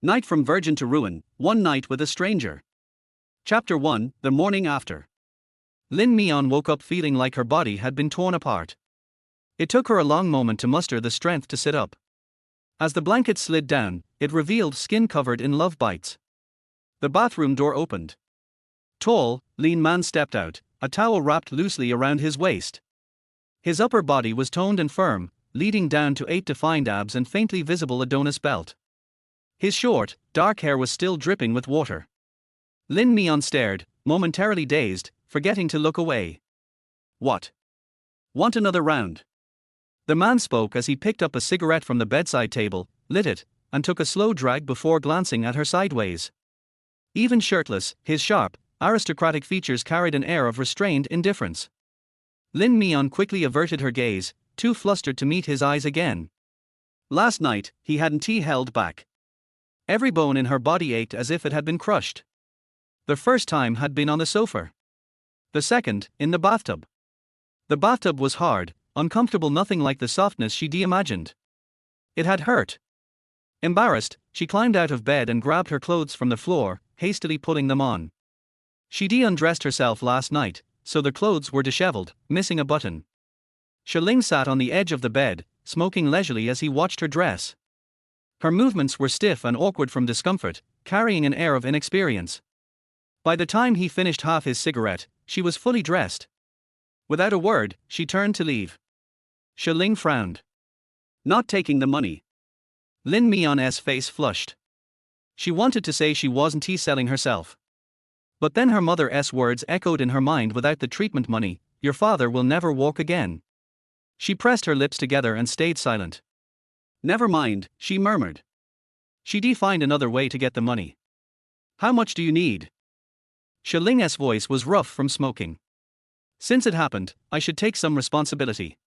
Night from virgin to ruin, one night with a stranger. Chapter 1, The Morning After. Lin Mian woke up feeling like her body had been torn apart. It took her a long moment to muster the strength to sit up. As the blanket slid down, it revealed skin covered in love bites. The bathroom door opened. Tall, lean man stepped out, a towel wrapped loosely around his waist. His upper body was toned and firm, leading down to 8 defined abs and faintly visible Adonis belt. His short, dark hair was still dripping with water. Lin Mian stared, momentarily dazed, forgetting to look away. "What? Want another round?" The man spoke as he picked up a cigarette from the bedside table, lit it, and took a slow drag before glancing at her sideways. Even shirtless, his sharp, aristocratic features carried an air of restrained indifference. Lin Mian quickly averted her gaze, too flustered to meet his eyes again. Last night, he hadn't held back. Every bone in her body ached as if it had been crushed. The first time had been on the sofa. The second, in the bathtub. The bathtub was hard, uncomfortable, nothing like the softness she'd imagined. It had hurt. Embarrassed, she climbed out of bed and grabbed her clothes from the floor, hastily putting them on. She'd undressed herself last night, so the clothes were disheveled, missing a button. Ling sat on the edge of the bed, smoking leisurely as he watched her dress. Her movements were stiff and awkward from discomfort, carrying an air of inexperience. By the time he finished half his cigarette, she was fully dressed. Without a word, she turned to leave. Ling frowned. "Not taking the money." Lin Mian's face flushed. She wanted to say she wasn't selling herself. But then her mother's words echoed in her mind: without the treatment money, your father will never walk again. She pressed her lips together and stayed silent. "Never mind," she murmured. She'd find another way to get the money. "How much do you need?" Ling's voice was rough from smoking. "Since it happened, I should take some responsibility.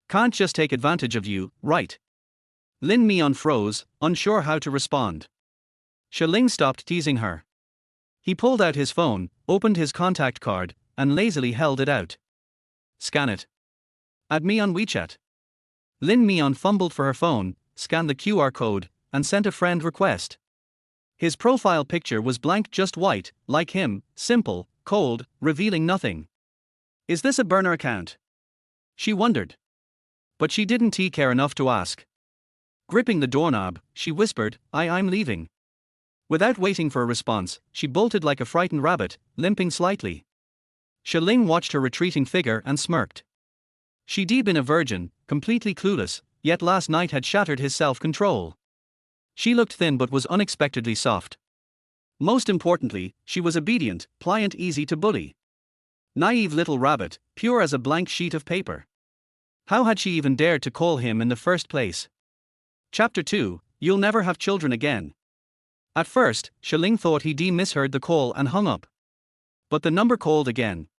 Can't just take advantage of you, right?" Lin Mian froze, unsure how to respond. Ling stopped teasing her. He pulled out his phone, opened his contact card, and lazily held it out. "Scan it. Add me on WeChat." Lin Mian fumbled for her phone, scanned the QR code, and sent a friend request. His profile picture was blank, just white, like him, simple, cold, revealing nothing. "Is this a burner account?" she wondered. But she didn't care enough to ask. Gripping the doorknob, she whispered, I'm leaving." Without waiting for a response, she bolted like a frightened rabbit, limping slightly. Ling watched her retreating figure and smirked. She'd been a virgin, completely clueless, yet last night had shattered his self-control. She looked thin but was unexpectedly soft. Most importantly, she was obedient, pliant, easy to bully. Naive little rabbit, pure as a blank sheet of paper. How had she even dared to call him in the first place? Chapter 2, You'll Never Have Children Again. At first, Ling thought he'd misheard the call and hung up. But the number called again.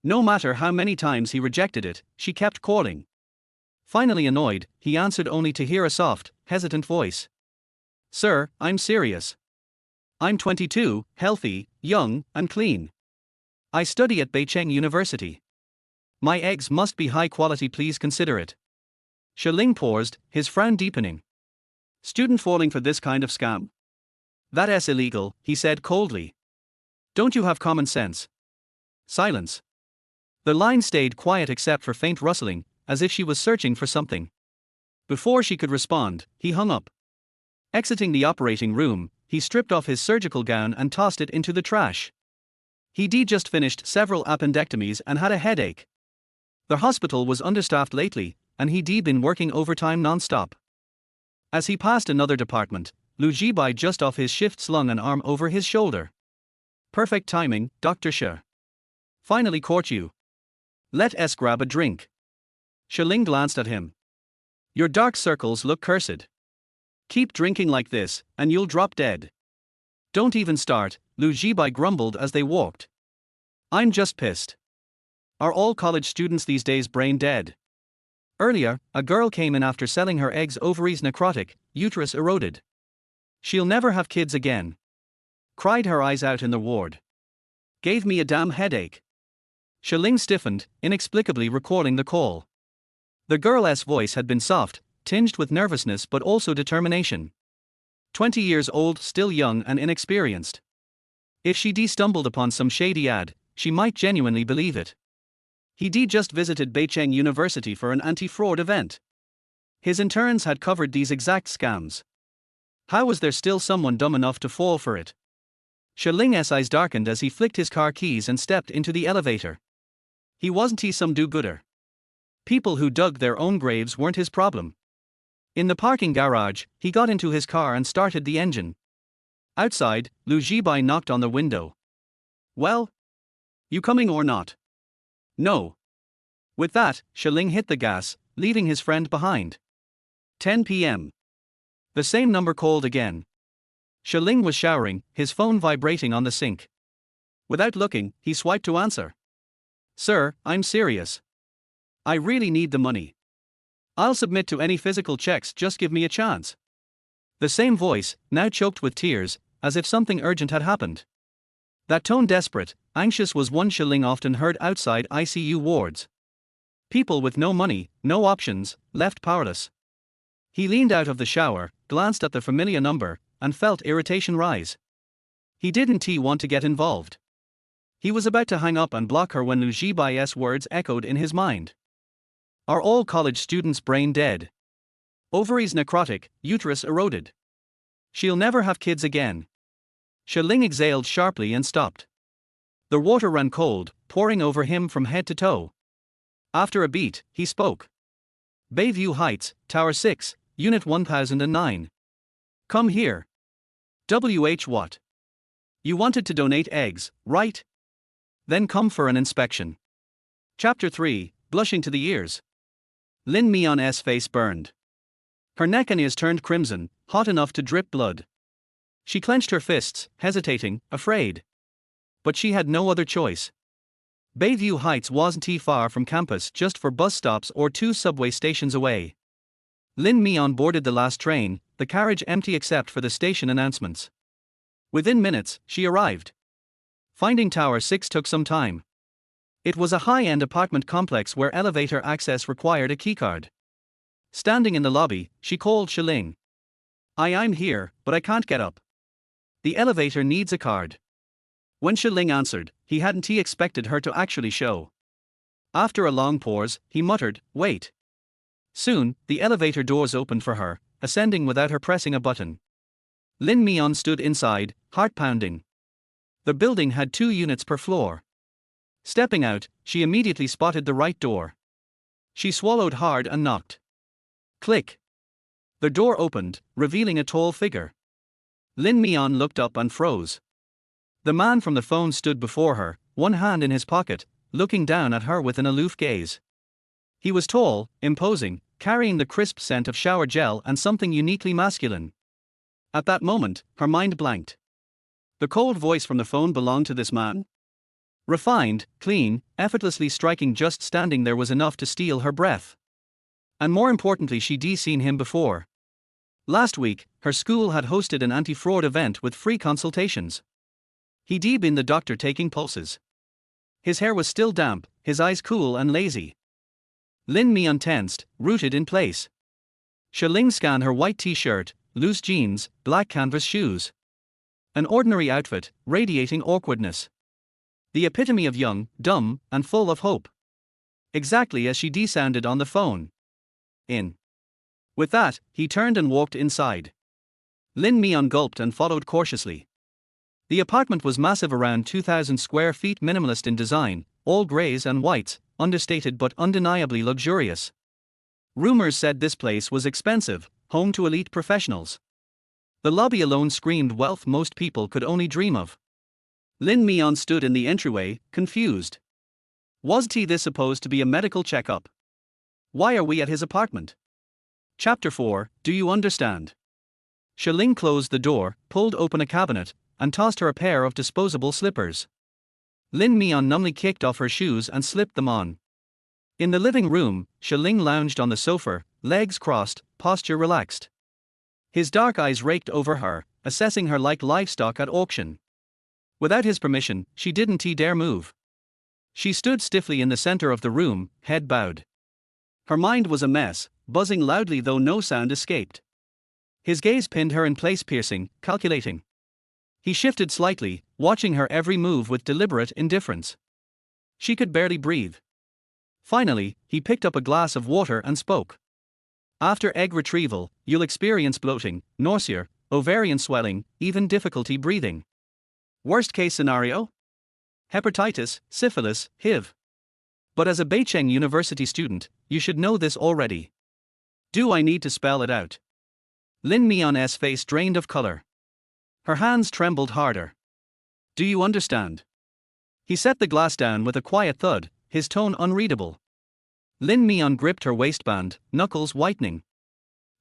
No matter how many times he rejected it, she kept calling. Finally annoyed, he answered only to hear a soft, hesitant voice. "Sir, I'm serious. I'm 22, healthy, young, and clean. I study at Beijing University. My eggs must be high quality, please consider it." Ling paused, his frown deepening. "Student falling for this kind of scam? That's illegal," he said coldly. "Don't you have common sense?" Silence. The line stayed quiet except for faint rustling, as if she was searching for something. Before she could respond, he hung up. Exiting the operating room, he stripped off his surgical gown and tossed it into the trash. He'd just finished several appendectomies and had a headache. The hospital was understaffed lately, and he'd been working overtime non-stop. As he passed another department, Lu Jibai just off his shift slung an arm over his shoulder. "Perfect timing, Dr. Shi. Finally caught you. Let's grab a drink." Ling glanced at him. "Your dark circles look cursed. Keep drinking like this, and you'll drop dead." "Don't even start," Lu Jibai grumbled as they walked. "I'm just pissed. Are all college students these days brain dead? Earlier, a girl came in after selling her eggs, ovaries necrotic, uterus eroded. She'll never have kids again. Cried her eyes out in the ward. Gave me a damn headache." Ling stiffened, inexplicably recalling the call. The girl's voice had been soft, tinged with nervousness but also determination. 20 years old, still young and inexperienced. If she stumbled upon some shady ad, she might genuinely believe it. He just visited Beijing University for an anti-fraud event. His interns had covered these exact scams. How was there still someone dumb enough to fall for it? Shiling's eyes darkened as he flicked his car keys and stepped into the elevator. He wasn't some do-gooder. People who dug their own graves weren't his problem. In the parking garage, he got into his car and started the engine. Outside, Lu Zibai knocked on the window. "Well? You coming or not?" "No." With that, Shiling hit the gas, leaving his friend behind. 10 p.m. The same number called again. Shiling was showering, his phone vibrating on the sink. Without looking, he swiped to answer. "Sir, I'm serious. I really need the money. I'll submit to any physical checks, just give me a chance." The same voice, now choked with tears, as if something urgent had happened. That tone, desperate, anxious, was one Shiling often heard outside ICU wards. People with no money, no options, left powerless. He leaned out of the shower, glanced at the familiar number, and felt irritation rise. He didn't want to get involved. He was about to hang up and block her when Lu Zibai's words echoed in his mind. "Are all college students brain dead? Ovaries necrotic, uterus eroded. She'll never have kids again." Shiling exhaled sharply and stopped. The water ran cold, pouring over him from head to toe. After a beat, he spoke. "Bayview Heights, Tower 6, Unit 1009. Come here. What? You wanted to donate eggs, right? Then come for an inspection." Chapter 3, Blushing to the Ears. Lin Mian's face burned. Her neck and ears turned crimson, hot enough to drip blood. She clenched her fists, hesitating, afraid. But she had no other choice. Bayview Heights wasn't far from campus, just 4 bus stops or 2 subway stations away. Lin Mian boarded the last train, the carriage empty except for the station announcements. Within minutes, she arrived. Finding Tower 6 took some time. It was a high-end apartment complex where elevator access required a keycard. Standing in the lobby, she called Shiling. I'm here, but I can't get up. The elevator needs a card." When Shiling answered, he hadn't expected her to actually show. After a long pause, he muttered, "Wait." Soon, the elevator doors opened for her, ascending without her pressing a button. Lin Mian stood inside, heart pounding. The building had 2 units per floor. Stepping out, she immediately spotted the right door. She swallowed hard and knocked. Click. The door opened, revealing a tall figure. Lin Mian looked up and froze. The man from the phone stood before her, one hand in his pocket, looking down at her with an aloof gaze. He was tall, imposing, carrying the crisp scent of shower gel and something uniquely masculine. At that moment, her mind blanked. The cold voice from the phone belonged to this man? Refined, clean, effortlessly striking. Just standing there was enough to steal her breath. And more importantly, she'd seen him before. Last week, her school had hosted an anti-fraud event with free consultations. He'd been the doctor taking pulses. His hair was still damp, his eyes cool and lazy. Lin Mian tensed, rooted in place. Shiling scanned her white t-shirt, loose jeans, black canvas shoes. An ordinary outfit, radiating awkwardness. The epitome of young, dumb, and full of hope. Exactly as she sounded on the phone. In. With that, he turned and walked inside. Lin Mian gulped and followed cautiously. The apartment was massive, around 2,000 square feet, minimalist in design, all grays and whites, understated but undeniably luxurious. Rumors said this place was expensive, home to elite professionals. The lobby alone screamed wealth most people could only dream of. Lin Mian stood in the entryway, confused. Was this supposed to be a medical checkup? Why are we at his apartment? Chapter 4, Do You Understand? Shiling closed the door, pulled open a cabinet, and tossed her a pair of disposable slippers. Lin Mian numbly kicked off her shoes and slipped them on. In the living room, Shiling lounged on the sofa, legs crossed, posture relaxed. His dark eyes raked over her, assessing her like livestock at auction. Without his permission, she didn't dare move. She stood stiffly in the center of the room, head bowed. Her mind was a mess, buzzing loudly though no sound escaped. His gaze pinned her in place, piercing, calculating. He shifted slightly, watching her every move with deliberate indifference. She could barely breathe. Finally, he picked up a glass of water and spoke. After egg retrieval, you'll experience bloating, nausea, ovarian swelling, even difficulty breathing. Worst case scenario? Hepatitis, syphilis, HIV. But as a Beijing University student, you should know this already. Do I need to spell it out? Lin Mian's face drained of color. Her hands trembled harder. Do you understand? He set the glass down with a quiet thud, his tone unreadable. Lin Mian gripped her waistband, knuckles whitening.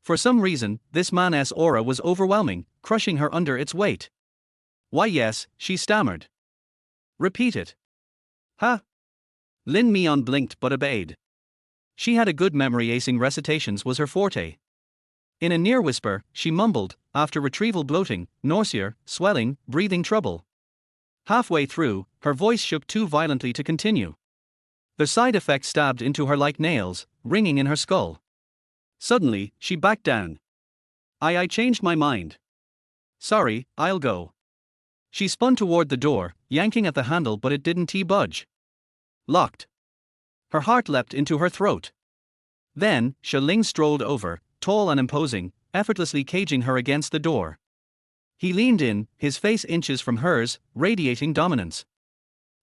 For some reason, this man's aura was overwhelming, crushing her under its weight. Why yes, she stammered. Repeat it. Huh? Lin Mian blinked but obeyed. She had a good memory, acing recitations was her forte. In a near whisper, she mumbled, after retrieval bloating, nausea, swelling, breathing trouble. Halfway through, her voice shook too violently to continue. The side effects stabbed into her like nails, ringing in her skull. Suddenly, she backed down. I changed my mind. Sorry, I'll go. She spun toward the door, yanking at the handle, but it didn't budge. Locked. Her heart leapt into her throat. Then, Ling strolled over, tall and imposing, effortlessly caging her against the door. He leaned in, his face inches from hers, radiating dominance.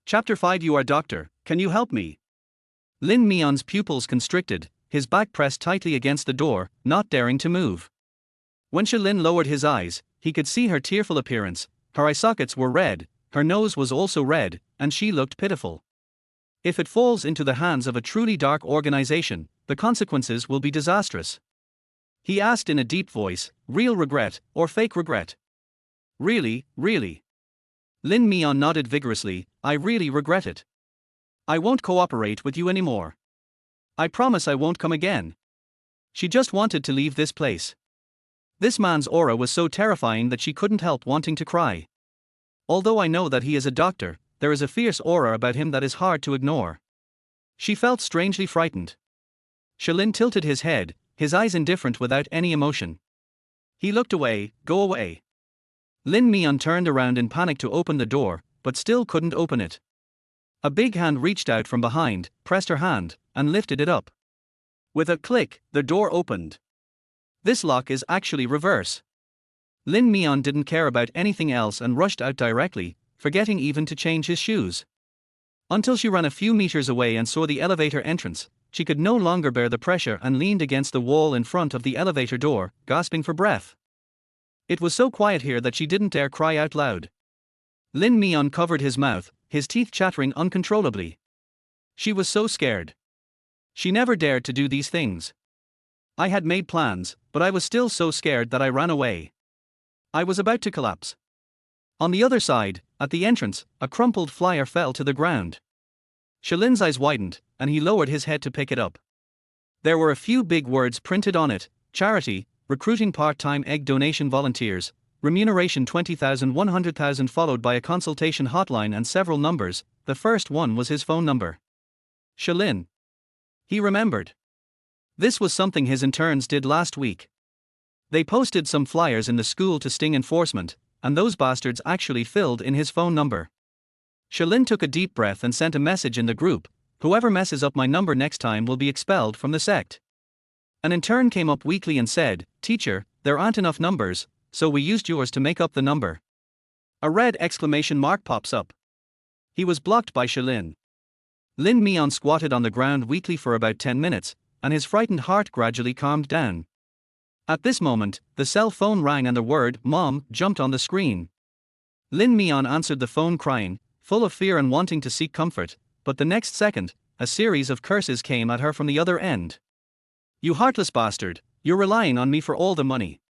Chapter 5. You are doctor, can you help me? Lin Mian's pupils constricted, his back pressed tightly against the door, not daring to move. When Lin lowered his eyes, he could see her tearful appearance. Her eye sockets were red, her nose was also red, and she looked pitiful. If it falls into the hands of a truly dark organization, the consequences will be disastrous. He asked in a deep voice, real regret, or fake regret? Really, really. Lin Mian nodded vigorously, I really regret it. I won't cooperate with you anymore. I promise I won't come again. She just wanted to leave this place. This man's aura was so terrifying that she couldn't help wanting to cry. Although I know that he is a doctor, there is a fierce aura about him that is hard to ignore. She felt strangely frightened. Lin tilted his head, his eyes indifferent without any emotion. He looked away, go away. Lin Mian turned around in panic to open the door, but still couldn't open it. A big hand reached out from behind, pressed her hand, and lifted it up. With a click, the door opened. This lock is actually reverse. Lin Mian didn't care about anything else and rushed out directly, forgetting even to change his shoes. Until she ran a few meters away and saw the elevator entrance, she could no longer bear the pressure and leaned against the wall in front of the elevator door, gasping for breath. It was so quiet here that she didn't dare cry out loud. Lin Mian covered his mouth, his teeth chattering uncontrollably. She was so scared. She never dared to do these things. I had made plans, but I was still so scared that I ran away. I was about to collapse. On the other side, at the entrance, a crumpled flyer fell to the ground. Lin's eyes widened, and he lowered his head to pick it up. There were a few big words printed on it: charity, recruiting part-time egg donation volunteers, remuneration 20,000 100,000, followed by a consultation hotline and several numbers. The first one was his phone number. Lin. He remembered. This was something his interns did last week. They posted some flyers in the school to sting enforcement, and those bastards actually filled in his phone number. Lin took a deep breath and sent a message in the group: whoever messes up my number next time will be expelled from the sect. An intern came up weakly and said, teacher, there aren't enough numbers, so we used yours to make up the number. A red exclamation mark pops up. He was blocked by Lin. Lin Mian squatted on the ground weakly for about 10 minutes, and his frightened heart gradually calmed down. At this moment, the cell phone rang and the word "Mom" jumped on the screen. Lin Mian answered the phone crying, full of fear and wanting to seek comfort, but the next second, a series of curses came at her from the other end. You heartless bastard, you're relying on me for all the money.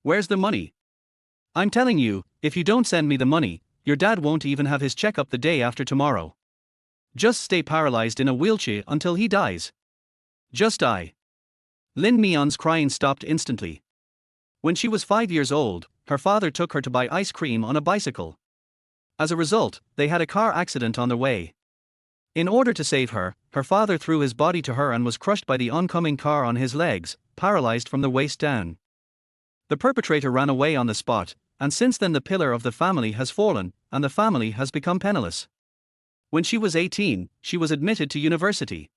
Where's the money? I'm telling you, if you don't send me the money, your dad won't even have his checkup the day after tomorrow. Just stay paralyzed in a wheelchair until he dies. Just die. Lin Mian's crying stopped instantly. When she was 5 years old, her father took her to buy ice cream on a bicycle. As a result, they had a car accident on their way. In order to save her, her father threw his body to her and was crushed by the oncoming car on his legs, paralyzed from the waist down. The perpetrator ran away on the spot, and since then the pillar of the family has fallen, and the family has become penniless. When she was 18, she was admitted to university.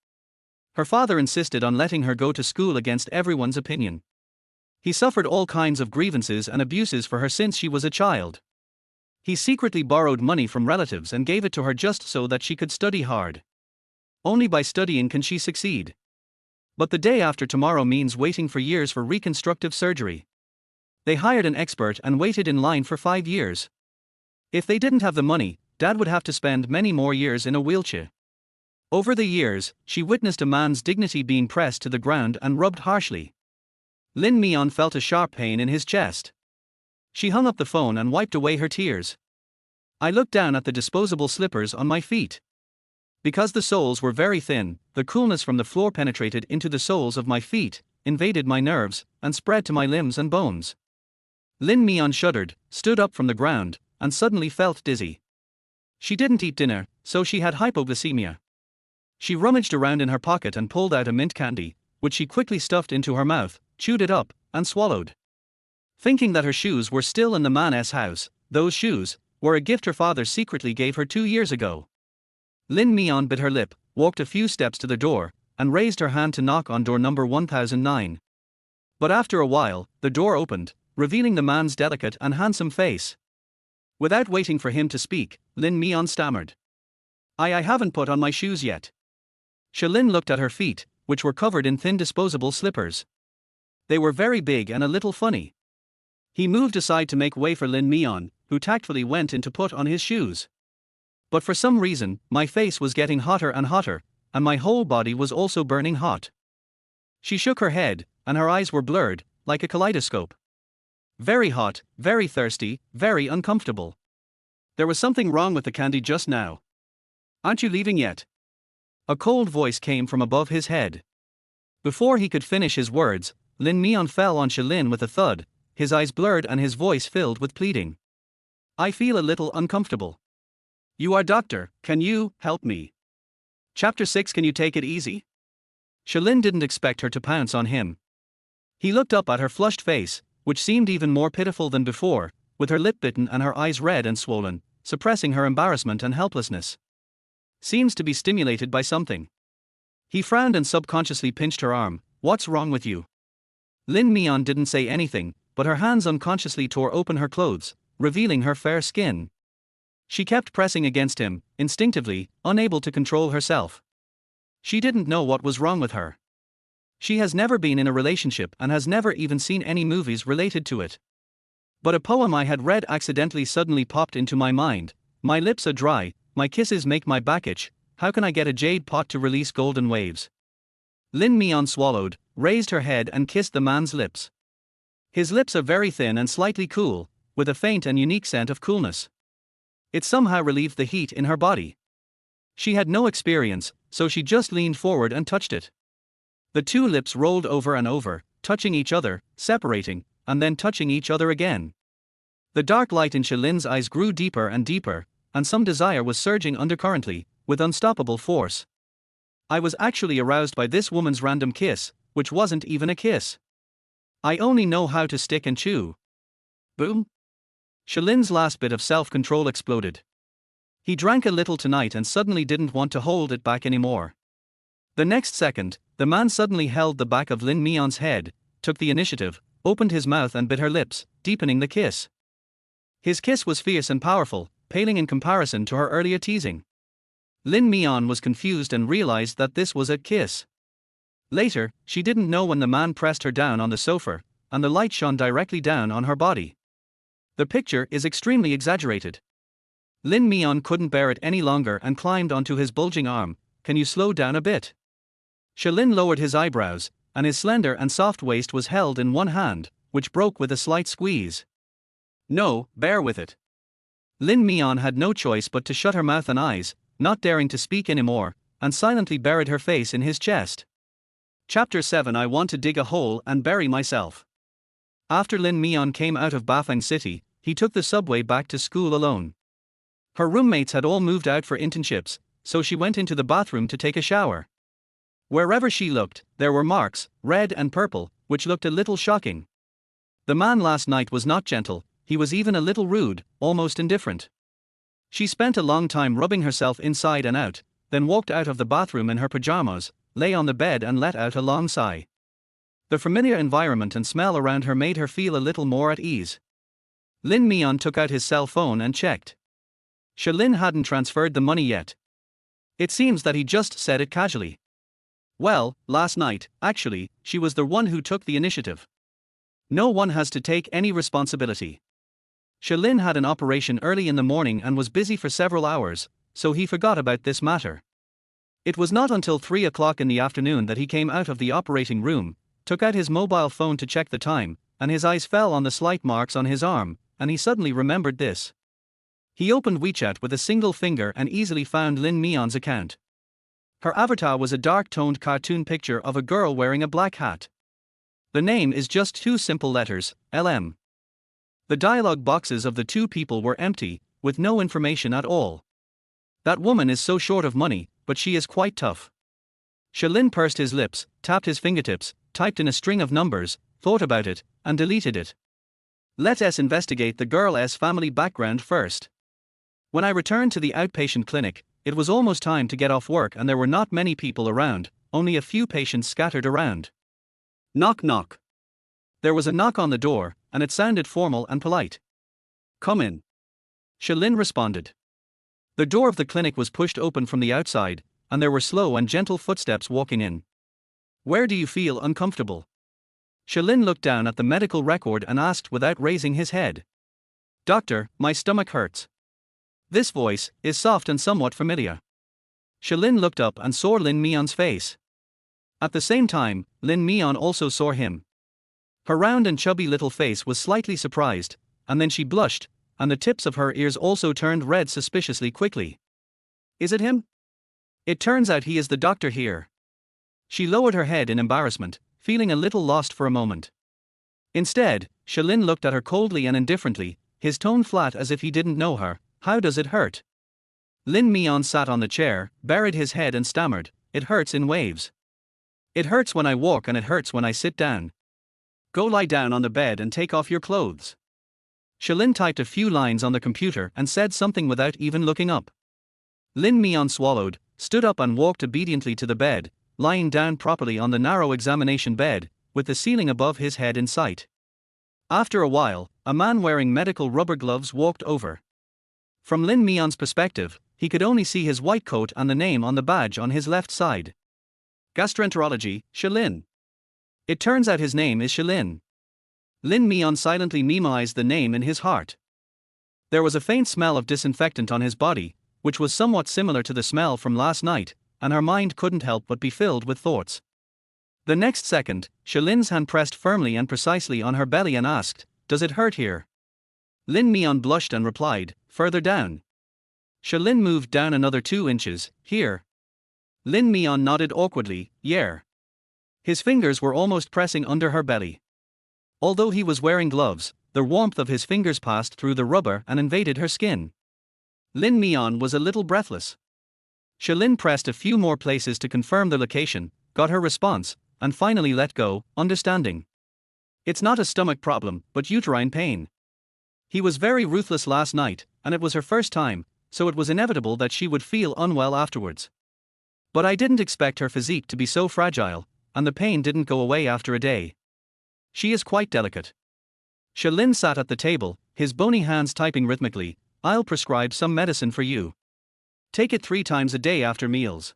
Her father insisted on letting her go to school against everyone's opinion. He suffered all kinds of grievances and abuses for her since she was a child. He secretly borrowed money from relatives and gave it to her just so that she could study hard. Only by studying can she succeed. But the day after tomorrow means waiting for years for reconstructive surgery. They hired an expert and waited in line for 5 years. If they didn't have the money, Dad would have to spend many more years in a wheelchair. Over the years, she witnessed a man's dignity being pressed to the ground and rubbed harshly. Lin Mian felt a sharp pain in his chest. She hung up the phone and wiped away her tears. I looked down at the disposable slippers on my feet. Because the soles were very thin, the coolness from the floor penetrated into the soles of my feet, invaded my nerves, and spread to my limbs and bones. Lin Mian shuddered, stood up from the ground, and suddenly felt dizzy. She didn't eat dinner, so she had hypoglycemia. She rummaged around in her pocket and pulled out a mint candy, which she quickly stuffed into her mouth, chewed it up, and swallowed. Thinking that her shoes were still in the man's house, those shoes were a gift her father secretly gave her 2 years ago. Lin Mian bit her lip, walked a few steps to the door, and raised her hand to knock on door number 1009. But after a while, the door opened, revealing the man's delicate and handsome face. Without waiting for him to speak, Lin Mian stammered. I haven't put on my shoes yet. Shalin looked at her feet, which were covered in thin disposable slippers. They were very big and a little funny. He moved aside to make way for Lin Mian, who tactfully went in to put on his shoes. But for some reason, my face was getting hotter and hotter, and my whole body was also burning hot. She shook her head, and her eyes were blurred, like a kaleidoscope. Very hot, very thirsty, very uncomfortable. There was something wrong with the candy just now. Aren't you leaving yet? A cold voice came from above his head. Before he could finish his words, Lin Mian fell on Shalin with a thud, his eyes blurred and his voice filled with pleading. I feel a little uncomfortable. You are doctor, can you help me? Chapter 6. Can you take it easy? Shalin didn't expect her to pounce on him. He looked up at her flushed face, which seemed even more pitiful than before, with her lip bitten and her eyes red and swollen, suppressing her embarrassment and helplessness. Seems to be stimulated by something. He frowned and subconsciously pinched her arm. What's wrong with you? Lin Mian didn't say anything, but her hands unconsciously tore open her clothes, revealing her fair skin. She kept pressing against him, instinctively, unable to control herself. She didn't know what was wrong with her. She has never been in a relationship and has never even seen any movies related to it. But a poem I had read accidentally suddenly popped into my mind. My lips are dry, my kisses make my back itch, how can I get a jade pot to release golden waves? Lin Mian swallowed, raised her head and kissed the man's lips. His lips are very thin and slightly cool, with a faint and unique scent of coolness. It somehow relieved the heat in her body. She had no experience, so she just leaned forward and touched it. The two lips rolled over and over, touching each other, separating, and then touching each other again. The dark light in Shalin's eyes grew deeper and deeper, and some desire was surging undercurrently, with unstoppable force. I was actually aroused by this woman's random kiss, which wasn't even a kiss. I only know how to stick and chew. Boom. Shalin's last bit of self-control exploded. He drank a little tonight and suddenly didn't want to hold it back anymore. The next second, the man suddenly held the back of Lin Mian's head, took the initiative, opened his mouth and bit her lips, deepening the kiss. His kiss was fierce and powerful, paling in comparison to her earlier teasing. Lin Mian was confused and realized that this was a kiss. Later, she didn't know when the man pressed her down on the sofa, and the light shone directly down on her body. The picture is extremely exaggerated. Lin Mian couldn't bear it any longer and climbed onto his bulging arm. Can you slow down a bit? Shalin lowered his eyebrows, and his slender and soft waist was held in one hand, which broke with a slight squeeze. No, bear with it. Lin Mian had no choice but to shut her mouth and eyes, not daring to speak anymore, and silently buried her face in his chest. Chapter 7. I want to dig a hole and bury myself. After Lin Mian came out of Bafang City, he took the subway back to school alone. Her roommates had all moved out for internships, so she went into the bathroom to take a shower. Wherever she looked, there were marks, red and purple, which looked a little shocking. The man last night was not gentle, he was even a little rude, almost indifferent. She spent a long time rubbing herself inside and out, then walked out of the bathroom in her pajamas, lay on the bed and let out a long sigh. The familiar environment and smell around her made her feel a little more at ease. Lin Mian took out his cell phone and checked. Lin hadn't transferred the money yet. It seems that he just said it casually. Well, last night, actually, she was the one who took the initiative. No one has to take any responsibility. Lin had an operation early in the morning and was busy for several hours, so he forgot about this matter. It was not until 3 o'clock in the afternoon that he came out of the operating room, took out his mobile phone to check the time, and his eyes fell on the slight marks on his arm, and he suddenly remembered this. He opened WeChat with a single finger and easily found Lin Mian's account. Her avatar was a dark-toned cartoon picture of a girl wearing a black hat. The name is just 2 simple letters, LM. The dialogue boxes of the 2 people were empty, with no information at all. That woman is so short of money, but she is quite tough. Lin pursed his lips, tapped his fingertips, typed in a string of numbers, thought about it, and deleted it. Let us investigate the girl's family background first. When I returned to the outpatient clinic, it was almost time to get off work and there were not many people around, only a few patients scattered around. Knock knock. There was a knock on the door, and it sounded formal and polite. Come in. Lin responded. The door of the clinic was pushed open from the outside, and there were slow and gentle footsteps walking in. Where do you feel uncomfortable? Lin looked down at the medical record and asked without raising his head. Doctor, my stomach hurts. This voice is soft and somewhat familiar. Lin looked up and saw Lin Mian's face. At the same time, Lin Mian also saw him. Her round and chubby little face was slightly surprised, and then she blushed, and the tips of her ears also turned red suspiciously quickly. Is it him? It turns out he is the doctor here. She lowered her head in embarrassment, feeling a little lost for a moment. Instead, Lin looked at her coldly and indifferently, his tone flat as if he didn't know her. How does it hurt? Lin Mian sat on the chair, buried his head and stammered, it hurts in waves. It hurts when I walk and it hurts when I sit down. Go lie down on the bed and take off your clothes. Lin typed a few lines on the computer and said something without even looking up. Lin Mian swallowed, stood up and walked obediently to the bed, lying down properly on the narrow examination bed, with the ceiling above his head in sight. After a while, a man wearing medical rubber gloves walked over. From Lin Mian's perspective, he could only see his white coat and the name on the badge on his left side. Gastroenterology, Lin. It turns out his name is Lin. Lin Mian silently memoized the name in his heart. There was a faint smell of disinfectant on his body, which was somewhat similar to the smell from last night, and her mind couldn't help but be filled with thoughts. The next second, Lin's hand pressed firmly and precisely on her belly and asked, "Does it hurt here?" Lin Mian blushed and replied, "Further down." Lin moved down another 2 inches, "Here." Lin Mian nodded awkwardly, "Yeah." His fingers were almost pressing under her belly. Although he was wearing gloves, the warmth of his fingers passed through the rubber and invaded her skin. Lin Mian was a little breathless. Lin pressed a few more places to confirm the location, got her response, and finally let go, understanding. It's not a stomach problem, but uterine pain. He was very ruthless last night, and it was her first time, so it was inevitable that she would feel unwell afterwards. But I didn't expect her physique to be so fragile, and the pain didn't go away after a day. She is quite delicate. Lin sat at the table, his bony hands typing rhythmically. "I'll prescribe some medicine for you. Take it 3 times a day after meals."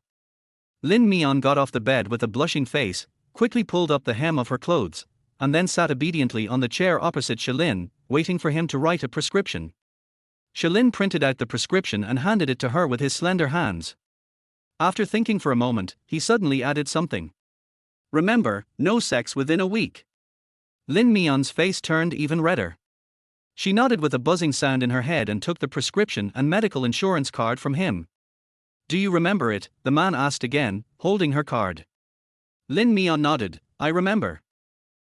Lin Mian got off the bed with a blushing face, quickly pulled up the hem of her clothes, and then sat obediently on the chair opposite Lin, waiting for him to write a prescription. Lin printed out the prescription and handed it to her with his slender hands. After thinking for a moment, he suddenly added something. "Remember, no sex within a week." Lin Mian's face turned even redder. She nodded with a buzzing sound in her head and took the prescription and medical insurance card from him. "Do you remember it?" the man asked again, holding her card. Lin Mian nodded. "I remember."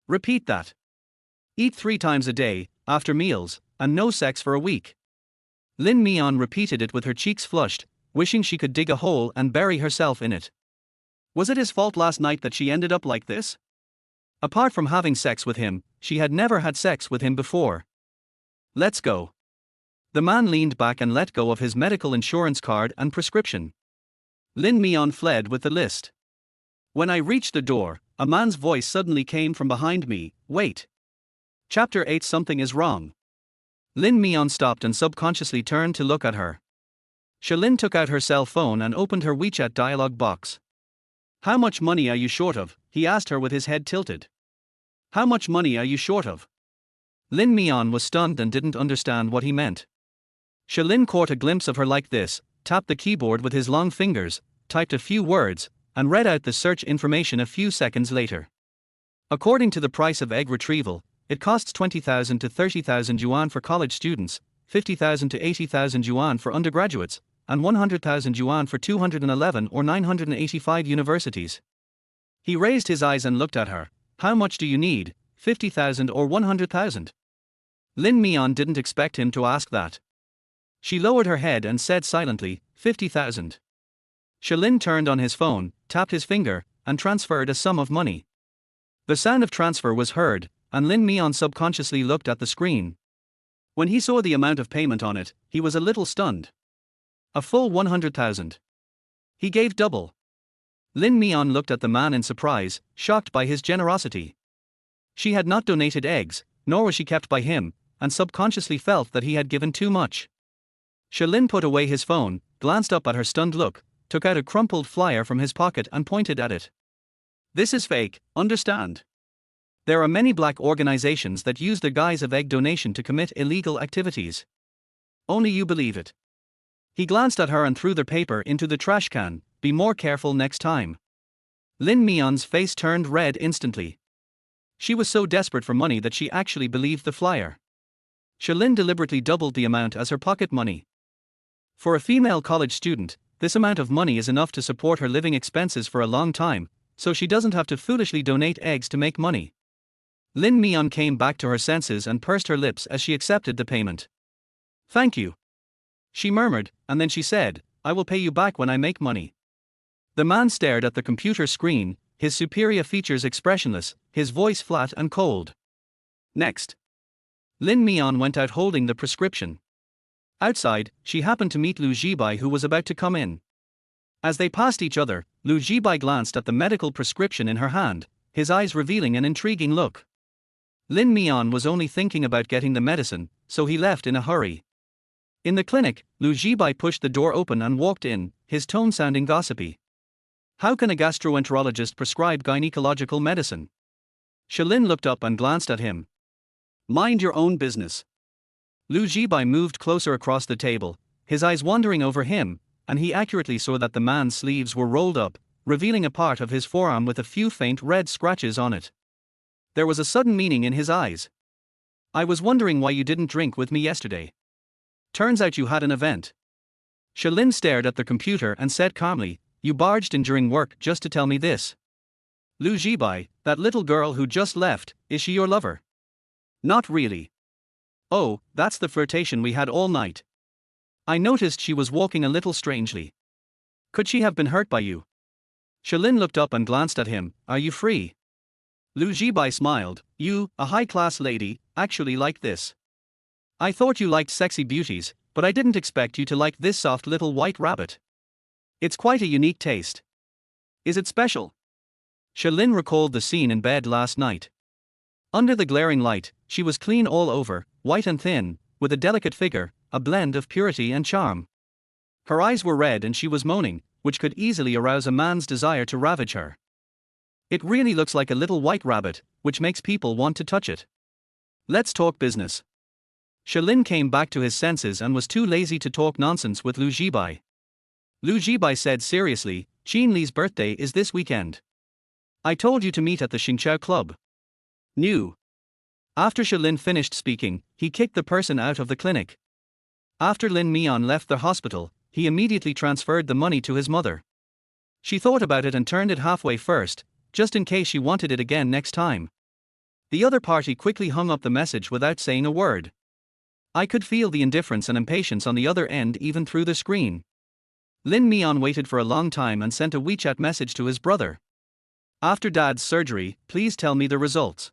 "Repeat that. Eat 3 times a day, after meals, and no sex for a week." Lin Mian repeated it with her cheeks flushed, wishing she could dig a hole and bury herself in it. Was it his fault last night that she ended up like this? Apart from having sex with him, she had never had sex with him before. Let's go. The man leaned back and let go of his medical insurance card and prescription. Lin Mian fled with the list. When I reached the door, a man's voice suddenly came from behind me. Wait. Chapter 8. Something is wrong. Lin Mian stopped and subconsciously turned to look at her. Shalin took out her cell phone and opened her WeChat dialog box. How much money are you short of? He asked her with his head tilted. How much money are you short of? Lin Mian was stunned and didn't understand what he meant. Shalin caught a glimpse of her like this, tapped the keyboard with his long fingers, typed a few words, and read out the search information a few seconds later. According to the price of egg retrieval, it costs 20,000 to 30,000 yuan for college students, 50,000 to 80,000 yuan for undergraduates, and 100,000 yuan for 211 or 985 universities. He raised his eyes and looked at her. How much do you need, 50,000 or 100,000? Lin Mian didn't expect him to ask that. She lowered her head and said silently, 50,000. Shalin turned on his phone, tapped his finger, and transferred a sum of money. The sound of transfer was heard, and Lin Mian subconsciously looked at the screen. When he saw the amount of payment on it, he was a little stunned. A full 100,000. He gave double. Lin Mian looked at the man in surprise, shocked by his generosity. She had not donated eggs, nor was she kept by him, and subconsciously felt that he had given too much. Shalin put away his phone, glanced up at her stunned look, took out a crumpled flyer from his pocket and pointed at it. This is fake, understand? There are many black organizations that use the guise of egg donation to commit illegal activities. Only you believe it. He glanced at her and threw the paper into the trash can. Be more careful next time. Lin Mian's face turned red instantly. She was so desperate for money that she actually believed the flyer. Shalin deliberately doubled the amount as her pocket money. For a female college student, this amount of money is enough to support her living expenses for a long time, so she doesn't have to foolishly donate eggs to make money. Lin Mian came back to her senses and pursed her lips as she accepted the payment. Thank you. She murmured, and then she said, I will pay you back when I make money. The man stared at the computer screen, his superior features expressionless, his voice flat and cold. Next. Lin Mian went out holding the prescription. Outside, she happened to meet Lu Jibai, who was about to come in. As they passed each other, Lu Jibai glanced at the medical prescription in her hand, his eyes revealing an intriguing look. Lin Mian was only thinking about getting the medicine, so he left in a hurry. In the clinic, Lu Jibai pushed the door open and walked in, his tone sounding gossipy. How can a gastroenterologist prescribe gynecological medicine? Shalin looked up and glanced at him. Mind your own business. Lu Jibai moved closer across the table, his eyes wandering over him, and he accurately saw that the man's sleeves were rolled up, revealing a part of his forearm with a few faint red scratches on it. There was a sudden meaning in his eyes. I was wondering why you didn't drink with me yesterday. Turns out you had an event. Shalin stared at the computer and said calmly, you barged in during work just to tell me this. Lu Jibai, that little girl who just left, is she your lover? Not really. Oh, that's the flirtation we had all night. I noticed she was walking a little strangely. Could she have been hurt by you? Shalin looked up and glanced at him. Are you free? Lu Jibai smiled. You, a high-class lady, actually like this. I thought you liked sexy beauties, but I didn't expect you to like this soft little white rabbit. It's quite a unique taste. Is it special? Shalin recalled the scene in bed last night. Under the glaring light, she was clean all over, white and thin, with a delicate figure, a blend of purity and charm. Her eyes were red and she was moaning, which could easily arouse a man's desire to ravage her. It really looks like a little white rabbit, which makes people want to touch it. Let's talk business. Shalin came back to his senses and was too lazy to talk nonsense with Lu Jibai. Lu Jibai said seriously, Jean Li's birthday is this weekend. I told you to meet at the Xingqiao Club. New. After Shalin finished speaking, he kicked the person out of the clinic. After Lin Mian left the hospital, he immediately transferred the money to his mother. She thought about it and turned it halfway first, just in case she wanted it again next time. The other party quickly hung up the message without saying a word. I could feel the indifference and impatience on the other end even through the screen. Lin Mian waited for a long time and sent a WeChat message to his brother. After Dad's surgery, please tell me the results.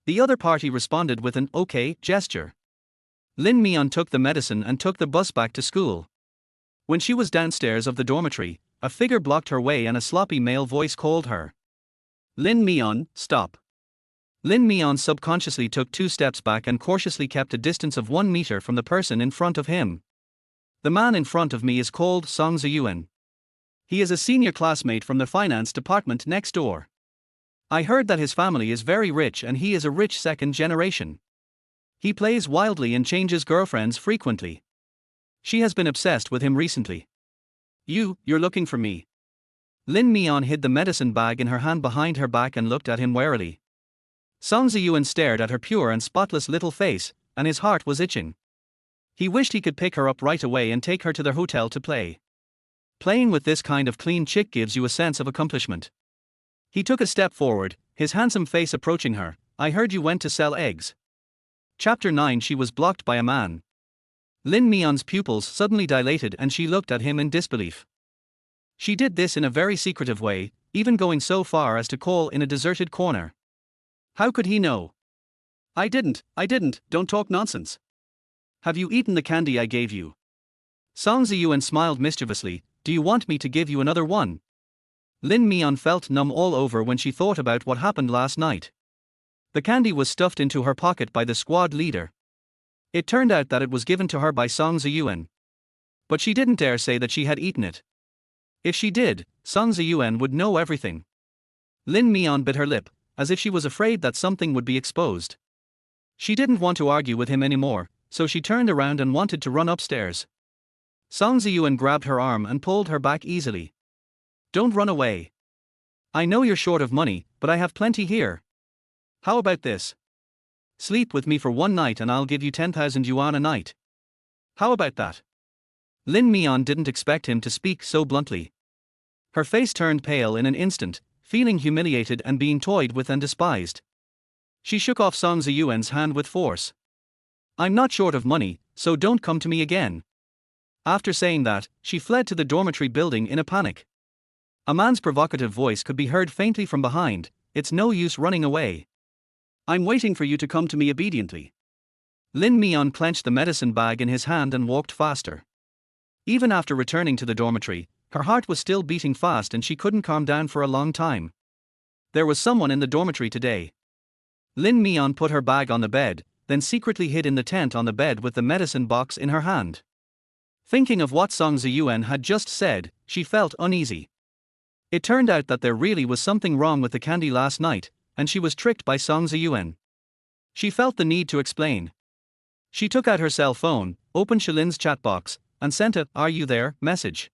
The other party responded with an okay gesture. Lin Mian took the medicine and took the bus back to school. When she was downstairs of the dormitory, a figure blocked her way and a sloppy male voice called her. Lin Mian, stop. Lin Mian subconsciously took 2 steps back and cautiously kept a distance of 1 meter from the person in front of him. The man in front of me is called Song Ziyuan. He is a senior classmate from the finance department next door. I heard that his family is very rich and he is a rich second generation. He plays wildly and changes girlfriends frequently. She has been obsessed with him recently. You're looking for me. Lin Mian hid the medicine bag in her hand behind her back and looked at him warily. Song Ziyuan stared at her pure and spotless little face, and his heart was itching. He wished he could pick her up right away and take her to their hotel to play. Playing with this kind of clean chick gives you a sense of accomplishment. He took a step forward, his handsome face approaching her. I heard you went to sell eggs. Chapter 9. She was blocked by a man. Lin Mian's pupils suddenly dilated and she looked at him in disbelief. She did this in a very secretive way, even going so far as to call in a deserted corner. How could he know? I didn't, don't talk nonsense. Have you eaten the candy I gave you? Song Ziyuan smiled mischievously. Do you want me to give you another one? Lin Mian felt numb all over when she thought about what happened last night. The candy was stuffed into her pocket by the squad leader. It turned out that it was given to her by Song Ziyuan. But she didn't dare say that she had eaten it. If she did, Song Ziyuan would know everything. Lin Mian bit her lip, as if she was afraid that something would be exposed. She didn't want to argue with him anymore, so she turned around and wanted to run upstairs. Song Ziyuan grabbed her arm and pulled her back easily. Don't run away. I know you're short of money, but I have plenty here. How about this? Sleep with me for 1 night and I'll give you 10,000 yuan a night. How about that? Lin Mian didn't expect him to speak so bluntly. Her face turned pale in an instant, feeling humiliated and being toyed with and despised. She shook off Song Ziyuan's hand with force. I'm not short of money, so don't come to me again. After saying that, she fled to the dormitory building in a panic. A man's provocative voice could be heard faintly from behind. It's no use running away. I'm waiting for you to come to me obediently. Lin Mian clenched the medicine bag in his hand and walked faster. Even after returning to the dormitory, her heart was still beating fast and she couldn't calm down for a long time. There was someone in the dormitory today. Lin Mian put her bag on the bed, then secretly hid in the tent on the bed with the medicine box in her hand. Thinking of what Song Ziyuan had just said, she felt uneasy. It turned out that there really was something wrong with the candy last night, and she was tricked by Song Ziyuan. She felt the need to explain. She took out her cell phone, opened Shilin's chat box, and sent a "Are you there?" message.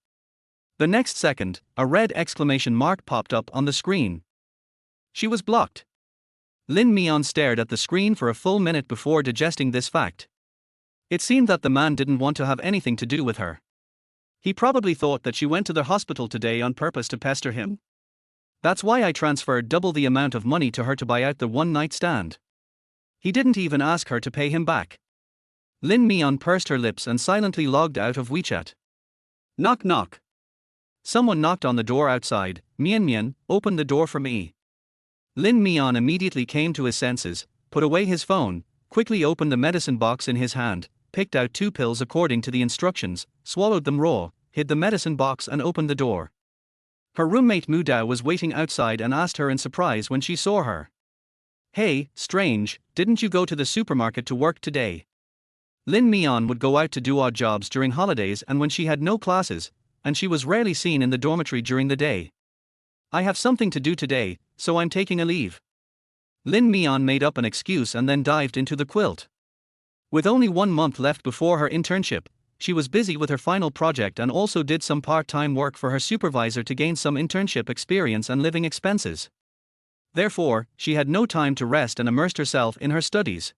The next second, a red exclamation mark popped up on the screen. She was blocked. Lin Mian stared at the screen for a full minute before digesting this fact. It seemed that the man didn't want to have anything to do with her. He probably thought that she went to the hospital today on purpose to pester him. That's why I transferred double the amount of money to her to buy out the one-night stand. He didn't even ask her to pay him back. Lin Mian pursed her lips and silently logged out of WeChat. Knock knock. Someone knocked on the door outside. Mian, open the door for me. Lin Mian immediately came to his senses, put away his phone, quickly opened the medicine box in his hand, picked out 2 pills according to the instructions, swallowed them raw, hid the medicine box and opened the door. Her roommate Mu Dao was waiting outside and asked her in surprise when she saw her. Hey, strange, didn't you go to the supermarket to work today? Lin Mian would go out to do odd jobs during holidays and when she had no classes, and she was rarely seen in the dormitory during the day. I have something to do today, so I'm taking a leave. Lin Mian made up an excuse and then dived into the quilt. With only 1 month left before her internship, she was busy with her final project and also did some part-time work for her supervisor to gain some internship experience and living expenses. Therefore, she had no time to rest and immersed herself in her studies.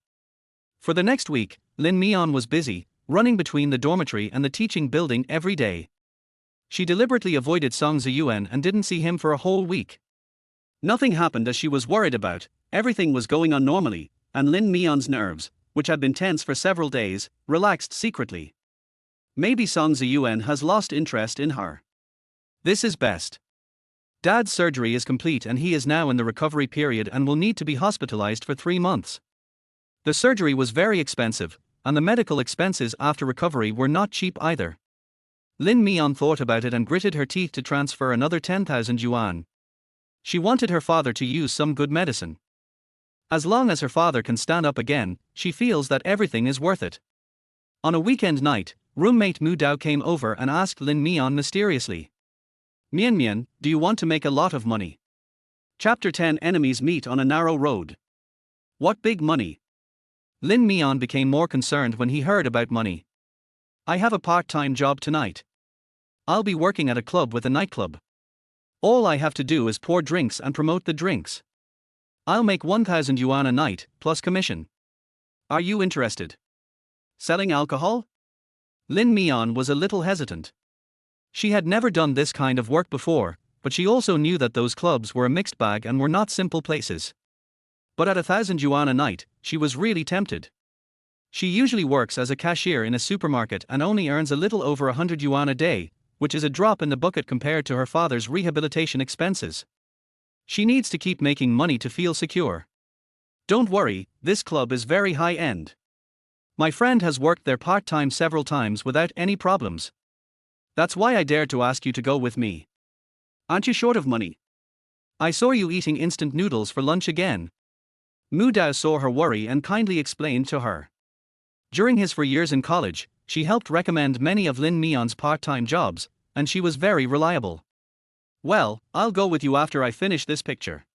For the next week, Lin Mian was busy, running between the dormitory and the teaching building every day. She deliberately avoided Song Ziyuan and didn't see him for a whole week. Nothing happened as she was worried about, everything was going on normally, and Lin Mian's nerves, which had been tense for several days, relaxed secretly. Maybe Song Ziyuan has lost interest in her. This is best. Dad's surgery is complete and he is now in the recovery period and will need to be hospitalized for 3 months. The surgery was very expensive, and the medical expenses after recovery were not cheap either. Lin Mian thought about it and gritted her teeth to transfer another 10,000 yuan. She wanted her father to use some good medicine. As long as her father can stand up again, she feels that everything is worth it. On a weekend night, roommate Mu Dao came over and asked Lin Mian mysteriously, "Mian Mian, do you want to make a lot of money?" Chapter 10 Enemies meet on a narrow road. What big money? Lin Mian became more concerned when he heard about money. I have a part-time job tonight. I'll be working at a club with a nightclub. All I have to do is pour drinks and promote the drinks. I'll make 1,000 yuan a night, plus commission. Are you interested? Selling alcohol? Lin Mian was a little hesitant. She had never done this kind of work before, but she also knew that those clubs were a mixed bag and were not simple places. But at 1,000 yuan a night, she was really tempted. She usually works as a cashier in a supermarket and only earns a little over 100 yuan a day, which is a drop in the bucket compared to her father's rehabilitation expenses. She needs to keep making money to feel secure. Don't worry, this club is very high-end. My friend has worked there part-time several times without any problems. That's why I dared to ask you to go with me. Aren't you short of money? I saw you eating instant noodles for lunch again. Mu Dao saw her worry and kindly explained to her. During his 4 years in college, she helped recommend many of Lin Mian's part-time jobs, and she was very reliable. Well, I'll go with you after I finish this picture.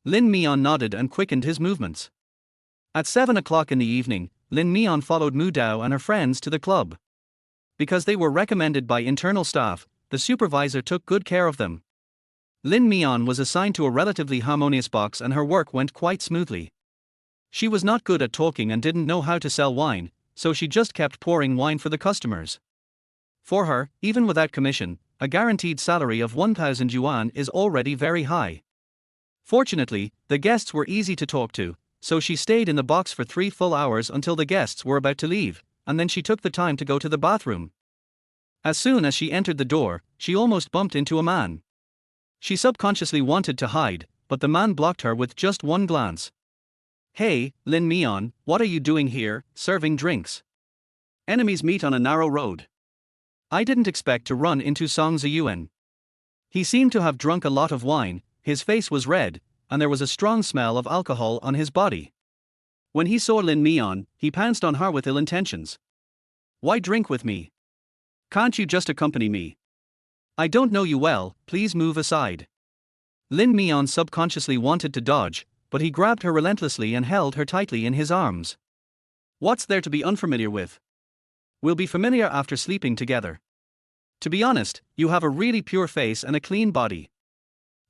Lin Mian nodded and quickened his movements. At 7 o'clock in the evening, Lin Mian followed Mu Dao and her friends to the club. Because they were recommended by internal staff, the supervisor took good care of them. Lin Mian was assigned to a relatively harmonious box and her work went quite smoothly. She was not good at talking and didn't know how to sell wine, so she just kept pouring wine for the customers. For her, even without commission, a guaranteed salary of 1,000 yuan is already very high. Fortunately, the guests were easy to talk to, so she stayed in the box for 3 full hours until the guests were about to leave, and then she took the time to go to the bathroom. As soon as she entered the door, she almost bumped into a man. She subconsciously wanted to hide, but the man blocked her with just one glance. Hey, Lin Mian, what are you doing here, serving drinks? Enemies meet on a narrow road. I didn't expect to run into Song Ziyuan. He seemed to have drunk a lot of wine, his face was red, and there was a strong smell of alcohol on his body. When he saw Lin Mian, he pounced on her with ill intentions. Why drink with me? Can't you just accompany me? I don't know you well, please move aside. Lin Mian subconsciously wanted to dodge, but he grabbed her relentlessly and held her tightly in his arms. What's there to be unfamiliar with? We'll be familiar after sleeping together. To be honest, you have a really pure face and a clean body.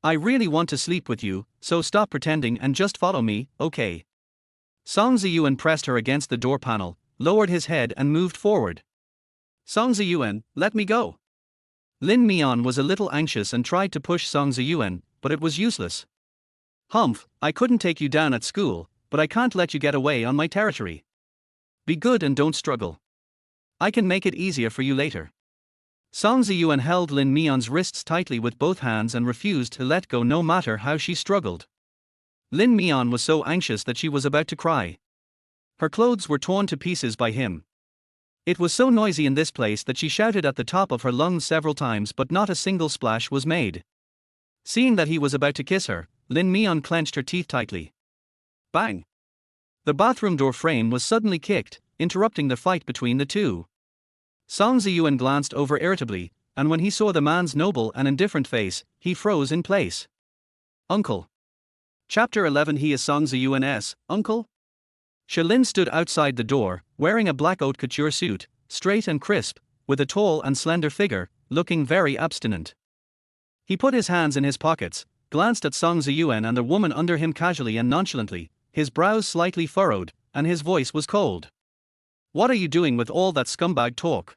I really want to sleep with you, so stop pretending and just follow me, okay? Song Ziyuan pressed her against the door panel, lowered his head and moved forward. Song Ziyuan, let me go. Lin Mian was a little anxious and tried to push Song Ziyuan, but it was useless. Humph, I couldn't take you down at school, but I can't let you get away on my territory. Be good and don't struggle. I can make it easier for you later. Song Ziyuan held Lin Mian's wrists tightly with both hands and refused to let go no matter how she struggled. Lin Mian was so anxious that she was about to cry. Her clothes were torn to pieces by him. It was so noisy in this place that she shouted at the top of her lungs several times, but not a single splash was made. Seeing that he was about to kiss her, Lin Mian clenched her teeth tightly. Bang! The bathroom door frame was suddenly kicked, interrupting the fight between the two. Song Ziyuan glanced over irritably, and when he saw the man's noble and indifferent face, he froze in place. Uncle. Chapter 11 He is Song Ziyuan's uncle? Shalin stood outside the door, wearing a black haute couture suit, straight and crisp, with a tall and slender figure, looking very abstinent. He put his hands in his pockets, glanced at Song Ziyuan and the woman under him casually and nonchalantly, his brows slightly furrowed, and his voice was cold. What are you doing with all that scumbag talk?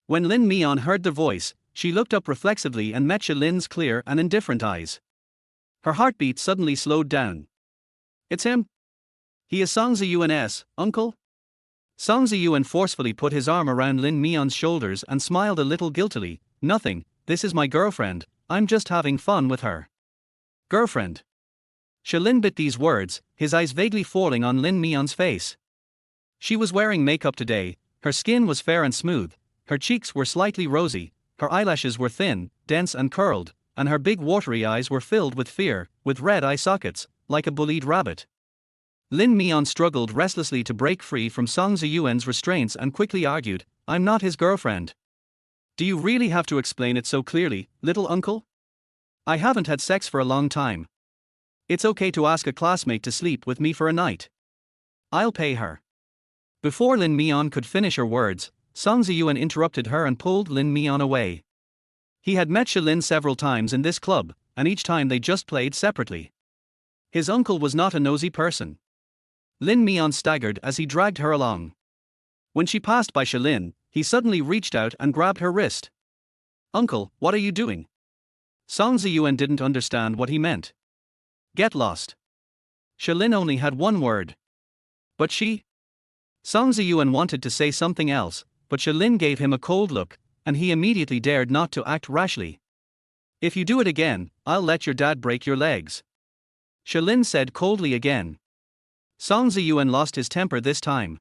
When Lin Mian heard the voice, she looked up reflexively and met Shalin's clear and indifferent eyes. Her heartbeat suddenly slowed down. It's him. He is Song Ziyuan's uncle? Song Ziyuan forcefully put his arm around Lin Mian's shoulders and smiled a little guiltily. Nothing, this is my girlfriend, I'm just having fun with her. Girlfriend. Shalin bit these words, his eyes vaguely falling on Lin Mian's face. She was wearing makeup today, her skin was fair and smooth, her cheeks were slightly rosy, her eyelashes were thin, dense and curled, and her big watery eyes were filled with fear, with red eye sockets, like a bullied rabbit. Lin Mian struggled restlessly to break free from Song Ziyuan's restraints and quickly argued, I'm not his girlfriend. Do you really have to explain it so clearly, little uncle? I haven't had sex for a long time. It's okay to ask a classmate to sleep with me for a night. I'll pay her. Before Lin Mian could finish her words, Song Ziyuan interrupted her and pulled Lin Mian away. He had met Shalin several times in this club, and each time they just played separately. His uncle was not a nosy person. Lin Mian staggered as he dragged her along. When she passed by Shalin, he suddenly reached out and grabbed her wrist. Uncle, what are you doing? Song Ziyuan didn't understand what he meant. Get lost. Shalin only had one word. But she? Song Ziyuan wanted to say something else, but Shalin gave him a cold look, and he immediately dared not to act rashly. If you do it again, I'll let your dad break your legs. Shalin said coldly again. Song Ziyuan lost his temper this time.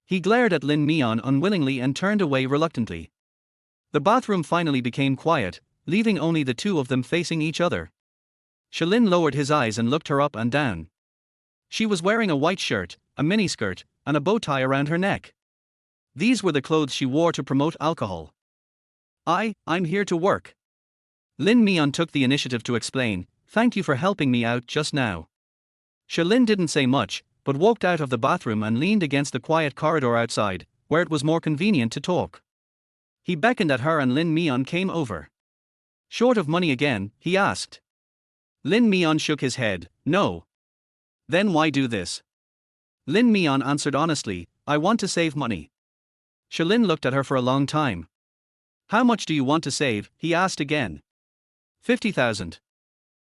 He glared at Lin Mian unwillingly and turned away reluctantly. The bathroom finally became quiet, leaving only the two of them facing each other. Shalin lowered his eyes and looked her up and down. She was wearing a white shirt, a miniskirt, and a bow tie around her neck. These were the clothes she wore to promote alcohol. I'm here to work. Lin Mian took the initiative to explain, thank you for helping me out just now. Shalin didn't say much, but walked out of the bathroom and leaned against the quiet corridor outside, where it was more convenient to talk. He beckoned at her and Lin Mian came over. Short of money again, he asked. Lin Mian shook his head, no. Then why do this? Lin Mian answered honestly, I want to save money. Shalin looked at her for a long time. How much do you want to save? He asked again. 50,000.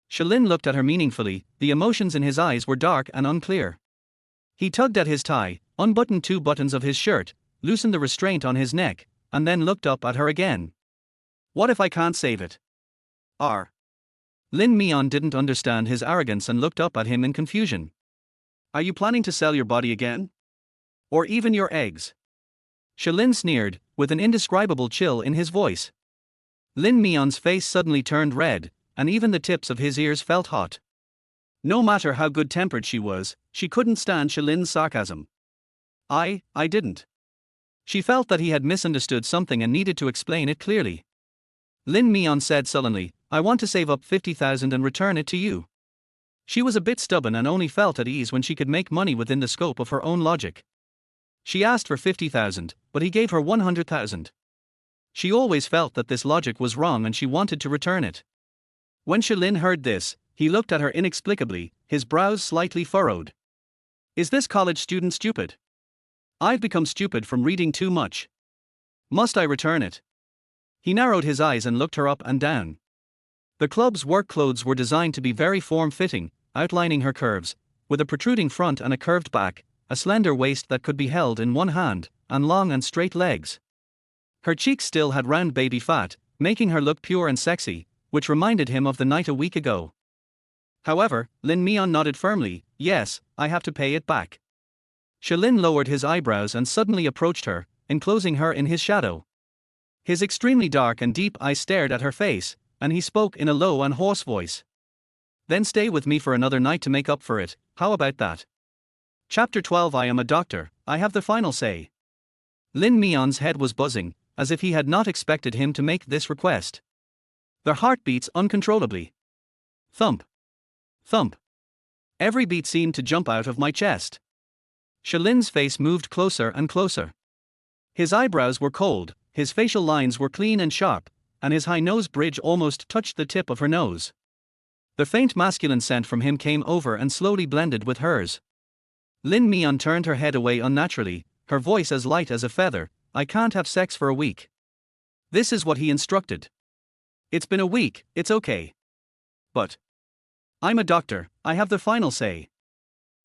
Shalin looked at her meaningfully, the emotions in his eyes were dark and unclear. He tugged at his tie, unbuttoned 2 buttons of his shirt, loosened the restraint on his neck, and then looked up at her again. What if I can't save it? Lin Mian didn't understand his arrogance and looked up at him in confusion. Are you planning to sell your body again? Or even your eggs? Shalin sneered, with an indescribable chill in his voice. Lin Mian's face suddenly turned red, and even the tips of his ears felt hot. No matter how good-tempered she was, she couldn't stand Shalin's sarcasm. I didn't. She felt that he had misunderstood something and needed to explain it clearly. Lin Mian said sullenly, I want to save up 50,000 and return it to you. She was a bit stubborn and only felt at ease when she could make money within the scope of her own logic. She asked for 50,000, but he gave her 100,000. She always felt that this logic was wrong and she wanted to return it. When Shalin heard this, he looked at her inexplicably, his brows slightly furrowed. Is this college student stupid? I've become stupid from reading too much. Must I return it? He narrowed his eyes and looked her up and down. The club's work clothes were designed to be very form-fitting, outlining her curves, with a protruding front and a curved back, a slender waist that could be held in one hand, and long and straight legs. Her cheeks still had round baby fat, making her look pure and sexy, which reminded him of the night a week ago. However, Lin Mian nodded firmly, yes, I have to pay it back. Shalin lowered his eyebrows and suddenly approached her, enclosing her in his shadow. His extremely dark and deep eyes stared at her face, and he spoke in a low and hoarse voice. Then stay with me for another night to make up for it, how about that? Chapter 12 I am a doctor, I have the final say. Lin Mian's head was buzzing, as if he had not expected him to make this request. Their heart beats uncontrollably. Thump. Thump. Every beat seemed to jump out of my chest. Shalin's face moved closer and closer. His eyebrows were cold, his facial lines were clean and sharp, and his high nose bridge almost touched the tip of her nose. The faint masculine scent from him came over and slowly blended with hers. Lin Mian turned her head away unnaturally, her voice as light as a feather, I can't have sex for a week. This is what he instructed. It's been a week, it's okay. But I'm a doctor, I have the final say.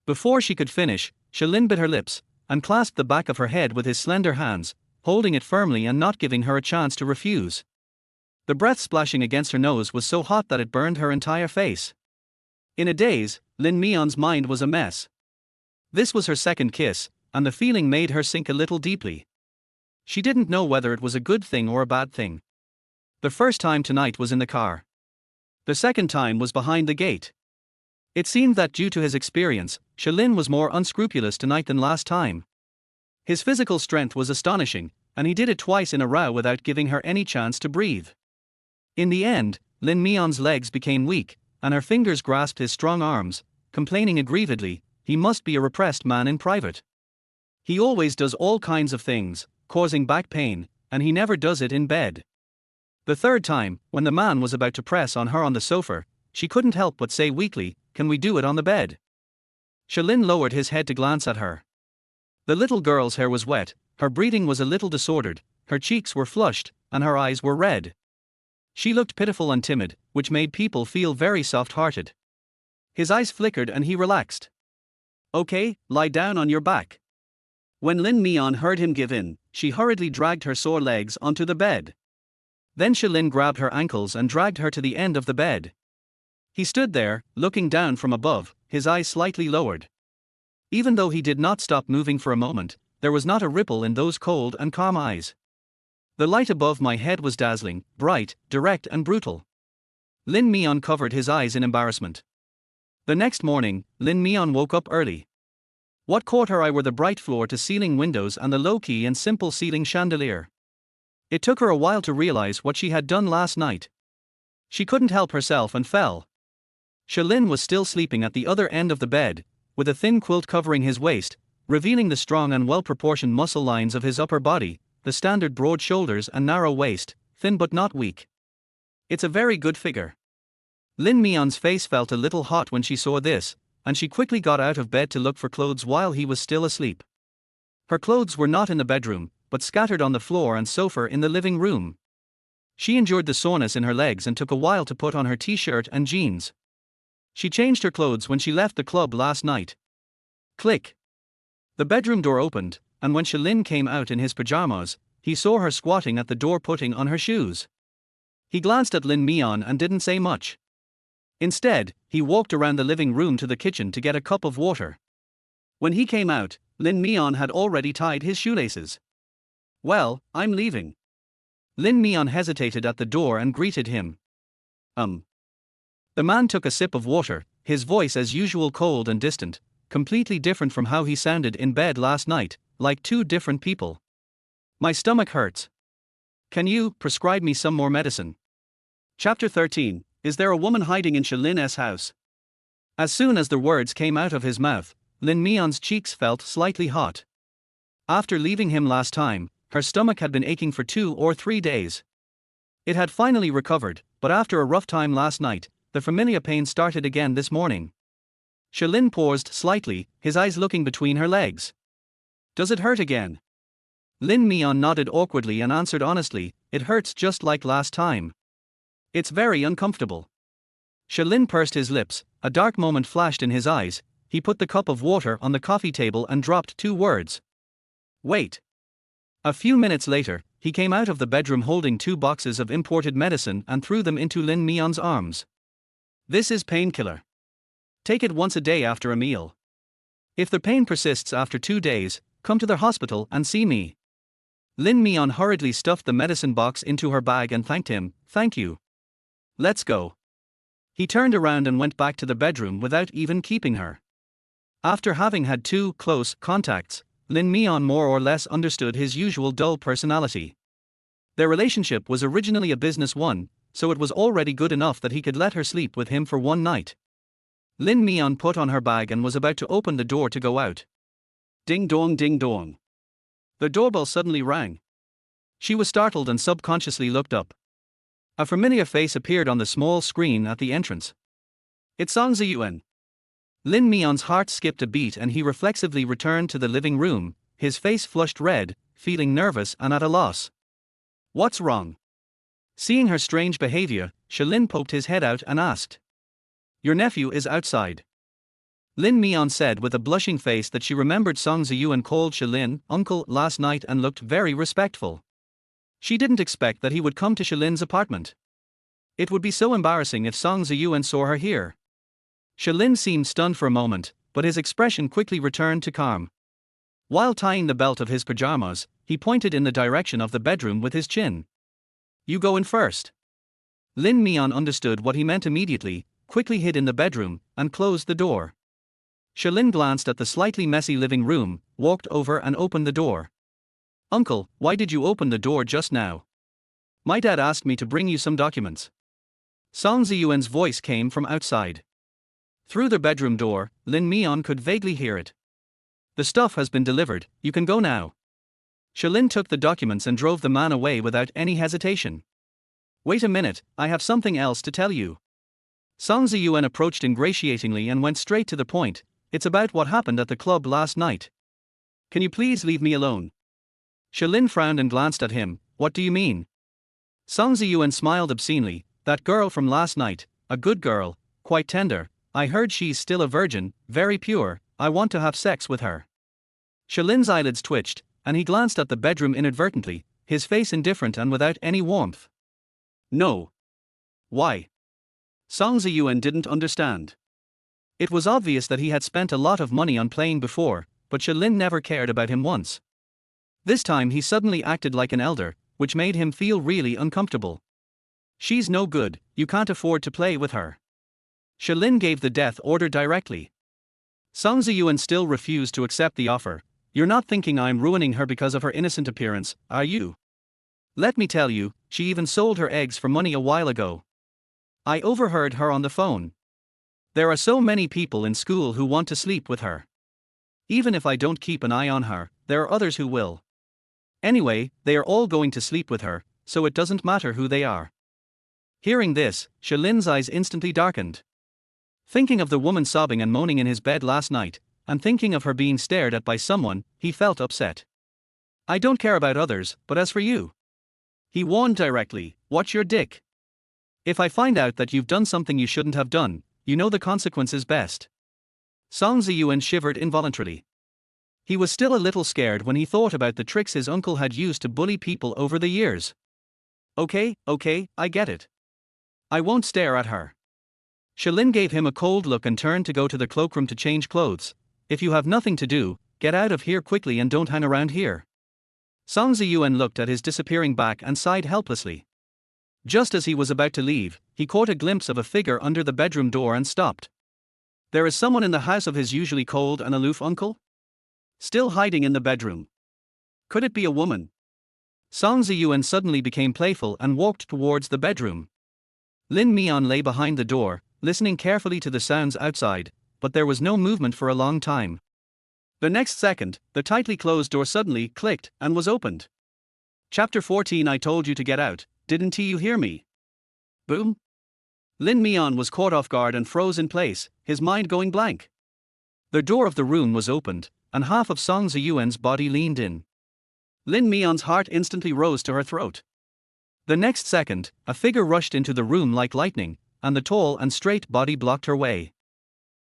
Before she could finish, Shalin bit her lips, and clasped the back of her head with his slender hands, holding it firmly and not giving her a chance to refuse. The breath splashing against her nose was so hot that it burned her entire face. In a daze, Lin Mian's mind was a mess. This was her second kiss, and the feeling made her sink a little deeply. She didn't know whether it was a good thing or a bad thing. The first time tonight was in the car. The second time was behind the gate. It seemed that due to his experience, Lin was more unscrupulous tonight than last time. His physical strength was astonishing, and he did it twice in a row without giving her any chance to breathe. In the end, Lin Mian's legs became weak, and her fingers grasped his strong arms, complaining aggrievedly, he must be a repressed man in private. He always does all kinds of things, causing back pain, and he never does it in bed. The third time, when the man was about to press on her on the sofa, she couldn't help but say weakly, "Can we do it on the bed?" Lin lowered his head to glance at her. The little girl's hair was wet, her breathing was a little disordered, her cheeks were flushed, and her eyes were red. She looked pitiful and timid, which made people feel very soft-hearted. His eyes flickered and he relaxed. "Okay, lie down on your back." When Lin Mian heard him give in, she hurriedly dragged her sore legs onto the bed. Then Lin grabbed her ankles and dragged her to the end of the bed. He stood there, looking down from above, his eyes slightly lowered. Even though he did not stop moving for a moment, there was not a ripple in those cold and calm eyes. The light above my head was dazzling, bright, direct and brutal. Lin Mian covered his eyes in embarrassment. The next morning, Lin Mian woke up early. What caught her eye were the bright floor-to-ceiling windows and the low-key and simple ceiling chandelier. It took her a while to realize what she had done last night. She couldn't help herself and fell. Lin was still sleeping at the other end of the bed, with a thin quilt covering his waist, revealing the strong and well-proportioned muscle lines of his upper body, the standard broad shoulders and narrow waist, thin but not weak. It's a very good figure. Lin Mian's face felt a little hot when she saw this, and she quickly got out of bed to look for clothes while he was still asleep. Her clothes were not in the bedroom, but scattered on the floor and sofa in the living room. She endured the soreness in her legs and took a while to put on her t-shirt and jeans. She changed her clothes when she left the club last night. Click. The bedroom door opened, and when Lin came out in his pajamas, he saw her squatting at the door putting on her shoes. He glanced at Lin Mian and didn't say much. Instead, he walked around the living room to the kitchen to get a cup of water. When he came out, Lin Mian had already tied his shoelaces. "Well, I'm leaving." Lin Mian hesitated at the door and greeted him. The man took a sip of water, his voice as usual cold and distant, completely different from how he sounded in bed last night, like two different people. "My stomach hurts. Can you prescribe me some more medicine?" Chapter 13. Is there a woman hiding in Lin's house? As soon as the words came out of his mouth, Lin Mian's cheeks felt slightly hot. After leaving him last time, her stomach had been aching for 2 or 3 days. It had finally recovered, but after a rough time last night, the familiar pain started again this morning. Lin paused slightly, his eyes looking between her legs. "Does it hurt again?" Lin Mian nodded awkwardly and answered honestly, "It hurts just like last time. It's very uncomfortable." Lin pursed his lips, a dark moment flashed in his eyes, he put the cup of water on the coffee table and dropped 2 words. "Wait." A few minutes later, he came out of the bedroom holding 2 boxes of imported medicine and threw them into Lin Mian's arms. "This is painkiller. Take it once a day after a meal. If the pain persists after 2 days, come to the hospital and see me." Lin Mian hurriedly stuffed the medicine box into her bag and thanked him. "Thank you. Let's go." He turned around and went back to the bedroom without even keeping her. After having had 2 close contacts, Lin Mian more or less understood his usual dull personality. Their relationship was originally a business one, so it was already good enough that he could let her sleep with him for one night. Lin Mian put on her bag and was about to open the door to go out. Ding dong, ding dong. The doorbell suddenly rang. She was startled and subconsciously looked up. A familiar face appeared on the small screen at the entrance. "It's Song Ziyuan." Lin Mian's heart skipped a beat and he reflexively returned to the living room, his face flushed red, feeling nervous and at a loss. "What's wrong?" Seeing her strange behavior, Lin poked his head out and asked. "Your nephew is outside." Lin Mian said with a blushing face that she remembered Song Ziyuan called Lin uncle last night and looked very respectful. She didn't expect that he would come to Shilin's apartment. It would be so embarrassing if Song Ziyuan saw her here. Shilin seemed stunned for a moment, but his expression quickly returned to calm. While tying the belt of his pajamas, he pointed in the direction of the bedroom with his chin. You go in first. Lin Mian understood what he meant immediately, quickly hid in the bedroom, and closed the door. Shilin glanced at the slightly messy living room, walked over and opened the door. Uncle, why did you open the door just now? My dad asked me to bring you some documents. Song Ziyuan's voice came from outside. Through the bedroom door, Lin Mian could vaguely hear it. The stuff has been delivered, you can go now. Shilin took the documents and drove the man away without any hesitation. Wait a minute, I have something else to tell you. Song Ziyuan approached ingratiatingly and went straight to the point. It's about what happened at the club last night. Can you please leave me alone? Shilin frowned and glanced at him. What do you mean? Song Ziyuan smiled obscenely. That girl from last night, a good girl, quite tender. I heard she's still a virgin, very pure. I want to have sex with her. Shilin's eyelids twitched, and he glanced at the bedroom inadvertently, his face indifferent and without any warmth. No. Why? Song Ziyuan didn't understand. It was obvious that he had spent a lot of money on playing before, but Shilin never cared about him once. This time he suddenly acted like an elder, which made him feel really uncomfortable. She's no good, you can't afford to play with her. Shilin gave the death order directly. Song Ziyuan still refused to accept the offer. You're not thinking I'm ruining her because of her innocent appearance, are you? Let me tell you, she even sold her eggs for money a while ago. I overheard her on the phone. There are so many people in school who want to sleep with her. Even if I don't keep an eye on her, there are others who will. Anyway, they are all going to sleep with her, so it doesn't matter who they are. Hearing this, Shilin's eyes instantly darkened. Thinking of the woman sobbing and moaning in his bed last night, and thinking of her being stared at by someone, he felt upset. I don't care about others, but as for you, he warned directly, watch your dick. If I find out that you've done something you shouldn't have done, you know the consequences best. Song Ziyuan shivered involuntarily. He was still a little scared when he thought about the tricks his uncle had used to bully people over the years. Okay, I get it. I won't stare at her. Shilin gave him a cold look and turned to go to the cloakroom to change clothes. If you have nothing to do, get out of here quickly and don't hang around here. Song Ziyuan looked at his disappearing back and sighed helplessly. Just as he was about to leave, he caught a glimpse of a figure under the bedroom door and stopped. There is someone in the house of his usually cold and aloof uncle? Still hiding in the bedroom. Could it be a woman? Song Ziyuan suddenly became playful and walked towards the bedroom. Lin Mian lay behind the door, listening carefully to the sounds outside, but there was no movement for a long time. The next second, the tightly closed door suddenly clicked and was opened. Chapter 14. I told you to get out, didn't you hear me? Boom. Lin Mian was caught off guard and froze in place, his mind going blank. The door of the room was opened, and half of Song Ziyuan's body leaned in. Lin Mian's heart instantly rose to her throat. The next second, a figure rushed into the room like lightning, and the tall and straight body blocked her way.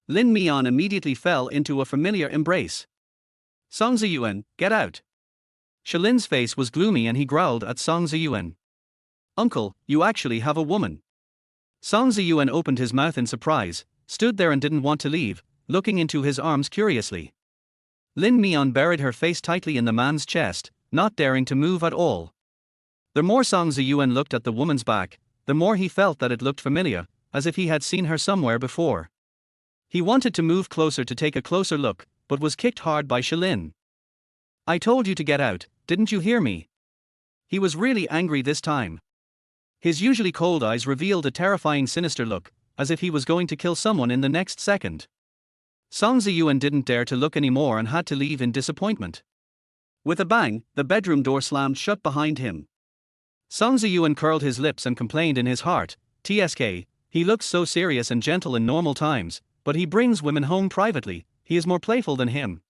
Lin Mian immediately fell into a familiar embrace. Song Ziyuan, get out. Shilin's face was gloomy and he growled at Song Ziyuan. Uncle, you actually have a woman. Song Ziyuan opened his mouth in surprise, stood there and didn't want to leave, looking into his arms curiously. Lin Mian buried her face tightly in the man's chest, not daring to move at all. The more Song Ziyuan looked at the woman's back, the more he felt that it looked familiar, as if he had seen her somewhere before. He wanted to move closer to take a closer look, but was kicked hard by Shilin. I told you to get out, didn't you hear me? He was really angry this time. His usually cold eyes revealed a terrifying sinister look, as if he was going to kill someone in the next second. Song Ziyuan didn't dare to look anymore and had to leave in disappointment. With a bang, the bedroom door slammed shut behind him. Song Ziyuan curled his lips and complained in his heart, TSK, he looks so serious and gentle in normal times, but he brings women home privately, he is more playful than him.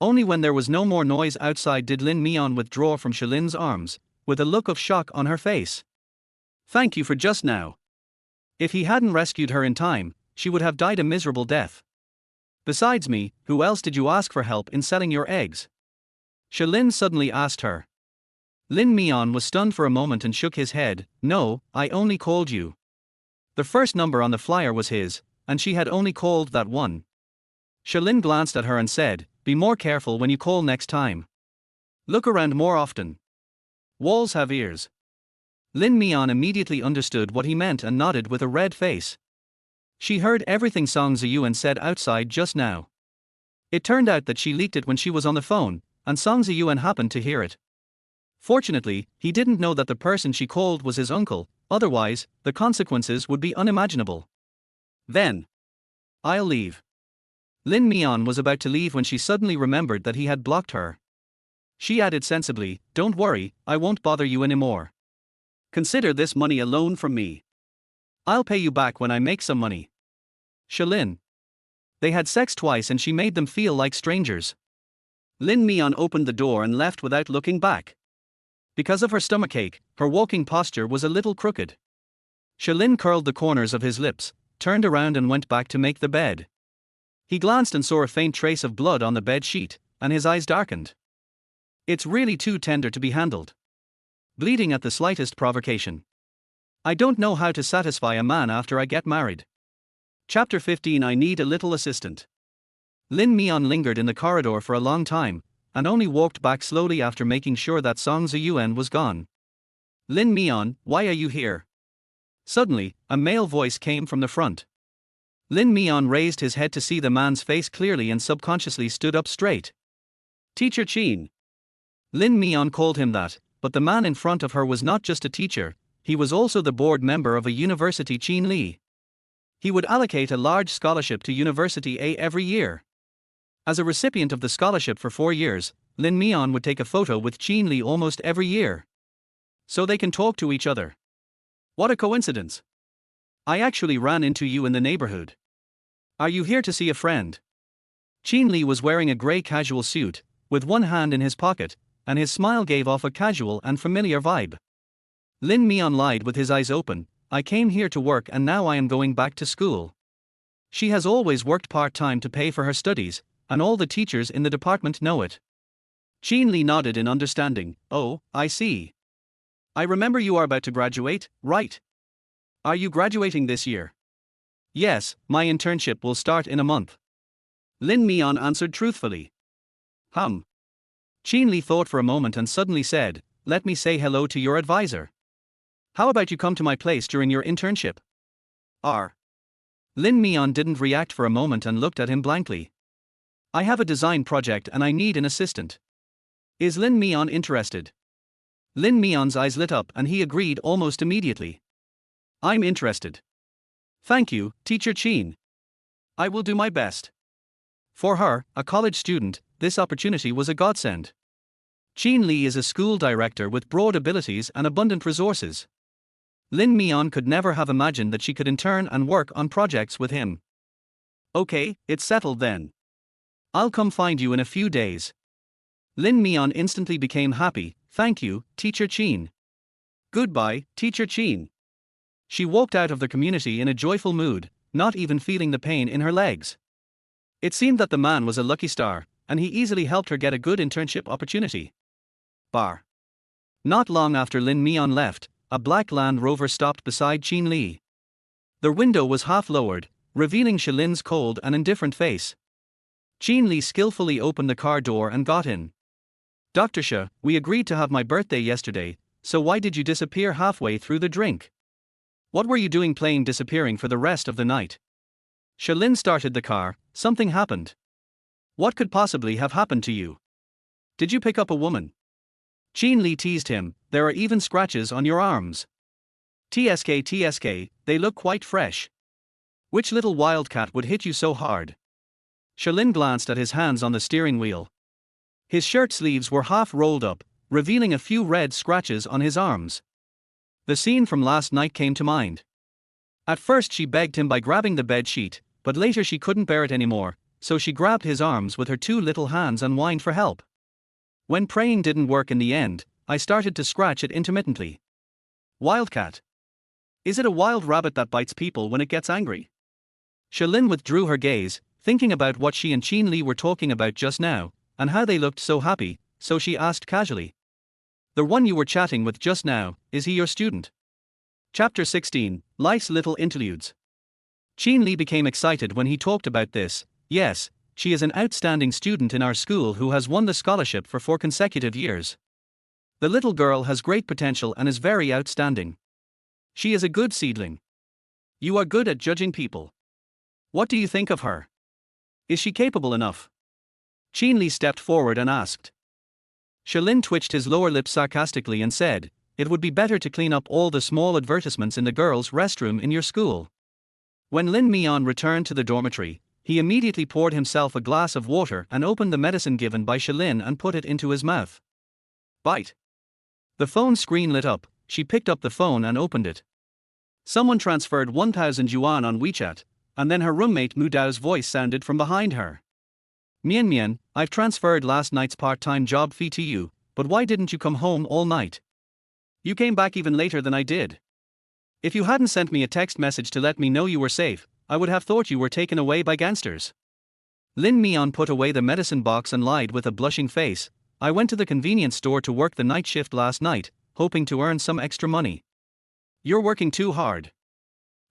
Only when there was no more noise outside did Lin Mian withdraw from Shilin's arms, with a look of shock on her face. Thank you for just now. If he hadn't rescued her in time, she would have died a miserable death. Besides me, who else did you ask for help in selling your eggs? Shilin suddenly asked her. Lin Mian was stunned for a moment and shook his head. No, I only called you. The first number on the flyer was his, and she had only called that one. Shalin glanced at her and said, be more careful when you call next time. Look around more often. Walls have ears. Lin Mian immediately understood what he meant and nodded with a red face. She heard everything Song Ziyuan said outside just now. It turned out that she leaked it when she was on the phone, and Song Ziyuan happened to hear it. Fortunately, he didn't know that the person she called was his uncle, otherwise, the consequences would be unimaginable. Then, I'll leave. Lin Mian was about to leave when she suddenly remembered that he had blocked her. She added sensibly, don't worry, I won't bother you anymore. Consider this money a loan from me. I'll pay you back when I make some money. Shalin. They had sex twice and she made them feel like strangers. Lin Mian opened the door and left without looking back. Because of her stomachache, her walking posture was a little crooked. Shalin curled the corners of his lips, turned around and went back to make the bed. He glanced and saw a faint trace of blood on the bed sheet, and his eyes darkened. It's really too tender to be handled. Bleeding at the slightest provocation. I don't know how to satisfy a man after I get married. Chapter 15. I need a little assistant. Lin Mian lingered in the corridor for a long time, and only walked back slowly after making sure that Song Ziyuan was gone. Lin Mian, why are you here? Suddenly, a male voice came from the front. Lin Mian raised his head to see the man's face clearly and subconsciously stood up straight. Teacher Qin. Lin Mian called him that, but the man in front of her was not just a teacher, he was also the board member of a university. Qin Li. He would allocate a large scholarship to University A every year. As a recipient of the scholarship for 4 years, Lin Mian would take a photo with Qin Li almost every year. So they can talk to each other. What a coincidence. I actually ran into you in the neighborhood. Are you here to see a friend? Qin Li was wearing a grey casual suit, with one hand in his pocket, and his smile gave off a casual and familiar vibe. Lin Mian lied with his eyes open, I came here to work and now I am going back to school. She has always worked part-time to pay for her studies, and all the teachers in the department know it. Qin Li nodded in understanding. Oh, I see. I remember you are about to graduate, right? Are you graduating this year? Yes, my internship will start in a month. Lin Mian answered truthfully. Qin Li thought for a moment and suddenly said, let me say hello to your advisor. How about you come to my place during your internship? Lin Mian didn't react for a moment and looked at him blankly. I have a design project and I need an assistant. Is Lin Mian interested? Lin Mian's eyes lit up and he agreed almost immediately. I'm interested. Thank you, Teacher Qin. I will do my best. For her, a college student, this opportunity was a godsend. Qin Li is a school director with broad abilities and abundant resources. Lin Mian could never have imagined that she could intern and work on projects with him. Okay, it's settled then. I'll come find you in a few days. Lin Mian instantly became happy. Thank you, Teacher Qin. Goodbye, Teacher Qin. She walked out of the community in a joyful mood, not even feeling the pain in her legs. It seemed that the man was a lucky star, and he easily helped her get a good internship opportunity. Not long after Lin Mian left, a black Land Rover stopped beside Qin Li. The window was half lowered, revealing Shalin's cold and indifferent face. Qin Li skillfully opened the car door and got in. Dr. Xia, we agreed to have my birthday yesterday, so why did you disappear halfway through the drink? What were you doing playing disappearing for the rest of the night? Shalin started the car. Something happened. What could possibly have happened to you? Did you pick up a woman? Qin Li teased him, there are even scratches on your arms. TSK, they look quite fresh. Which little wildcat would hit you so hard? Shalin glanced at his hands on the steering wheel. His shirt sleeves were half rolled up, revealing a few red scratches on his arms. The scene from last night came to mind. At first she begged him by grabbing the bed sheet, but later she couldn't bear it anymore, so she grabbed his arms with her 2 little hands and whined for help. When praying didn't work in the end, I started to scratch it intermittently. Wildcat. Is it a wild rabbit that bites people when it gets angry? Shalin withdrew her gaze, thinking about what she and Qin Li were talking about just now, and how they looked so happy, so she asked casually. The one you were chatting with just now, is he your student? Chapter 16, Life's Little Interludes. Chin Li became excited when he talked about this. Yes, she is an outstanding student in our school who has won the scholarship for 4 consecutive years. The little girl has great potential and is very outstanding. She is a good seedling. You are good at judging people. What do you think of her? Is she capable enough? Chin Li stepped forward and asked. Lin twitched his lower lip sarcastically and said, "It would be better to clean up all the small advertisements in the girls' restroom in your school." When Lin Mian returned to the dormitory, he immediately poured himself a glass of water and opened the medicine given by Lin and put it into his mouth. Bite. The phone screen lit up. She picked up the phone and opened it. Someone transferred 1,000 yuan on WeChat, and then her roommate Mu Dao's voice sounded from behind her. "Mian Mian, I've transferred last night's part-time job fee to you, but why didn't you come home all night? You came back even later than I did. If you hadn't sent me a text message to let me know you were safe, I would have thought you were taken away by gangsters." Lin Mian put away the medicine box and lied with a blushing face, "I went to the convenience store to work the night shift last night, hoping to earn some extra money." "You're working too hard.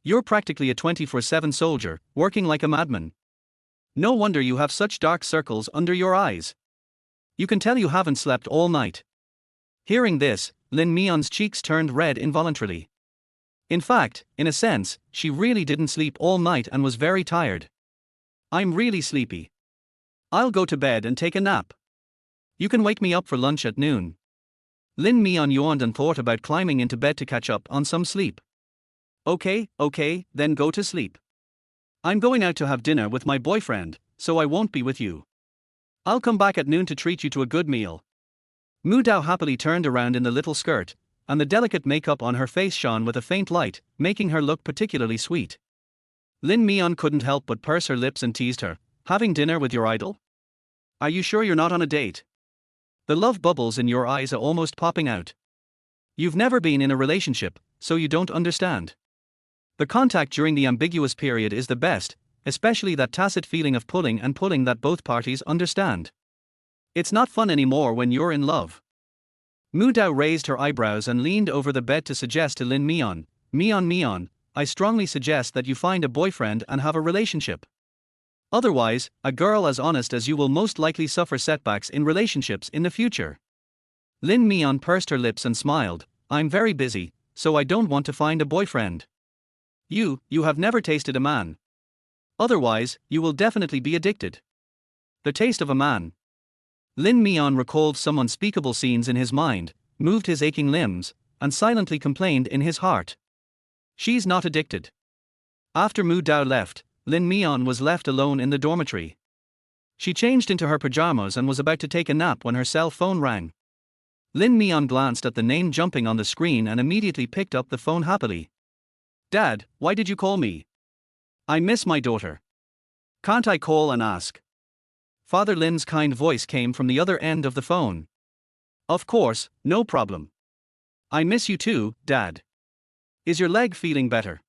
You're practically a 24/7 soldier, working like a madman. No wonder you have such dark circles under your eyes. You can tell you haven't slept all night." Hearing this, Lin Mian's cheeks turned red involuntarily. In fact, in a sense, she really didn't sleep all night and was very tired. "I'm really sleepy. I'll go to bed and take a nap. You can wake me up for lunch at noon." Lin Mian yawned and thought about climbing into bed to catch up on some sleep. Okay, then go to sleep. I'm going out to have dinner with my boyfriend, so I won't be with you. I'll come back at noon to treat you to a good meal." Mu Dao happily turned around in the little skirt, and the delicate makeup on her face shone with a faint light, making her look particularly sweet. Lin Mian couldn't help but purse her lips and teased her. "Having dinner with your idol? Are you sure you're not on a date? The love bubbles in your eyes are almost popping out. You've never been in a relationship, so you don't understand. The contact during the ambiguous period is the best, especially that tacit feeling of pulling and pulling that both parties understand. It's not fun anymore when you're in love." Mu Dao raised her eyebrows and leaned over the bed to suggest to Lin Mian, Mian, I strongly suggest that you find a boyfriend and have a relationship. Otherwise, a girl as honest as you will most likely suffer setbacks in relationships in the future." Lin Mian pursed her lips and smiled. "I'm very busy, so I don't want to find a boyfriend. You have never tasted a man. Otherwise, you will definitely be addicted. The taste of a man." Lin Mian recalled some unspeakable scenes in his mind, moved his aching limbs, and silently complained in his heart. She's not addicted. After Mu Dao left, Lin Mian was left alone in the dormitory. She changed into her pajamas and was about to take a nap when her cell phone rang. Lin Mian glanced at the name jumping on the screen and immediately picked up the phone happily. "Dad, why did you call me? I miss my daughter. Can't I call and ask?" Father Lin's kind voice came from the other end of the phone. "Of course, no problem. I miss you too, Dad. Is your leg feeling better?"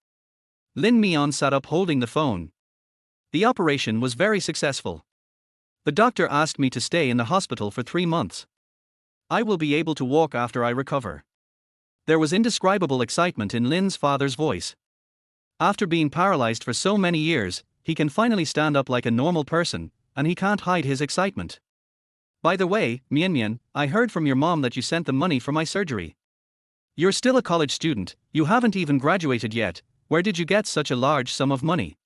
Lin Mian sat up holding the phone. "The operation was very successful. The doctor asked me to stay in the hospital for 3 months. I will be able to walk after I recover." There was indescribable excitement in Lin's father's voice. After being paralyzed for so many years, he can finally stand up like a normal person, and he can't hide his excitement. "By the way, Mian, I heard from your mom that you sent the money for my surgery. You're still a college student, you haven't even graduated yet, where did you get such a large sum of money?"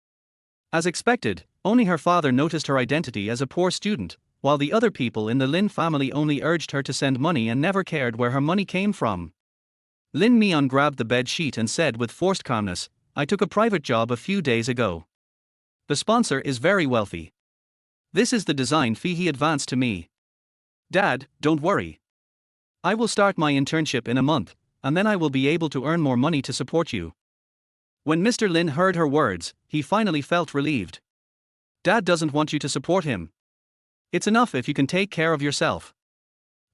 As expected, only her father noticed her identity as a poor student, while the other people in the Lin family only urged her to send money and never cared where her money came from. Lin Mian grabbed the bed sheet and said with forced calmness, "I took a private job a few days ago. The sponsor is very wealthy. This is the design fee he advanced to me. Dad, don't worry. I will start my internship in a month, and then I will be able to earn more money to support you." When Mr. Lin heard her words, he finally felt relieved. "Dad doesn't want you to support him. It's enough if you can take care of yourself.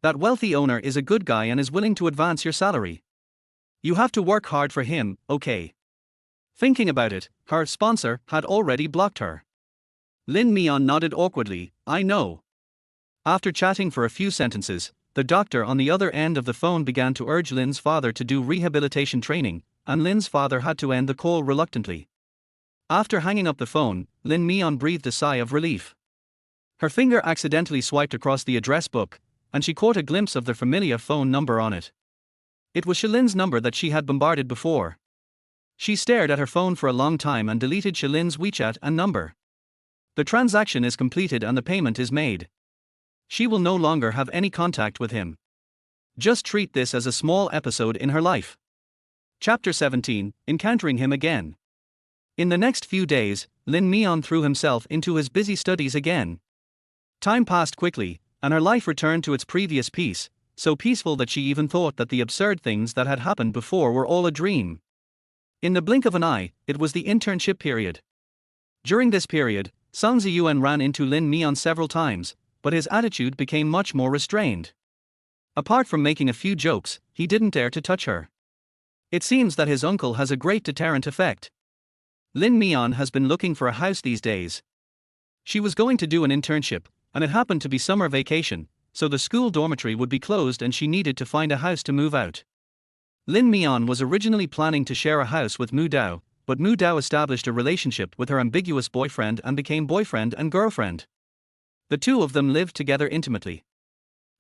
That wealthy owner is a good guy and is willing to advance your salary. You have to work hard for him, okay?" Thinking about it, her sponsor had already blocked her. Lin Mian nodded awkwardly, "I know." After chatting for a few sentences, The doctor on the other end of the phone began to urge Lin's father to do rehabilitation training, and Lin's father had to end the call reluctantly. After hanging up the phone, Lin Mian breathed a sigh of relief. Her finger accidentally swiped across the address book, and she caught a glimpse of the familiar phone number on it. It was Shilin's number that she had bombarded before. She stared at her phone for a long time and deleted Shilin's WeChat and number. The transaction is completed and the payment is made. She will no longer have any contact with him. Just treat this as a small episode in her life. Chapter 17, Encountering Him Again. In the next few days, Lin Mian threw himself into his busy studies again. Time passed quickly, and her life returned to its previous peace, so peaceful that she even thought that the absurd things that had happened before were all a dream. In the blink of an eye, it was the internship period. During this period, Song Ziyuan ran into Lin Mian several times, but his attitude became much more restrained. Apart from making a few jokes, he didn't dare to touch her. It seems that his uncle has a great deterrent effect. Lin Mian has been looking for a house these days. She was going to do an internship, and it happened to be summer vacation, so the school dormitory would be closed and she needed to find a house to move out. Lin Mian was originally planning to share a house with Mu Dao, but Mu Dao established a relationship with her ambiguous boyfriend and became boyfriend and girlfriend. The two of them lived together intimately.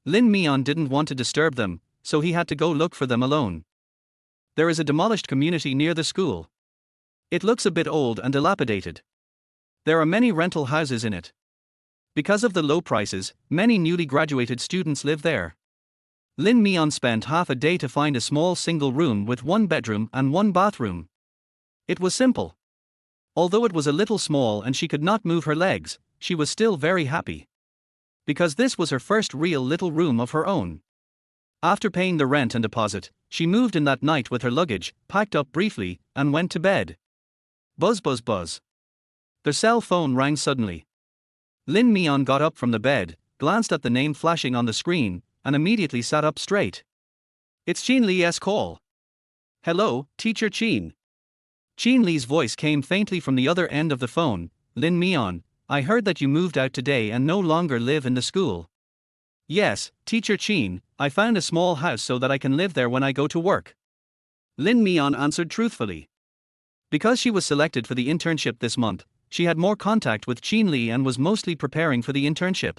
Lin Mian didn't want to disturb them, so he had to go look for them alone. There is a demolished community near the school. It looks a bit old and dilapidated. There are many rental houses in it. Because of the low prices, many newly graduated students live there. Lin Mian spent half a day to find a small single room with one bedroom and one bathroom. It was simple. Although it was a little small and she could not move her legs, she was still very happy. Because this was her first real little room of her own. After paying the rent and deposit, she moved in that night with her luggage, packed up briefly, and went to bed. Buzz buzz buzz. Their cell phone rang suddenly. Lin Mian got up from the bed, glanced at the name flashing on the screen, and immediately sat up straight. It's Qin Li's call. Hello, Teacher Qin. Qin Li's voice came faintly from the other end of the phone. Lin Mian, I heard that you moved out today and no longer live in the school. Yes, Teacher Qin, I found a small house so that I can live there when I go to work. Lin Mian answered truthfully. Because she was selected for the internship this month, she had more contact with Qin Li and was mostly preparing for the internship.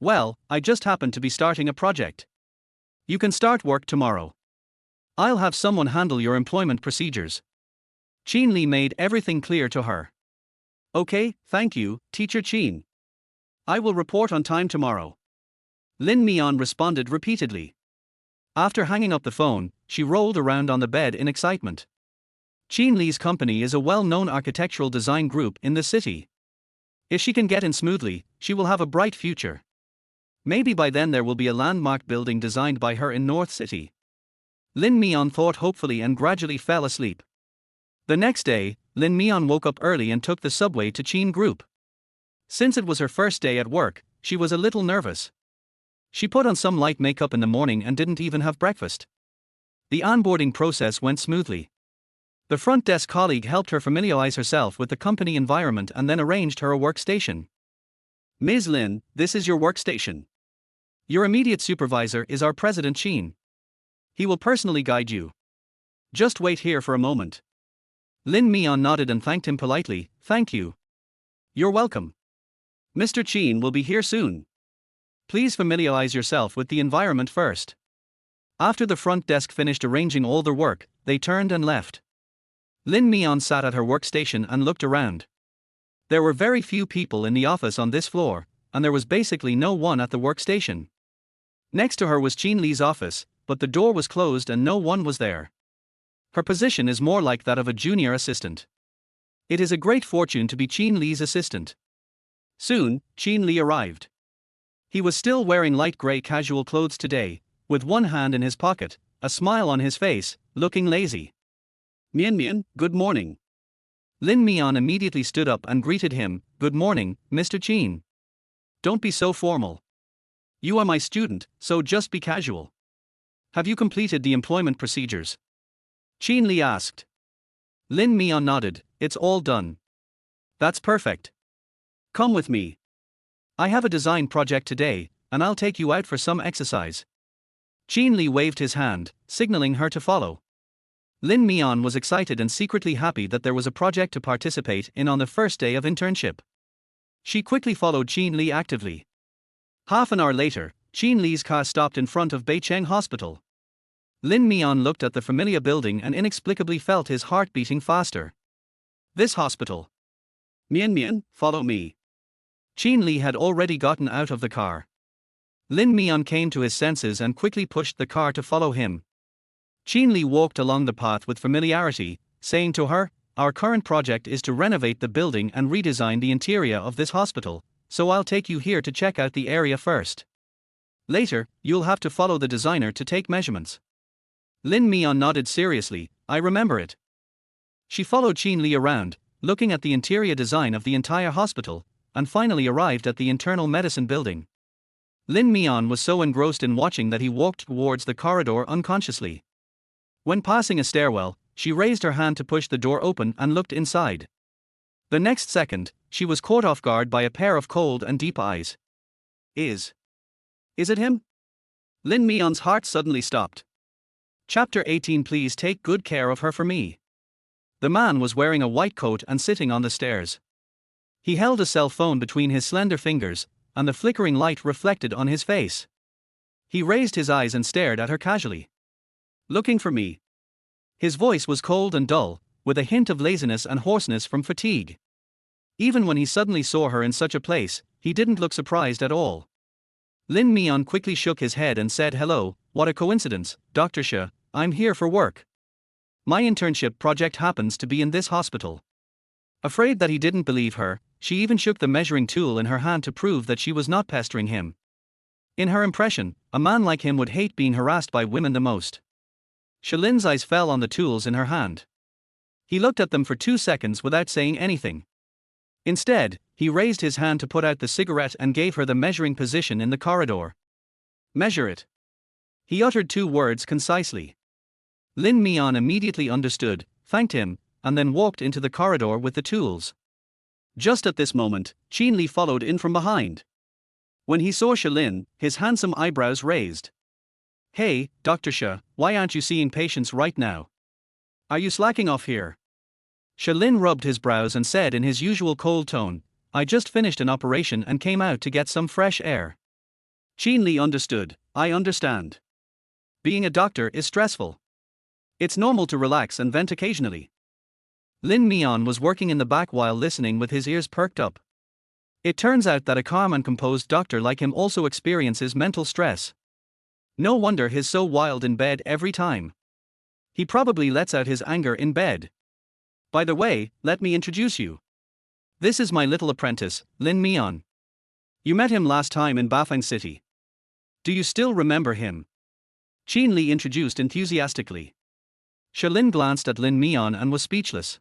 Well, I just happened to be starting a project. You can start work tomorrow. I'll have someone handle your employment procedures. Qin Li made everything clear to her. Okay, thank you, Teacher Qin. I will report on time tomorrow. Lin Mian responded repeatedly. After hanging up the phone, she rolled around on the bed in excitement. Qin Li's company is a well-known architectural design group in the city. If she can get in smoothly, she will have a bright future. Maybe by then there will be a landmark building designed by her in North City. Lin Mian thought hopefully and gradually fell asleep. The next day, Lin Mian woke up early and took the subway to Qin Group. Since it was her first day at work, she was a little nervous. She put on some light makeup in the morning and didn't even have breakfast. The onboarding process went smoothly. The front desk colleague helped her familiarize herself with the company environment and then arranged her a workstation. Ms. Lin, this is your workstation. Your immediate supervisor is our President Qin. He will personally guide you. Just wait here for a moment. Lin Mian nodded and thanked him politely. Thank you. You're welcome. Mr. Qin will be here soon. Please familiarize yourself with the environment first. After the front desk finished arranging all their work, they turned and left. Lin Mian sat at her workstation and looked around. There were very few people in the office on this floor, and there was basically no one at the workstation. Next to her was Qin Li's office, but the door was closed and no one was there. Her position is more like that of a junior assistant. It is a great fortune to be Qin Li's assistant. Soon, Qin Li arrived. He was still wearing light gray casual clothes today, with one hand in his pocket, a smile on his face, looking lazy. Mian Mian, good morning. Lin Mian immediately stood up and greeted him. Good morning, Mr. Qin. Don't be so formal. You are my student, so just be casual. Have you completed the employment procedures? Qin Li asked. Lin Mian nodded. It's all done. That's perfect. Come with me. I have a design project today, and I'll take you out for some exercise. Qin Li waved his hand, signaling her to follow. Lin Mian was excited and secretly happy that there was a project to participate in on the first day of internship. She quickly followed Qin Li actively. Half an hour later, Qin Li's car stopped in front of Beicheng Hospital. Lin Mian looked at the familiar building and inexplicably felt his heart beating faster. This hospital. Mian Mian, follow me. Qin Li had already gotten out of the car. Lin Mian came to his senses and quickly pushed the car to follow him. Qin Li walked along the path with familiarity, saying to her, "Our current project is to renovate the building and redesign the interior of this hospital, so I'll take you here to check out the area first. Later, you'll have to follow the designer to take measurements." Lin Mian nodded seriously, "I remember it." She followed Qin Li around, looking at the interior design of the entire hospital, and finally arrived at the internal medicine building. Lin Mian was so engrossed in watching that he walked towards the corridor unconsciously. When passing a stairwell, she raised her hand to push the door open and looked inside. The next second, she was caught off guard by a pair of cold and deep eyes. Is it him? Lin Mian's heart suddenly stopped. Chapter 18. Please take good care of her for me. The man was wearing a white coat and sitting on the stairs. He held a cell phone between his slender fingers, and the flickering light reflected on his face. He raised his eyes and stared at her casually. "Looking for me?" His voice was cold and dull, with a hint of laziness and hoarseness from fatigue. Even when he suddenly saw her in such a place, he didn't look surprised at all. Lin Mian quickly shook his head and said, "Hello, what a coincidence, Dr. Shi, I'm here for work. My internship project happens to be in this hospital." Afraid that he didn't believe her, she even shook the measuring tool in her hand to prove that she was not pestering him. In her impression, a man like him would hate being harassed by women the most. Shalin's eyes fell on the tools in her hand. He looked at them for 2 seconds without saying anything. Instead, he raised his hand to put out the cigarette and gave her the measuring position in the corridor. "Measure it." He uttered 2 words concisely. Lin Mian immediately understood, thanked him, and then walked into the corridor with the tools. Just at this moment, Qin Li followed in from behind. When he saw Shalin, his handsome eyebrows raised. "Hey, Dr. Shi, why aren't you seeing patients right now? Are you slacking off here?" Shalin rubbed his brows and said in his usual cold tone, "I just finished an operation and came out to get some fresh air." Qin Li understood, "I understand. Being a doctor is stressful. It's normal to relax and vent occasionally." Lin Mian was working in the back while listening with his ears perked up. It turns out that a calm and composed doctor like him also experiences mental stress. No wonder he's so wild in bed every time. He probably lets out his anger in bed. "By the way, let me introduce you. This is my little apprentice, Lin Mian. You met him last time in Bafang City. Do you still remember him?" Qin Li introduced enthusiastically. Shalin glanced at Lin Mian and was speechless.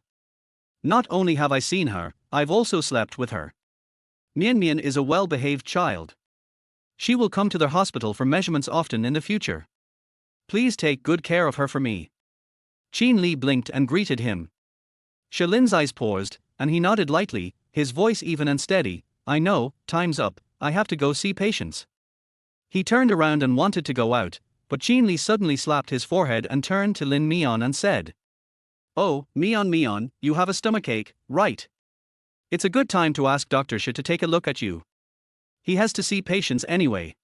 "Not only have I seen her, I've also slept with her. Mian Mian is a well-behaved child. She will come to the hospital for measurements often in the future. Please take good care of her for me." Qin Li blinked and greeted him. Shalin's eyes paused, and he nodded lightly, his voice even and steady, "I know, time's up, I have to go see patients." He turned around and wanted to go out, but Qin Li suddenly slapped his forehead and turned to Lin Mian and said, "Oh, Mian, you have a stomachache, right? It's a good time to ask Dr. Shi to take a look at you. He has to see patients anyway."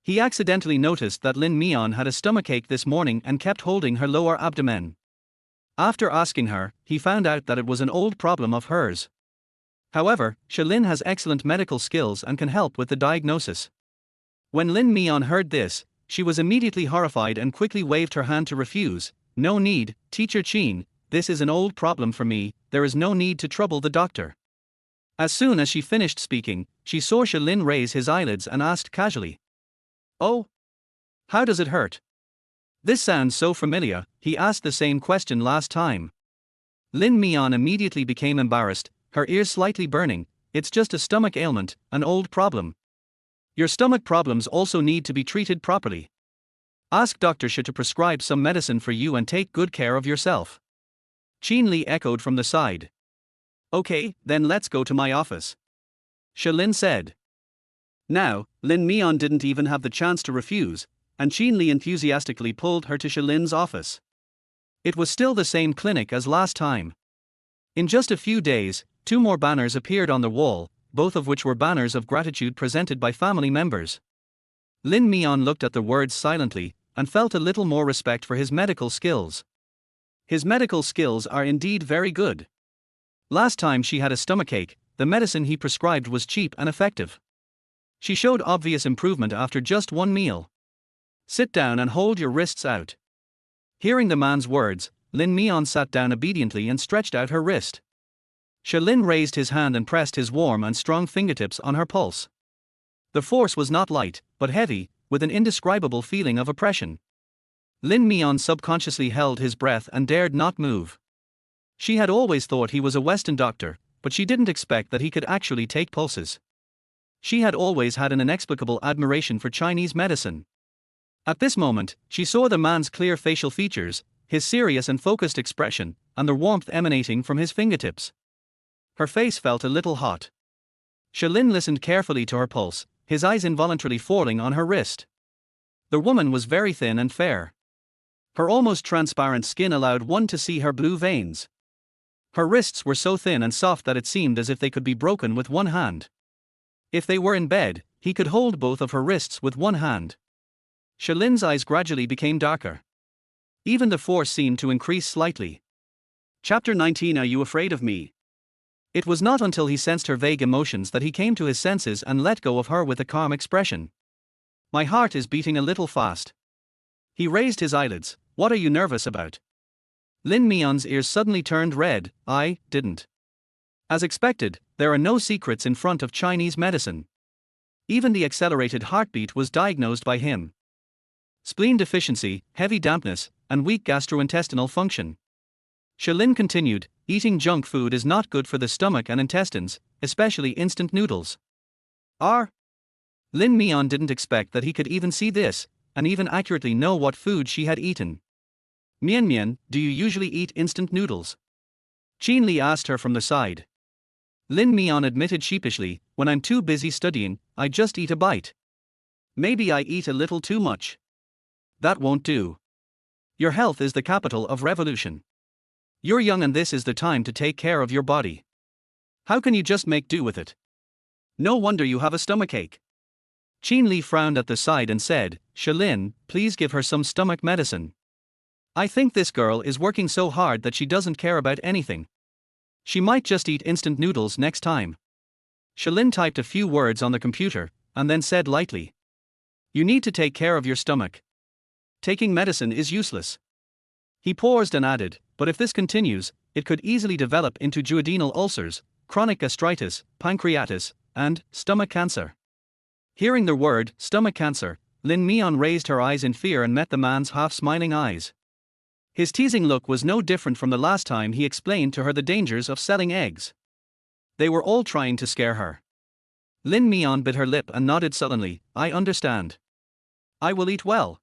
He accidentally noticed that Lin Mian had a stomachache this morning and kept holding her lower abdomen. After asking her, he found out that it was an old problem of hers. However, Shalin has excellent medical skills and can help with the diagnosis. When Lin Mian heard this, she was immediately horrified and quickly waved her hand to refuse. "No need, Teacher Qin, this is an old problem for me, there is no need to trouble the doctor." As soon as she finished speaking, she saw Shalin raise his eyelids and asked casually, "Oh? How does it hurt?" "This sounds so familiar, he asked the same question last time." Lin Mian immediately became embarrassed, her ears slightly burning. "It's just a stomach ailment, an old problem. Your stomach problems also need to be treated properly. Ask Dr. Shi to prescribe some medicine for you and take good care of yourself." Qin Li echoed from the side. "Okay, then let's go to my office," Shalin said. Now, Lin Mian didn't even have the chance to refuse, and Qin Li enthusiastically pulled her to Shilin's office. It was still the same clinic as last time. In just a few days, 2 more banners appeared on the wall, both of which were banners of gratitude presented by family members. Lin Mian looked at the words silently, and felt a little more respect for his medical skills. His medical skills are indeed very good. Last time she had a stomachache, the medicine he prescribed was cheap and effective. She showed obvious improvement after just 1 meal. Sit down and hold your wrists out. Hearing the man's words, Lin Mian sat down obediently and stretched out her wrist. Shilin raised his hand and pressed his warm and strong fingertips on her pulse. The force was not light, but heavy, with an indescribable feeling of oppression. Lin Mian subconsciously held his breath and dared not move. She had always thought he was a Western doctor, but she didn't expect that he could actually take pulses. She had always had an inexplicable admiration for Chinese medicine. At this moment, she saw the man's clear facial features, his serious and focused expression, and the warmth emanating from his fingertips. Her face felt a little hot. Shilin listened carefully to her pulse, his eyes involuntarily falling on her wrist. The woman was very thin and fair. Her almost transparent skin allowed one to see her blue veins. Her wrists were so thin and soft that it seemed as if they could be broken with one hand. If they were in bed, he could hold both of her wrists with one hand. Shilin's eyes gradually became darker. Even the force seemed to increase slightly. Chapter 19. Are you afraid of me? It was not until he sensed her vague emotions that he came to his senses and let go of her with a calm expression. My heart is beating a little fast. He raised his eyelids. What are you nervous about? Lin Mian's ears suddenly turned red. I didn't. As expected, there are no secrets in front of Chinese medicine. Even the accelerated heartbeat was diagnosed by him. Spleen deficiency, heavy dampness, and weak gastrointestinal function. Shilin continued, eating junk food is not good for the stomach and intestines, especially instant noodles. Lin Mian didn't expect that he could even see this, and even accurately know what food she had eaten. Mian, do you usually eat instant noodles? Qin Li asked her from the side. Lin Mian admitted sheepishly, when I'm too busy studying, I just eat a bite. Maybe I eat a little too much. That won't do. Your health is the capital of revolution. You're young and this is the time to take care of your body. How can you just make do with it? No wonder you have a stomachache. Qin Li frowned at the side and said, Shilin, please give her some stomach medicine. I think this girl is working so hard that she doesn't care about anything. She might just eat instant noodles next time. Shilin typed a few words on the computer, and then said lightly. You need to take care of your stomach. Taking medicine is useless. He paused and added, but if this continues, it could easily develop into duodenal ulcers, chronic gastritis, pancreatitis, and stomach cancer. Hearing the word stomach cancer, Lin Mian raised her eyes in fear and met the man's half-smiling eyes. His teasing look was no different from the last time he explained to her the dangers of selling eggs. They were all trying to scare her. Lin Mian bit her lip and nodded sullenly. I understand. I will eat well.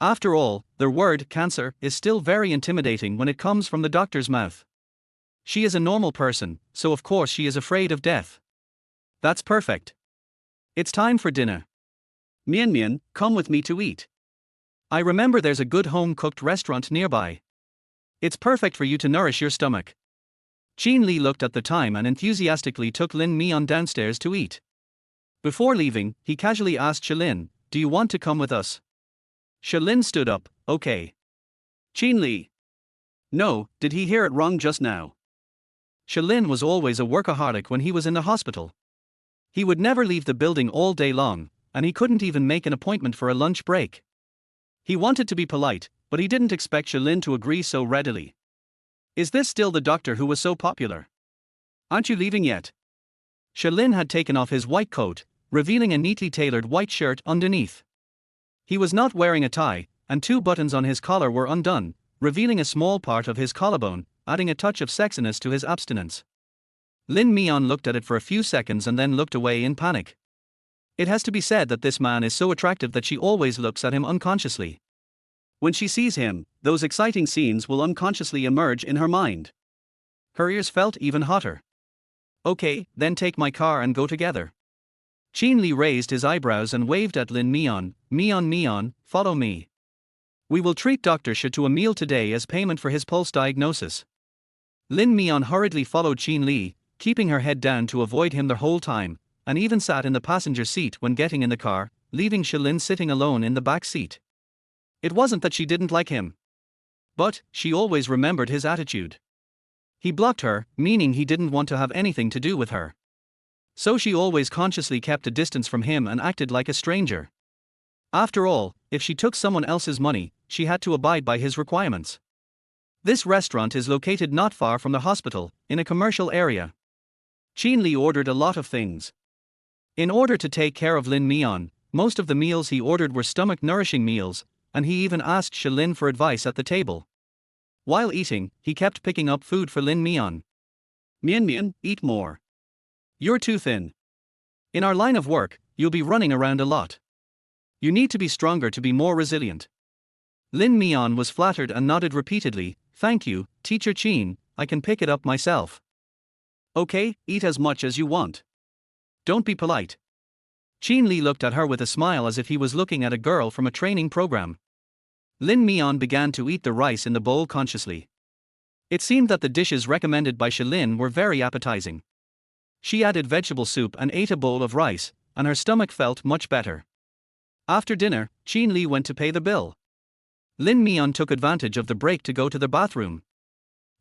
After all, the word cancer is still very intimidating when it comes from the doctor's mouth. She is a normal person, so of course she is afraid of death. That's perfect. It's time for dinner. Mian, come with me to eat. I remember there's a good home-cooked restaurant nearby. It's perfect for you to nourish your stomach. Qin Li looked at the time and enthusiastically took Lin Mian downstairs to eat. Before leaving, he casually asked Shilin, do you want to come with us? Shilin stood up, okay. Qin Li. No, did he hear it wrong just now? Shilin was always a workaholic when he was in the hospital. He would never leave the building all day long, and he couldn't even make an appointment for a lunch break. He wanted to be polite, but he didn't expect Shilin to agree so readily. Is this still the doctor who was so popular? Aren't you leaving yet? Shilin had taken off his white coat, revealing a neatly tailored white shirt underneath. He was not wearing a tie, and 2 buttons on his collar were undone, revealing a small part of his collarbone, adding a touch of sexiness to his abstinence. Lin Mian looked at it for a few seconds and then looked away in panic. It has to be said that this man is so attractive that she always looks at him unconsciously. When she sees him, those exciting scenes will unconsciously emerge in her mind. Her ears felt even hotter. Okay, then take my car and go together. Qin Li raised his eyebrows and waved at Lin Mian. Mian, follow me. We will treat Dr. Shi to a meal today as payment for his pulse diagnosis. Lin Mian hurriedly followed Qin Li, keeping her head down to avoid him the whole time, and even sat in the passenger seat when getting in the car, leaving Shilin sitting alone in the back seat. It wasn't that she didn't like him, but she always remembered his attitude. He blocked her, meaning he didn't want to have anything to do with her. So she always consciously kept a distance from him and acted like a stranger. After all, if she took someone else's money, she had to abide by his requirements. This restaurant is located not far from the hospital, in a commercial area. Qin Li ordered a lot of things. In order to take care of Lin Mian, most of the meals he ordered were stomach-nourishing meals, and he even asked Shilin for advice at the table. While eating, he kept picking up food for Lin Mian. Mian, eat more. You're too thin. In our line of work, you'll be running around a lot. You need to be stronger to be more resilient. Lin Mian was flattered and nodded repeatedly. Thank you, Teacher Qin, I can pick it up myself. Okay, eat as much as you want. Don't be polite. Qin Li looked at her with a smile as if he was looking at a girl from a training program. Lin Mian began to eat the rice in the bowl consciously. It seemed that the dishes recommended by Shilin were very appetizing. She added vegetable soup and ate a bowl of rice, and her stomach felt much better. After dinner, Qin Li went to pay the bill. Lin Mian took advantage of the break to go to the bathroom.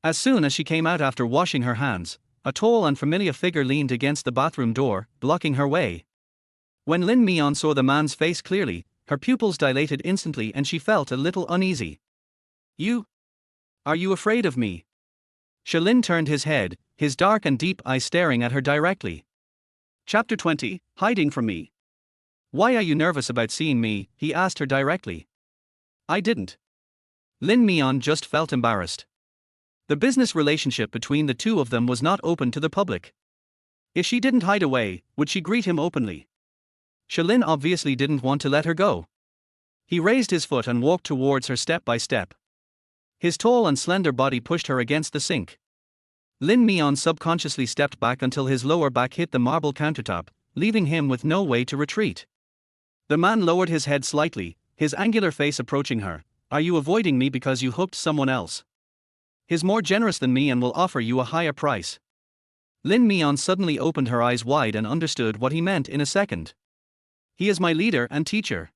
As soon as she came out after washing her hands, a tall and familiar figure leaned against the bathroom door, blocking her way. When Lin Mian saw the man's face clearly, her pupils dilated instantly and she felt a little uneasy. Are you afraid of me? Shilin turned his head, his dark and deep eyes staring at her directly. Chapter 20, Hiding from Me. Why are you nervous about seeing me? He asked her directly. I didn't. Lin Mian just felt embarrassed. The business relationship between the two of them was not open to the public. If she didn't hide away, would she greet him openly? Shilin obviously didn't want to let her go. He raised his foot and walked towards her step by step. His tall and slender body pushed her against the sink. Lin Mian subconsciously stepped back until his lower back hit the marble countertop, leaving him with no way to retreat. The man lowered his head slightly, his angular face approaching her. Are you avoiding me because you hooked someone else? He's more generous than me and will offer you a higher price. Lin Mian suddenly opened her eyes wide and understood what he meant in a second. He is my leader and teacher.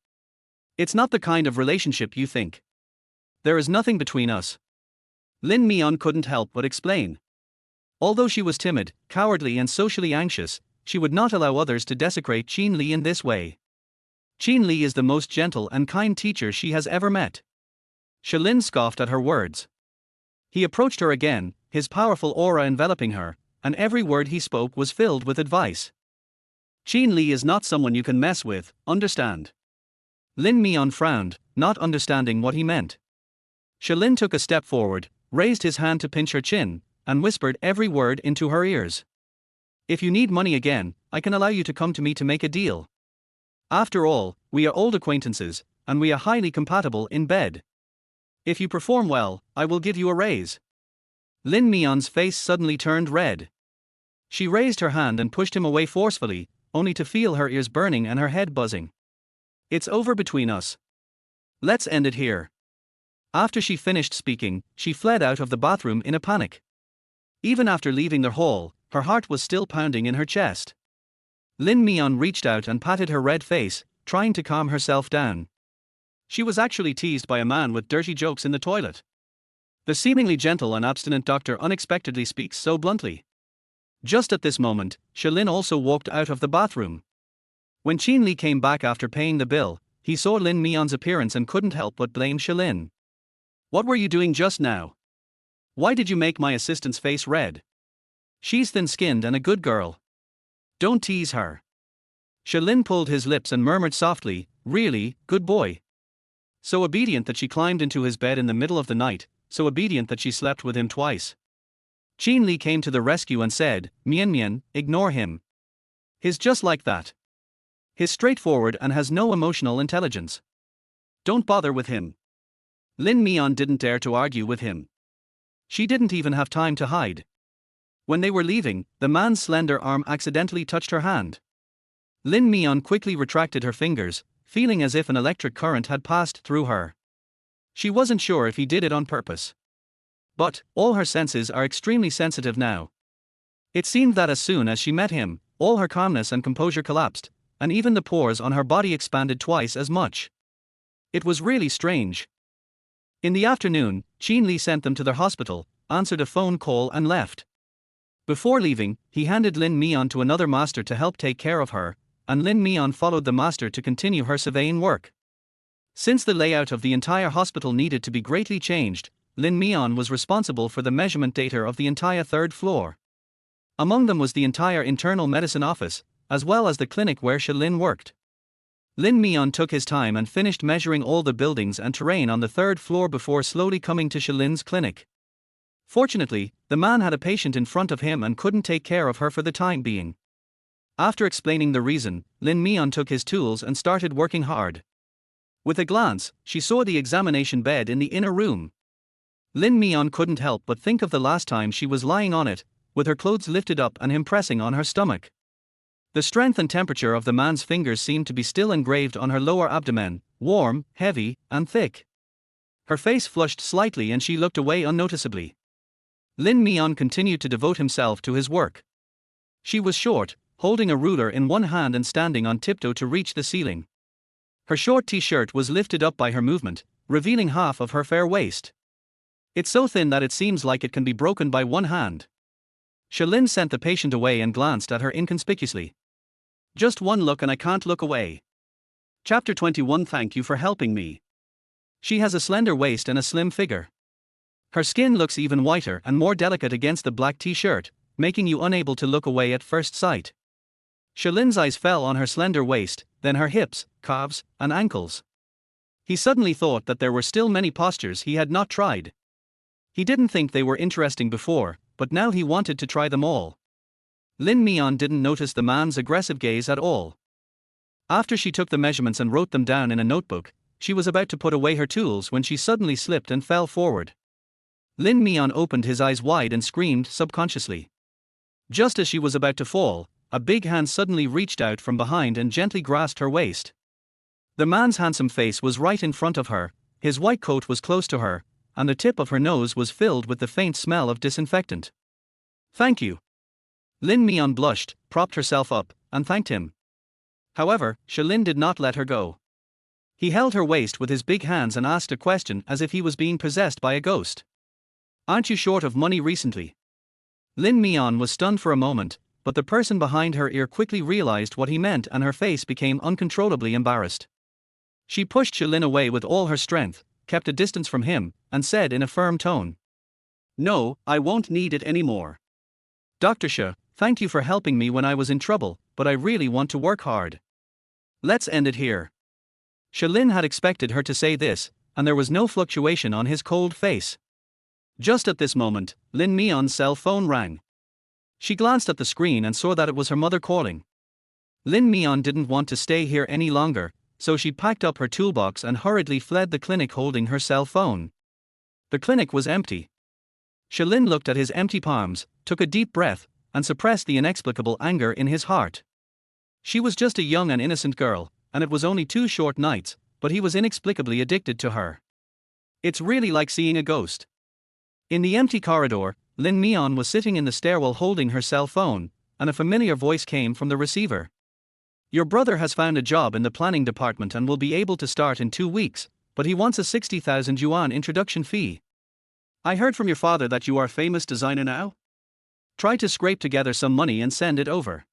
It's not the kind of relationship you think. There is nothing between us. Lin Mian couldn't help but explain. Although she was timid, cowardly and socially anxious, she would not allow others to desecrate Qin Li in this way. Qin Li is the most gentle and kind teacher she has ever met. Shilin scoffed at her words. He approached her again, his powerful aura enveloping her, and every word he spoke was filled with advice. Qin Li is not someone you can mess with, understand? Lin Mian frowned, not understanding what he meant. Shilin took a step forward, raised his hand to pinch her chin, and whispered every word into her ears. If you need money again, I can allow you to come to me to make a deal. After all, we are old acquaintances, and we are highly compatible in bed. If you perform well, I will give you a raise. Lin Mian's face suddenly turned red. She raised her hand and pushed him away forcefully, only to feel her ears burning and her head buzzing. It's over between us. Let's end it here. After she finished speaking, she fled out of the bathroom in a panic. Even after leaving the hall, her heart was still pounding in her chest. Lin Mian reached out and patted her red face, trying to calm herself down. She was actually teased by a man with dirty jokes in the toilet. The seemingly gentle and abstinent doctor unexpectedly speaks so bluntly. Just at this moment, Shilin also walked out of the bathroom. When Qin Li came back after paying the bill, he saw Lin Mian's appearance and couldn't help but blame Shilin. What were you doing just now? Why did you make my assistant's face red? She's thin-skinned and a good girl. Don't tease her. Shilin pulled his lips and murmured softly, really, good boy. So obedient that she climbed into his bed in the middle of the night, so obedient that she slept with him twice. Qin Li came to the rescue and said, Mian, ignore him. He's just like that. He's straightforward and has no emotional intelligence. Don't bother with him. Lin Mian didn't dare to argue with him. She didn't even have time to hide. When they were leaving, the man's slender arm accidentally touched her hand. Lin Mian quickly retracted her fingers, feeling as if an electric current had passed through her. She wasn't sure if he did it on purpose. But, all her senses are extremely sensitive now. It seemed that as soon as she met him, all her calmness and composure collapsed, and even the pores on her body expanded twice as much. It was really strange. In the afternoon, Qin Li sent them to their hospital, answered a phone call and left. Before leaving, he handed Lin Mian to another master to help take care of her, and Lin Mian followed the master to continue her surveying work. Since the layout of the entire hospital needed to be greatly changed, Lin Mian was responsible for the measurement data of the entire third floor. Among them was the entire internal medicine office, as well as the clinic where Lin worked. Lin Mian took his time and finished measuring all the buildings and terrain on the third floor before slowly coming to Lin's clinic. Fortunately, the man had a patient in front of him and couldn't take care of her for the time being. After explaining the reason, Lin Mian took his tools and started working hard. With a glance, she saw the examination bed in the inner room. Lin Mian couldn't help but think of the last time she was lying on it, with her clothes lifted up and him pressing on her stomach. The strength and temperature of the man's fingers seemed to be still engraved on her lower abdomen, warm, heavy, and thick. Her face flushed slightly and she looked away unnoticeably. Lin Mian continued to devote himself to his work. She was short, holding a ruler in one hand and standing on tiptoe to reach the ceiling. Her short t-shirt was lifted up by her movement, revealing half of her fair waist. It's so thin that it seems like it can be broken by one hand. Lin sent the patient away and glanced at her inconspicuously. Just one look and I can't look away. Chapter 21. Thank you for helping me. She has a slender waist and a slim figure. Her skin looks even whiter and more delicate against the black t-shirt, making you unable to look away at first sight. Lin's eyes fell on her slender waist, then her hips, calves, and ankles. He suddenly thought that there were still many postures he had not tried. He didn't think they were interesting before, but now he wanted to try them all. Lin Mian didn't notice the man's aggressive gaze at all. After she took the measurements and wrote them down in a notebook, she was about to put away her tools when she suddenly slipped and fell forward. Lin Mian opened his eyes wide and screamed subconsciously. Just as she was about to fall, a big hand suddenly reached out from behind and gently grasped her waist. The man's handsome face was right in front of her, his white coat was close to her, and the tip of her nose was filled with the faint smell of disinfectant. Thank you. Lin Mian blushed, propped herself up, and thanked him. However, Lin did not let her go. He held her waist with his big hands and asked a question as if he was being possessed by a ghost. Aren't you short of money recently? Lin Mian was stunned for a moment, but the person behind her ear quickly realized what he meant and her face became uncontrollably embarrassed. She pushed Lin away with all her strength, kept a distance from him, and said in a firm tone. No, I won't need it anymore. Dr. Xie, thank you for helping me when I was in trouble, but I really want to work hard. Let's end it here. Lin had expected her to say this, and there was no fluctuation on his cold face. Just at this moment, Lin Mian's cell phone rang. She glanced at the screen and saw that it was her mother calling. Lin Mian didn't want to stay here any longer, so she packed up her toolbox and hurriedly fled the clinic holding her cell phone. The clinic was empty. Lin looked at his empty palms, took a deep breath, and suppressed the inexplicable anger in his heart. She was just a young and innocent girl, and it was only 2 short nights, but he was inexplicably addicted to her. It's really like seeing a ghost. In the empty corridor, Lin Mian was sitting in the stairwell holding her cell phone, and a familiar voice came from the receiver. Your brother has found a job in the planning department and will be able to start in 2 weeks, but he wants a 60,000 yuan introduction fee. I heard from your father that you are a famous designer now? Try to scrape together some money and send it over.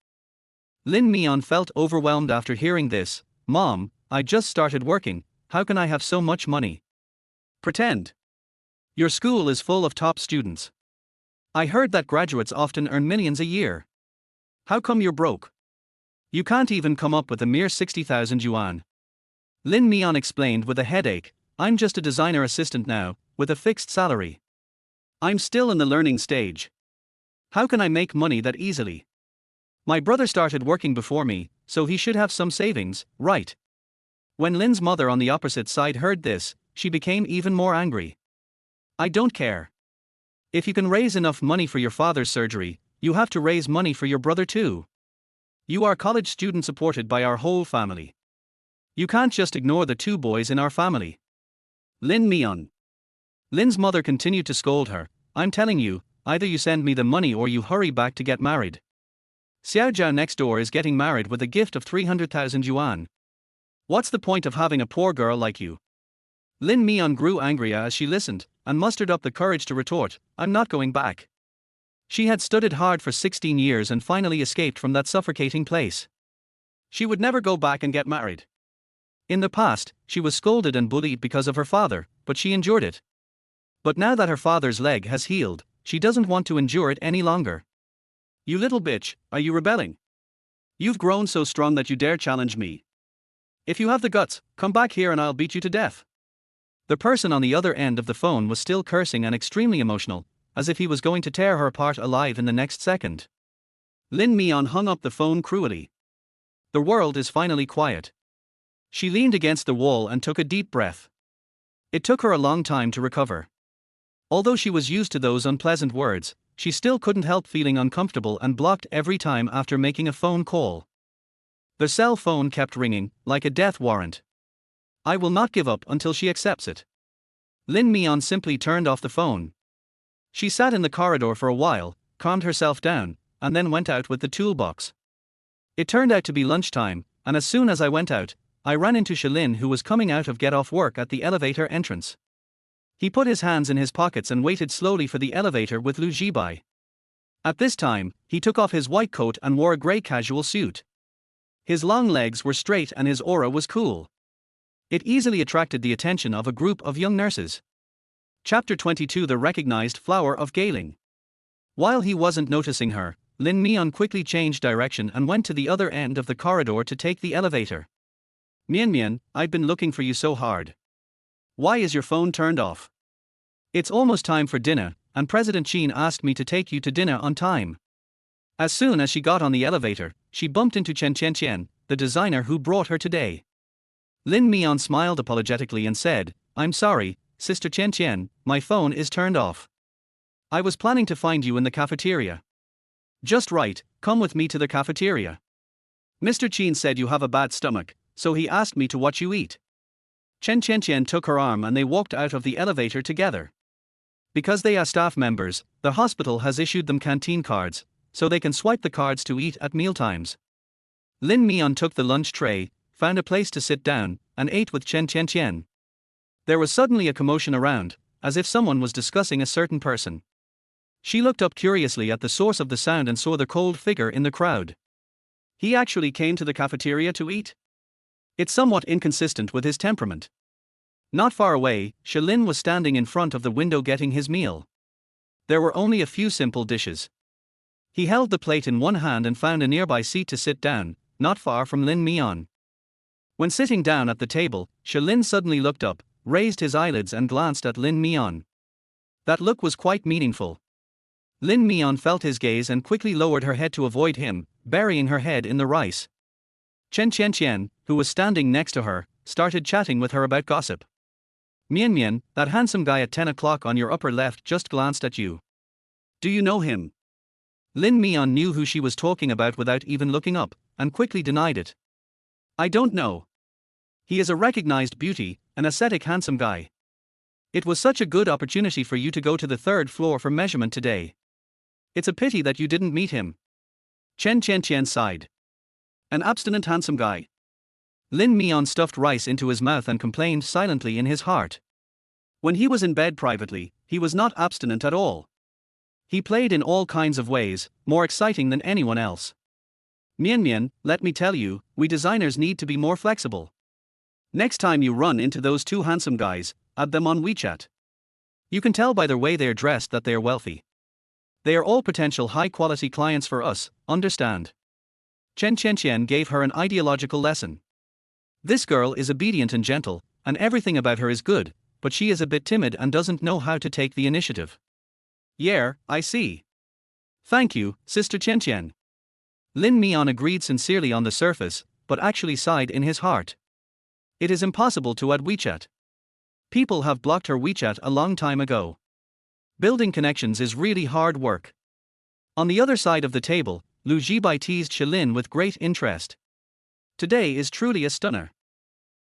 Lin Mian felt overwhelmed after hearing this. Mom, I just started working, how can I have so much money? Pretend. Your school is full of top students. I heard that graduates often earn millions a year. How come you're broke? You can't even come up with a mere 60,000 yuan. Lin Mian explained with a headache, I'm just a designer assistant now, with a fixed salary. I'm still in the learning stage. How can I make money that easily? My brother started working before me, so he should have some savings, right? When Lin's mother on the opposite side heard this, she became even more angry. I don't care. If you can raise enough money for your father's surgery, you have to raise money for your brother too. You are college student supported by our whole family. You can't just ignore the two boys in our family. Lin Mian. Lin's mother continued to scold her. I'm telling you, either you send me the money or you hurry back to get married. Xiao Zhao next door is getting married with a gift of 300,000 yuan. What's the point of having a poor girl like you? Lin Mian grew angrier as she listened, and mustered up the courage to retort, I'm not going back. She had studied hard for 16 years and finally escaped from that suffocating place. She would never go back and get married. In the past, she was scolded and bullied because of her father, but she endured it. But now that her father's leg has healed, she doesn't want to endure it any longer. You little bitch, are you rebelling? You've grown so strong that you dare challenge me. If you have the guts, come back here and I'll beat you to death. The person on the other end of the phone was still cursing and extremely emotional, as if he was going to tear her apart alive in the next second. Lin Mian hung up the phone cruelly. The world is finally quiet. She leaned against the wall and took a deep breath. It took her a long time to recover. Although she was used to those unpleasant words, she still couldn't help feeling uncomfortable and blocked every time after making a phone call. The cell phone kept ringing, like a death warrant. I will not give up until she accepts it. Lin Mian simply turned off the phone. She sat in the corridor for a while, calmed herself down, and then went out with the toolbox. It turned out to be lunchtime, and as soon as I went out, I ran into Shalin, who was coming out of get off work at the elevator entrance. He put his hands in his pockets and waited slowly for the elevator with Lu Jibai. At this time, he took off his white coat and wore a grey casual suit. His long legs were straight and his aura was cool. It easily attracted the attention of a group of young nurses. Chapter 22: The Recognized Flower of Galing. While he wasn't noticing her, Lin Mian quickly changed direction and went to the other end of the corridor to take the elevator. Mian, I've been looking for you so hard. Why is your phone turned off? It's almost time for dinner, and President Qin asked me to take you to dinner on time. As soon as she got on the elevator, she bumped into Chen Qian, the designer who brought her today. Lin Mian smiled apologetically and said, I'm sorry, Sister Qian, my phone is turned off. I was planning to find you in the cafeteria. Just right, come with me to the cafeteria. Mr. Qin said you have a bad stomach, so he asked me to what you eat. Chen Qian took her arm and they walked out of the elevator together. Because they are staff members, the hospital has issued them canteen cards, so they can swipe the cards to eat at mealtimes. Lin Mian took the lunch tray, found a place to sit down, and ate with Chen Qian. There was suddenly a commotion around, as if someone was discussing a certain person. She looked up curiously at the source of the sound and saw the cold figure in the crowd. He actually came to the cafeteria to eat? It's somewhat inconsistent with his temperament. Not far away, Shalin was standing in front of the window getting his meal. There were only a few simple dishes. He held the plate in one hand and found a nearby seat to sit down, not far from Lin Mian. When sitting down at the table, Shalin suddenly looked up, raised his eyelids and glanced at Lin Mian. That look was quite meaningful. Lin Mian felt his gaze and quickly lowered her head to avoid him, burying her head in the rice. Chen Qian, who was standing next to her, started chatting with her about gossip. Mian, that handsome guy at 10 o'clock on your upper left just glanced at you. Do you know him? Lin Mian knew who she was talking about without even looking up, and quickly denied it. I don't know. He is a recognized beauty, an ascetic handsome guy. It was such a good opportunity for you to go to the third floor for measurement today. It's a pity that you didn't meet him. Chen Qian sighed. An abstinent handsome guy. Lin Mian stuffed rice into his mouth and complained silently in his heart. When he was in bed privately, he was not abstinent at all. He played in all kinds of ways, more exciting than anyone else. Mian, let me tell you, we designers need to be more flexible. Next time you run into those two handsome guys, add them on WeChat. You can tell by their way they're dressed that they are wealthy. They are all potential high-quality clients for us, understand? Chen Qian gave her an ideological lesson. This girl is obedient and gentle, and everything about her is good, but she is a bit timid and doesn't know how to take the initiative. Yeah, I see. Thank you, Sister Qian. Lin Mian agreed sincerely on the surface, but actually sighed in his heart. It is impossible to add WeChat. People have blocked her WeChat a long time ago. Building connections is really hard work. On the other side of the table, Lu Jibai teased Shalin with great interest. Today is truly a stunner.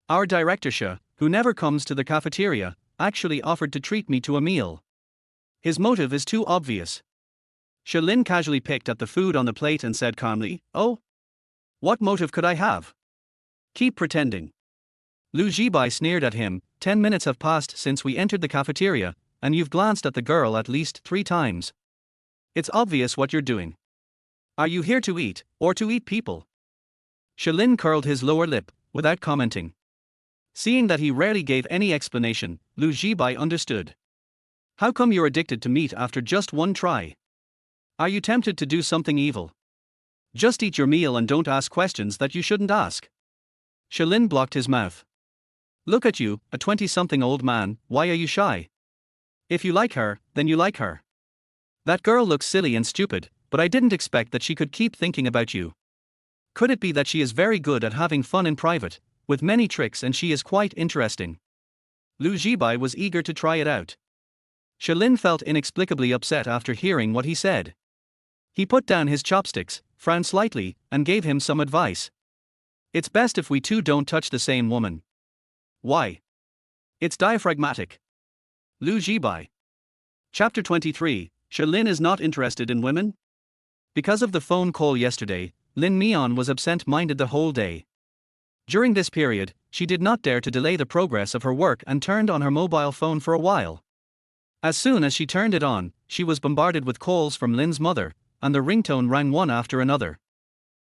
Our director Sha, who never comes to the cafeteria, actually offered to treat me to a meal. His motive is too obvious. Shalin casually picked at the food on the plate and said calmly, "Oh? What motive could I have? Keep pretending." Lu Jibai sneered at him. 10 minutes have passed since we entered the cafeteria, and you've glanced at the girl at least 3 times. It's obvious what you're doing. Are you here to eat, or to eat people? Shalin curled his lower lip, without commenting. Seeing that he rarely gave any explanation, Lu Jibai understood. How come you're addicted to meat after just one try? Are you tempted to do something evil? Just eat your meal and don't ask questions that you shouldn't ask. Shalin blocked his mouth. Look at you, a 20-something old man, why are you shy? If you like her, then you like her. That girl looks silly and stupid, but I didn't expect that she could keep thinking about you. Could it be that she is very good at having fun in private, with many tricks, and she is quite interesting? Lu Jibai was eager to try it out. Shalin felt inexplicably upset after hearing what he said. He put down his chopsticks, frowned slightly, and gave him some advice. It's best if we two don't touch the same woman. Why? It's diaphragmatic. Lu Jibai. Chapter 23, Shalin is not interested in women? Because of the phone call yesterday, Lin Mian was absent-minded the whole day. During this period, she did not dare to delay the progress of her work and turned on her mobile phone for a while. As soon as she turned it on, she was bombarded with calls from Lin's mother, and the ringtone rang one after another.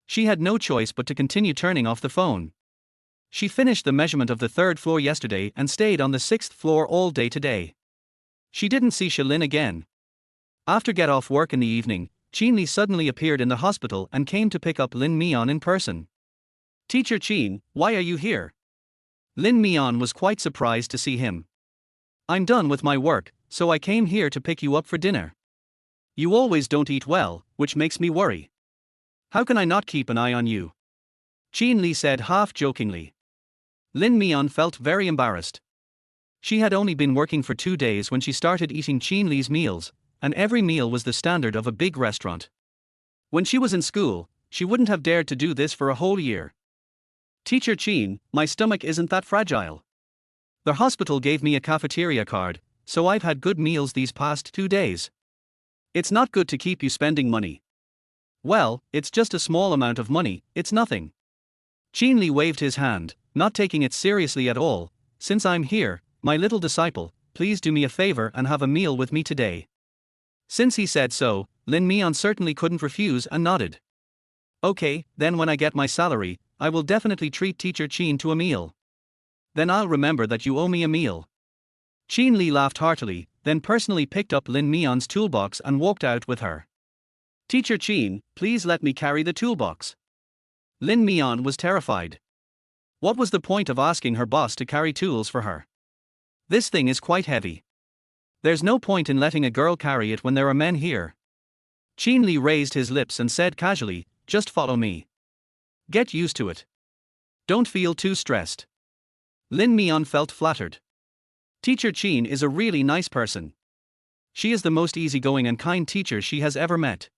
She had no choice but to continue turning off the phone. She finished the measurement of the 3rd floor yesterday and stayed on the 6th floor all day today. She didn't see Shalin again. After get off work in the evening, Qin suddenly appeared in the hospital and came to pick up Lin Mian in person. Teacher Qin, why are you here? Lin Mian was quite surprised to see him. I'm done with my work, so I came here to pick you up for dinner. You always don't eat well, which makes me worry. How can I not keep an eye on you? Qin said half-jokingly. Lin Mian felt very embarrassed. She had only been working for 2 days when she started eating Qin meals, and every meal was the standard of a big restaurant. When she was in school, she wouldn't have dared to do this for a whole year. Teacher Qin, my stomach isn't that fragile. The hospital gave me a cafeteria card, so I've had good meals these past 2 days. It's not good to keep you spending money. Well, it's just a small amount of money, it's nothing. Qin waved his hand, not taking it seriously at all. Since I'm here, my little disciple, please do me a favor and have a meal with me today. Since he said so, Lin Mian certainly couldn't refuse and nodded. Okay, then when I get my salary, I will definitely treat Teacher Qin to a meal. Then I'll remember that you owe me a meal. Qin laughed heartily, then personally picked up Lin Mian's toolbox and walked out with her. Teacher Qin, please let me carry the toolbox. Lin Mian was terrified. What was the point of asking her boss to carry tools for her? This thing is quite heavy. There's no point in letting a girl carry it when there are men here. Qin raised his lips and said casually, just follow me. Get used to it. Don't feel too stressed. Lin Mian felt flattered. Teacher Qin is a really nice person. She is the most easygoing and kind teacher she has ever met.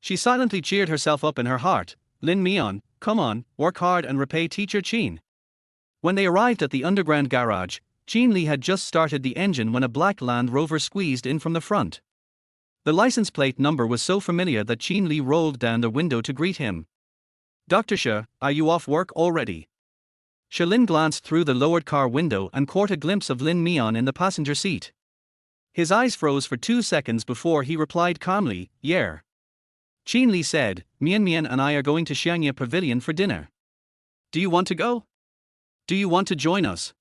She silently cheered herself up in her heart. Lin Mian, come on, work hard and repay Teacher Qin. When they arrived at the underground garage, Qin had just started the engine when a black Land Rover squeezed in from the front. The license plate number was so familiar that Qin rolled down the window to greet him. Dr. Sha, are you off work already? Shalin glanced through the lowered car window and caught a glimpse of Lin Mian in the passenger seat. His eyes froze for 2 seconds before he replied calmly, yeah. Qin said, Mian and I are going to Xiangya Pavilion for dinner. Do you want to go? Do you want to join us?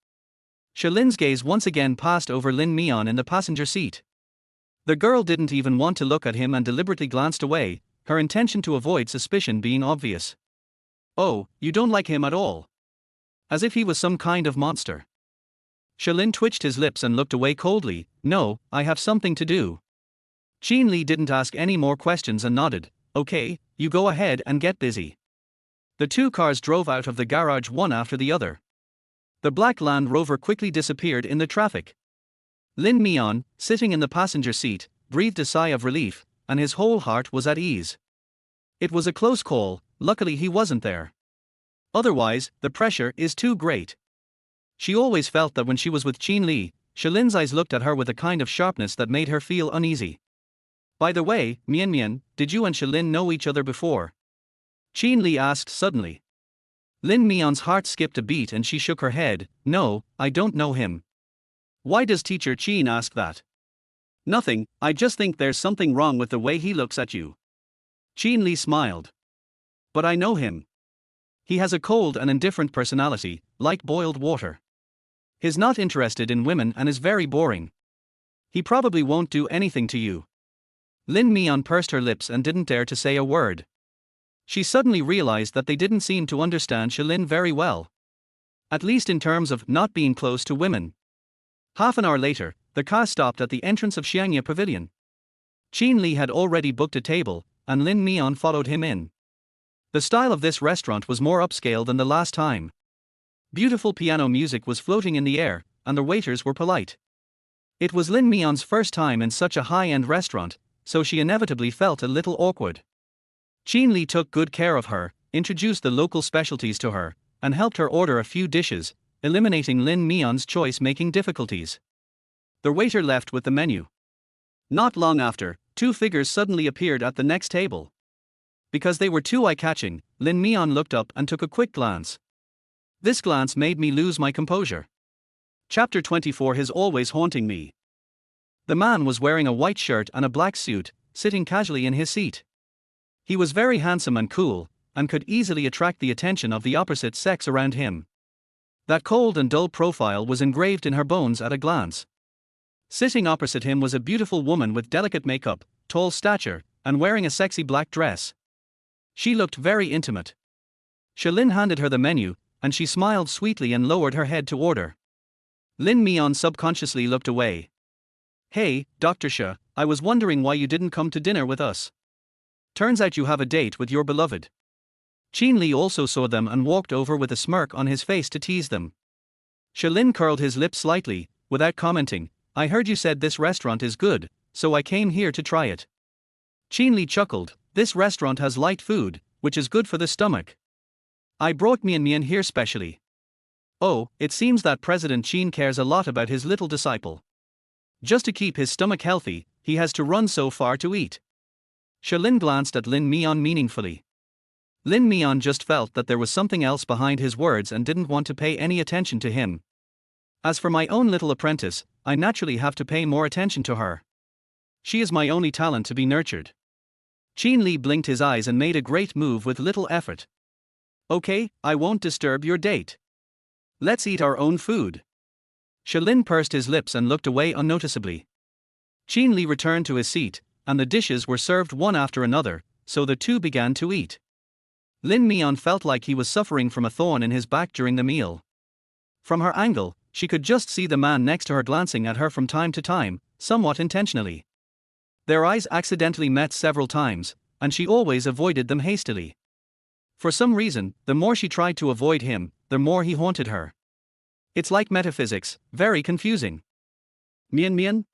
Shalin's gaze once again passed over Lin Mian in the passenger seat. The girl didn't even want to look at him and deliberately glanced away, her intention to avoid suspicion being obvious. Oh, you don't like him at all? As if he was some kind of monster. Shalin twitched his lips and looked away coldly. No, I have something to do. Qin didn't ask any more questions and nodded. Okay, you go ahead and get busy. The 2 cars drove out of the garage one after the other. The black Land Rover quickly disappeared in the traffic. Lin Mian, sitting in the passenger seat, breathed a sigh of relief, and his whole heart was at ease. It was a close call, luckily he wasn't there. Otherwise, the pressure is too great. She always felt that when she was with Qin Li, Shilin's eyes looked at her with a kind of sharpness that made her feel uneasy. By the way, Mian Mian, did you and Shilin know each other before? Qin Li asked suddenly. Lin Mian's heart skipped a beat and she shook her head. No, I don't know him. Why does teacher Qin ask that? Nothing, I just think there's something wrong with the way he looks at you. Qin Li smiled. But I know him. He has a cold and indifferent personality, like boiled water. He's not interested in women and is very boring. He probably won't do anything to you. Lin Mian pursed her lips and didn't dare to say a word. She suddenly realized that they didn't seem to understand Shilin very well. At least in terms of not being close to women. Half an hour later, the car stopped at the entrance of Xiangya Pavilion. Qin Li had already booked a table, and Lin Mian followed him in. The style of this restaurant was more upscale than the last time. Beautiful piano music was floating in the air, and the waiters were polite. It was Lin Mian's first time in such a high-end restaurant, so she inevitably felt a little awkward. Qin Li took good care of her, introduced the local specialties to her, and helped her order a few dishes, eliminating Lin Mian's choice-making difficulties. The waiter left with the menu. Not long after, two figures suddenly appeared at the next table. Because they were too eye-catching, Lin Mian looked up and took a quick glance. This glance made me lose my composure. Chapter 24 is always haunting me. The man was wearing a white shirt and a black suit, sitting casually in his seat. He was very handsome and cool, and could easily attract the attention of the opposite sex around him. That cold and dull profile was engraved in her bones at a glance. Sitting opposite him was a beautiful woman with delicate makeup, tall stature, and wearing a sexy black dress. She looked very intimate. Shilin handed her the menu, and she smiled sweetly and lowered her head to order. Lin Mian subconsciously looked away. Hey, Dr. Shi, I was wondering why you didn't come to dinner with us. Turns out you have a date with your beloved. Qin Li also saw them and walked over with a smirk on his face to tease them. Shilin curled his lips slightly, without commenting. I heard you said this restaurant is good, so I came here to try it. Qin Li chuckled. This restaurant has light food, which is good for the stomach. I brought Mian Mian here specially. Oh, it seems that President Qin cares a lot about his little disciple. Just to keep his stomach healthy, he has to run so far to eat. Shilin glanced at Lin Mian meaningfully. Lin Mian just felt that there was something else behind his words and didn't want to pay any attention to him. As for my own little apprentice, I naturally have to pay more attention to her. She is my only talent to be nurtured. Qin Li blinked his eyes and made a great move with little effort. Okay, I won't disturb your date. Let's eat our own food. Shilin pursed his lips and looked away unnoticeably. Qin Li returned to his seat, and the dishes were served one after another, so the two began to eat. Lin Mian felt like he was suffering from a thorn in his back during the meal. From her angle, she could just see the man next to her glancing at her from time to time, somewhat intentionally. Their eyes accidentally met several times, and she always avoided them hastily. For some reason, the more she tried to avoid him, the more he haunted her. It's like metaphysics, very confusing. Mian Mian?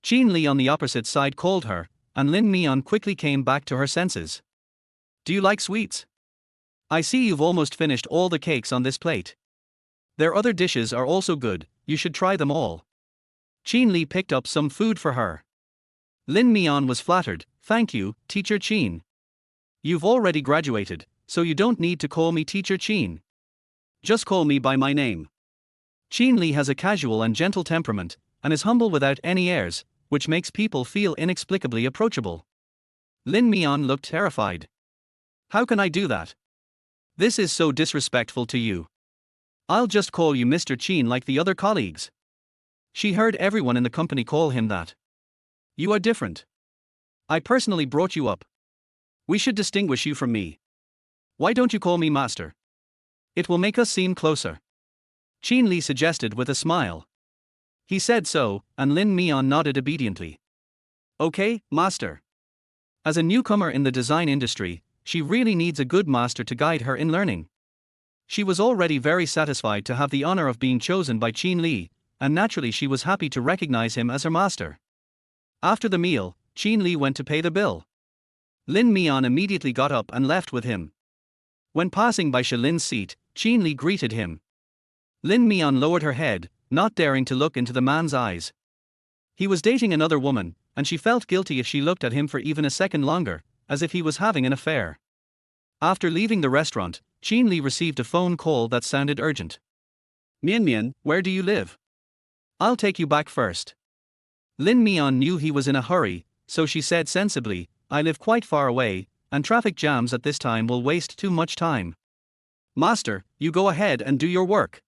Qin Li on the opposite side called her, and Lin Mian quickly came back to her senses. Do you like sweets? I see you've almost finished all the cakes on this plate. Their other dishes are also good, you should try them all. Qin Li picked up some food for her. Lin Mian was flattered. Thank you, Teacher Qin. You've already graduated, so you don't need to call me Teacher Qin. Just call me by my name. Qin Li has a casual and gentle temperament, and is humble without any airs, which makes people feel inexplicably approachable. Lin Mian looked terrified. How can I do that? This is so disrespectful to you. I'll just call you Mr. Qin like the other colleagues. She heard everyone in the company call him that. You are different. I personally brought you up. We should distinguish you from me. Why don't you call me master? It will make us seem closer. Qin Li suggested with a smile. He said so, and Lin Mian nodded obediently. Okay, master. As a newcomer in the design industry, she really needs a good master to guide her in learning. She was already very satisfied to have the honor of being chosen by Qin Li, and naturally she was happy to recognize him as her master. After the meal, Qin Li went to pay the bill. Lin Mian immediately got up and left with him. When passing by Shilin's seat, Qin Li greeted him. Lin Mian lowered her head, not daring to look into the man's eyes. He was dating another woman, and she felt guilty if she looked at him for even a second longer, as if he was having an affair. After leaving the restaurant, Qin Li received a phone call that sounded urgent. Mian Mian, where do you live? I'll take you back first. Lin Mian knew he was in a hurry, so she said sensibly, I live quite far away, and traffic jams at this time will waste too much time. Master, you go ahead and do your work.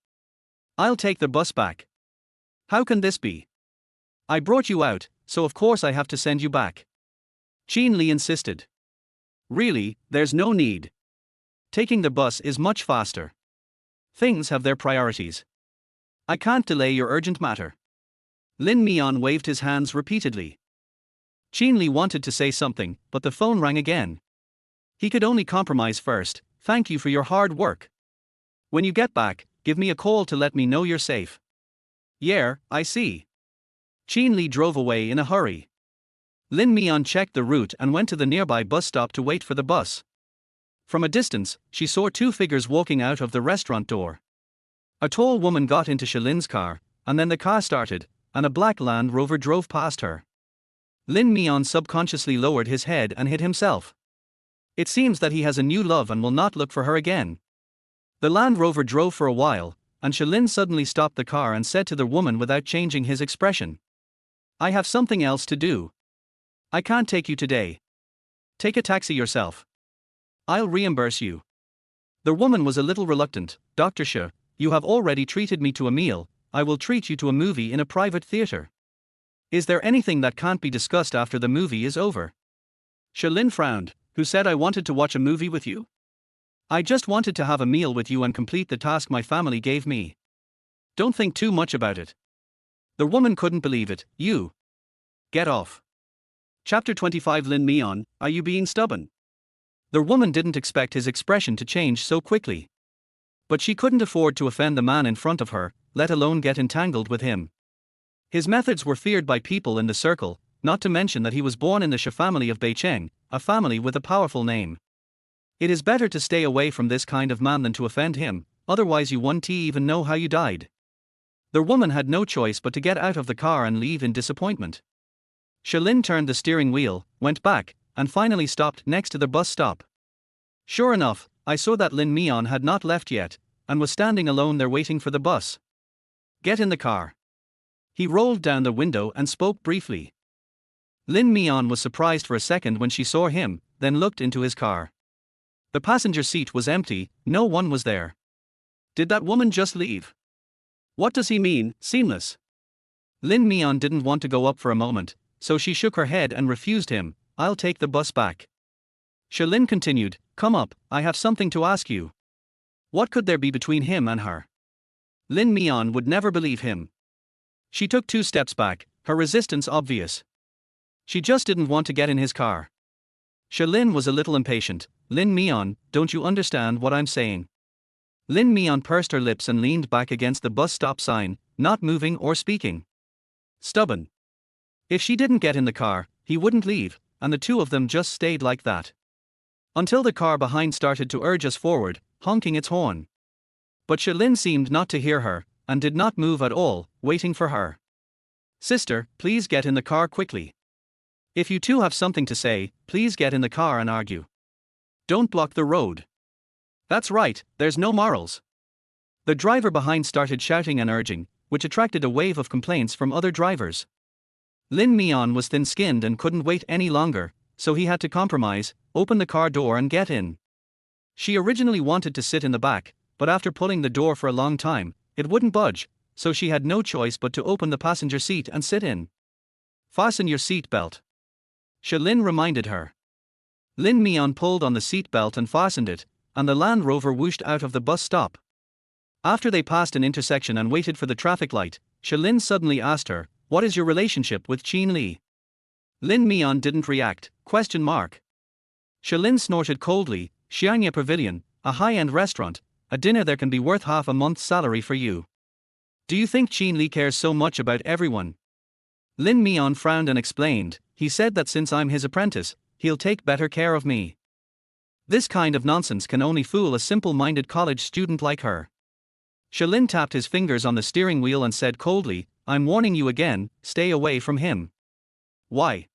I'll take the bus back. How can this be? I brought you out, so of course I have to send you back. Qin Li insisted. Really, there's no need. Taking the bus is much faster. Things have their priorities. I can't delay your urgent matter. Lin Mian waved his hands repeatedly. Qin Li wanted to say something, but the phone rang again. He could only compromise first. Thank you for your hard work. When you get back, give me a call to let me know you're safe. Yeah, I see. Qin Li drove away in a hurry. Lin Mian checked the route and went to the nearby bus stop to wait for the bus. From a distance, she saw two figures walking out of the restaurant door. A tall woman got into Shilin's car, and then the car started, and a black Land Rover drove past her. Lin Mian subconsciously lowered his head and hid himself. It seems that he has a new love and will not look for her again. The Land Rover drove for a while, and Shilin suddenly stopped the car and said to the woman without changing his expression. I have something else to do. I can't take you today. Take a taxi yourself. I'll reimburse you. The woman was a little reluctant. Dr. Shi, you have already treated me to a meal, I will treat you to a movie in a private theater. Is there anything that can't be discussed after the movie is over? Shilin frowned. Who said I wanted to watch a movie with you? I just wanted to have a meal with you and complete the task my family gave me. Don't think too much about it. The woman couldn't believe it. You. Get off. Chapter 25 Lin Mian, are you being stubborn? The woman didn't expect his expression to change so quickly. But she couldn't afford to offend the man in front of her, let alone get entangled with him. His methods were feared by people in the circle, not to mention that he was born in the Shi family of Beicheng, a family with a powerful name. It is better to stay away from this kind of man than to offend him, otherwise you won't even know how you died. The woman had no choice but to get out of the car and leave in disappointment. Shilin turned the steering wheel, went back, and finally stopped next to the bus stop. Sure enough, I saw that Lin Mian had not left yet, and was standing alone there waiting for the bus. Get in the car. He rolled down the window and spoke briefly. Lin Mian was surprised for a second when she saw him, then looked into his car. The passenger seat was empty, no one was there. Did that woman just leave? What does he mean, seamless? Lin Mian didn't want to go up for a moment, so she shook her head and refused him. I'll take the bus back. Shilin continued, come up, I have something to ask you. What could there be between him and her? Lin Mian would never believe him. She took 2 steps back, her resistance obvious. She just didn't want to get in his car. Shilin was a little impatient. Lin Mian, don't you understand what I'm saying? Lin Mian pursed her lips and leaned back against the bus stop sign, not moving or speaking. Stubborn. If she didn't get in the car, he wouldn't leave, and the two of them just stayed like that. Until the car behind started to urge us forward, honking its horn. But Shilin seemed not to hear her, and did not move at all, waiting for her. Sister, please get in the car quickly. If you two have something to say, please get in the car and argue. Don't block the road. That's right, there's no morals. The driver behind started shouting and urging, which attracted a wave of complaints from other drivers. Lin Mian was thin-skinned and couldn't wait any longer, so he had to compromise, open the car door and get in. She originally wanted to sit in the back, but after pulling the door for a long time, it wouldn't budge, so she had no choice but to open the passenger seat and sit in. Fasten your seat belt. Shilin reminded her. Lin Mian pulled on the seat belt and fastened it, and the Land Rover whooshed out of the bus stop. After they passed an intersection and waited for the traffic light, Shilin suddenly asked her, what is your relationship with Qin Li? Lin Mian didn't react, ? Shilin snorted coldly, Xianya Pavilion, a high-end restaurant, a dinner there can be worth half a month's salary for you. Do you think Qin Li cares so much about everyone? Lin Mian frowned and explained, he said that since I'm his apprentice, he'll take better care of me. This kind of nonsense can only fool a simple-minded college student like her. Shalin tapped his fingers on the steering wheel and said coldly, I'm warning you again, stay away from him. Why?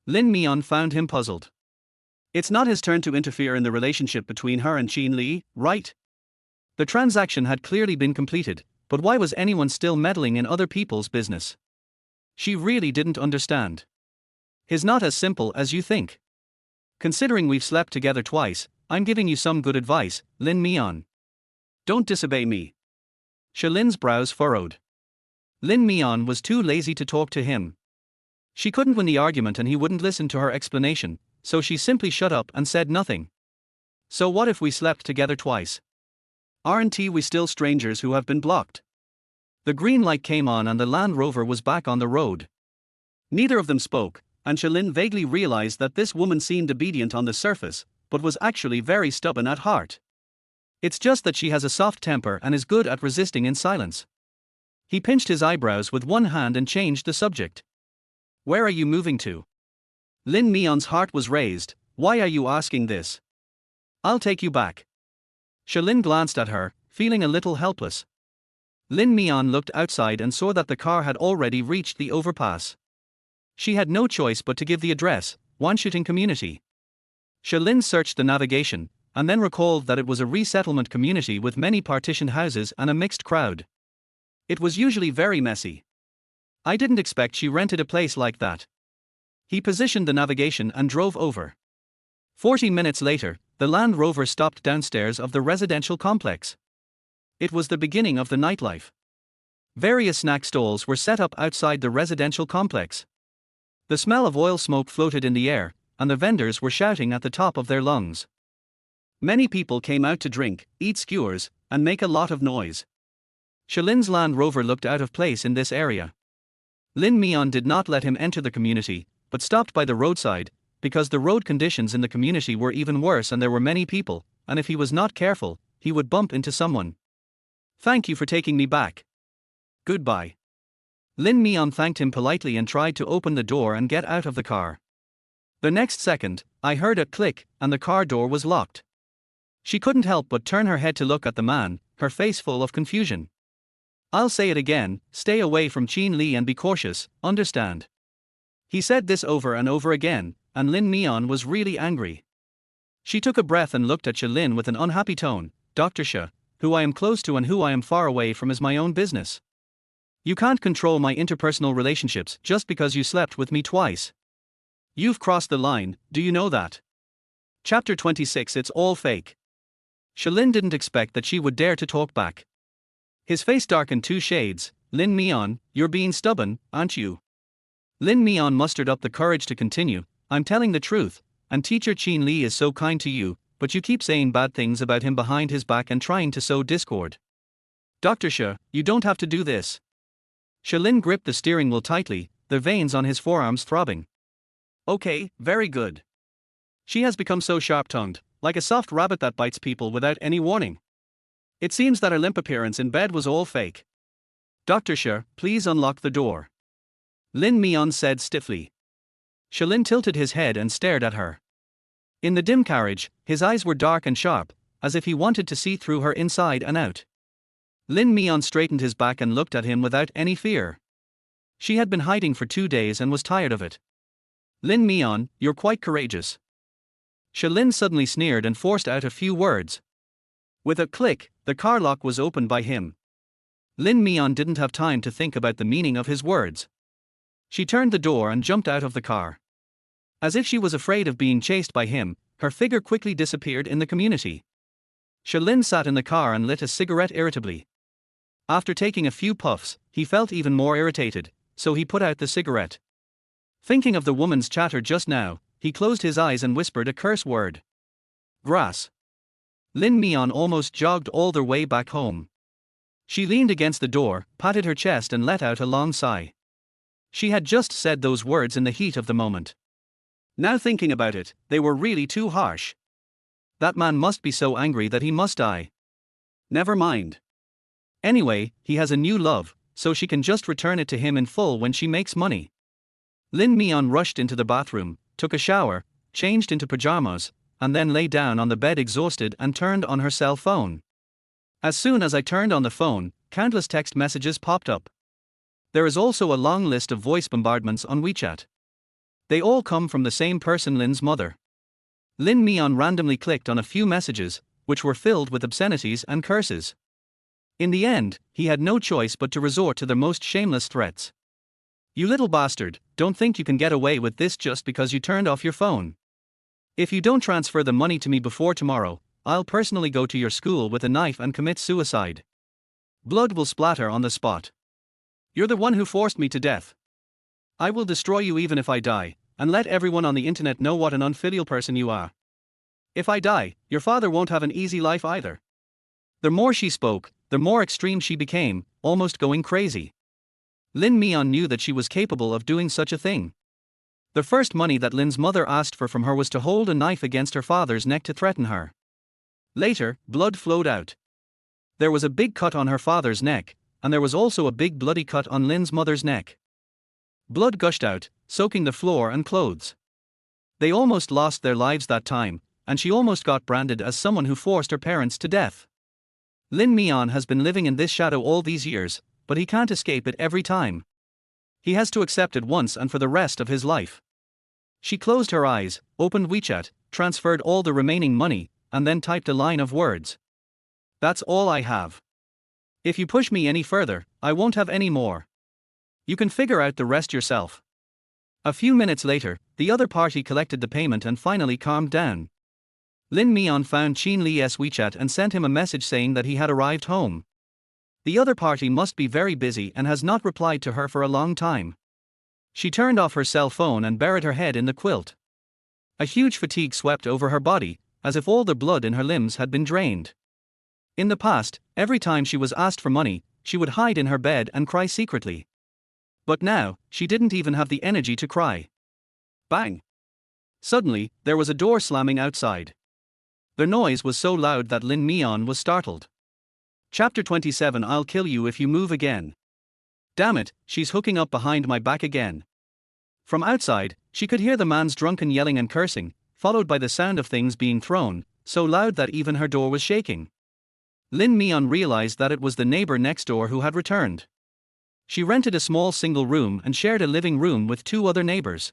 Lin Mian found him puzzled. It's not his turn to interfere in the relationship between her and Qin Li, right? The transaction had clearly been completed, but why was anyone still meddling in other people's business? She really didn't understand. It's not as simple as you think. Considering we've slept together twice, I'm giving you some good advice, Lin Mian. Don't disobey me. Shalin's brows furrowed. Lin Mian was too lazy to talk to him. She couldn't win the argument and he wouldn't listen to her explanation, so she simply shut up and said nothing. So what if we slept together twice? Aren't we still strangers who have been blocked? The green light came on and the Land Rover was back on the road. Neither of them spoke, and Shalin vaguely realized that this woman seemed obedient on the surface, but was actually very stubborn at heart. It's just that she has a soft temper and is good at resisting in silence. He pinched his eyebrows with one hand and changed the subject. Where are you moving to? Lin Mian's heart was raised. Why are you asking this? I'll take you back. Shalin glanced at her, feeling a little helpless. Lin Mian looked outside and saw that the car had already reached the overpass. She had no choice but to give the address, Wanshooting Community. Shalin searched the navigation, and then recalled that it was a resettlement community with many partitioned houses and a mixed crowd. It was usually very messy. I didn't expect she rented a place like that. He positioned the navigation and drove over. 40 minutes later, the Land Rover stopped downstairs of the residential complex. It was the beginning of the nightlife. Various snack stalls were set up outside the residential complex. The smell of oil smoke floated in the air, and the vendors were shouting at the top of their lungs. Many people came out to drink, eat skewers, and make a lot of noise. Shalin's Land Rover looked out of place in this area. Lin Mian did not let him enter the community, but stopped by the roadside, because the road conditions in the community were even worse and there were many people, and if he was not careful, he would bump into someone. Thank you for taking me back. Goodbye. Lin Mian thanked him politely and tried to open the door and get out of the car. The next second, I heard a click, and the car door was locked. She couldn't help but turn her head to look at the man, her face full of confusion. I'll say it again, stay away from Qin Li and be cautious, understand? He said this over and over again, and Lin Mian was really angry. She took a breath and looked at Shalin with an unhappy tone. Dr. Sha, who I am close to and who I am far away from is my own business. You can't control my interpersonal relationships just because you slept with me twice. You've crossed the line, do you know that? Chapter 26. It's all fake. Shalin didn't expect that she would dare to talk back. His face darkened 2 shades. Lin Mian, you're being stubborn, aren't you? Lin Mian mustered up the courage to continue. I'm telling the truth, and teacher Qin Li is so kind to you, but you keep saying bad things about him behind his back and trying to sow discord. Dr. Sha, you don't have to do this. Shalin gripped the steering wheel tightly, the veins on his forearms throbbing. Okay, very good. She has become so sharp-tongued, like a soft rabbit that bites people without any warning. It seems that her limp appearance in bed was all fake. Dr. Sha, please unlock the door. Lin Mian said stiffly. Shalin tilted his head and stared at her. In the dim carriage, his eyes were dark and sharp, as if he wanted to see through her inside and out. Lin Mian straightened his back and looked at him without any fear. She had been hiding for 2 days and was tired of it. Lin Mian, you're quite courageous. Shalin suddenly sneered and forced out a few words. With a click, the car lock was opened by him. Lin Mian didn't have time to think about the meaning of his words. She turned the door and jumped out of the car. As if she was afraid of being chased by him, her figure quickly disappeared in the community. Shalin sat in the car and lit a cigarette irritably. After taking a few puffs, he felt even more irritated, so he put out the cigarette. Thinking of the woman's chatter just now, he closed his eyes and whispered a curse word. Grass. Lin Mian almost jogged all the way back home. She leaned against the door, patted her chest and let out a long sigh. She had just said those words in the heat of the moment. Now thinking about it, they were really too harsh. That man must be so angry that he must die. Never mind. Anyway, he has a new love, so she can just return it to him in full when she makes money. Lin Mian rushed into the bathroom, took a shower, changed into pajamas, and then lay down on the bed exhausted and turned on her cell phone. As soon as I turned on the phone, countless text messages popped up. There is also a long list of voice bombardments on WeChat. They all come from the same person, Lin's mother. Lin Mian randomly clicked on a few messages, which were filled with obscenities and curses. In the end, he had no choice but to resort to the most shameless threats. "You little bastard, don't think you can get away with this just because you turned off your phone. If you don't transfer the money to me before tomorrow, I'll personally go to your school with a knife and commit suicide. Blood will splatter on the spot. You're the one who forced me to death. I will destroy you even if I die, and let everyone on the internet know what an unfilial person you are. If I die, your father won't have an easy life either." The more she spoke, the more extreme she became, almost going crazy. Lin Mian knew that she was capable of doing such a thing. The first money that Lin's mother asked for from her was to hold a knife against her father's neck to threaten her. Later, blood flowed out. There was a big cut on her father's neck, and there was also a big bloody cut on Lin's mother's neck. Blood gushed out, soaking the floor and clothes. They almost lost their lives that time, and she almost got branded as someone who forced her parents to death. Lin Mian has been living in this shadow all these years, but he can't escape it every time. He has to accept it once and for the rest of his life. She closed her eyes, opened WeChat, transferred all the remaining money, and then typed a line of words. "That's all I have. If you push me any further, I won't have any more. You can figure out the rest yourself." A few minutes later, the other party collected the payment and finally calmed down. Lin Mian found Qin Li's WeChat and sent him a message saying that he had arrived home. The other party must be very busy and has not replied to her for a long time. She turned off her cell phone and buried her head in the quilt. A huge fatigue swept over her body, as if all the blood in her limbs had been drained. In the past, every time she was asked for money, she would hide in her bed and cry secretly. But now, she didn't even have the energy to cry. Bang! Suddenly, there was a door slamming outside. The noise was so loud that Lin Mian was startled. Chapter 27. I'll kill you if you move again. Damn it, she's hooking up behind my back again. From outside, she could hear the man's drunken yelling and cursing, followed by the sound of things being thrown, so loud that even her door was shaking. Lin Mian realized that it was the neighbor next door who had returned. She rented a small single room and shared a living room with two other neighbors.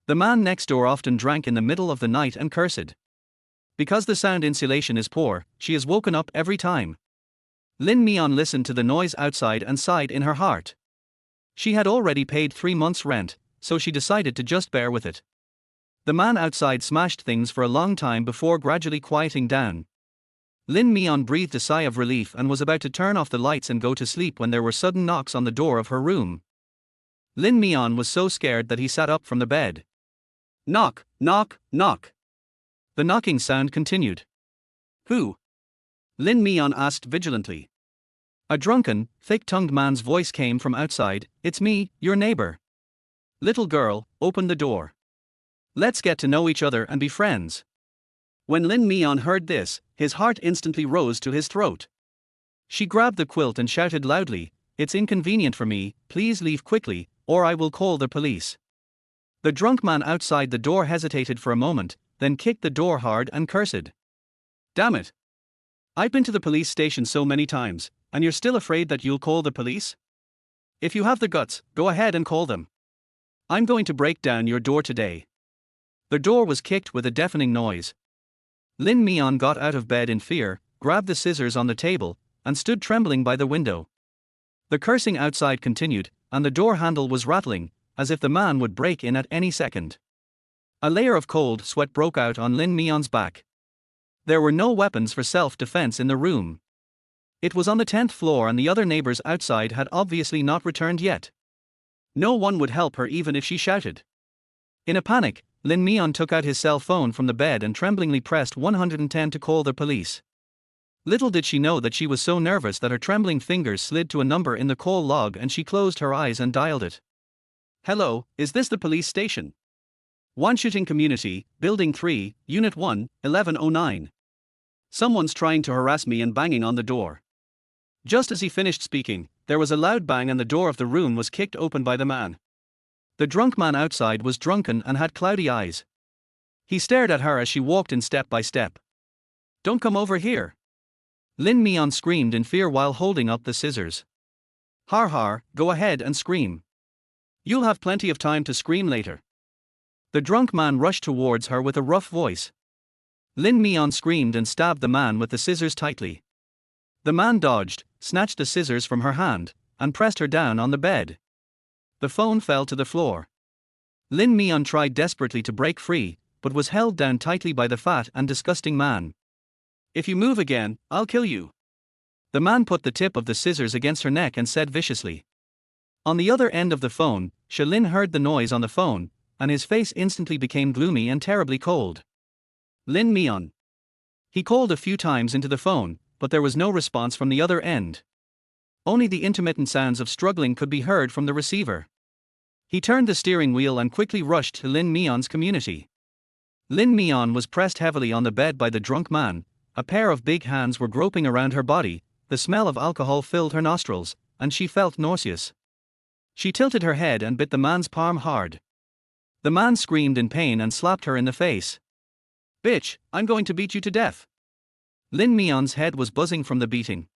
The man next door often drank in the middle of the night and cursed. Because the sound insulation is poor, she is woken up every time. Lin Mian listened to the noise outside and sighed in her heart. She had already paid 3 months' rent, so she decided to just bear with it. The man outside smashed things for a long time before gradually quieting down. Lin Mian breathed a sigh of relief and was about to turn off the lights and go to sleep when there were sudden knocks on the door of her room. Lin Mian was so scared that he sat up from the bed. Knock, knock, knock. The knocking sound continued. "Who?" Lin Mian asked vigilantly. A drunken, thick-tongued man's voice came from outside. "It's me, your neighbor. Little girl, open the door. Let's get to know each other and be friends." When Lin Mian heard this, his heart instantly rose to his throat. She grabbed the quilt and shouted loudly, "It's inconvenient for me, please leave quickly, or I will call the police." The drunk man outside the door hesitated for a moment, then kicked the door hard and cursed. "Damn it. I've been to the police station so many times, and you're still afraid that you'll call the police? If you have the guts, go ahead and call them. I'm going to break down your door today." The door was kicked with a deafening noise. Lin Mian got out of bed in fear, grabbed the scissors on the table, and stood trembling by the window. The cursing outside continued, and the door handle was rattling, as if the man would break in at any second. A layer of cold sweat broke out on Lin Mian's back. There were no weapons for self-defense in the room. It was on the 10th floor and the other neighbors outside had obviously not returned yet. No one would help her even if she shouted. In a panic, Lin Mian took out his cell phone from the bed and tremblingly pressed 110 to call the police. Little did she know that she was so nervous that her trembling fingers slid to a number in the call log and she closed her eyes and dialed it. "Hello, is this the police station? One Shooting Community, Building 3, Unit 1, 1109. Someone's trying to harass me and banging on the door." Just as he finished speaking, there was a loud bang and the door of the room was kicked open by the man. The drunk man outside was drunken and had cloudy eyes. He stared at her as she walked in step by step. "Don't come over here!" Lin Mian screamed in fear while holding up the scissors. "Har har, go ahead and scream. You'll have plenty of time to scream later." The drunk man rushed towards her with a rough voice. Lin Mian screamed and stabbed the man with the scissors tightly. The man dodged, snatched the scissors from her hand, and pressed her down on the bed. The phone fell to the floor. Lin Mian tried desperately to break free, but was held down tightly by the fat and disgusting man. "If you move again, I'll kill you." The man put the tip of the scissors against her neck and said viciously. On the other end of the phone, Shalin heard the noise on the phone, and his face instantly became gloomy and terribly cold. Lin Mian. He called a few times into the phone, but there was no response from the other end. Only the intermittent sounds of struggling could be heard from the receiver. He turned the steering wheel and quickly rushed to Lin Mian's community. Lin Mian was pressed heavily on the bed by the drunk man. A pair of big hands were groping around her body, the smell of alcohol filled her nostrils, and she felt nauseous. She tilted her head and bit the man's palm hard. The man screamed in pain and slapped her in the face. "Bitch, I'm going to beat you to death." Lin Mian's head was buzzing from the beating.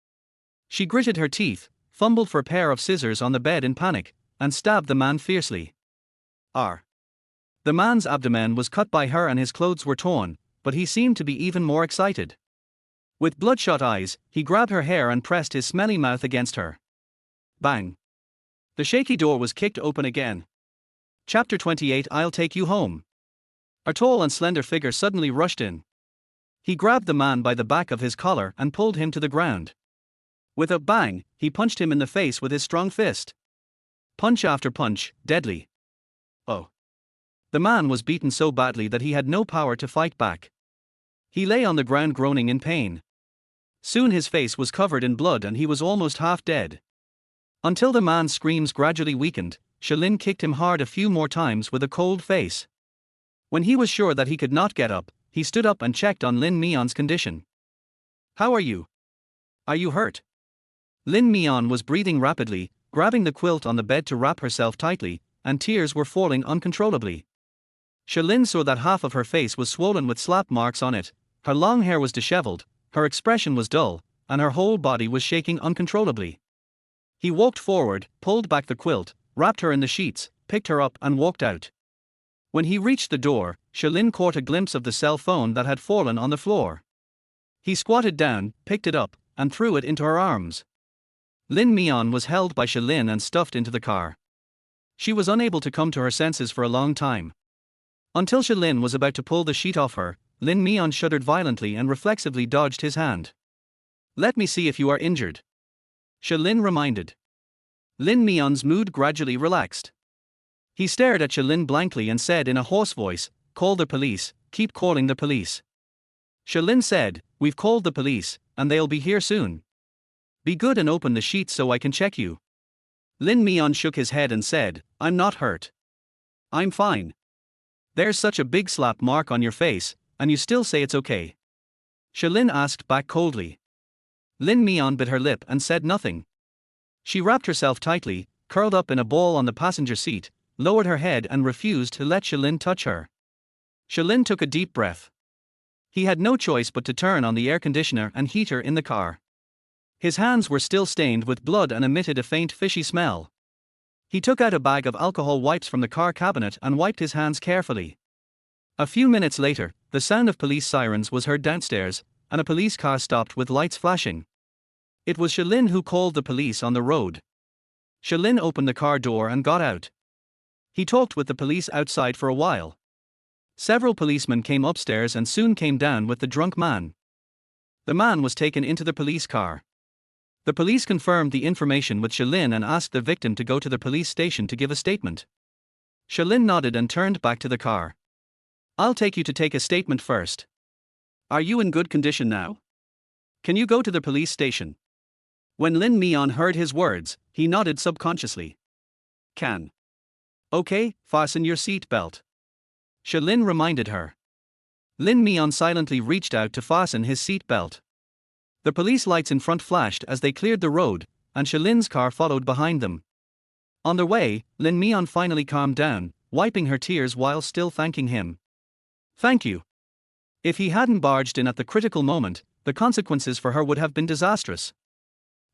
She gritted her teeth, fumbled for a pair of scissors on the bed in panic, and stabbed the man fiercely. R. The man's abdomen was cut by her and his clothes were torn, but he seemed to be even more excited. With bloodshot eyes, he grabbed her hair and pressed his smelly mouth against her. Bang! The shaky door was kicked open again. Chapter 28. I'll take you home. A tall and slender figure suddenly rushed in. He grabbed the man by the back of his collar and pulled him to the ground. With a bang, he punched him in the face with his strong fist. Punch after punch, deadly. Oh! The man was beaten so badly that he had no power to fight back. He lay on the ground groaning in pain. Soon his face was covered in blood and he was almost half dead. Until the man's screams gradually weakened, Shalin kicked him hard a few more times with a cold face. When he was sure that he could not get up, he stood up and checked on Lin Mian's condition. "How are you? Are you hurt?" Lin Mian was breathing rapidly, grabbing the quilt on the bed to wrap herself tightly, and tears were falling uncontrollably. Shalin saw that half of her face was swollen with slap marks on it, her long hair was disheveled, her expression was dull, and her whole body was shaking uncontrollably. He walked forward, pulled back the quilt, wrapped her in the sheets, picked her up and walked out. When he reached the door, Shalin caught a glimpse of the cell phone that had fallen on the floor. He squatted down, picked it up, and threw it into her arms. Lin Mian was held by Shalin and stuffed into the car. She was unable to come to her senses for a long time. Until Shalin was about to pull the sheet off her, Lin Mian shuddered violently and reflexively dodged his hand. "Let me see if you are injured," Shalin reminded. Lin Mian's mood gradually relaxed. He stared at Shalin blankly and said in a hoarse voice, "Call the police, keep calling the police." Shalin said, "We've called the police, and they'll be here soon. Be good and open the sheets so I can check you." Lin Mian shook his head and said, "I'm not hurt. I'm fine. There's such a big slap mark on your face, and you still say it's okay?" Shalin asked back coldly. Lin Mian bit her lip and said nothing. She wrapped herself tightly, curled up in a ball on the passenger seat, lowered her head and refused to let Shalin touch her. Shalin took a deep breath. He had no choice but to turn on the air conditioner and heater in the car. His hands were still stained with blood and emitted a faint fishy smell. He took out a bag of alcohol wipes from the car cabinet and wiped his hands carefully. A few minutes later, the sound of police sirens was heard downstairs, and a police car stopped with lights flashing. It was Shalin who called the police on the road. Shalin opened the car door and got out. He talked with the police outside for a while. Several policemen came upstairs and soon came down with the drunk man. The man was taken into the police car. The police confirmed the information with Shalin and asked the victim to go to the police station to give a statement. Shalin nodded and turned back to the car. "I'll take you to take a statement first. Are you in good condition now? Can you go to the police station?" When Lin Mian heard his words, he nodded subconsciously. "Can. Okay, fasten your seat belt," Shalin reminded her. Lin Mian silently reached out to fasten his seat belt. The police lights in front flashed as they cleared the road, and Shalin's car followed behind them. On their way, Lin Mian finally calmed down, wiping her tears while still thanking him. Thank you. If he hadn't barged in at the critical moment, the consequences for her would have been disastrous.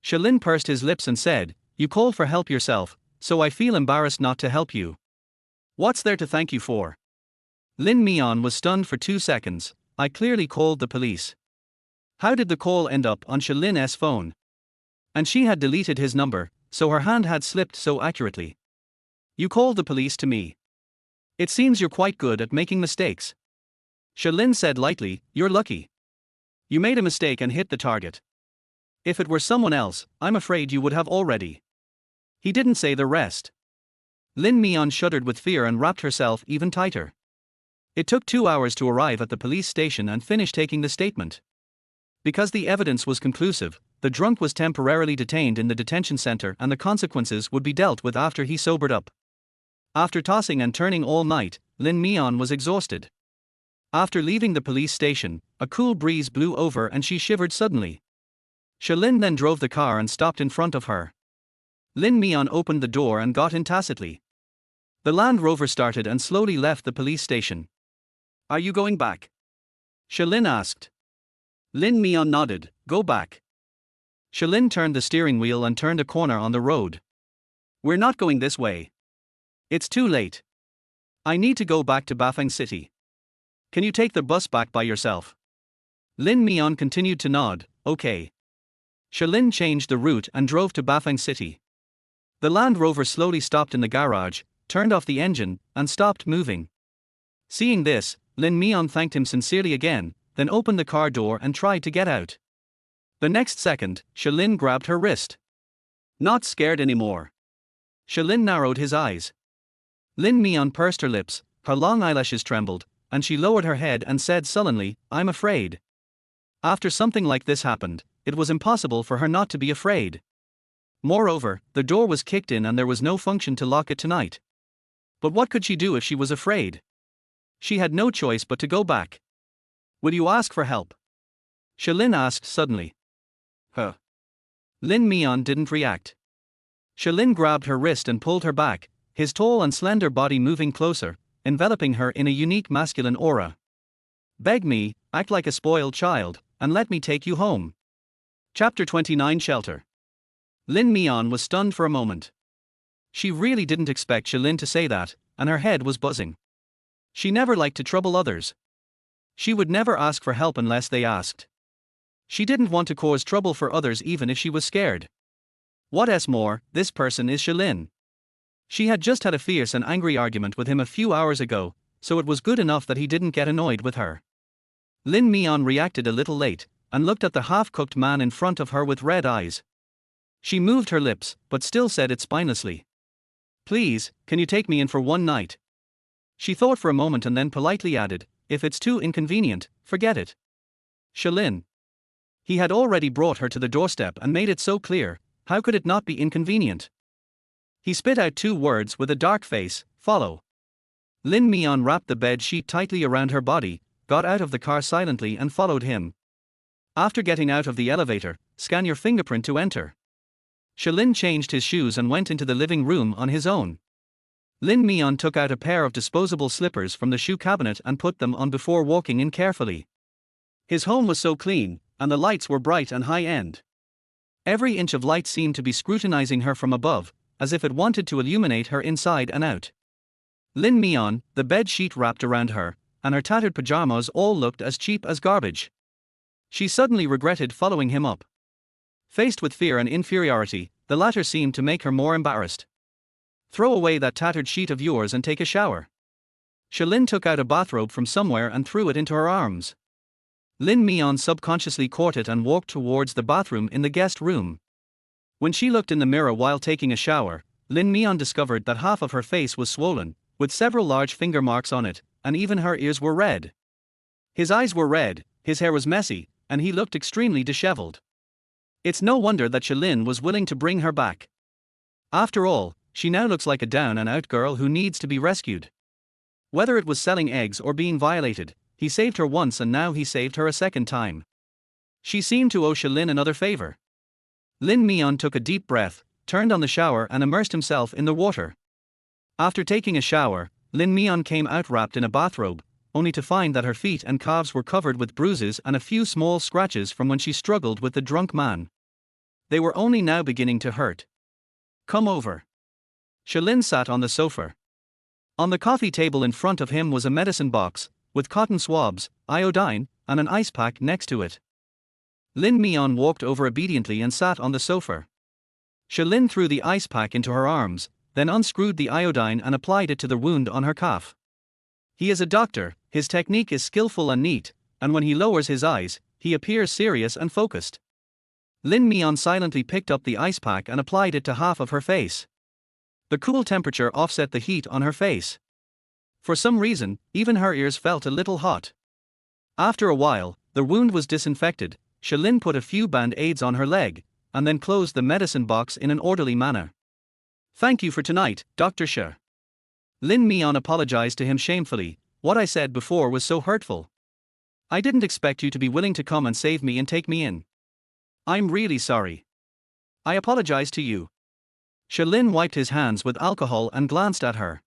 Shalin pursed his lips and said, "You called for help yourself, so I feel embarrassed not to help you." "What's there to thank you for?" Lin Mian was stunned for 2 seconds. "I clearly called the police." How did the call end up on Shalin's phone? And she had deleted his number, so her hand had slipped so accurately. "You called the police to me. It seems you're quite good at making mistakes." Shalin said lightly, "You're lucky. You made a mistake and hit the target. If it were someone else, I'm afraid you would have already." He didn't say the rest. Lin Mian shuddered with fear and wrapped herself even tighter. It took 2 hours to arrive at the police station and finish taking the statement. Because the evidence was conclusive, the drunk was temporarily detained in the detention center and the consequences would be dealt with after he sobered up. After tossing and turning all night, Lin Mian was exhausted. After leaving the police station, a cool breeze blew over and she shivered suddenly. Shalin then drove the car and stopped in front of her. Lin Mian opened the door and got in tacitly. The Land Rover started and slowly left the police station. "Are you going back?" Shalin asked. Lin Mian nodded. "Go back." Shalin turned the steering wheel and turned a corner on the road. "We're not going this way. It's too late. I need to go back to Bafang City. Can you take the bus back by yourself?" Lin Mian continued to nod. "Okay." Shalin changed the route and drove to Bafang City. The Land Rover slowly stopped in the garage, turned off the engine, and stopped moving. Seeing this, Lin Mian thanked him sincerely again, then opened the car door and tried to get out. The next second, Shalin grabbed her wrist. "Not scared anymore?" Shalin narrowed his eyes. Lin Mian pursed her lips, her long eyelashes trembled, and she lowered her head and said sullenly, "I'm afraid." After something like this happened, it was impossible for her not to be afraid. Moreover, the door was kicked in and there was no function to lock it tonight. But what could she do if she was afraid? She had no choice but to go back. "Will you ask for help?" Shalin asked suddenly. Huh. Lin Mian didn't react. Shalin grabbed her wrist and pulled her back, his tall and slender body moving closer, enveloping her in a unique masculine aura. "Beg me, act like a spoiled child, and let me take you home." Chapter 29 Shelter. Lin Mian was stunned for a moment. She really didn't expect Shalin to say that, and her head was buzzing. She never liked to trouble others. She would never ask for help unless they asked. She didn't want to cause trouble for others even if she was scared. What's more, this person is Shalin. She had just had a fierce and angry argument with him a few hours ago, so it was good enough that he didn't get annoyed with her. Lin Mian reacted a little late, and looked at the half-cooked man in front of her with red eyes. She moved her lips, but still said it spinelessly. "Please, can you take me in for one night?" She thought for a moment and then politely added, "If it's too inconvenient, forget it." Shalin. He had already brought her to the doorstep and made it so clear, how could it not be inconvenient? He spit out 2 words with a dark face, "Follow." Lin Mian wrapped the bed sheet tightly around her body, got out of the car silently and followed him. After getting out of the elevator, "Scan your fingerprint to enter." Shalin changed his shoes and went into the living room on his own. Lin Mian took out a pair of disposable slippers from the shoe cabinet and put them on before walking in carefully. His home was so clean, and the lights were bright and high-end. Every inch of light seemed to be scrutinizing her from above, as if it wanted to illuminate her inside and out. Lin Mian, the bed sheet wrapped around her, and her tattered pajamas all looked as cheap as garbage. She suddenly regretted following him up. Faced with fear and inferiority, the latter seemed to make her more embarrassed. "Throw away that tattered sheet of yours and take a shower." Shalin took out a bathrobe from somewhere and threw it into her arms. Lin Mian subconsciously caught it and walked towards the bathroom in the guest room. When she looked in the mirror while taking a shower, Lin Mian discovered that half of her face was swollen, with several large finger marks on it, and even her ears were red. His eyes were red, his hair was messy, and he looked extremely disheveled. It's no wonder that Shalin was willing to bring her back. After all, she now looks like a down-and-out girl who needs to be rescued. Whether it was selling eggs or being violated, he saved her once and now he saved her a second time. She seemed to owe Shalin another favor. Lin Mian took a deep breath, turned on the shower and immersed himself in the water. After taking a shower, Lin Mian came out wrapped in a bathrobe, only to find that her feet and calves were covered with bruises and a few small scratches from when she struggled with the drunk man. They were only now beginning to hurt. "Come over." Shalin sat on the sofa. On the coffee table in front of him was a medicine box, with cotton swabs, iodine, and an ice pack next to it. Lin Mian walked over obediently and sat on the sofa. Shalin threw the ice pack into her arms, then unscrewed the iodine and applied it to the wound on her calf. He is a doctor, his technique is skillful and neat, and when he lowers his eyes, he appears serious and focused. Lin Mian silently picked up the ice pack and applied it to half of her face. The cool temperature offset the heat on her face. For some reason, even her ears felt a little hot. After a while, the wound was disinfected. Shalin put a few band-aids on her leg, and then closed the medicine box in an orderly manner. "Thank you for tonight, Dr. Shah." Lin Mian apologized to him shamefully. "What I said before was so hurtful. I didn't expect you to be willing to come and save me and take me in. I'm really sorry. I apologize to you." Shalin wiped his hands with alcohol and glanced at her.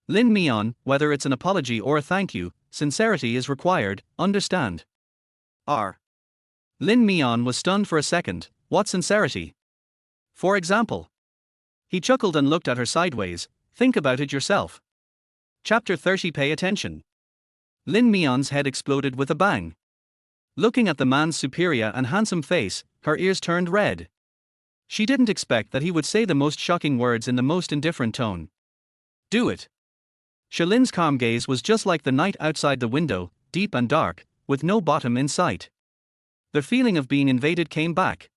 "Lin Mian, whether it's an apology or a thank you, sincerity is required, understand?" Lin Mian was stunned for a second. "What sincerity? For example?" He chuckled and looked at her sideways. "Think about it yourself." Chapter 30. Pay attention. Lin Mian's head exploded with a bang. Looking at the man's superior and handsome face, her ears turned red. She didn't expect that he would say the most shocking words in the most indifferent tone. "Do it." Shalin's calm gaze was just like the night outside the window, deep and dark, with no bottom in sight. The feeling of being invaded came back.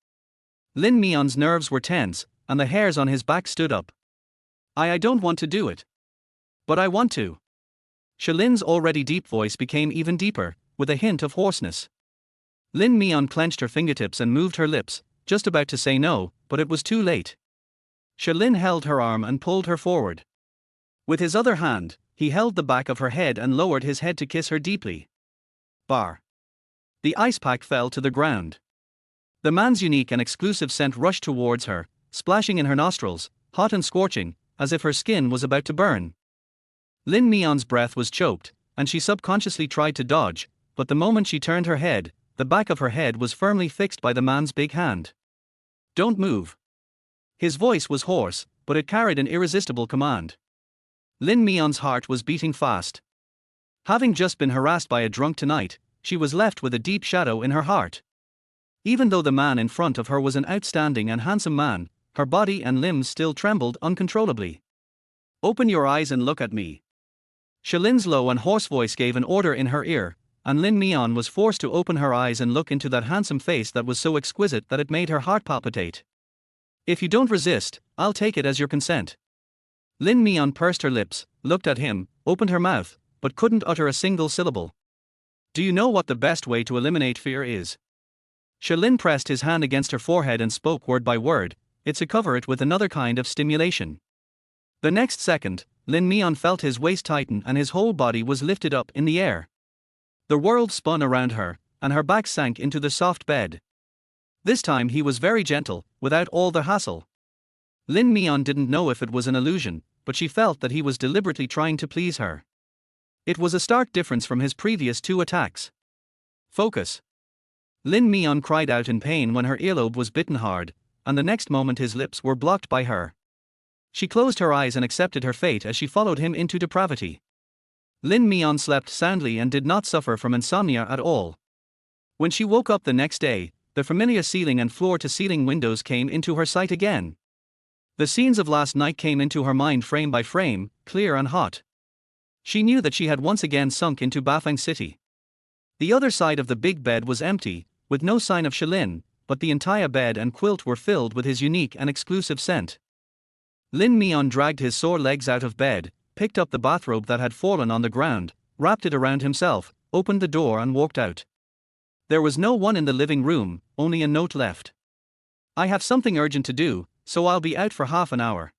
Lin Mian's nerves were tense, and the hairs on his back stood up. I don't want to do it. But I want to." Shalin's already deep voice became even deeper, with a hint of hoarseness. Lin Mian clenched her fingertips and moved her lips, just about to say no, but it was too late. Shalin held her arm and pulled her forward. With his other hand, he held the back of her head and lowered his head to kiss her deeply. The ice pack fell to the ground. The man's unique and exclusive scent rushed towards her, splashing in her nostrils, hot and scorching, as if her skin was about to burn. Lin Mian's breath was choked, and she subconsciously tried to dodge, but the moment she turned her head, the back of her head was firmly fixed by the man's big hand. "Don't move." His voice was hoarse, but it carried an irresistible command. Lin Mian's heart was beating fast. Having just been harassed by a drunk tonight, she was left with a deep shadow in her heart. Even though the man in front of her was an outstanding and handsome man, her body and limbs still trembled uncontrollably. "Open your eyes and look at me." Shalin's low and hoarse voice gave an order in her ear, and Lin Mian was forced to open her eyes and look into that handsome face that was so exquisite that it made her heart palpitate. "If you don't resist, I'll take it as your consent." Lin Mian pursed her lips, looked at him, opened her mouth, but couldn't utter a single syllable. "Do you know what the best way to eliminate fear is?" Shalin pressed his hand against her forehead and spoke word by word. "It's to cover it with another kind of stimulation." The next second, Lin Mian felt his waist tighten and his whole body was lifted up in the air. The world spun around her, and her back sank into the soft bed. This time he was very gentle, without all the hassle. Lin Mian didn't know if it was an illusion, but she felt that he was deliberately trying to please her. It was a stark difference from his previous two attacks. "Focus." Lin Mian cried out in pain when her earlobe was bitten hard, and the next moment his lips were blocked by her. She closed her eyes and accepted her fate as she followed him into depravity. Lin Mian slept soundly and did not suffer from insomnia at all. When she woke up the next day, the familiar ceiling and floor-to-ceiling windows came into her sight again. The scenes of last night came into her mind frame by frame, clear and hot. She knew that she had once again sunk into Bafang City. The other side of the big bed was empty, with no sign of Shalin, but the entire bed and quilt were filled with his unique and exclusive scent. Lin Mian dragged his sore legs out of bed, picked up the bathrobe that had fallen on the ground, wrapped it around himself, opened the door and walked out. There was no one in the living room, only a note left. "I have something urgent to do, so I'll be out for half an hour."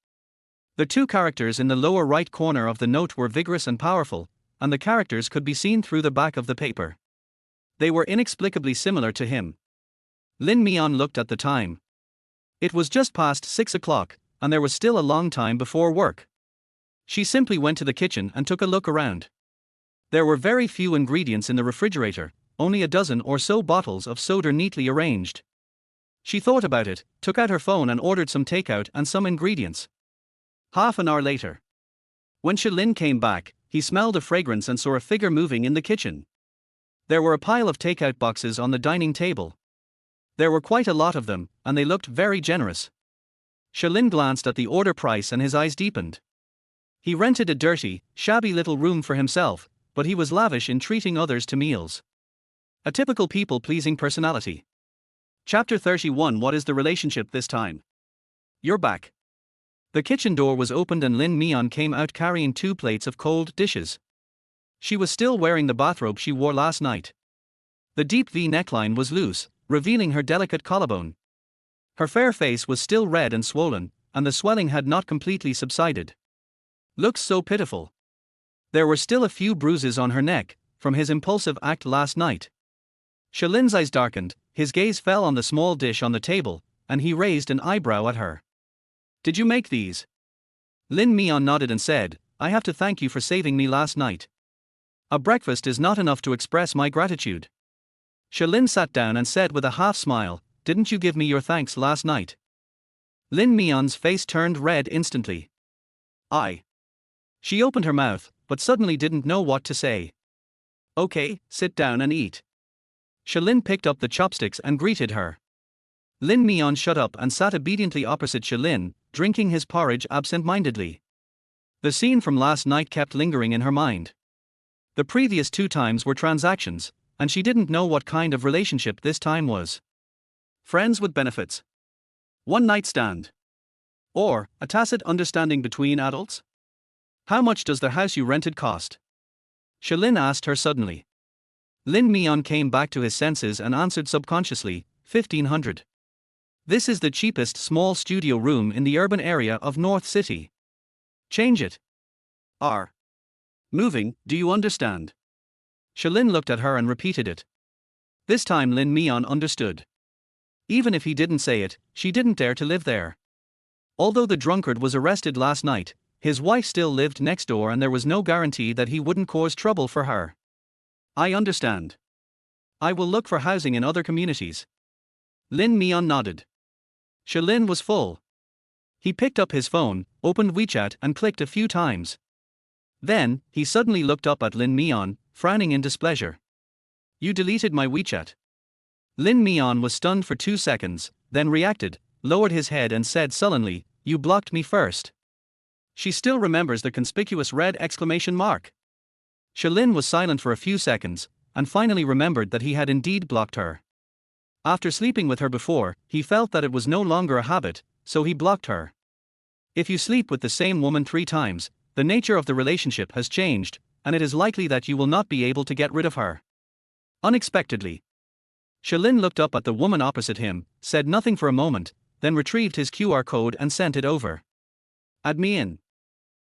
The two characters in the lower right corner of the note were vigorous and powerful, and the characters could be seen through the back of the paper. They were inexplicably similar to him. Lin Mian looked at the time. It was just past 6 o'clock, and there was still a long time before work. She simply went to the kitchen and took a look around. There were very few ingredients in the refrigerator, only a dozen or so bottles of soda neatly arranged. She thought about it, took out her phone and ordered some takeout and some ingredients. Half an hour later, when Lin came back, he smelled a fragrance and saw a figure moving in the kitchen. There were a pile of takeout boxes on the dining table. There were quite a lot of them, and they looked very generous. Lin glanced at the order price and his eyes deepened. He rented a dirty, shabby little room for himself, but he was lavish in treating others to meals. A typical people-pleasing personality. Chapter 31. What is the relationship this time? You're back. The kitchen door was opened and Lin Mian came out carrying 2 plates of cold dishes. She was still wearing the bathrobe she wore last night. The deep V neckline was loose, revealing her delicate collarbone. Her fair face was still red and swollen, and the swelling had not completely subsided. Looks so pitiful. There were still a few bruises on her neck, from his impulsive act last night. Lin's eyes darkened, his gaze fell on the small dish on the table, and he raised an eyebrow at her. Did you make these? Lin Mian nodded and said, I have to thank you for saving me last night. A breakfast is not enough to express my gratitude. Lin sat down and said with a half smile, didn't you give me your thanks last night? Lin Mian's face turned red instantly. She opened her mouth, but suddenly didn't know what to say. Okay, sit down and eat. Lin picked up the chopsticks and greeted her. Lin Mian shut up and sat obediently opposite Lin, drinking his porridge absent-mindedly. The scene from last night kept lingering in her mind. The previous 2 times were transactions, and she didn't know what kind of relationship this time was. Friends with benefits. One night stand. Or, a tacit understanding between adults? How much does the house you rented cost? Lin asked her suddenly. Lin Mian came back to his senses and answered subconsciously, 1,500. This is the cheapest small studio room in the urban area of North City. Change it. Moving, do you understand? Lin looked at her and repeated it. This time Lin Mian understood. Even if he didn't say it, she didn't dare to live there. Although the drunkard was arrested last night, his wife still lived next door and there was no guarantee that he wouldn't cause trouble for her. I understand. I will look for housing in other communities. Lin Mian nodded. Lin was full. He picked up his phone, opened WeChat and clicked a few times. Then, he suddenly looked up at Lin Mian, frowning in displeasure. You deleted my WeChat. Lin Mian was stunned for 2 seconds, then reacted, lowered his head and said sullenly, you blocked me first. She still remembers the conspicuous red exclamation mark. Lin was silent for a few seconds, and finally remembered that he had indeed blocked her. After sleeping with her before, he felt that it was no longer a habit, so he blocked her. If you sleep with the same woman 3 times, the nature of the relationship has changed, and it is likely that you will not be able to get rid of her. Unexpectedly, Lin looked up at the woman opposite him, said nothing for a moment, then retrieved his QR code and sent it over. Add me in.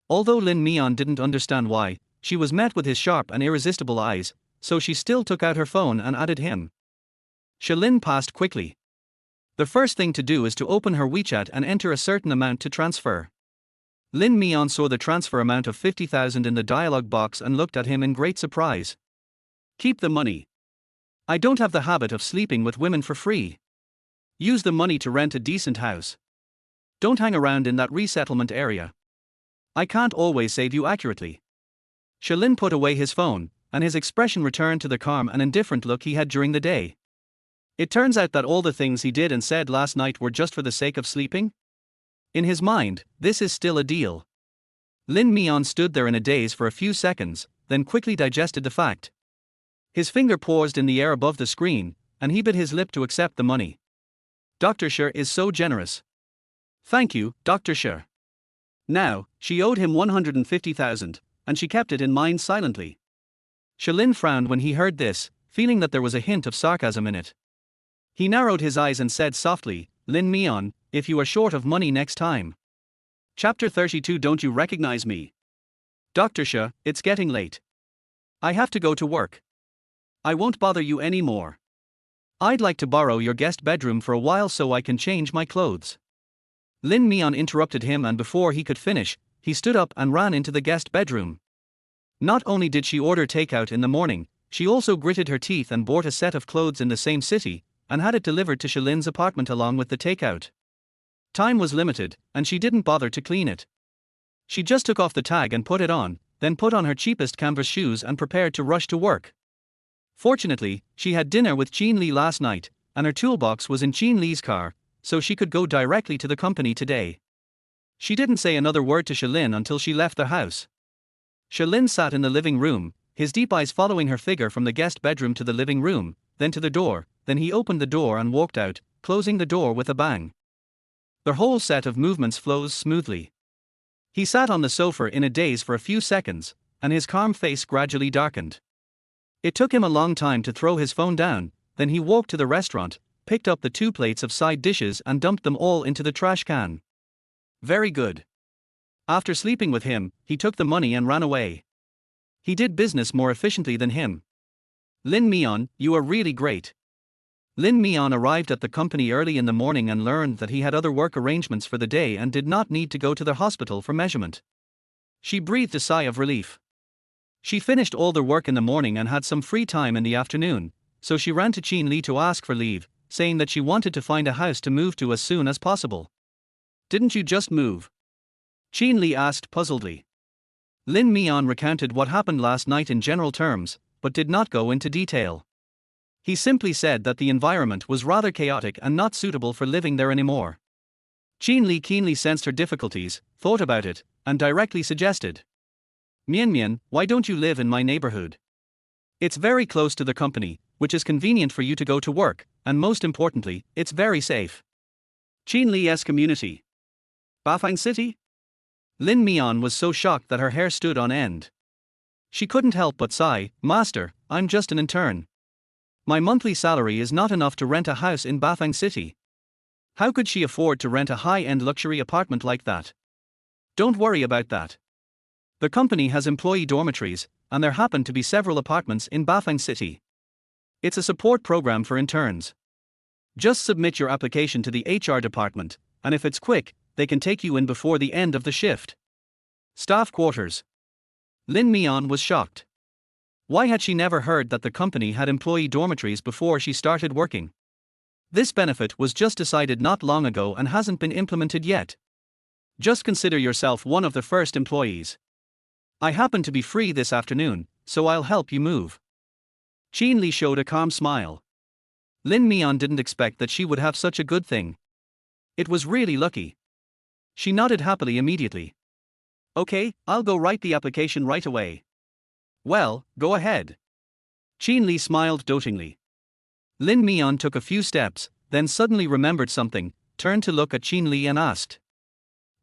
Although Lin Mian didn't understand why, she was met with his sharp and irresistible eyes, so she still took out her phone and added him. Lin passed quickly. The first thing to do is to open her WeChat and enter a certain amount to transfer. Lin Mian saw the transfer amount of 50,000 in the dialog box and looked at him in great surprise. Keep the money. I don't have the habit of sleeping with women for free. Use the money to rent a decent house. Don't hang around in that resettlement area. I can't always save you accurately. Lin put away his phone, and his expression returned to the calm and indifferent look he had during the day. It turns out that all the things he did and said last night were just for the sake of sleeping? In his mind, this is still a deal. Lin Mian stood there in a daze for a few seconds, then quickly digested the fact. His finger paused in the air above the screen, and he bit his lip to accept the money. Dr. Shi is so generous. Thank you, Dr. Shi. Now, she owed him 150,000, and she kept it in mind silently. Lin frowned when he heard this, feeling that there was a hint of sarcasm in it. He narrowed his eyes and said softly, Lin Mian, if you are short of money next time. Chapter 32. Don't you recognize me? Dr. Shi, it's getting late. I have to go to work. I won't bother you anymore. I'd like to borrow your guest bedroom for a while so I can change my clothes. Lin Mian interrupted him, and before he could finish, he stood up and ran into the guest bedroom. Not only did she order takeout in the morning, she also gritted her teeth and bought a set of clothes in the same city, and had it delivered to Shalin's apartment along with the takeout. Time was limited, and she didn't bother to clean it. She just took off the tag and put it on, then put on her cheapest canvas shoes and prepared to rush to work. Fortunately, she had dinner with Jean Lee last night, and her toolbox was in Jean Lee's car, so she could go directly to the company today. She didn't say another word to Shalin until she left the house. Shalin sat in the living room, his deep eyes following her figure from the guest bedroom to the living room, then to the door, then he opened the door and walked out, closing the door with a bang. Their whole set of movements flows smoothly. He sat on the sofa in a daze for a few seconds, and his calm face gradually darkened. It took him a long time to throw his phone down, then he walked to the restaurant, picked up the 2 plates of side dishes and dumped them all into the trash can. Very good. After sleeping with him, he took the money and ran away. He did business more efficiently than him. Lin Mian, you are really great. Lin Mian arrived at the company early in the morning and learned that he had other work arrangements for the day and did not need to go to the hospital for measurement. She breathed a sigh of relief. She finished all the work in the morning and had some free time in the afternoon, so she ran to Jean Lee to ask for leave, saying that she wanted to find a house to move to as soon as possible. Didn't you just move? Jean Lee asked puzzledly. Lin Mian recounted what happened last night in general terms, but did not go into detail. He simply said that the environment was rather chaotic and not suitable for living there anymore. Jean Lee keenly sensed her difficulties, thought about it, and directly suggested. Mian Mian, why don't you live in my neighborhood? It's very close to the company, which is convenient for you to go to work, and most importantly, it's very safe. Jean Lee's community. Bafang City? Lin Mian was so shocked that her hair stood on end. She couldn't help but sigh, Master, I'm just an intern. My monthly salary is not enough to rent a house in Bafang City. How could she afford to rent a high-end luxury apartment like that? Don't worry about that. The company has employee dormitories, and there happen to be several apartments in Bafang City. It's a support program for interns. Just submit your application to the HR department, and if it's quick, they can take you in before the end of the shift. Staff quarters. Lin Mian was shocked. Why had she never heard that the company had employee dormitories before she started working? This benefit was just decided not long ago and hasn't been implemented yet. Just consider yourself one of the first employees. I happen to be free this afternoon, so I'll help you move. Jean Lee showed a calm smile. Lin Mian didn't expect that she would have such a good thing. It was really lucky. She nodded happily immediately. Okay, I'll go write the application right away. Well, go ahead. Jean Lee smiled dotingly. Lin Mian took a few steps, then suddenly remembered something, turned to look at Jean Lee and asked.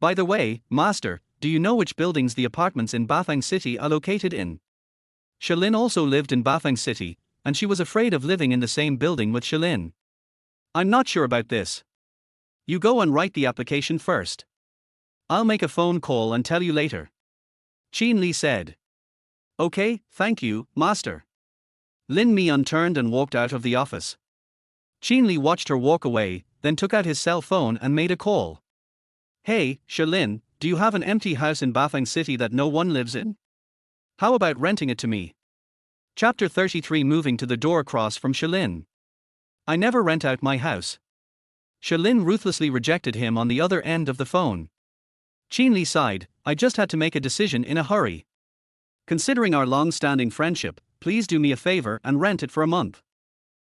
By the way, Master, do you know which buildings the apartments in Bafang City are located in? Shalin also lived in Bafang City, and she was afraid of living in the same building with Shalin. I'm not sure about this. You go and write the application first. I'll make a phone call and tell you later. Jean Lee said. Okay, thank you, Master. Lin Mian turned and walked out of the office. Jean Lee watched her walk away, then took out his cell phone and made a call. Hey, Shalin, do you have an empty house in Bafang City that no one lives in? How about renting it to me? Chapter 33. Moving to the door across from Shalin. I never rent out my house. Shalin ruthlessly rejected him on the other end of the phone. Jean Lee sighed, I just had to make a decision in a hurry. Considering our long-standing friendship, please do me a favor and rent it for a month.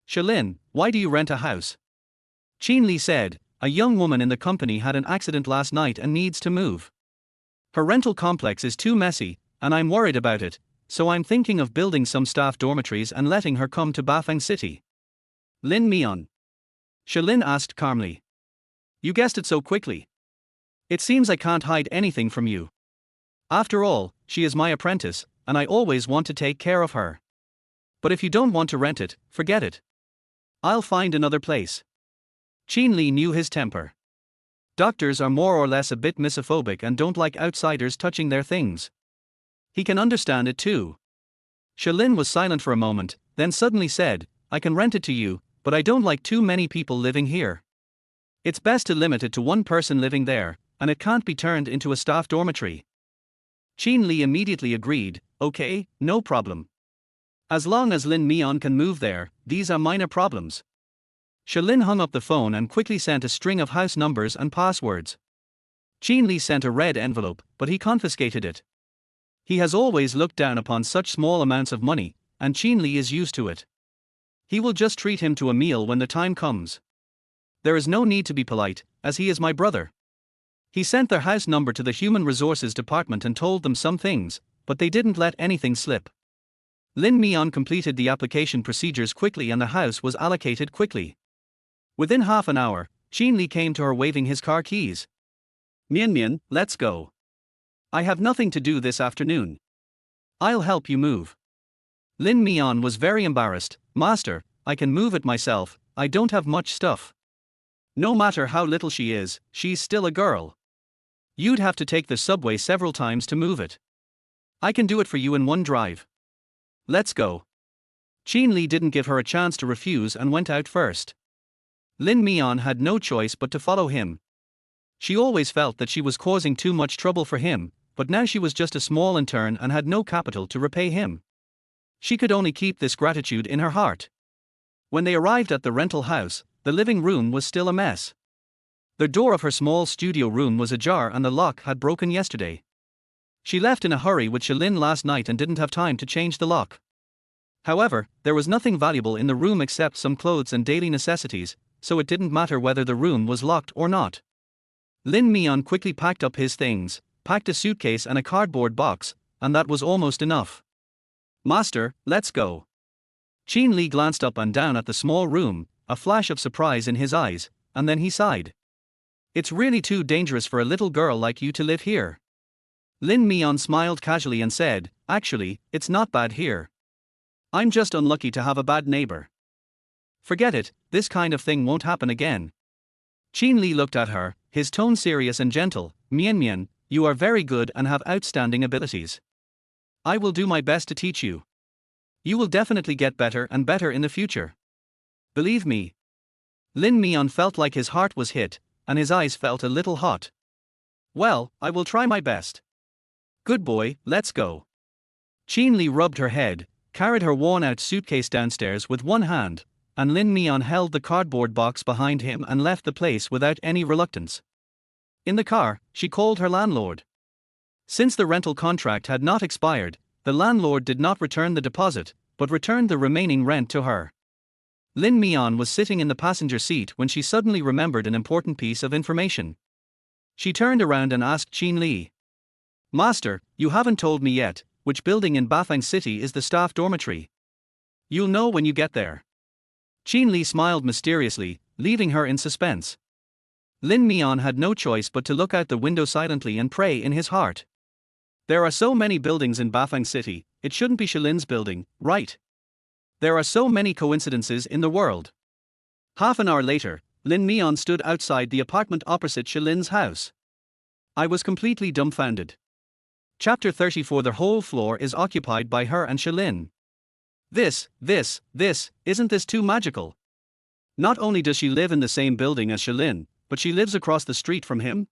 Shalin, why do you rent a house? Jean Lee said, a young woman in the company had an accident last night and needs to move. Her rental complex is too messy, and I'm worried about it, so I'm thinking of building some staff dormitories and letting her come to Bafang City. Lin Mian. Shalin asked calmly. You guessed it so quickly. It seems I can't hide anything from you. After all, she is my apprentice, and I always want to take care of her. But if you don't want to rent it, forget it. I'll find another place. Jean Lee knew his temper. Doctors are more or less a bit misophobic and don't like outsiders touching their things. He can understand it too. Shalin was silent for a moment, then suddenly said, I can rent it to you, but I don't like too many people living here. It's best to limit it to one person living there, and it can't be turned into a staff dormitory. Jean Lee immediately agreed, okay, no problem. As long as Lin Mian can move there, these are minor problems. Shalin hung up the phone and quickly sent a string of house numbers and passwords. Qin Li sent a red envelope, but he confiscated it. He has always looked down upon such small amounts of money, and Qin Li is used to it. He will just treat him to a meal when the time comes. There is no need to be polite, as he is my brother. He sent their house number to the Human Resources Department and told them some things, but they didn't let anything slip. Lin Mian completed the application procedures quickly and the house was allocated quickly. Within half an hour, Qin Li came to her waving his car keys. Mian Mian, let's go. I have nothing to do this afternoon. I'll help you move. Lin Mian was very embarrassed. Master, I can move it myself, I don't have much stuff. No matter how little she is, she's still a girl. You'd have to take the subway several times to move it. I can do it for you in one drive. Let's go. Qin Li didn't give her a chance to refuse and went out first. Lin Mian had no choice but to follow him. She always felt that she was causing too much trouble for him, but now she was just a small intern and had no capital to repay him. She could only keep this gratitude in her heart. When they arrived at the rental house, the living room was still a mess. The door of her small studio room was ajar and the lock had broken yesterday. She left in a hurry with Shalin last night and didn't have time to change the lock. However, there was nothing valuable in the room except some clothes and daily necessities, so it didn't matter whether the room was locked or not. Lin Mian quickly packed up his things, packed a suitcase and a cardboard box, and that was almost enough. Master, let's go. Qin Li glanced up and down at the small room, a flash of surprise in his eyes, and then he sighed. It's really too dangerous for a little girl like you to live here. Lin Mian smiled casually and said, actually, it's not bad here. I'm just unlucky to have a bad neighbor. Forget it, this kind of thing won't happen again. Qin Li looked at her, his tone serious and gentle. Mian Mian, you are very good and have outstanding abilities. I will do my best to teach you. You will definitely get better and better in the future. Believe me. Lin Mian felt like his heart was hit, and his eyes felt a little hot. Well, I will try my best. Good boy, let's go. Qin Li rubbed her head, carried her worn-out suitcase downstairs with one hand, and Lin Mian held the cardboard box behind him and left the place without any reluctance. In the car, she called her landlord. Since the rental contract had not expired, the landlord did not return the deposit, but returned the remaining rent to her. Lin Mian was sitting in the passenger seat when she suddenly remembered an important piece of information. She turned around and asked Qin Li. Master, you haven't told me yet, which building in Bafang City is the staff dormitory? You'll know when you get there. Qin Li smiled mysteriously, leaving her in suspense. Lin Mian had no choice but to look out the window silently and pray in his heart. There are so many buildings in Bafang City, it shouldn't be Shalin's building, right? There are so many coincidences in the world. Half an hour later, Lin Mian stood outside the apartment opposite Shalin's house. I was completely dumbfounded. Chapter 34. The whole floor is occupied by her and Shalin. Isn't this too magical? Not only does she live in the same building as Shalin, but she lives across the street from him?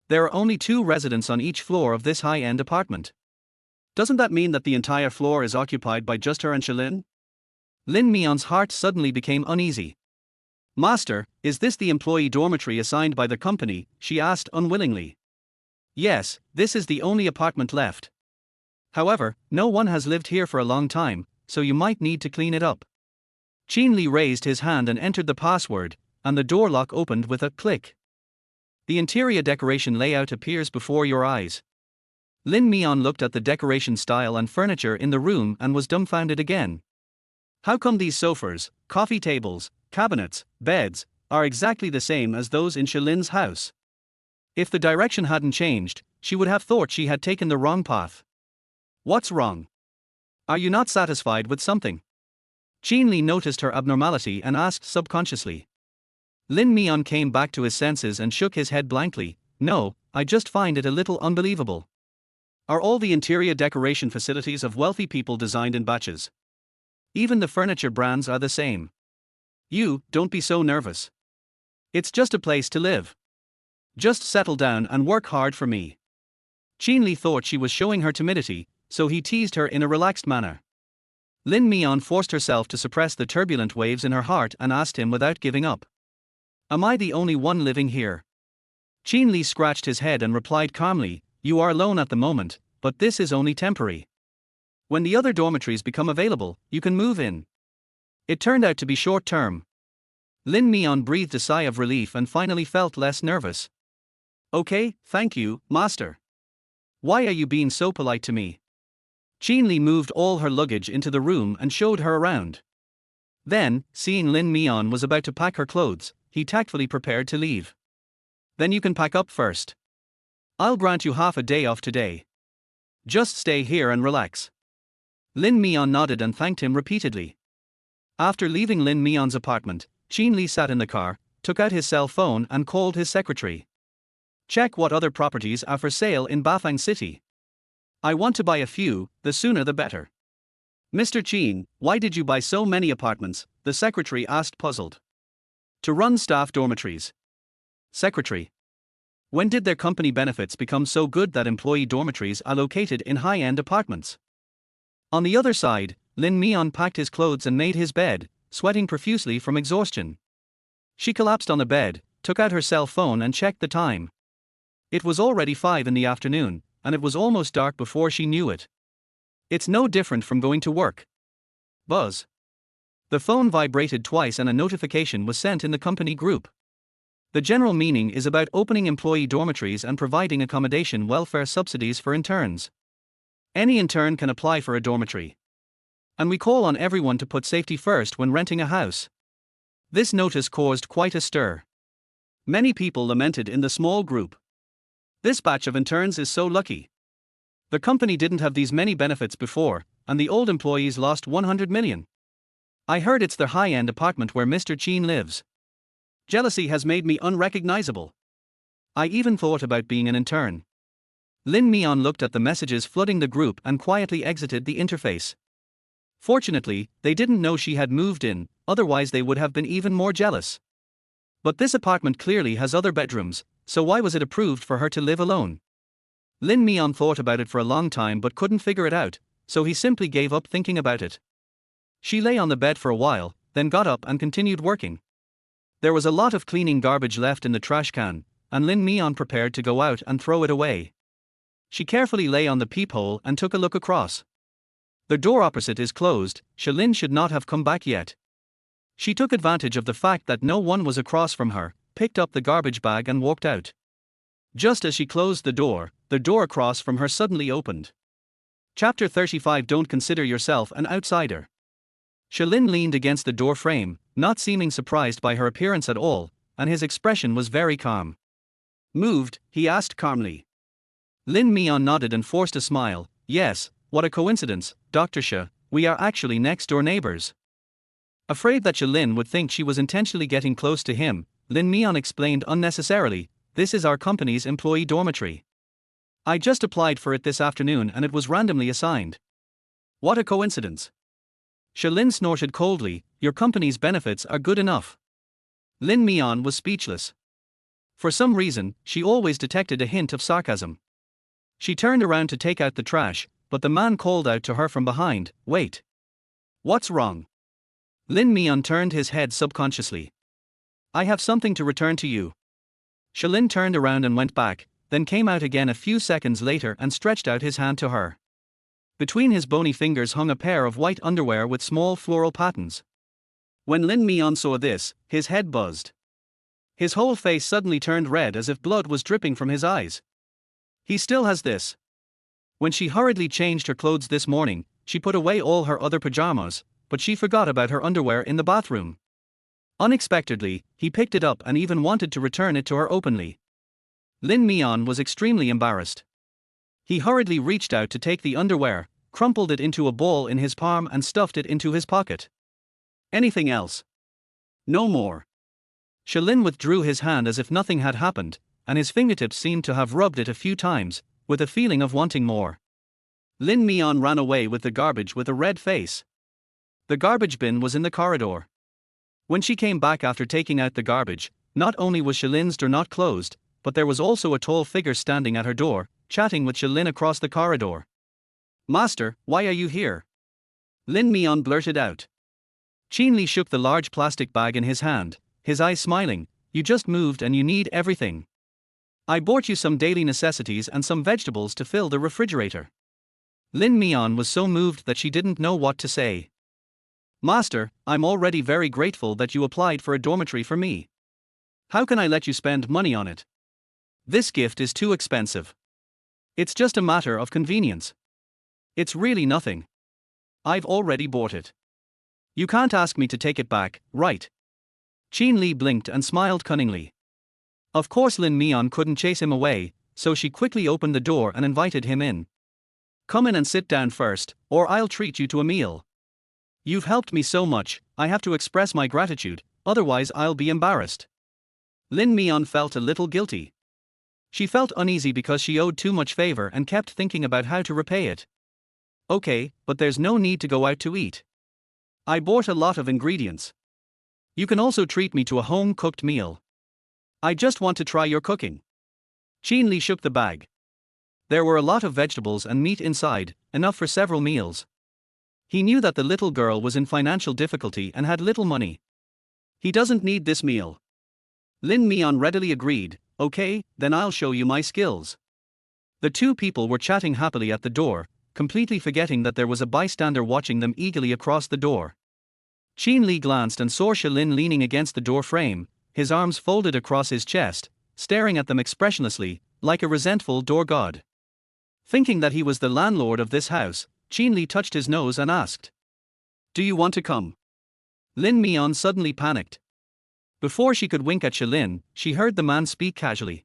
There are only 2 residents on each floor of this high-end apartment. Doesn't that mean that the entire floor is occupied by just her and Shalin? Lin Mian's heart suddenly became uneasy. Master, is this the employee dormitory assigned by the company? She asked unwillingly. Yes, this is the only apartment left. However, no one has lived here for a long time, so you might need to clean it up. Qin Li raised his hand and entered the password, and the door lock opened with a click. The interior decoration layout appears before your eyes. Lin Mian looked at the decoration style and furniture in the room and was dumbfounded again. How come these sofas, coffee tables, cabinets, beds, are exactly the same as those in Shalin's house? If the direction hadn't changed, she would have thought she had taken the wrong path. What's wrong? Are you not satisfied with something? Qin Li noticed her abnormality and asked subconsciously. Lin Mian came back to his senses and shook his head blankly. No, I just find it a little unbelievable. Are all the interior decoration facilities of wealthy people designed in batches? Even the furniture brands are the same. You, don't be so nervous. It's just a place to live. Just settle down and work hard for me. Qin Li thought she was showing her timidity, so he teased her in a relaxed manner. Lin Mian forced herself to suppress the turbulent waves in her heart and asked him without giving up. Am I the only one living here? Qin Li scratched his head and replied calmly, you are alone at the moment, but this is only temporary. When the other dormitories become available, you can move in. It turned out to be short term. Lin Mian breathed a sigh of relief and finally felt less nervous. Okay, thank you, master. Why are you being so polite to me? Qin Li moved all her luggage into the room and showed her around. Then, seeing Lin Mian was about to pack her clothes, he tactfully prepared to leave. Then you can pack up first. I'll grant you half a day off today. Just stay here and relax. Lin Mian nodded and thanked him repeatedly. After leaving Lin Mian's apartment, Qin Li sat in the car, took out his cell phone and called his secretary. Check what other properties are for sale in Bafang City. I want to buy a few, the sooner the better. Mr. Qin, why did you buy so many apartments? The secretary asked, puzzled. To run staff dormitories. Secretary. When did their company benefits become so good that employee dormitories are located in high-end apartments? On the other side, Lin Mian packed his clothes and made his bed, sweating profusely from exhaustion. She collapsed on the bed, took out her cell phone and checked the time. It was already 5 in the afternoon, and it was almost dark before she knew it. It's no different from going to work. Buzz. The phone vibrated twice and a notification was sent in the company group. The general meaning is about opening employee dormitories and providing accommodation welfare subsidies for interns. Any intern can apply for a dormitory. And we call on everyone to put safety first when renting a house. This notice caused quite a stir. Many people lamented in the small group. This batch of interns is so lucky. The company didn't have these many benefits before, and the old employees lost 100 million. I heard it's their high-end apartment where Mr. Qin lives. Jealousy has made me unrecognizable. I even thought about being an intern. Lin Mian looked at the messages flooding the group and quietly exited the interface. Fortunately, they didn't know she had moved in, otherwise they would have been even more jealous. But this apartment clearly has other bedrooms, so why was it approved for her to live alone? Lin Mian thought about it for a long time but couldn't figure it out, so he simply gave up thinking about it. She lay on the bed for a while, then got up and continued working. There was a lot of cleaning garbage left in the trash can, and Lin Mian prepared to go out and throw it away. She carefully lay on the peephole and took a look across. The door opposite is closed, Shalin should not have come back yet. She took advantage of the fact that no one was across from her, picked up the garbage bag and walked out. Just as she closed the door across from her suddenly opened. Chapter 35. Don't consider yourself an outsider. Shalin leaned against the door frame, not seeming surprised by her appearance at all, and his expression was very calm. Moved? He asked calmly. Lin Mian nodded and forced a smile. Yes, what a coincidence, Dr. Xia, we are actually next-door neighbors. Afraid that Shalin would think she was intentionally getting close to him, Lin Mian explained unnecessarily, this is our company's employee dormitory. I just applied for it this afternoon and it was randomly assigned. What a coincidence. Shalin snorted coldly, your company's benefits are good enough. Lin Mian was speechless. For some reason, she always detected a hint of sarcasm. She turned around to take out the trash, but the man called out to her from behind, wait. What's wrong? Lin Mian turned his head subconsciously. I have something to return to you. Shalin turned around and went back, then came out again a few seconds later and stretched out his hand to her. Between his bony fingers hung a pair of white underwear with small floral patterns. When Lin Mian saw this, his head buzzed. His whole face suddenly turned red as if blood was dripping from his eyes. He still has this. When she hurriedly changed her clothes this morning, she put away all her other pajamas, but she forgot about her underwear in the bathroom. Unexpectedly, he picked it up and even wanted to return it to her openly. Lin Mian was extremely embarrassed. He hurriedly reached out to take the underwear, crumpled it into a ball in his palm and stuffed it into his pocket. Anything else? No more. Shalin withdrew his hand as if nothing had happened, and his fingertips seemed to have rubbed it a few times, with a feeling of wanting more. Lin Mian ran away with the garbage with a red face. The garbage bin was in the corridor. When she came back after taking out the garbage, not only was Shalin's door not closed, but there was also a tall figure standing at her door, chatting with Shalin across the corridor. Master, why are you here? Lin Mian blurted out. Qin Li shook the large plastic bag in his hand, his eyes smiling. You just moved and you need everything. I bought you some daily necessities and some vegetables to fill the refrigerator. Lin Mian was so moved that she didn't know what to say. Master, I'm already very grateful that you applied for a dormitory for me. How can I let you spend money on it? This gift is too expensive. It's just a matter of convenience. It's really nothing. I've already bought it. You can't ask me to take it back, right? Qin Li blinked and smiled cunningly. Of course Lin Mian couldn't chase him away, so she quickly opened the door and invited him in. Come in and sit down first, or I'll treat you to a meal. You've helped me so much, I have to express my gratitude, otherwise I'll be embarrassed. Lin Mian felt a little guilty. She felt uneasy because she owed too much favor and kept thinking about how to repay it. Okay, but there's no need to go out to eat. I bought a lot of ingredients. You can also treat me to a home-cooked meal. I just want to try your cooking. Qin Li shook the bag. There were a lot of vegetables and meat inside, enough for several meals. He knew that the little girl was in financial difficulty and had little money. He doesn't need this meal. Lin Mian readily agreed. Okay, then I'll show you my skills. The two people were chatting happily at the door, completely forgetting that there was a bystander watching them eagerly across the door. Qin Li glanced and saw Shalin leaning against the door frame, his arms folded across his chest, staring at them expressionlessly, like a resentful door god. Thinking that he was the landlord of this house, Qin Li touched his nose and asked, "Do you want to come?" Lin Mian suddenly panicked. Before she could wink at Shalin, she heard the man speak casually.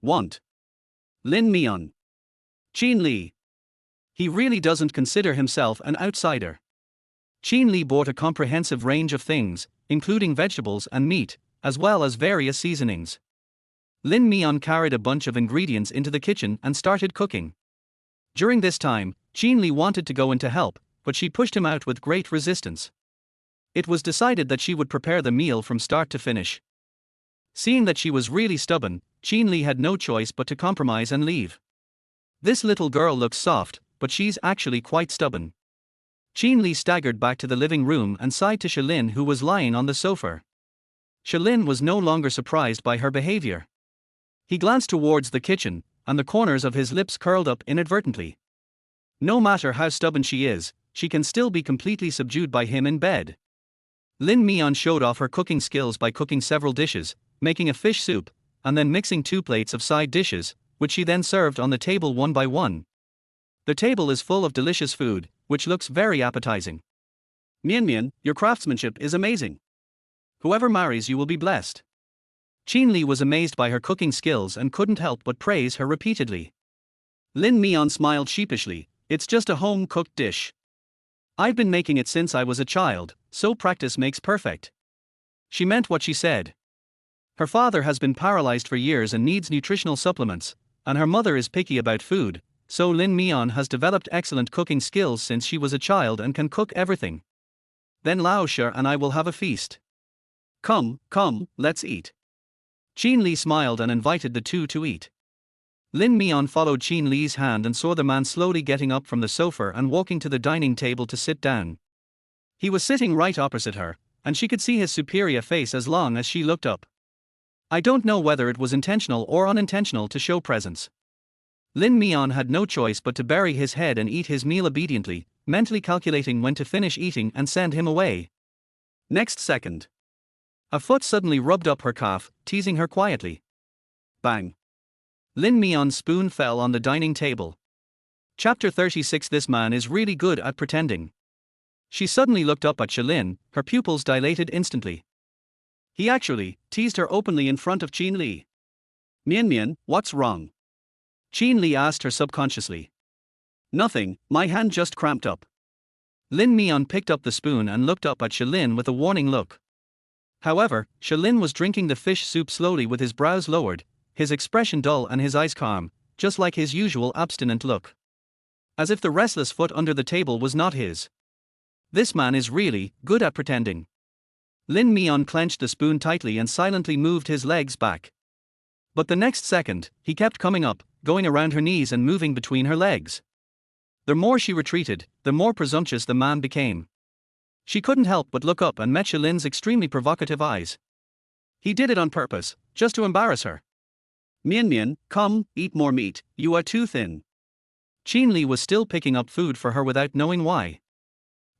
Want? Lin Mian. Qin Li. He really doesn't consider himself an outsider. Qin Li bought a comprehensive range of things, including vegetables and meat, as well as various seasonings. Lin Mian carried a bunch of ingredients into the kitchen and started cooking. During this time, Qin Li wanted to go in to help, but she pushed him out with great resistance. It was decided that she would prepare the meal from start to finish. Seeing that she was really stubborn, Qin Li had no choice but to compromise and leave. This little girl looks soft, but she's actually quite stubborn. Qin Li staggered back to the living room and sighed to Shalin, who was lying on the sofa. Shalin was no longer surprised by her behavior. He glanced towards the kitchen, and the corners of his lips curled up inadvertently. No matter how stubborn she is, she can still be completely subdued by him in bed. Lin Mian showed off her cooking skills by cooking several dishes, making a fish soup, and then mixing 2 plates of side dishes, which she then served on the table one by one. The table is full of delicious food, which looks very appetizing. Mian, your craftsmanship is amazing. Whoever marries you will be blessed. Qin Li was amazed by her cooking skills and couldn't help but praise her repeatedly. Lin Mian smiled sheepishly. It's just a home-cooked dish. I've been making it since I was a child, so practice makes perfect. She meant what she said. Her father has been paralyzed for years and needs nutritional supplements, and her mother is picky about food, so Lin Mian has developed excellent cooking skills since she was a child and can cook everything. Then Lao Shi and I will have a feast. Come, let's eat. Qin Li smiled and invited the two to eat. Lin Mian followed Qin Li's hand and saw the man slowly getting up from the sofa and walking to the dining table to sit down. He was sitting right opposite her, and she could see his superior face as long as she looked up. I don't know whether it was intentional or unintentional to show presence. Lin Mian had no choice but to bury his head and eat his meal obediently, mentally calculating when to finish eating and send him away. Next second, a foot suddenly rubbed up her calf, teasing her quietly. Bang! Lin Mian's spoon fell on the dining table. Chapter 36. This man is really good at pretending. She suddenly looked up at Shalin, her pupils dilated instantly. He actually teased her openly in front of Qin Li. Mian, what's wrong? Qin Li asked her subconsciously. Nothing, my hand just cramped up. Lin Mian picked up the spoon and looked up at Shalin with a warning look. However, Shalin was drinking the fish soup slowly with his brows lowered, his expression dull and his eyes calm, just like his usual abstinent look. As if the restless foot under the table was not his. This man is really good at pretending. Lin Mian clenched the spoon tightly and silently moved his legs back. But the next second, he kept coming up, going around her knees and moving between her legs. The more she retreated, the more presumptuous the man became. She couldn't help but look up and met Shilin's extremely provocative eyes. He did it on purpose, just to embarrass her. Mian, come, eat more meat, you are too thin. Qin Li was still picking up food for her without knowing why.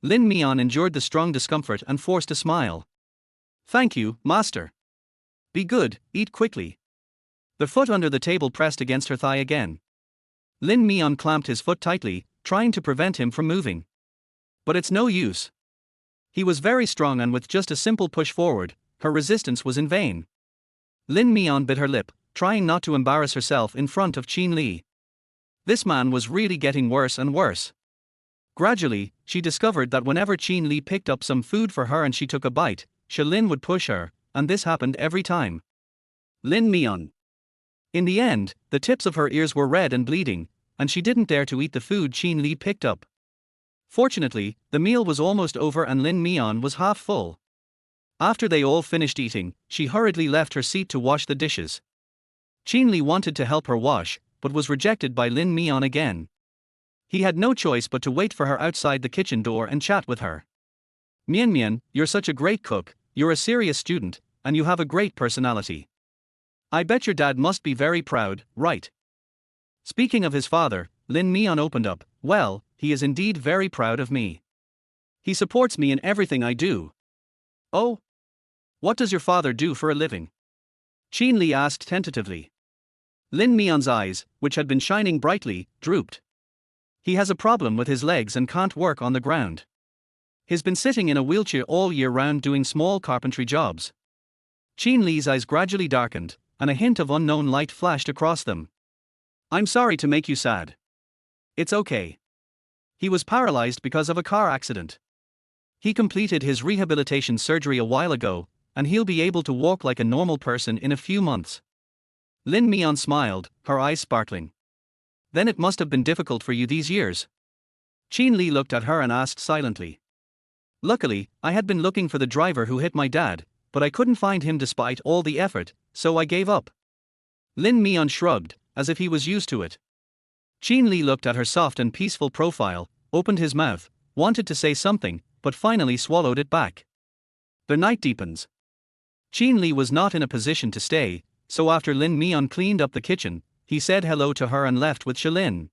Lin Mian endured the strong discomfort and forced a smile. Thank you, master. Be good, eat quickly. The foot under the table pressed against her thigh again. Lin Mian clamped his foot tightly, trying to prevent him from moving. But it's no use. He was very strong, and with just a simple push forward, her resistance was in vain. Lin Mian bit her lip, trying not to embarrass herself in front of Qin Li. This man was really getting worse and worse. Gradually, she discovered that whenever Qin Li picked up some food for her and she took a bite, Shilin would push her, and this happened every time. Lin Mian. In the end, the tips of her ears were red and bleeding, and she didn't dare to eat the food Qin Li picked up. Fortunately, the meal was almost over and Lin Mian was half full. After they all finished eating, she hurriedly left her seat to wash the dishes. Qin Li wanted to help her wash, but was rejected by Lin Mian again. He had no choice but to wait for her outside the kitchen door and chat with her. Mian, you're such a great cook, you're a serious student, and you have a great personality. I bet your dad must be very proud, right? Speaking of his father, Lin Mian opened up. Well, he is indeed very proud of me. He supports me in everything I do. Oh? What does your father do for a living? Qin Li asked tentatively. Lin Mian's eyes, which had been shining brightly, drooped. He has a problem with his legs and can't work on the ground. He's been sitting in a wheelchair all year round doing small carpentry jobs. Qin Li's eyes gradually darkened, and a hint of unknown light flashed across them. I'm sorry to make you sad. It's okay. He was paralyzed because of a car accident. He completed his rehabilitation surgery a while ago, and he'll be able to walk like a normal person in a few months. Lin Mian smiled, her eyes sparkling. Then it must have been difficult for you these years. Qin Li looked at her and asked silently. Luckily, I had been looking for the driver who hit my dad, but I couldn't find him despite all the effort, so I gave up. Lin Mian shrugged, as if he was used to it. Qin Li looked at her soft and peaceful profile, opened his mouth, wanted to say something, but finally swallowed it back. The night deepens. Qin Li was not in a position to stay, so after Lin Mian cleaned up the kitchen, he said hello to her and left with Shilin.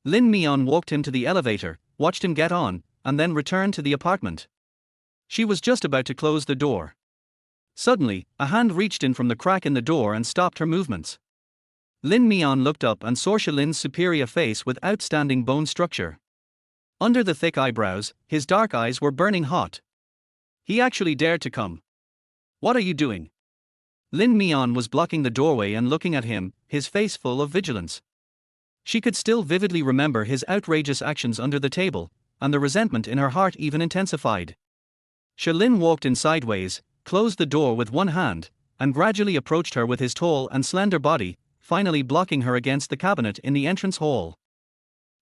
Lin Mian walked him to the elevator, watched him get on, and then returned to the apartment. She was just about to close the door. Suddenly, a hand reached in from the crack in the door and stopped her movements. Lin Mian looked up and saw Shilin's superior face with outstanding bone structure. Under the thick eyebrows, his dark eyes were burning hot. He actually dared to come. What are you doing? Lin Mian was blocking the doorway and looking at him, his face full of vigilance. She could still vividly remember his outrageous actions under the table, and the resentment in her heart even intensified. Shilin walked in sideways, closed the door with one hand, and gradually approached her with his tall and slender body, finally blocking her against the cabinet in the entrance hall.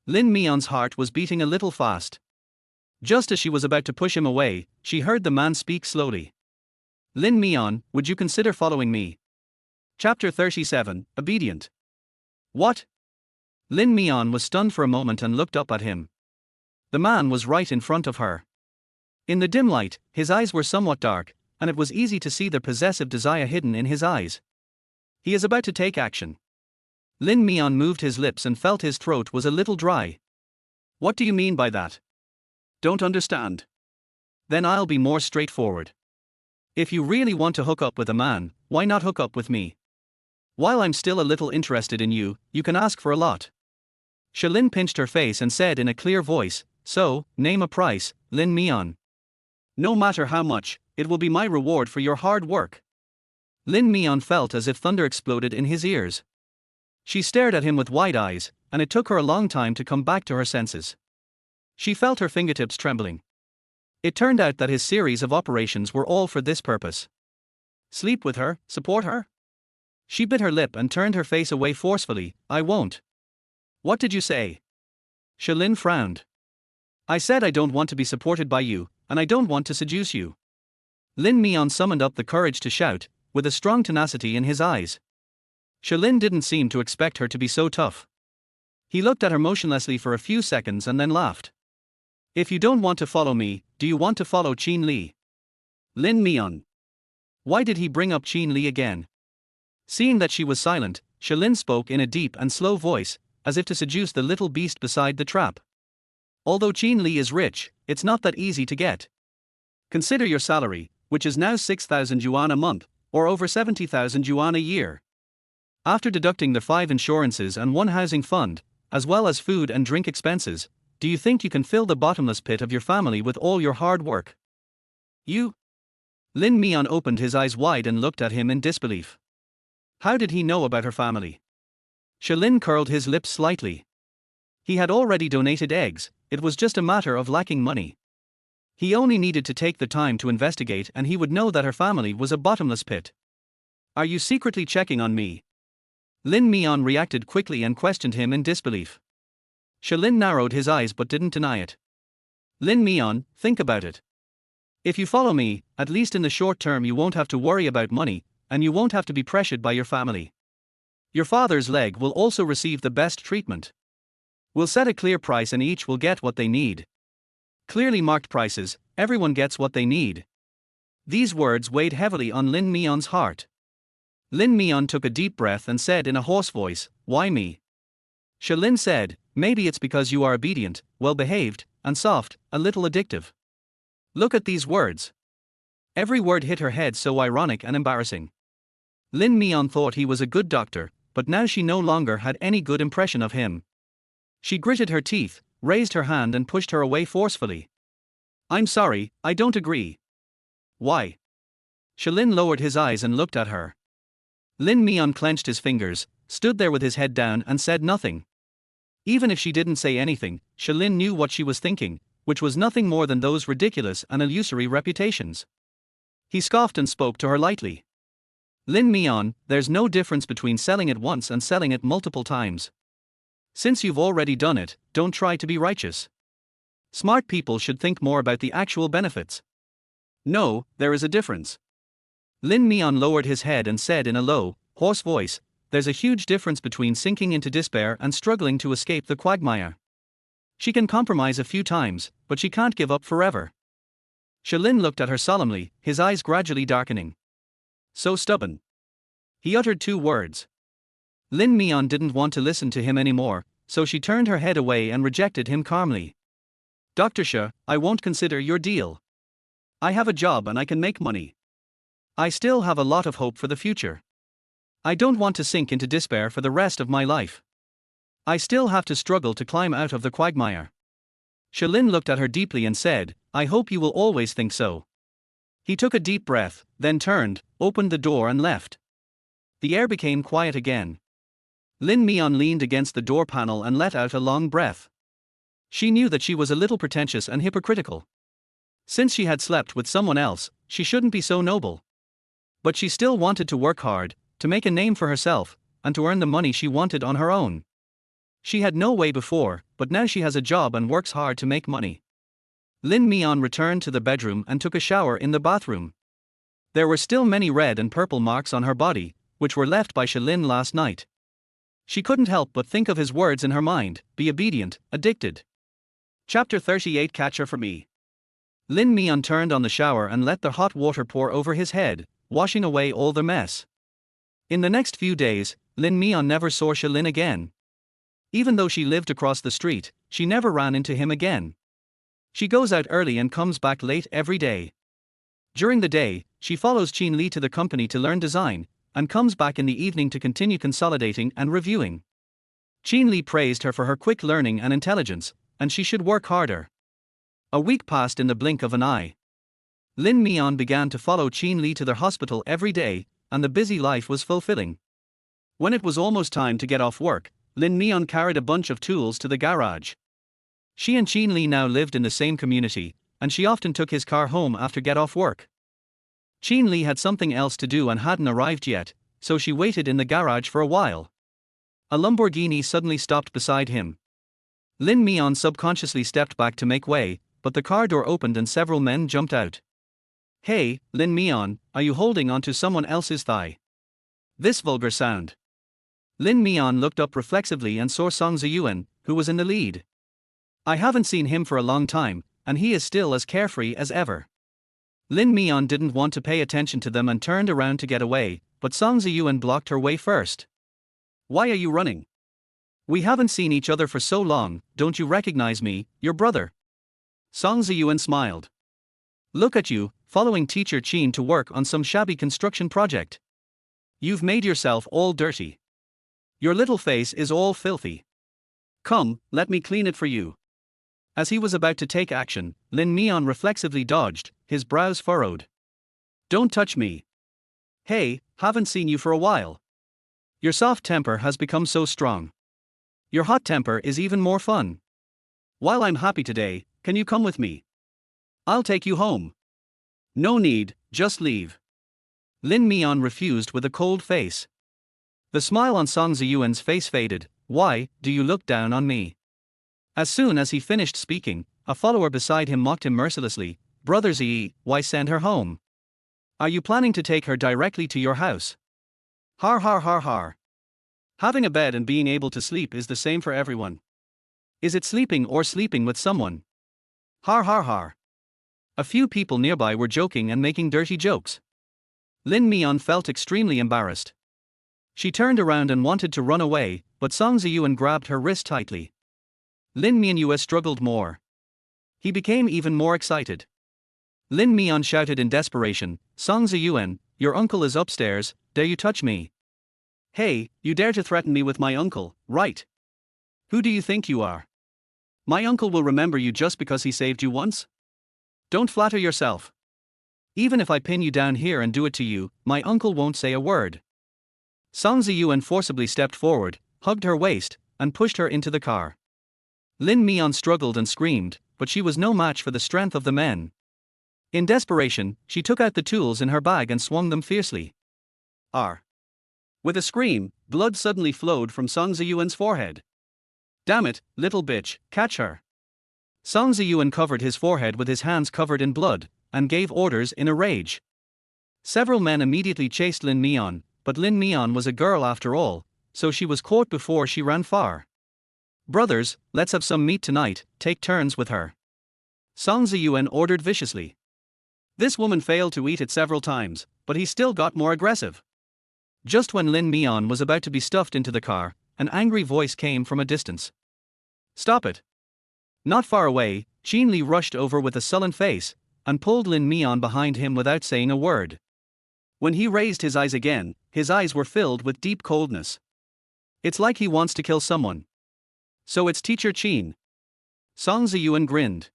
Lin Mian's heart was beating a little fast. Just as she was about to push him away, she heard the man speak slowly. Lin Mian, would you consider following me? Chapter 37, Obedient. What? Lin Mian was stunned for a moment and looked up at him. The man was right in front of her. In the dim light, his eyes were somewhat dark, and it was easy to see the possessive desire hidden in his eyes. He is about to take action. Lin Mian moved his lips and felt his throat was a little dry. What do you mean by that? Don't understand. Then I'll be more straightforward. If you really want to hook up with a man, why not hook up with me? While I'm still a little interested in you, you can ask for a lot. Shilin pinched her face and said in a clear voice, so, name a price, Lin Mian. No matter how much, it will be my reward for your hard work. Lin Mian felt as if thunder exploded in his ears. She stared at him with wide eyes, and it took her a long time to come back to her senses. She felt her fingertips trembling. It turned out that his series of operations were all for this purpose. Sleep with her, support her? She bit her lip and turned her face away forcefully. I won't. What did you say? Shilin frowned. I said I don't want to be supported by you, and I don't want to seduce you. Lin Mian summoned up the courage to shout, with a strong tenacity in his eyes. Shilin didn't seem to expect her to be so tough. He looked at her motionlessly for a few seconds and then laughed. If you don't want to follow me, do you want to follow Qin Li? Lin Mian. Why did he bring up Qin Li again? Seeing that she was silent, Shalin spoke in a deep and slow voice, as if to seduce the little beast beside the trap. Although Qin Li is rich, it's not that easy to get. Consider your salary, which is now 6,000 yuan a month, or over 70,000 yuan a year. After deducting the 5 insurances and 1 housing fund, as well as food and drink expenses, do you think you can fill the bottomless pit of your family with all your hard work? You? Lin Mian opened his eyes wide and looked at him in disbelief. How did he know about her family? Shalin curled his lips slightly. He had already donated eggs, it was just a matter of lacking money. He only needed to take the time to investigate and he would know that her family was a bottomless pit. Are you secretly checking on me? Lin Mian reacted quickly and questioned him in disbelief. Shalin narrowed his eyes but didn't deny it. Lin Mian, think about it. If you follow me, at least in the short term you won't have to worry about money, and you won't have to be pressured by your family. Your father's leg will also receive the best treatment. We'll set a clear price and each will get what they need. Clearly marked prices, everyone gets what they need. These words weighed heavily on Lin Mian's heart. Lin Mian took a deep breath and said in a hoarse voice, "Why me?" Shalin said, "Maybe it's because you are obedient, well-behaved, and soft, a little addictive." Look at these words. Every word hit her head so ironic and embarrassing. Lin Mian thought he was a good doctor, but now she no longer had any good impression of him. She gritted her teeth, raised her hand and pushed her away forcefully. I'm sorry, I don't agree. Why? Shalin lowered his eyes and looked at her. Lin Mian clenched his fingers, stood there with his head down and said nothing. Even if she didn't say anything, Shalin knew what she was thinking, which was nothing more than those ridiculous and illusory reputations. He scoffed and spoke to her lightly. Lin Mian, there's no difference between selling it once and selling it multiple times. Since you've already done it, don't try to be righteous. Smart people should think more about the actual benefits. No, there is a difference. Lin Mian lowered his head and said in a low, hoarse voice, there's a huge difference between sinking into despair and struggling to escape the quagmire. She can compromise a few times, but she can't give up forever. Shalin looked at her solemnly, his eyes gradually darkening. So stubborn. He uttered 2 words. Lin Mian didn't want to listen to him anymore, so she turned her head away and rejected him calmly. Dr. Shah, I won't consider your deal. I have a job and I can make money. I still have a lot of hope for the future. I don't want to sink into despair for the rest of my life. I still have to struggle to climb out of the quagmire. Shalin looked at her deeply and said, I hope you will always think so. He took a deep breath, then turned, opened the door and left. The air became quiet again. Lin Mian leaned against the door panel and let out a long breath. She knew that she was a little pretentious and hypocritical. Since she had slept with someone else, she shouldn't be so noble. But she still wanted to work hard, to make a name for herself, and to earn the money she wanted on her own. She had no way before, but now she has a job and works hard to make money. Lin Mian returned to the bedroom and took a shower in the bathroom. There were still many red and purple marks on her body, which were left by Shalin last night. She couldn't help but think of his words in her mind, be obedient, addicted. Chapter 38 Catcher for me. Lin Mian turned on the shower and let the hot water pour over his head, washing away all the mess. In the next few days, Lin Mian never saw Shalin again. Even though she lived across the street, she never ran into him again. She goes out early and comes back late every day. During the day, she follows Qin Li to the company to learn design, and comes back in the evening to continue consolidating and reviewing. Qin Li praised her for her quick learning and intelligence, and she should work harder. A week passed in the blink of an eye. Lin Mian began to follow Qin Li to their hospital every day, and the busy life was fulfilling. When it was almost time to get off work, Lin Mian carried a bunch of tools to the garage. She and Qin Li now lived in the same community, and she often took his car home after get off work. Qin Li had something else to do and hadn't arrived yet, so she waited in the garage for a while. A Lamborghini suddenly stopped beside him. Lin Mian subconsciously stepped back to make way, but the car door opened and several men jumped out. Hey, Lin Mian, are you holding onto someone else's thigh? This vulgar sound. Lin Mian looked up reflexively and saw Song Ziyuan, who was in the lead. I haven't seen him for a long time, and he is still as carefree as ever. Lin Mian didn't want to pay attention to them and turned around to get away, but Song Ziyuan blocked her way first. Why are you running? We haven't seen each other for so long, don't you recognize me, your brother? Song Ziyuan smiled. Look at you, following teacher Qin to work on some shabby construction project. You've made yourself all dirty. Your little face is all filthy. Come, let me clean it for you. As he was about to take action, Lin Mian reflexively dodged, his brows furrowed. Don't touch me. Hey, haven't seen you for a while. Your soft temper has become so strong. Your hot temper is even more fun. While I'm happy today, can you come with me? I'll take you home. No need, just leave. Lin Mian refused with a cold face. The smile on Song Ziyuan's face faded. Why do you look down on me? As soon as he finished speaking, a follower beside him mocked him mercilessly. Brother Ziyi, why send her home? Are you planning to take her directly to your house? Har har har har. Having a bed and being able to sleep is the same for everyone. Is it sleeping or sleeping with someone? Har har har. A few people nearby were joking and making dirty jokes. Lin Mian felt extremely embarrassed. She turned around and wanted to run away, but Song Ziyuan grabbed her wrist tightly. Lin Mian struggled more. He became even more excited. Lin Mian shouted in desperation, Song Ziyuan, your uncle is upstairs, dare you touch me? Hey, you dare to threaten me with my uncle, right? Who do you think you are? My uncle will remember you just because he saved you once? Don't flatter yourself. Even if I pin you down here and do it to you, my uncle won't say a word. Song Ziyuan forcibly stepped forward, hugged her waist, and pushed her into the car. Lin Mian struggled and screamed, but she was no match for the strength of the men. In desperation, she took out the tools in her bag and swung them fiercely. R. With a scream, blood suddenly flowed from Song Ziyuan's forehead. Damn it, little bitch, catch her. Song Ziyuan covered his forehead with his hands covered in blood, and gave orders in a rage. Several men immediately chased Lin Mian, but Lin Mian was a girl after all, so she was caught before she ran far. Brothers, let's have some meat tonight, take turns with her. Song Ziyuan ordered viciously. This woman failed to eat it several times, but he still got more aggressive. Just when Lin Mian was about to be stuffed into the car, an angry voice came from a distance. Stop it. Not far away, Qin Li rushed over with a sullen face, and pulled Lin Mian behind him without saying a word. When he raised his eyes again, his eyes were filled with deep coldness. It's like he wants to kill someone. So it's Teacher Qin. Song Ziyuan grinned.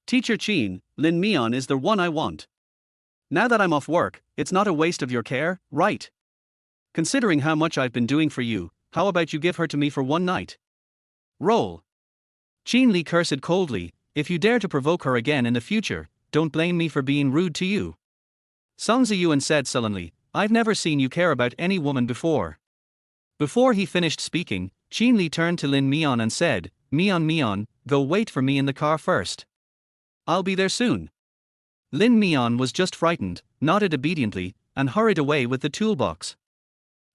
Teacher Qin, Lin Mian is the one I want. Now that I'm off work, it's not a waste of your care, right? Considering how much I've been doing for you, how about you give her to me for one night? Roll. Qin Li cursed coldly, if you dare to provoke her again in the future, don't blame me for being rude to you. Song Ziyuan said sullenly, I've never seen you care about any woman before. Before he finished speaking, Qin Li turned to Lin Mian and said, Mian, go wait for me in the car first. I'll be there soon. Lin Mian was just frightened, nodded obediently, and hurried away with the toolbox.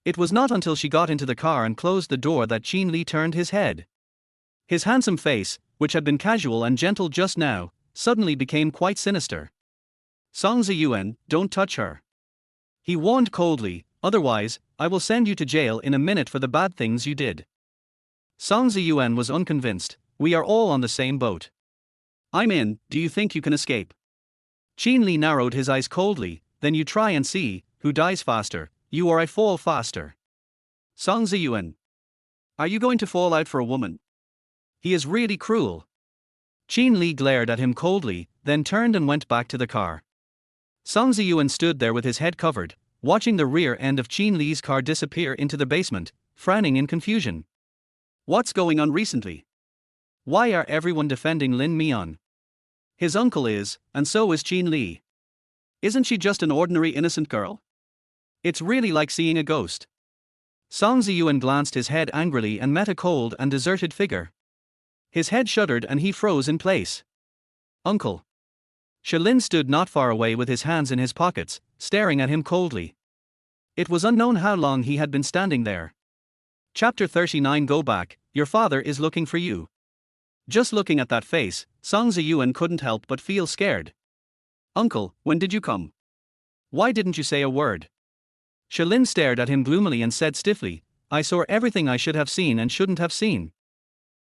It was not until she got into the car and closed the door that Qin Li turned his head. His handsome face, which had been casual and gentle just now, suddenly became quite sinister. Song Ziyuan, don't touch her. He warned coldly, otherwise, I will send you to jail in a minute for the bad things you did. Song Ziyuan was unconvinced, we are all on the same boat. I'm in, do you think you can escape? Qin Li narrowed his eyes coldly, then you try and see, who dies faster, you or I fall faster. Song Ziyuan. Are you going to fall out for a woman? He is really cruel. Qin Li glared at him coldly, then turned and went back to the car. Song Ziyuan stood there with his head covered, watching the rear end of Qin Li's car disappear into the basement, frowning in confusion. What's going on recently? Why are everyone defending Lin Mian? His uncle is, and so is Qin Li. Isn't she just an ordinary innocent girl? It's really like seeing a ghost. Song Ziyuan glanced his head angrily and met a cold and deserted figure. His head shuddered and he froze in place. Uncle. Lin stood not far away with his hands in his pockets, staring at him coldly. It was unknown how long he had been standing there. Chapter 39. Go back, your father is looking for you. Just looking at that face, Song Ziyuan couldn't help but feel scared. Uncle, when did you come? Why didn't you say a word? Lin stared at him gloomily and said stiffly, I saw everything I should have seen and shouldn't have seen.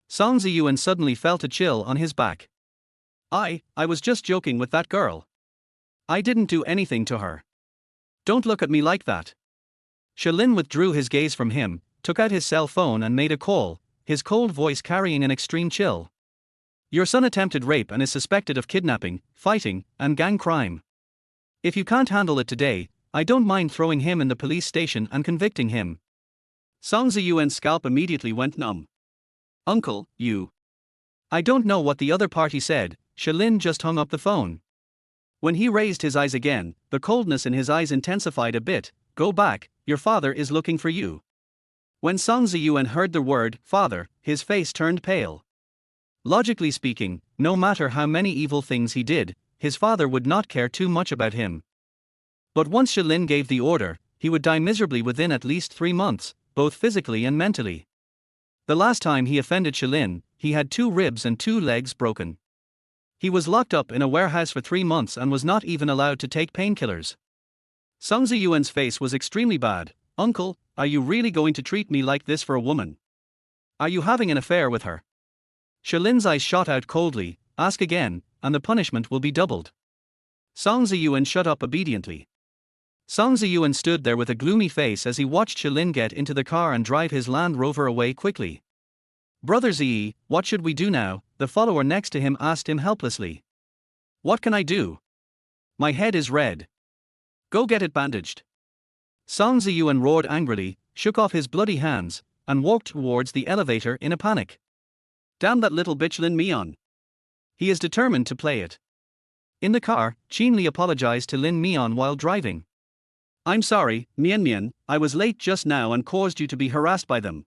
Song Ziyuan suddenly felt a chill on his back. I was just joking with that girl. I didn't do anything to her. Don't look at me like that. Lin withdrew his gaze from him, took out his cell phone and made a call, his cold voice carrying an extreme chill. Your son attempted rape and is suspected of kidnapping, fighting, and gang crime. If you can't handle it today, I don't mind throwing him in the police station and convicting him. Song Ziyuan's scalp immediately went numb. Uncle, you. I don't know what the other party said. Lin just hung up the phone. When he raised his eyes again, the coldness in his eyes intensified a bit. Go back, your father is looking for you. When Song Ziyuan heard the word father, his face turned pale. Logically speaking, no matter how many evil things he did, his father would not care too much about him. But once Lin gave the order, he would die miserably within at least 3 months, both physically and mentally. The last time he offended Lin, he had 2 ribs and 2 legs broken. He was locked up in a warehouse for 3 months and was not even allowed to take painkillers. Song Ziyuan's face was extremely bad. Uncle, are you really going to treat me like this for a woman? Are you having an affair with her? Lin's eyes shot out coldly. Ask again, and the punishment will be doubled. Song Ziyuan shut up obediently. Song Ziyuan stood there with a gloomy face as he watched Lin get into the car and drive his Land Rover away quickly. Brother Ziyi, what should we do now? The follower next to him asked him helplessly. What can I do? My head is red. Go get it bandaged. Song Ziyuan roared angrily, shook off his bloody hands, and walked towards the elevator in a panic. Damn that little bitch Lin Mian. He is determined to play it. In the car, Li apologized to Lin Mian while driving. I'm sorry, Mian, I was late just now and caused you to be harassed by them.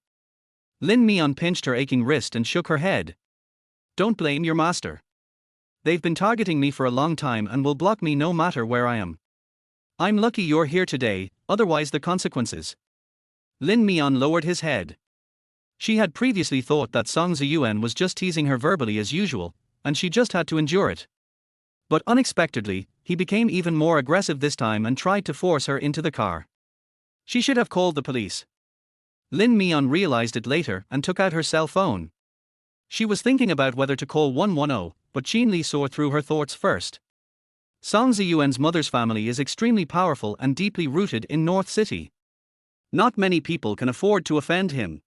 Lin Mian pinched her aching wrist and shook her head. Don't blame your master. They've been targeting me for a long time and will block me no matter where I am. I'm lucky you're here today, otherwise the consequences. Lin Mian lowered his head. She had previously thought that Song Ziyuan was just teasing her verbally as usual, and she just had to endure it. But unexpectedly, he became even more aggressive this time and tried to force her into the car. She should have called the police. Lin Mian realized it later and took out her cell phone. She was thinking about whether to call 110, but Li saw through her thoughts first. Song Ziyuan's mother's family is extremely powerful and deeply rooted in North City. Not many people can afford to offend him.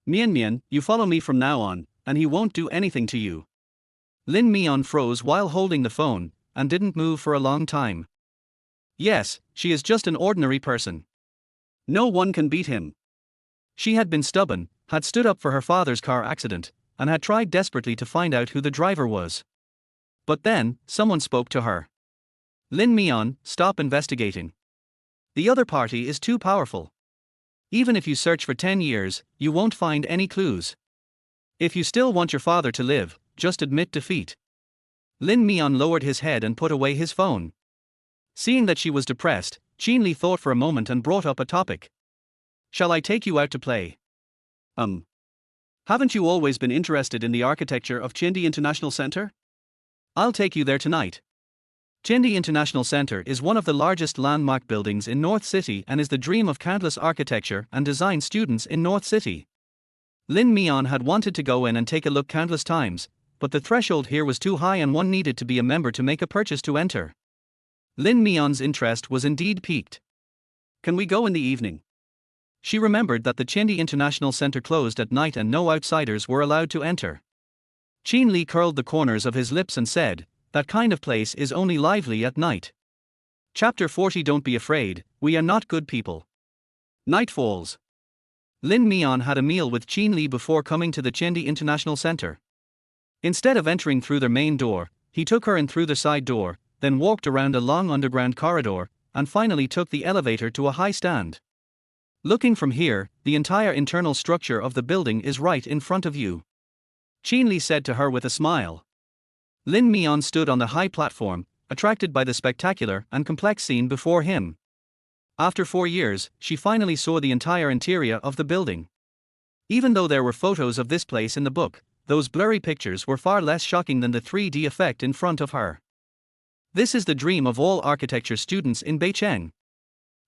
Mian, you follow me from now on, and he won't do anything to you. Lin Mian froze while holding the phone, and didn't move for a long time. Yes, she is just an ordinary person. No one can beat him. She had been stubborn, had stood up for her father's car accident, and had tried desperately to find out who the driver was. But then, someone spoke to her. Lin Mian, stop investigating. The other party is too powerful. Even if you search for 10 years, you won't find any clues. If you still want your father to live, just admit defeat. Lin Mian lowered his head and put away his phone. Seeing that she was depressed, Li thought for a moment and brought up a topic. Shall I take you out to play? Haven't you always been interested in the architecture of Chindi International Center? I'll take you there tonight. Chindi International Center is one of the largest landmark buildings in North City and is the dream of countless architecture and design students in North City. Lin Mian had wanted to go in and take a look countless times, but the threshold here was too high and one needed to be a member to make a purchase to enter. Lin Mian's interest was indeed piqued. Can we go in the evening? She remembered that the Chindi International Center closed at night and no outsiders were allowed to enter. Li curled the corners of his lips and said, that kind of place is only lively at night. Chapter 40. Don't be afraid, we are not good people. Night falls. Lin Mian had a meal with Li before coming to the Chindi International Center. Instead of entering through their main door, he took her in through the side door, then walked around a long underground corridor, and finally took the elevator to a high stand. Looking from here, the entire internal structure of the building is right in front of you. Li said to her with a smile. Lin Mian stood on the high platform, attracted by the spectacular and complex scene before him. After 4 years, she finally saw the entire interior of the building. Even though there were photos of this place in the book, those blurry pictures were far less shocking than the 3D effect in front of her. This is the dream of all architecture students in Beijing.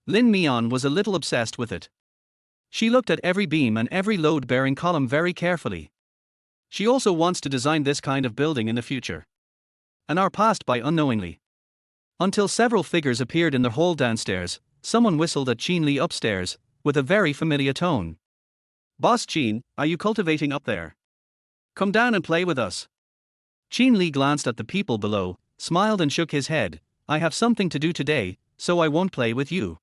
Lin Mian was a little obsessed with it. She looked at every beam and every load-bearing column very carefully. She also wants to design this kind of building in the future. An hour passed by unknowingly. Until several figures appeared in the hall downstairs. Someone whistled at Qin Li upstairs, with a very familiar tone. "Boss Qin, are you cultivating up there? Come down and play with us." Qin Li glanced at the people below, smiled and shook his head. "I have something to do today, so I won't play with you.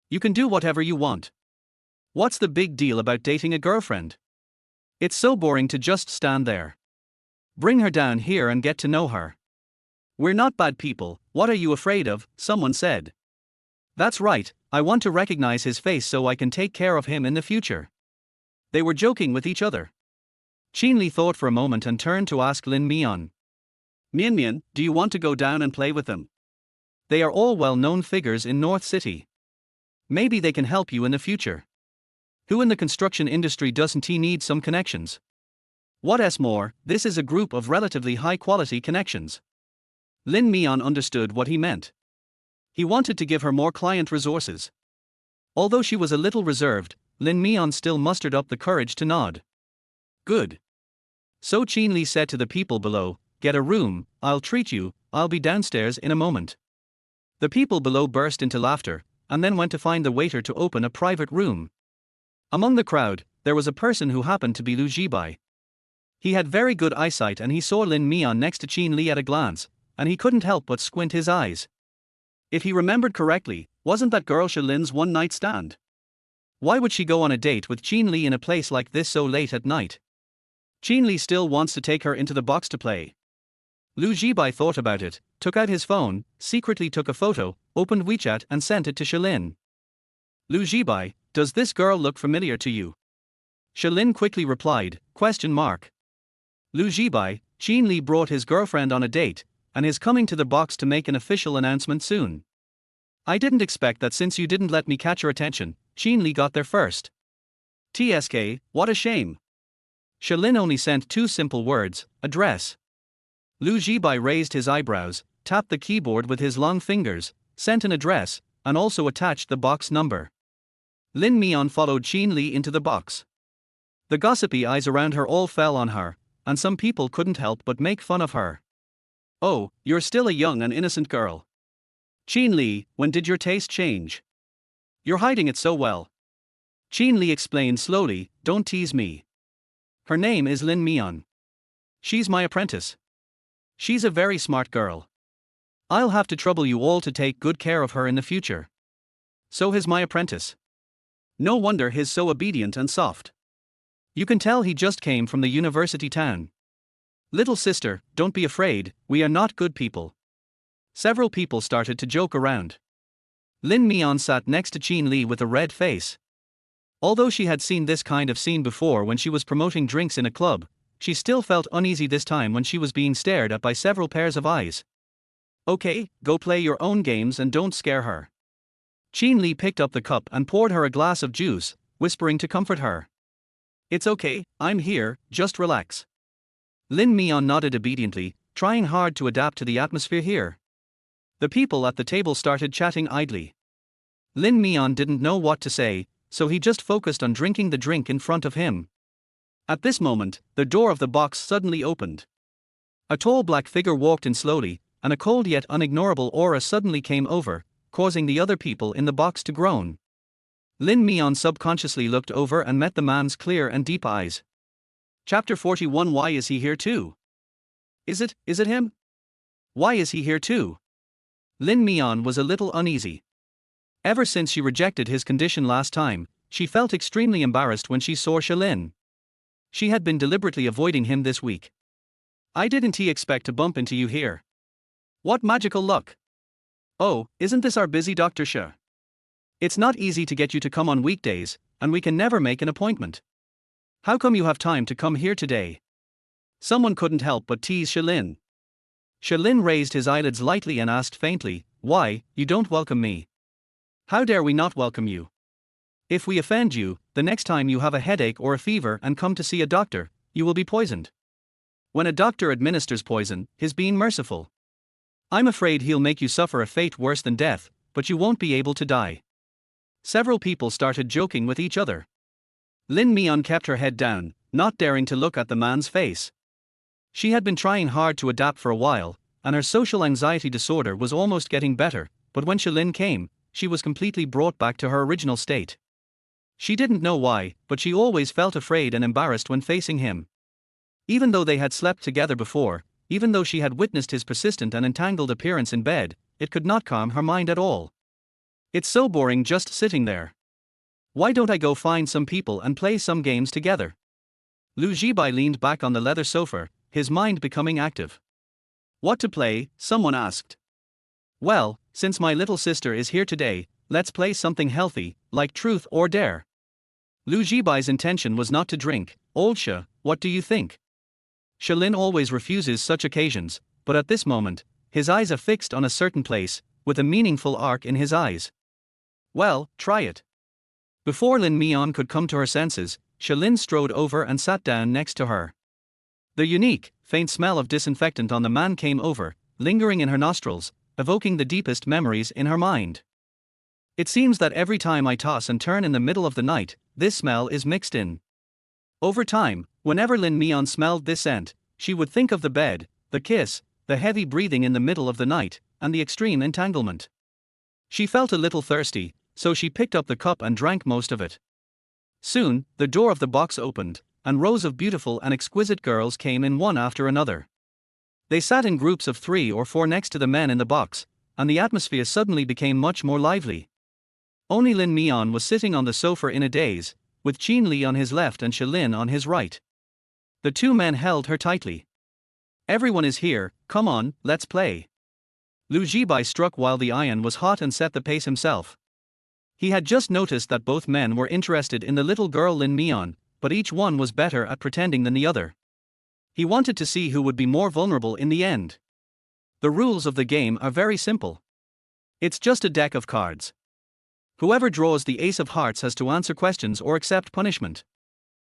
You can do whatever you want. What's the big deal about dating a girlfriend? It's so boring to just stand there. Bring her down here and get to know her." "We're not bad people, what are you afraid of?" someone said. "That's right, I want to recognize his face so I can take care of him in the future." They were joking with each other. Qin Li thought for a moment and turned to ask Lin Mian. "Mian, do you want to go down and play with them? They are all well-known figures in North City. Maybe they can help you in the future. Who in the construction industry doesn't he need some connections? What's more, this is a group of relatively high-quality connections." Lin Mian understood what he meant. He wanted to give her more client resources. Although she was a little reserved, Lin Mian still mustered up the courage to nod. "Good." So Qin Li said to the people below, "Get a room, I'll treat you, I'll be downstairs in a moment." The people below burst into laughter, and then went to find the waiter to open a private room. Among the crowd, there was a person who happened to be Lu Jibai. He had very good eyesight and he saw Lin Mian next to Qin Li at a glance, and he couldn't help but squint his eyes. If he remembered correctly, wasn't that girl Shalin's one-night stand? Why would she go on a date with Qin Li in a place like this so late at night? Qin Li still wants to take her into the box to play. Lu Jibai thought about it, took out his phone, secretly took a photo, opened WeChat and sent it to Shalin. "Lu Jibai, does this girl look familiar to you?" Shalin quickly replied, question mark. "Lu Jibai, Qin Li brought his girlfriend on a date, and is coming to the box to make an official announcement soon. I didn't expect that since you didn't let me catch your attention, Qin Li got there first. TSK, what a shame." Shalin only sent two simple words, address. Lu Jibai raised his eyebrows, tapped the keyboard with his long fingers, sent an address, and also attached the box number. Lin Mian followed Qin Li into the box. The gossipy eyes around her all fell on her, and some people couldn't help but make fun of her. "Oh, you're still a young and innocent girl. Qin Li, when did your taste change? You're hiding it so well." Qin Li explained slowly, "Don't tease me. Her name is Lin Mian. She's my apprentice. She's a very smart girl. I'll have to trouble you all to take good care of her in the future. So he's my apprentice. No wonder he's so obedient and soft. You can tell he just came from the university town. Little sister, don't be afraid, we are not good people." Several people started to joke around. Lin Mian sat next to Qin Li with a red face. Although she had seen this kind of scene before when she was promoting drinks in a club, she still felt uneasy this time when she was being stared at by several pairs of eyes. "Okay, go play your own games and don't scare her." Qin Li picked up the cup and poured her a glass of juice, whispering to comfort her. "It's okay, I'm here, just relax." Lin Mian nodded obediently, trying hard to adapt to the atmosphere here. The people at the table started chatting idly. Lin Mian didn't know what to say, so he just focused on drinking the drink in front of him. At this moment, the door of the box suddenly opened. A tall black figure walked in slowly, and a cold yet unignorable aura suddenly came over, causing the other people in the box to groan. Lin Mian subconsciously looked over and met the man's clear and deep eyes. Chapter 41. Why is he here too? Is it him? Why is he here too? Lin Mian was a little uneasy. Ever since she rejected his condition last time, she felt extremely embarrassed when she saw Shalin. She had been deliberately avoiding him this week. "I didn't expect to bump into you here. What magical luck. Oh, isn't this our busy Dr. Shah? It's not easy to get you to come on weekdays, and we can never make an appointment. How come you have time to come here today?" Someone couldn't help but tease Shalin. Shalin raised his eyelids lightly and asked faintly, "Why, you don't welcome me? How dare we not welcome you? If we offend you, the next time you have a headache or a fever and come to see a doctor, you will be poisoned. When a doctor administers poison, he's being merciful. I'm afraid he'll make you suffer a fate worse than death, but you won't be able to die." Several people started joking with each other. Lin Mian kept her head down, not daring to look at the man's face. She had been trying hard to adapt for a while, and her social anxiety disorder was almost getting better, but when Shalin came, she was completely brought back to her original state. She didn't know why, but she always felt afraid and embarrassed when facing him. Even though they had slept together before, even though she had witnessed his persistent and entangled appearance in bed, it could not calm her mind at all. "It's so boring just sitting there. Why don't I go find some people and play some games together?" Lu Jibai leaned back on the leather sofa, his mind becoming active. "What to play?" someone asked. "Well, since my little sister is here today, let's play something healthy, like truth or dare." Lu Jibai's intention was not to drink. "Old Sha, what do you think?" Shalin always refuses such occasions, but at this moment, his eyes are fixed on a certain place, with a meaningful arc in his eyes. "Well, try it." Before Lin Mian could come to her senses, Shalin strode over and sat down next to her. The unique, faint smell of disinfectant on the man came over, lingering in her nostrils, evoking the deepest memories in her mind. "It seems that every time I toss and turn in the middle of the night, this smell is mixed in." Over time, whenever Lin Mian smelled this scent, she would think of the bed, the kiss, the heavy breathing in the middle of the night, and the extreme entanglement. She felt a little thirsty, so she picked up the cup and drank most of it. Soon, the door of the box opened, and rows of beautiful and exquisite girls came in one after another. They sat in groups of 3 or 4 next to the men in the box, and the atmosphere suddenly became much more lively. Only Lin Mian was sitting on the sofa in a daze, with Qin Li on his left and Shalin on his right. The two men held her tightly. "Everyone is here, come on, let's play." Lu Jibai struck while the iron was hot and set the pace himself. He had just noticed that both men were interested in the little girl Lin Mian, but each one was better at pretending than the other. He wanted to see who would be more vulnerable in the end. The rules of the game are very simple. It's just a deck of cards. Whoever draws the ace of hearts has to answer questions or accept punishment.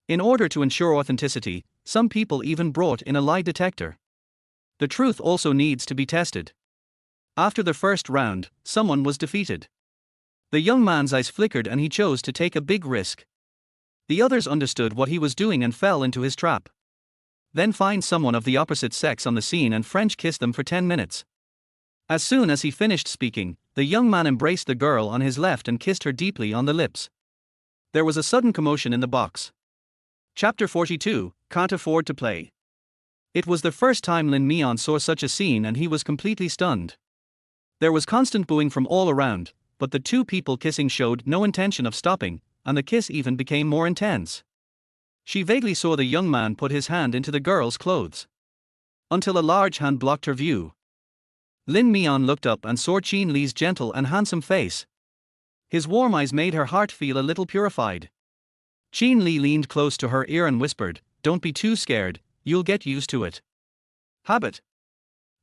In order to ensure authenticity, some people even brought in a lie detector. The truth also needs to be tested. After the first round, someone was defeated. The young man's eyes flickered and he chose to take a big risk. The others understood what he was doing and fell into his trap. Then find someone of the opposite sex on the scene and French kiss them for 10 minutes. As soon as he finished speaking, the young man embraced the girl on his left and kissed her deeply on the lips. There was a sudden commotion in the box. Chapter 42, Can't Afford to Play. It was the first time Lin Mian saw such a scene and he was completely stunned. There was constant booing from all around, but the two people kissing showed no intention of stopping, and the kiss even became more intense. She vaguely saw the young man put his hand into the girl's clothes, until a large hand blocked her view. Lin Mian looked up and saw Qin Li's gentle and handsome face. His warm eyes made her heart feel a little purified. Qin Li leaned close to her ear and whispered, "Don't be too scared, you'll get used to it." Habit.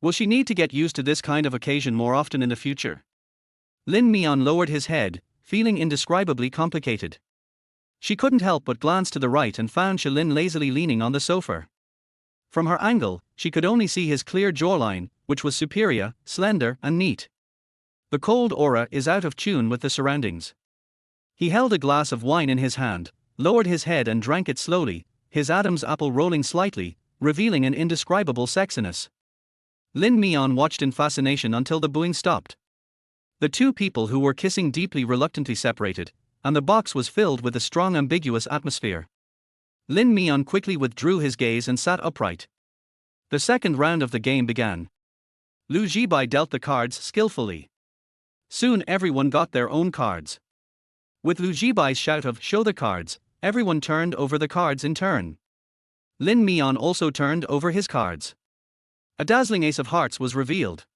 Will she need to get used to this kind of occasion more often in the future? Lin Mian lowered his head, feeling indescribably complicated. She couldn't help but glance to the right and found Shalin lazily leaning on the sofa. From her angle, she could only see his clear jawline, which was superior, slender, and neat. The cold aura is out of tune with the surroundings. He held a glass of wine in his hand, lowered his head and drank it slowly, his Adam's apple rolling slightly, revealing an indescribable sexiness. Lin Mian watched in fascination until the booing stopped. The two people who were kissing deeply reluctantly separated, and the box was filled with a strong ambiguous atmosphere. Lin Mian quickly withdrew his gaze and sat upright. The second round of the game began. Lu Jibai dealt the cards skillfully. Soon everyone got their own cards. With Lu Jibai's shout of "show the cards," everyone turned over the cards in turn. Lin Mian also turned over his cards. A dazzling ace of hearts was revealed.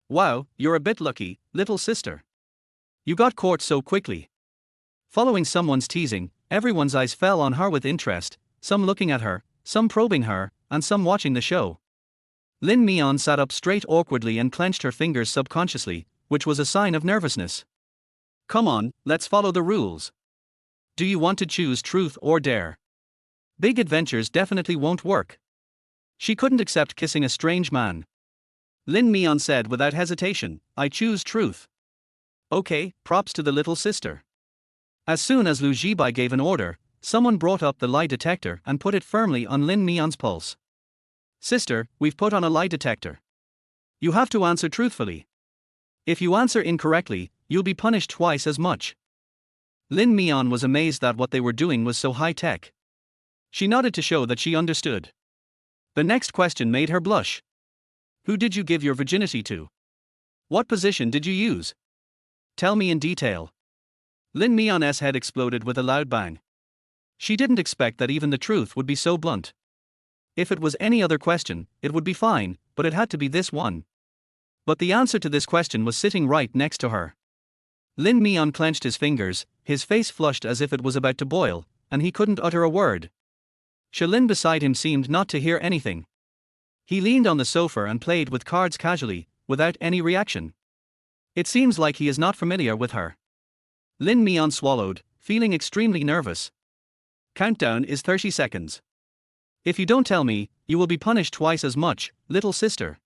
"Wow, you're a bit lucky, little sister. You got caught so quickly." Following someone's teasing, everyone's eyes fell on her with interest, some looking at her, some probing her, and some watching the show. Lin Mian sat up straight awkwardly and clenched her fingers subconsciously, which was a sign of nervousness. "Come on, let's follow the rules." Do you want to choose truth or dare? Big adventures definitely won't work. She couldn't accept kissing a strange man. Lin Mian said without hesitation, I choose truth. Okay, props to the little sister. As soon as Lu Jibai gave an order, someone brought up the lie detector and put it firmly on Lin Mian's pulse. Sister, we've put on a lie detector. You have to answer truthfully. If you answer incorrectly, you'll be punished twice as much. Lin Mian was amazed that what they were doing was so high-tech. She nodded to show that she understood. The next question made her blush. Who did you give your virginity to? What position did you use? Tell me in detail. Lin Mian's head exploded with a loud bang. She didn't expect that even the truth would be so blunt. If it was any other question, it would be fine, but it had to be this one. But the answer to this question was sitting right next to her. Lin Mian clenched his fingers, his face flushed as if it was about to boil, and he couldn't utter a word. Shalin beside him seemed not to hear anything. He leaned on the sofa and played with cards casually, without any reaction. It seems like he is not familiar with her. Lin Mian swallowed, feeling extremely nervous. Countdown is 30 seconds. If you don't tell me, you will be punished twice as much, little sister.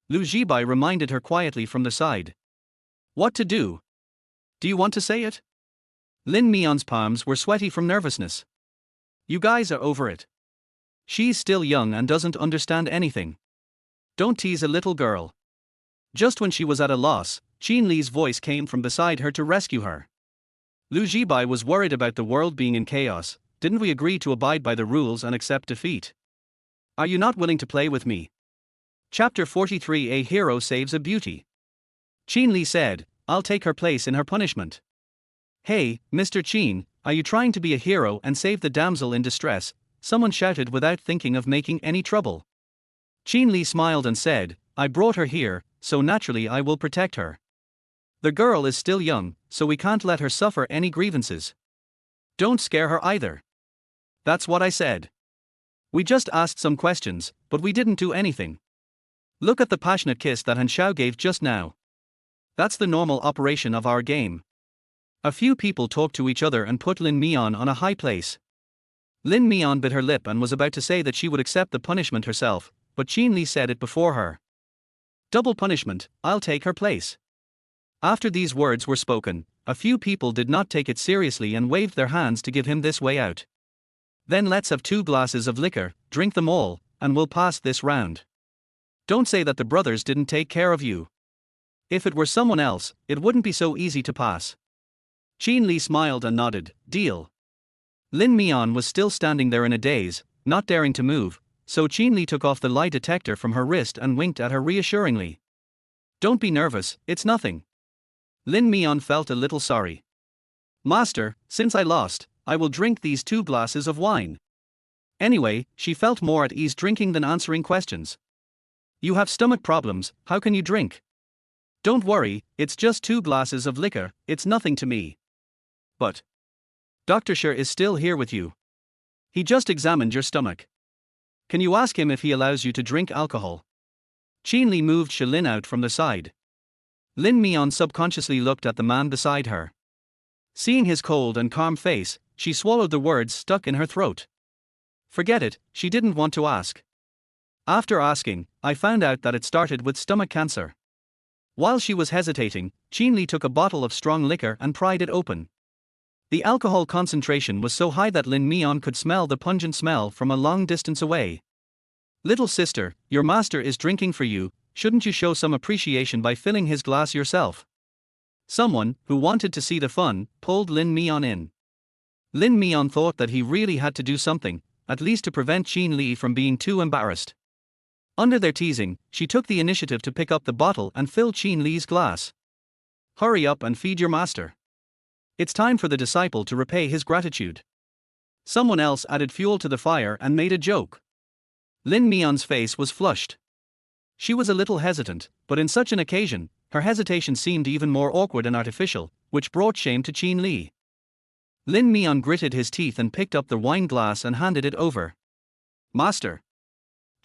Lu Jibai reminded her quietly from the side. What to do? Do you want to say it? Lin Mian's palms were sweaty from nervousness. You guys are over it. She's still young and doesn't understand anything. Don't tease a little girl. Just when she was at a loss, Qin Li's voice came from beside her to rescue her. Lu Jibai was worried about the world being in chaos. Didn't we agree to abide by the rules and accept defeat? Are you not willing to play with me? Chapter 43 A Hero Saves a Beauty. Qin Li said, I'll take her place in her punishment. Hey, Mr. Qin, are you trying to be a hero and save the damsel in distress? Someone shouted without thinking of making any trouble. Qin Li smiled and said, I brought her here, so naturally I will protect her. The girl is still young, so we can't let her suffer any grievances. Don't scare her either. That's what I said. We just asked some questions, but we didn't do anything. Look at the passionate kiss that Han Xiao gave just now. That's the normal operation of our game. A few people talked to each other and put Lin Mian on a high place. Lin Mian bit her lip and was about to say that she would accept the punishment herself, but Qin Li said it before her. Double punishment, I'll take her place. After these words were spoken, a few people did not take it seriously and waved their hands to give him this way out. Then let's have 2 glasses of liquor, drink them all, and we'll pass this round. Don't say that the brothers didn't take care of you. If it were someone else, it wouldn't be so easy to pass. Qin Li smiled and nodded, deal. Lin Mian was still standing there in a daze, not daring to move, so Qin Li took off the lie detector from her wrist and winked at her reassuringly. Don't be nervous, it's nothing. Lin Mian felt a little sorry. Master, since I lost, I will drink these 2 glasses of wine. Anyway, she felt more at ease drinking than answering questions. You have stomach problems, how can you drink? Don't worry, it's just 2 glasses of liquor, it's nothing to me. But Dr. Shi is still here with you. He just examined your stomach. Can you ask him if he allows you to drink alcohol? Qin Li moved Shalin out from the side. Lin Mian subconsciously looked at the man beside her. Seeing his cold and calm face, she swallowed the words stuck in her throat. Forget it, she didn't want to ask. After asking, I found out that it started with stomach cancer. While she was hesitating, Qin Li took a bottle of strong liquor and pried it open. The alcohol concentration was so high that Lin Mian could smell the pungent smell from a long distance away. Little sister, your master is drinking for you, shouldn't you show some appreciation by filling his glass yourself? Someone, who wanted to see the fun, pulled Lin Mian in. Lin Mian thought that he really had to do something, at least to prevent Qin Li from being too embarrassed. Under their teasing, she took the initiative to pick up the bottle and fill Qin Li's glass. Hurry up and feed your master. It's time for the disciple to repay his gratitude. Someone else added fuel to the fire and made a joke. Lin Mian's face was flushed. She was a little hesitant, but in such an occasion, her hesitation seemed even more awkward and artificial, which brought shame to Qin Li. Lin Mian gritted his teeth and picked up the wine glass and handed it over. Master.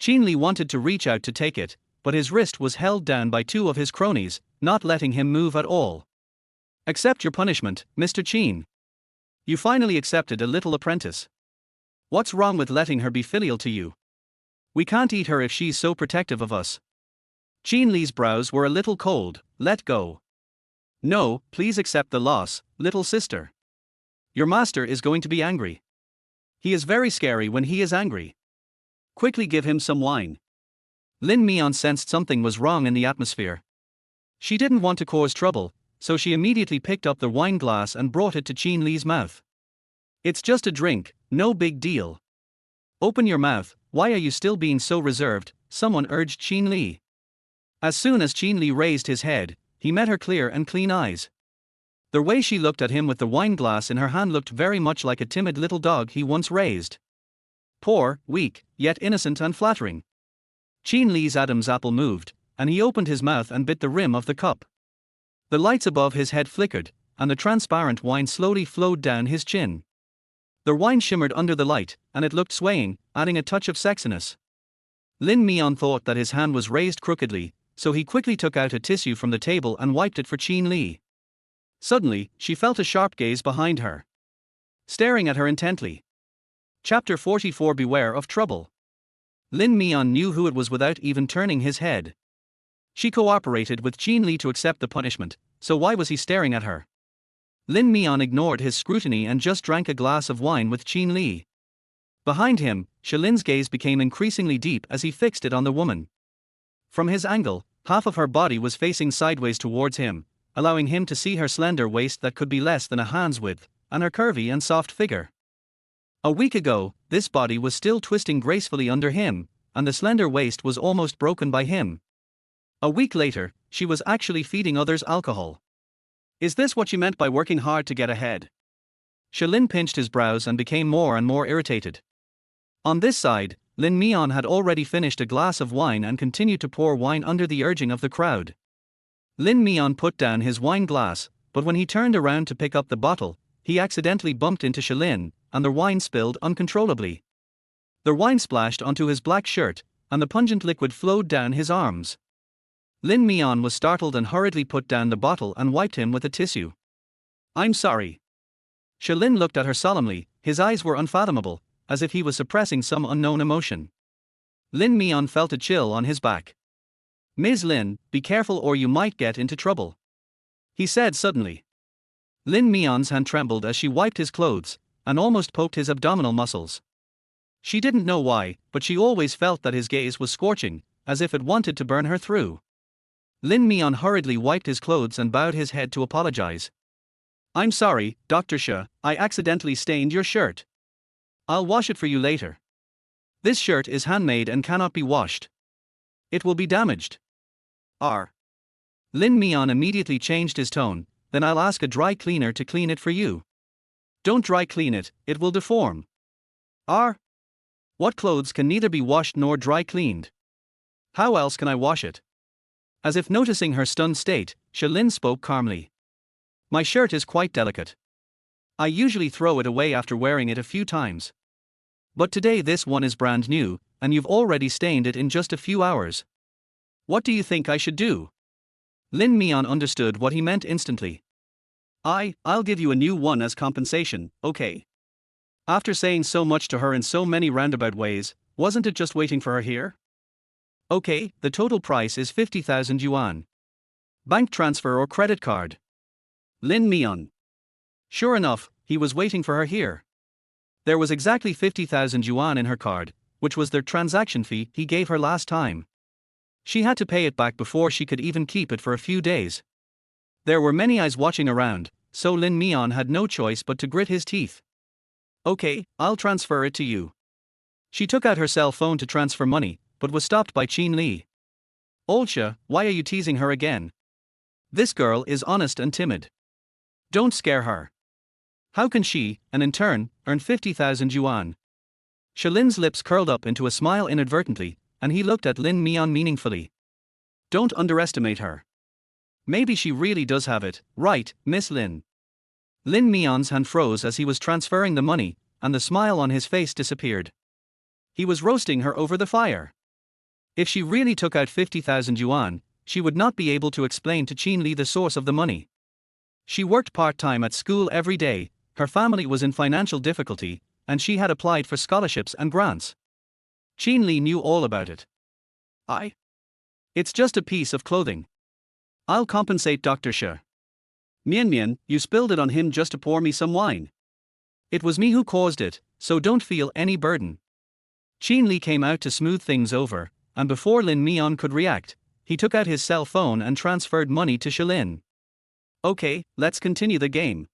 Qin Li wanted to reach out to take it, but his wrist was held down by 2 of his cronies, not letting him move at all. Accept your punishment, Mr. Qin. You finally accepted a little apprentice. What's wrong with letting her be filial to you? We can't eat her if she's so protective of us. Qin Li's brows were a little cold. Let go. No, please accept the loss, little sister. Your master is going to be angry. He is very scary when he is angry. Quickly give him some wine. Lin Mian sensed something was wrong in the atmosphere. She didn't want to cause trouble, so she immediately picked up the wine glass and brought it to Qin Li's mouth. It's just a drink, no big deal. Open your mouth, why are you still being so reserved? Someone urged Qin Li. As soon as Qin Li raised his head, he met her clear and clean eyes. The way she looked at him with the wine glass in her hand looked very much like a timid little dog he once raised. Poor, weak, yet innocent and flattering. Qin Li's Adam's apple moved, and he opened his mouth and bit the rim of the cup. The lights above his head flickered, and the transparent wine slowly flowed down his chin. The wine shimmered under the light, and it looked swaying, adding a touch of sexiness. Lin Mian thought that his hand was raised crookedly, so he quickly took out a tissue from the table and wiped it for Qin Li. Suddenly, she felt a sharp gaze behind her, staring at her intently. Chapter 44 Beware of Trouble. Lin Mian knew who it was without even turning his head. She cooperated with Qin Li to accept the punishment, so why was he staring at her? Lin Mian ignored his scrutiny and just drank a glass of wine with Qin Li. Behind him, Shalin's gaze became increasingly deep as he fixed it on the woman. From his angle, half of her body was facing sideways towards him, allowing him to see her slender waist that could be less than a hand's width, and her curvy and soft figure. A week ago, this body was still twisting gracefully under him, and the slender waist was almost broken by him. A week later, she was actually feeding others alcohol. Is this what you meant by working hard to get ahead? Shalin pinched his brows and became more and more irritated. On this side, Lin Mian had already finished a glass of wine and continued to pour wine under the urging of the crowd. Lin Mian put down his wine glass, but when he turned around to pick up the bottle, he accidentally bumped into Shalin, and the wine spilled uncontrollably. The wine splashed onto his black shirt, and the pungent liquid flowed down his arms. Lin Mian was startled and hurriedly put down the bottle and wiped him with a tissue. I'm sorry. Shalin looked at her solemnly, his eyes were unfathomable, as if he was suppressing some unknown emotion. Lin Mian felt a chill on his back. Ms. Lin, be careful or you might get into trouble, he said suddenly. Lin Mian's hand trembled as she wiped his clothes, and almost poked his abdominal muscles. She didn't know why, but she always felt that his gaze was scorching, as if it wanted to burn her through. Lin Mian hurriedly wiped his clothes and bowed his head to apologize. I'm sorry, Dr. Xia, I accidentally stained your shirt. I'll wash it for you later. This shirt is handmade and cannot be washed. It will be damaged. Lin Mian immediately changed his tone, then I'll ask a dry cleaner to clean it for you. Don't dry clean it, it will deform. What clothes can neither be washed nor dry cleaned? How else can I wash it? As if noticing her stunned state, Shalin spoke calmly. My shirt is quite delicate. I usually throw it away after wearing it a few times. But today this one is brand new, and you've already stained it in just a few hours. What do you think I should do? Lin Mian understood what he meant instantly. I'll give you a new one as compensation, okay? After saying so much to her in so many roundabout ways, wasn't it just waiting for her here? Okay, the total price is 50,000 yuan. Bank transfer or credit card? Lin Mian. Sure enough, he was waiting for her here. There was exactly 50,000 yuan in her card, which was the transaction fee he gave her last time. She had to pay it back before she could even keep it for a few days. There were many eyes watching around, so Lin Mian had no choice but to grit his teeth. Okay, I'll transfer it to you. She took out her cell phone to transfer money, but was stopped by Qin Li. Old Xia, why are you teasing her again? This girl is honest and timid. Don't scare her. How can she, and in turn, earn 50,000 yuan? Shalin's lips curled up into a smile inadvertently, and he looked at Lin Mian meaningfully. Don't underestimate her. Maybe she really does have it, right, Miss Lin? Lin Mian's hand froze as he was transferring the money, and the smile on his face disappeared. He was roasting her over the fire. If she really took out 50,000 yuan, she would not be able to explain to Qin Li the source of the money. She worked part-time at school every day, her family was in financial difficulty, and she had applied for scholarships and grants. Qin Li knew all about it. It's just a piece of clothing. I'll compensate Dr. Shi. Mian Mian, you spilled it on him just to pour me some wine. It was me who caused it, so don't feel any burden. Qin Li came out to smooth things over, and before Lin Mian could react, he took out his cell phone and transferred money to Shilin. Okay, let's continue the game.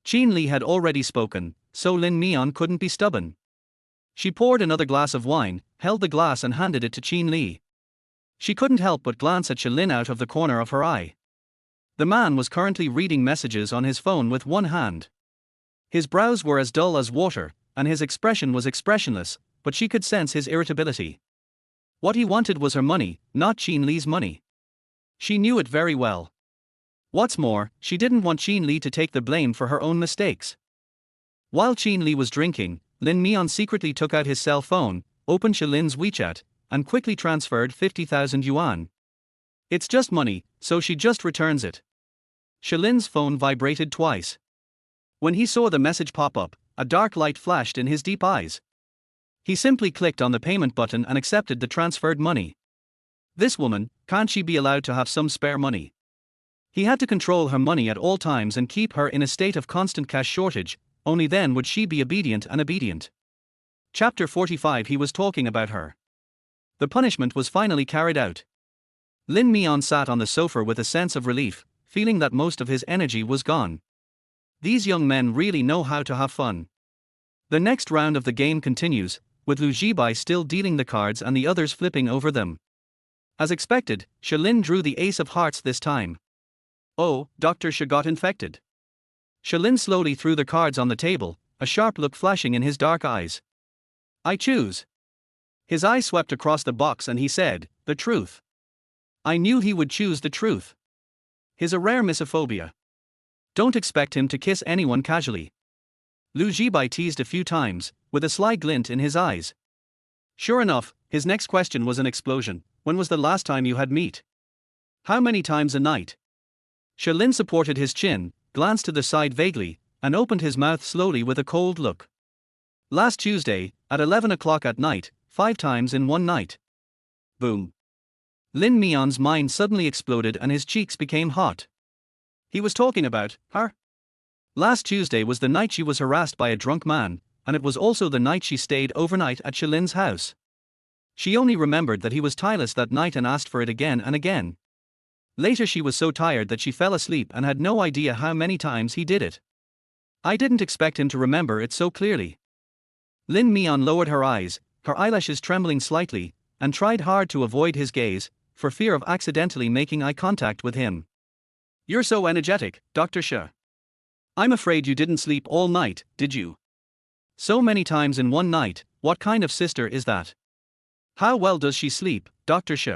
Qin Li had already spoken, so Lin Mian couldn't be stubborn. She poured another glass of wine, held the glass and handed it to Qin Li. She couldn't help but glance at Shilin out of the corner of her eye. The man was currently reading messages on his phone with one hand. His brows were as dull as water, and his expression was expressionless, but she could sense his irritability. What he wanted was her money, not Qin Li's money. She knew it very well. What's more, she didn't want Qin Li to take the blame for her own mistakes. While Qin Li was drinking, Lin Mian secretly took out his cell phone, opened Shilin's WeChat, and quickly transferred 50,000 yuan. It's just money, so she just returns it. Shilin's phone vibrated twice. When he saw the message pop up, a dark light flashed in his deep eyes. He simply clicked on the payment button and accepted the transferred money. This woman, can't she be allowed to have some spare money? He had to control her money at all times and keep her in a state of constant cash shortage, only then would she be obedient. Chapter 45. He was talking about her. The punishment was finally carried out. Lin Mian sat on the sofa with a sense of relief, feeling that most of his energy was gone. These young men really know how to have fun. The next round of the game continues, with Lu Jibai still dealing the cards and the others flipping over them. As expected, Shilin drew the ace of hearts this time. Oh, Dr. Shi got infected. Shilin slowly threw the cards on the table, a sharp look flashing in his dark eyes. I choose. His eye swept across the box and he said, the truth. I knew he would choose the truth. He's a rare misophobia. Don't expect him to kiss anyone casually. Lu Jibai teased a few times, with a sly glint in his eyes. Sure enough, his next question was an explosion. When was the last time you had meat? How many times a night? Shilin supported his chin, glanced to the side vaguely, and opened his mouth slowly with a cold look. Last Tuesday, at 11 o'clock at night, 5 times in one night. Boom. Lin Mian's mind suddenly exploded and his cheeks became hot. He was talking about her. Last Tuesday was the night she was harassed by a drunk man, and it was also the night she stayed overnight at Shilin's house. She only remembered that he was tireless that night and asked for it again and again. Later she was so tired that she fell asleep and had no idea how many times he did it. I didn't expect him to remember it so clearly. Lin Mian lowered her eyes, her eyelashes trembling slightly, and tried hard to avoid his gaze, for fear of accidentally making eye contact with him. You're so energetic, Dr. Shi. I'm afraid you didn't sleep all night, did you? So many times in one night, what kind of sister is that? How well does she sleep, Dr. Shi?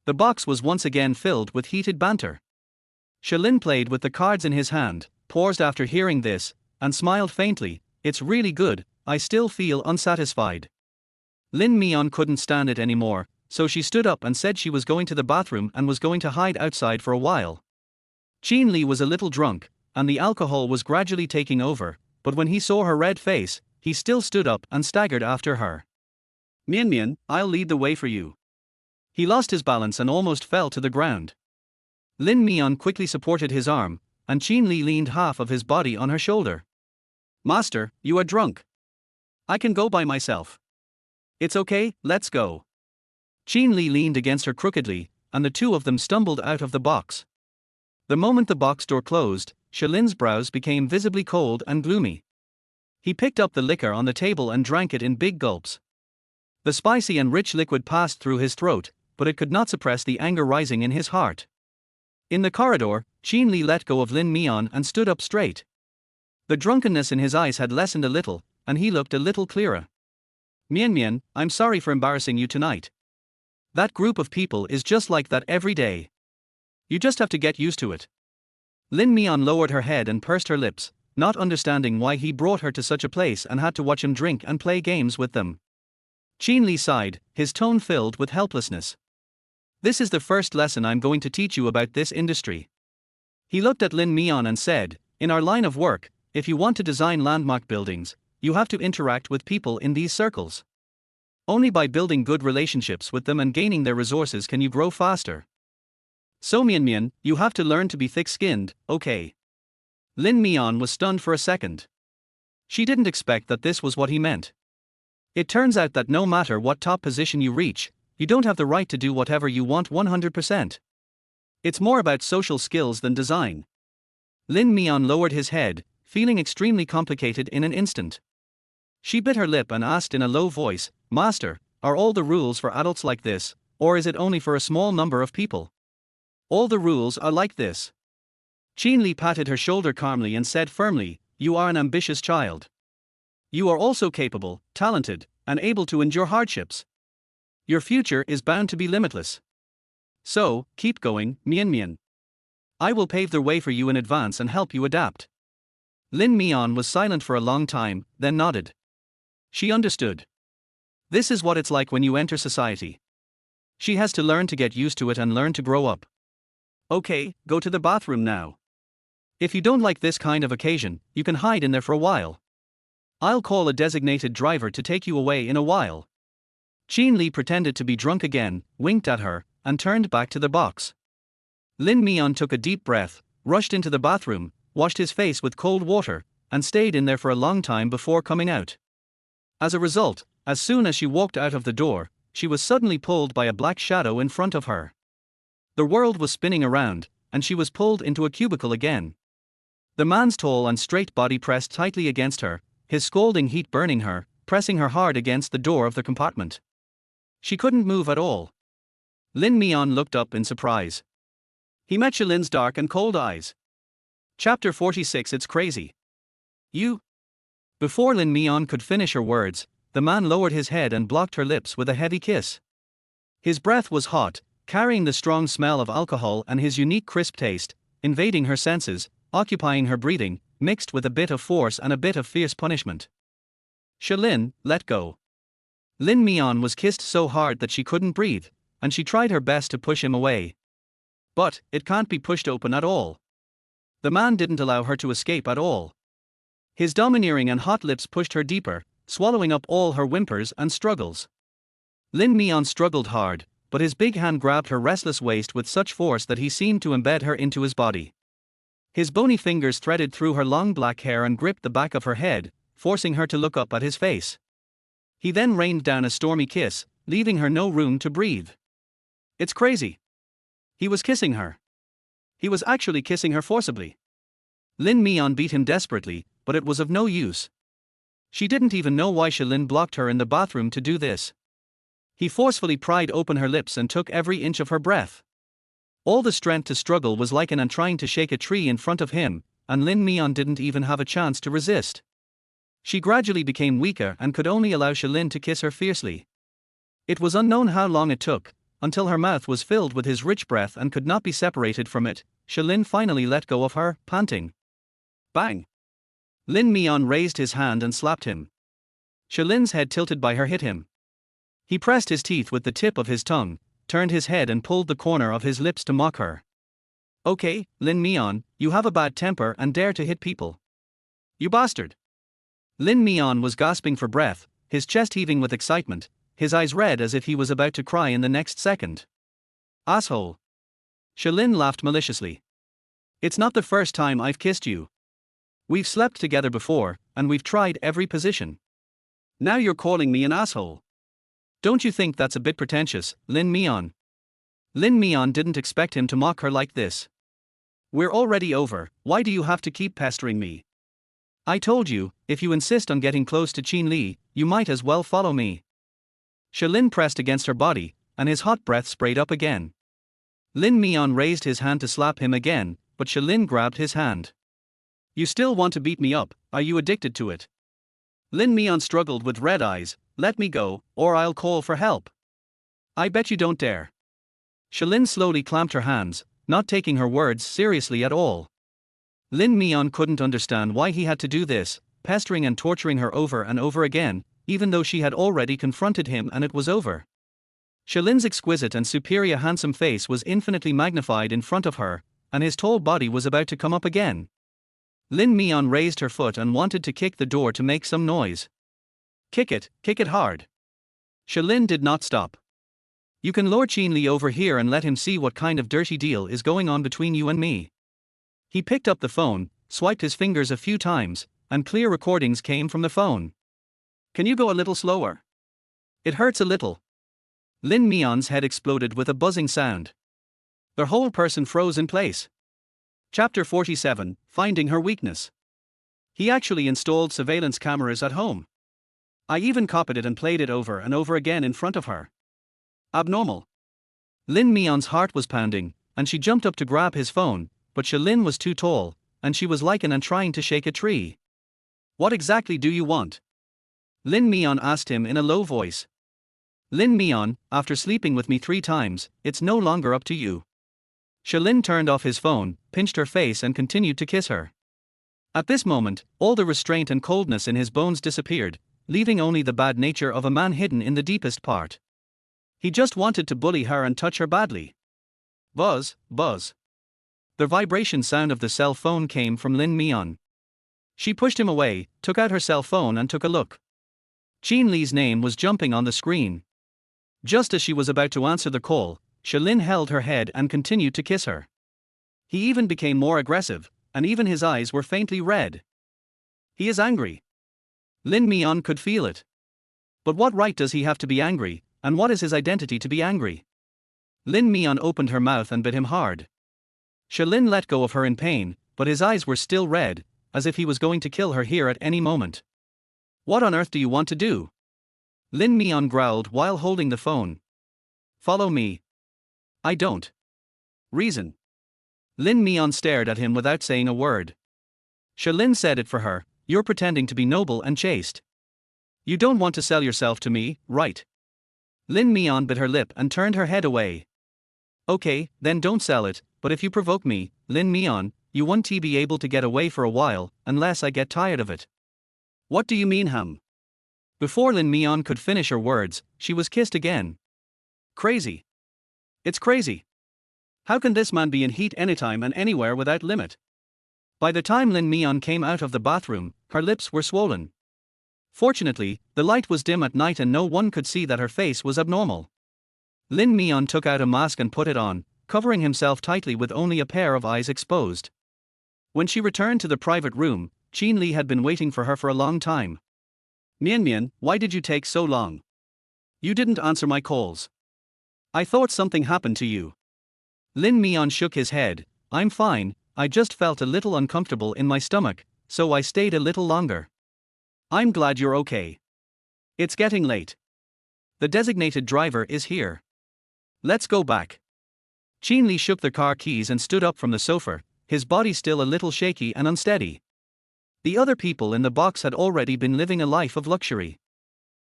The box was once again filled with heated banter. Shilin played with the cards in his hand, paused after hearing this, and smiled faintly. It's really good, I still feel unsatisfied. Lin Mian couldn't stand it anymore, so she stood up and said she was going to the bathroom and was going to hide outside for a while. Qin Li was a little drunk, and the alcohol was gradually taking over, but when he saw her red face, he still stood up and staggered after her. Mian Mian, I'll lead the way for you. He lost his balance and almost fell to the ground. Lin Mian quickly supported his arm, and Qin Li leaned half of his body on her shoulder. Master, you are drunk. I can go by myself. It's okay, let's go. Qin Li leaned against her crookedly, and the two of them stumbled out of the box. The moment the box door closed, Shilin's brows became visibly cold and gloomy. He picked up the liquor on the table and drank it in big gulps. The spicy and rich liquid passed through his throat, but it could not suppress the anger rising in his heart. In the corridor, Qin Li let go of Lin Mian and stood up straight. The drunkenness in his eyes had lessened a little, and he looked a little clearer. Mian Mian, I'm sorry for embarrassing you tonight. That group of people is just like that every day. You just have to get used to it. Lin Mian lowered her head and pursed her lips, not understanding why he brought her to such a place and had to watch him drink and play games with them. Qin Li sighed, his tone filled with helplessness. This is the first lesson I'm going to teach you about this industry. He looked at Lin Mian and said, in our line of work, if you want to design landmark buildings, you have to interact with people in these circles. Only by building good relationships with them and gaining their resources can you grow faster. So Mian, you have to learn to be thick-skinned, okay? Lin Mian was stunned for a second. She didn't expect that this was what he meant. It turns out that no matter what top position you reach, you don't have the right to do whatever you want 100%. It's more about social skills than design. Lin Mian lowered his head, feeling extremely complicated in an instant. She bit her lip and asked in a low voice, "Master, are all the rules for adults like this, or is it only for a small number of people?" "All the rules are like this." Qin Li patted her shoulder calmly and said firmly, "You are an ambitious child. You are also capable, talented, and able to endure hardships. Your future is bound to be limitless. So, keep going, Mian. I will pave the way for you in advance and help you adapt." Lin Mian was silent for a long time, then nodded. She understood. This is what it's like when you enter society. She has to learn to get used to it and learn to grow up. "Okay, go to the bathroom now. If you don't like this kind of occasion, you can hide in there for a while. I'll call a designated driver to take you away in a while." Qin Li pretended to be drunk again, winked at her, and turned back to the box. Lin Mian took a deep breath, rushed into the bathroom, washed his face with cold water, and stayed in there for a long time before coming out. As a result, as soon as she walked out of the door, she was suddenly pulled by a black shadow in front of her. The world was spinning around, and she was pulled into a cubicle again. The man's tall and straight body pressed tightly against her, his scalding heat burning her, pressing her hard against the door of the compartment. She couldn't move at all. Lin Mian looked up in surprise. He met Shalin's dark and cold eyes. Chapter 46. It's crazy. You? Before Lin Mian could finish her words, the man lowered his head and blocked her lips with a heavy kiss. His breath was hot, carrying the strong smell of alcohol and his unique crisp taste, invading her senses, occupying her breathing, mixed with a bit of force and a bit of fierce punishment. "Shalin, let go." Lin Mian was kissed so hard that she couldn't breathe, and she tried her best to push him away. But it can't be pushed open at all. The man didn't allow her to escape at all. His domineering and hot lips pushed her deeper, swallowing up all her whimpers and struggles. Lin Mian struggled hard, but his big hand grabbed her restless waist with such force that he seemed to embed her into his body. His bony fingers threaded through her long black hair and gripped the back of her head, forcing her to look up at his face. He then rained down a stormy kiss, leaving her no room to breathe. It's crazy. He was kissing her. He was actually kissing her forcibly. Lin Mian beat him desperately, but it was of no use. She didn't even know why Shalin blocked her in the bathroom to do this. He forcefully pried open her lips and took every inch of her breath. All the strength to struggle was like an ant trying to shake a tree in front of him, and Lin Mian didn't even have a chance to resist. She gradually became weaker and could only allow Shalin to kiss her fiercely. It was unknown how long it took, until her mouth was filled with his rich breath and could not be separated from it. Shalin finally let go of her, panting. Bang! Lin Mian raised his hand and slapped him. Shalin's head tilted by her hit him. He pressed his teeth with the tip of his tongue, turned his head and pulled the corner of his lips to mock her. "Okay, Lin Mian, you have a bad temper and dare to hit people. You bastard!" Lin Mian was gasping for breath, his chest heaving with excitement, his eyes red as if he was about to cry in the next second. "Asshole." Shalin laughed maliciously. "It's not the first time I've kissed you. We've slept together before, and we've tried every position. Now you're calling me an asshole. Don't you think that's a bit pretentious, Lin Mian?" Lin Mian didn't expect him to mock her like this. "We're already over, why do you have to keep pestering me? I told you, if you insist on getting close to Qin Li, you might as well follow me." Shalin pressed against her body, and his hot breath sprayed up again. Lin Mian raised his hand to slap him again, but Shalin grabbed his hand. "You still want to beat me up, are you addicted to it?" Lin Mian struggled with red eyes. "Let me go, or I'll call for help." "I bet you don't dare." Shalin slowly clamped her hands, not taking her words seriously at all. Lin Mian couldn't understand why he had to do this, pestering and torturing her over and over again, even though she had already confronted him and it was over. Shalin's exquisite and superior handsome face was infinitely magnified in front of her, and his tall body was about to come up again. Lin Mian raised her foot and wanted to kick the door to make some noise. Kick it hard. Shalin did not stop. You can lure Qin Li over here and let him see what kind of dirty deal is going on between you and me. He picked up the phone, swiped his fingers a few times, and clear recordings came from the phone. Can you go a little slower? It hurts a little. Lin Mian's head exploded with a buzzing sound. Their whole person froze in place. Chapter 47, Finding Her Weakness. He actually installed surveillance cameras at home. I even copied it and played it over and over again in front of her. Abnormal. Lin Mian's heart was pounding, and she jumped up to grab his phone, but Shalin was too tall, and she was like an ant trying to shake a tree. What exactly do you want? Lin Mian asked him in a low voice. Lin Mian, after sleeping with me 3 times, it's no longer up to you. Shalin turned off his phone, pinched her face and continued to kiss her. At this moment, all the restraint and coldness in his bones disappeared, leaving only the bad nature of a man hidden in the deepest part. He just wanted to bully her and touch her badly. Buzz, buzz. The vibration sound of the cell phone came from Lin Mian. She pushed him away, took out her cell phone and took a look. Qin Li's name was jumping on the screen. Just as she was about to answer the call, Shalin held her head and continued to kiss her. He even became more aggressive, and even his eyes were faintly red. He is angry. Lin Mian could feel it. But what right does he have to be angry, and what is his identity to be angry? Lin Mian opened her mouth and bit him hard. Shalin let go of her in pain, but his eyes were still red, as if he was going to kill her here at any moment. What on earth do you want to do? Lin Mian growled while holding the phone. Follow me. I don't. Reason. Lin Mian stared at him without saying a word. Shalin said it for her, you're pretending to be noble and chaste. You don't want to sell yourself to me, right? Lin Mian bit her lip and turned her head away. Okay, then don't sell it, but if you provoke me, Lin Mian, you won't be able to get away for a while, unless I get tired of it. What do you mean, Ham? Before Lin Mian could finish her words, she was kissed again. Crazy. It's crazy. How can this man be in heat anytime and anywhere without limit? By the time Lin Mian came out of the bathroom, her lips were swollen. Fortunately, the light was dim at night and no one could see that her face was abnormal. Lin Mian took out a mask and put it on, covering himself tightly with only a pair of eyes exposed. When she returned to the private room, Qin Li had been waiting for her for a long time. Mian Mian, why did you take so long? You didn't answer my calls. I thought something happened to you. Lin Mian shook his head. I'm fine, I just felt a little uncomfortable in my stomach, so I stayed a little longer. I'm glad you're okay. It's getting late. The designated driver is here. Let's go back. Qin Li shook the car keys and stood up from the sofa, his body still a little shaky and unsteady. The other people in the box had already been living a life of luxury.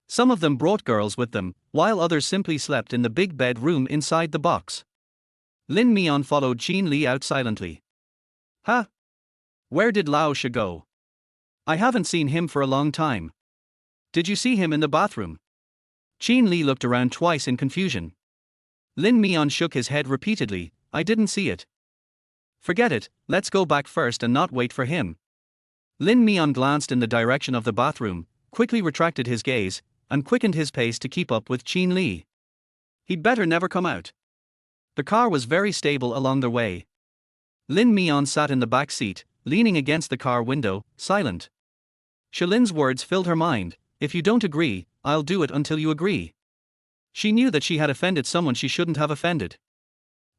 Some of them brought girls with them, while others simply slept in the big bedroom inside the box. Lin Mian followed Qin Li out silently. Huh? Where did Lao She go? I haven't seen him for a long time. Did you see him in the bathroom? Qin Li looked around twice in confusion. Lin Mian shook his head repeatedly. I didn't see it. Forget it, let's go back first and not wait for him. Lin Mian glanced in the direction of the bathroom, quickly retracted his gaze, and quickened his pace to keep up with Qin Li. He'd better never come out. The car was very stable along the way. Lin Mian sat in the back seat, leaning against the car window, silent. Shalin's words filled her mind. If you don't agree, I'll do it until you agree. She knew that she had offended someone she shouldn't have offended.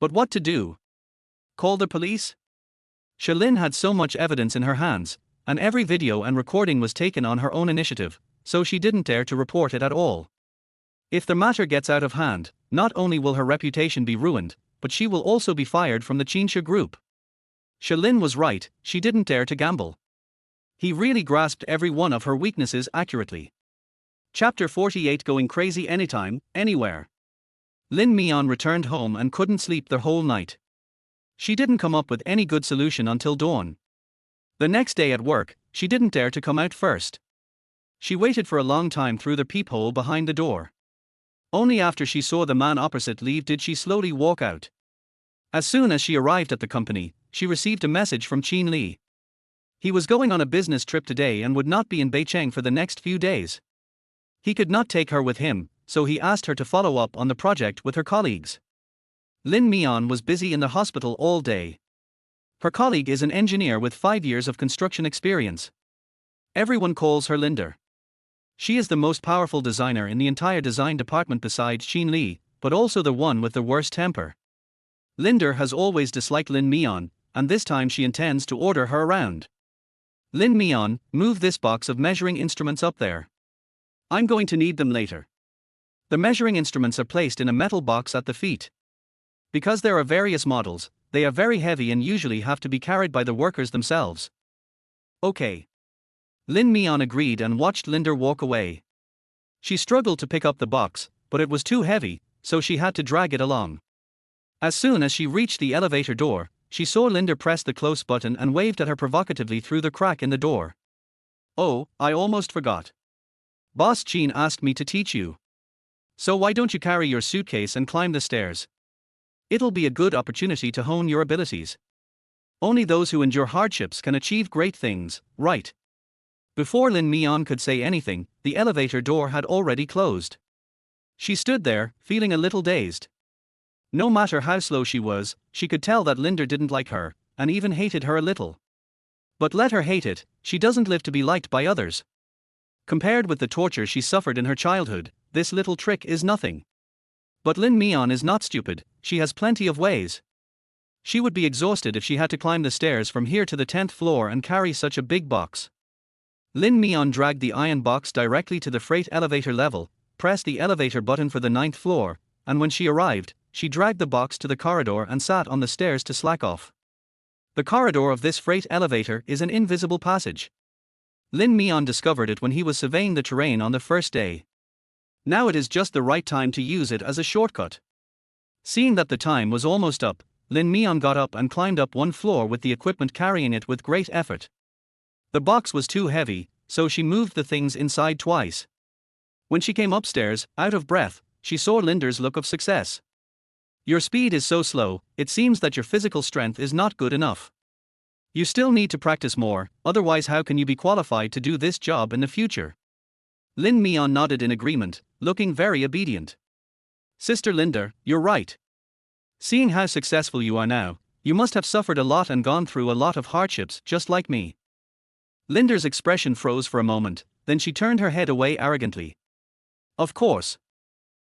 But what to do? Call the police? Shalin had so much evidence in her hands, and every video and recording was taken on her own initiative, so she didn't dare to report it at all. If the matter gets out of hand, not only will her reputation be ruined, but she will also be fired from the Qinsha group. Shalin was right, she didn't dare to gamble. He really grasped every one of her weaknesses accurately. Chapter 48, Going Crazy Anytime, Anywhere. Lin Mian returned home and couldn't sleep the whole night. She didn't come up with any good solution until dawn. The next day at work, she didn't dare to come out first. She waited for a long time through the peephole behind the door. Only after she saw the man opposite leave did she slowly walk out. As soon as she arrived at the company, she received a message from Qin Li. He was going on a business trip today and would not be in Beijing for the next few days. He could not take her with him, so he asked her to follow up on the project with her colleagues. Lin Mian was busy in the hospital all day. Her colleague is an engineer with 5 years of construction experience. Everyone calls her Linda. She is the most powerful designer in the entire design department besides Xin Li, but also the one with the worst temper. Linda has always disliked Lin Mian, and this time she intends to order her around. Lin Mian, move this box of measuring instruments up there. I'm going to need them later. The measuring instruments are placed in a metal box at the feet. Because there are various models, they are very heavy and usually have to be carried by the workers themselves. Okay. Lin Mian agreed and watched Linda walk away. She struggled to pick up the box, but it was too heavy, so she had to drag it along. As soon as she reached the elevator door, she saw Linda press the close button and waved at her provocatively through the crack in the door. Oh, I almost forgot. Boss Qin asked me to teach you. So why don't you carry your suitcase and climb the stairs? It'll be a good opportunity to hone your abilities. Only those who endure hardships can achieve great things, right? Before Lin Mian could say anything, the elevator door had already closed. She stood there, feeling a little dazed. No matter how slow she was, she could tell that Linda didn't like her, and even hated her a little. But let her hate it, she doesn't live to be liked by others. Compared with the torture she suffered in her childhood, this little trick is nothing. But Lin Mian is not stupid, she has plenty of ways. She would be exhausted if she had to climb the stairs from here to the 10th floor and carry such a big box. Lin Mian dragged the iron box directly to the freight elevator level, pressed the elevator button for the 9th floor, and when she arrived, she dragged the box to the corridor and sat on the stairs to slack off. The corridor of this freight elevator is an invisible passage. Lin Mian discovered it when he was surveying the terrain on the first day. Now it is just the right time to use it as a shortcut. Seeing that the time was almost up, Lin Mian got up and climbed up one floor with the equipment carrying it with great effort. The box was too heavy, so she moved the things inside twice. When she came upstairs, out of breath, she saw Linda's look of success. Your speed is so slow, it seems that your physical strength is not good enough. You still need to practice more, otherwise how can you be qualified to do this job in the future? Lin Mian nodded in agreement, looking very obedient. Sister Linda, you're right. Seeing how successful you are now, you must have suffered a lot and gone through a lot of hardships just like me. Linda's expression froze for a moment, then she turned her head away arrogantly. Of course.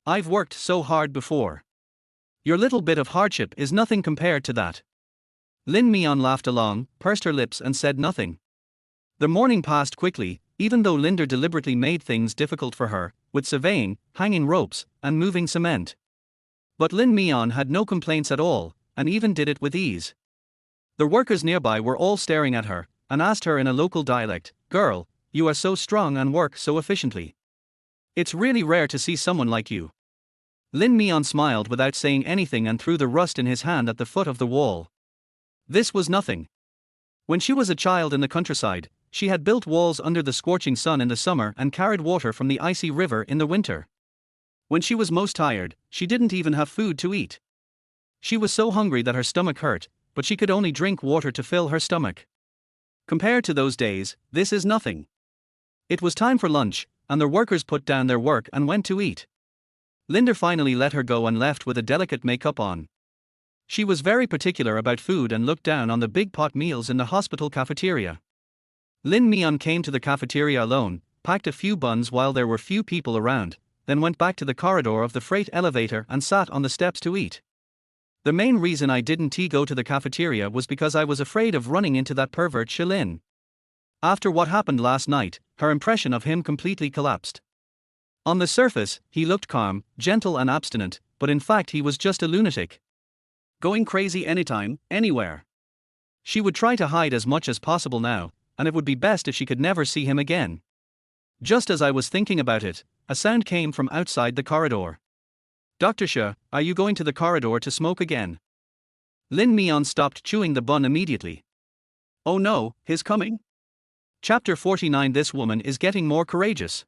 I've worked so hard before. Your little bit of hardship is nothing compared to that. Lin Mian laughed along, pursed her lips and said nothing. The morning passed quickly, even though Linda deliberately made things difficult for her, with surveying, hanging ropes, and moving cement. But Lin Mian had no complaints at all, and even did it with ease. The workers nearby were all staring at her, and asked her in a local dialect, "Girl, you are so strong and work so efficiently. It's really rare to see someone like you." Lin Mian smiled without saying anything and threw the rust in his hand at the foot of the wall. This was nothing. When she was a child in the countryside, she had built walls under the scorching sun in the summer and carried water from the icy river in the winter. When she was most tired, she didn't even have food to eat. She was so hungry that her stomach hurt, but she could only drink water to fill her stomach. Compared to those days, this is nothing. It was time for lunch, and the workers put down their work and went to eat. Linda finally let her go and left with a delicate makeup on. She was very particular about food and looked down on the big pot meals in the hospital cafeteria. Lin Mian came to the cafeteria alone, packed a few buns while there were few people around, then went back to the corridor of the freight elevator and sat on the steps to eat. The main reason I didn't go to the cafeteria was because I was afraid of running into that pervert Shilin. After what happened last night, her impression of him completely collapsed. On the surface, he looked calm, gentle and abstinent, but in fact he was just a lunatic. Going crazy anytime, anywhere. She would try to hide as much as possible now, and it would be best if she could never see him again. Just as I was thinking about it, a sound came from outside the corridor. Dr. Xia, are you going to the corridor to smoke again? Lin Mian stopped chewing the bun immediately. Oh no, he's coming? Chapter 49. This woman is getting more courageous.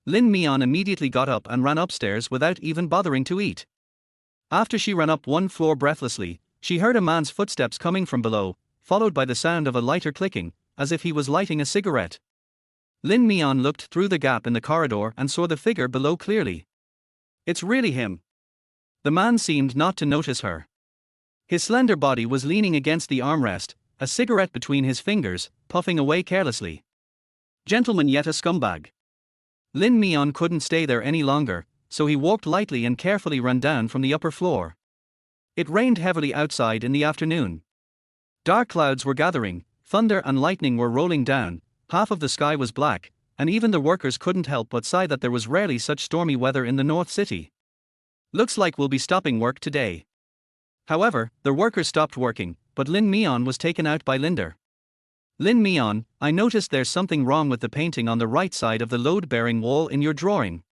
Lin Mian immediately got up and ran upstairs without even bothering to eat. After she ran up one floor breathlessly, she heard a man's footsteps coming from below, followed by the sound of a lighter clicking, as if he was lighting a cigarette. Lin Mian looked through the gap in the corridor and saw the figure below clearly. It's really him. The man seemed not to notice her. His slender body was leaning against the armrest, a cigarette between his fingers, puffing away carelessly. Gentleman, yet a scumbag. Lin Mian couldn't stay there any longer, so he walked lightly and carefully ran down from the upper floor. It rained heavily outside in the afternoon. Dark clouds were gathering, thunder and lightning were rolling down, half of the sky was black, and even the workers couldn't help but sigh that there was rarely such stormy weather in the North City. Looks like we'll be stopping work today. However, the workers stopped working, but Lin Mian was taken out by Linder. Lin Mian, I noticed there's something wrong with the painting on the right side of the load-bearing wall in your drawing.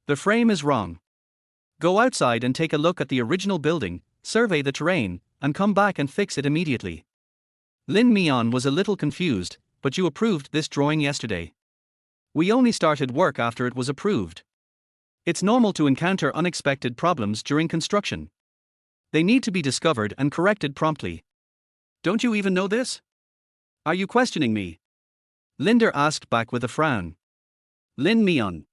The frame is wrong. Go outside and take a look at the original building, survey the terrain, and come back and fix it immediately. Lin Mian was a little confused, but you approved this drawing yesterday. We only started work after it was approved. It's normal to encounter unexpected problems during construction. They need to be discovered and corrected promptly. Don't you even know this? Are you questioning me? Linder asked back with a frown. Lin Mian.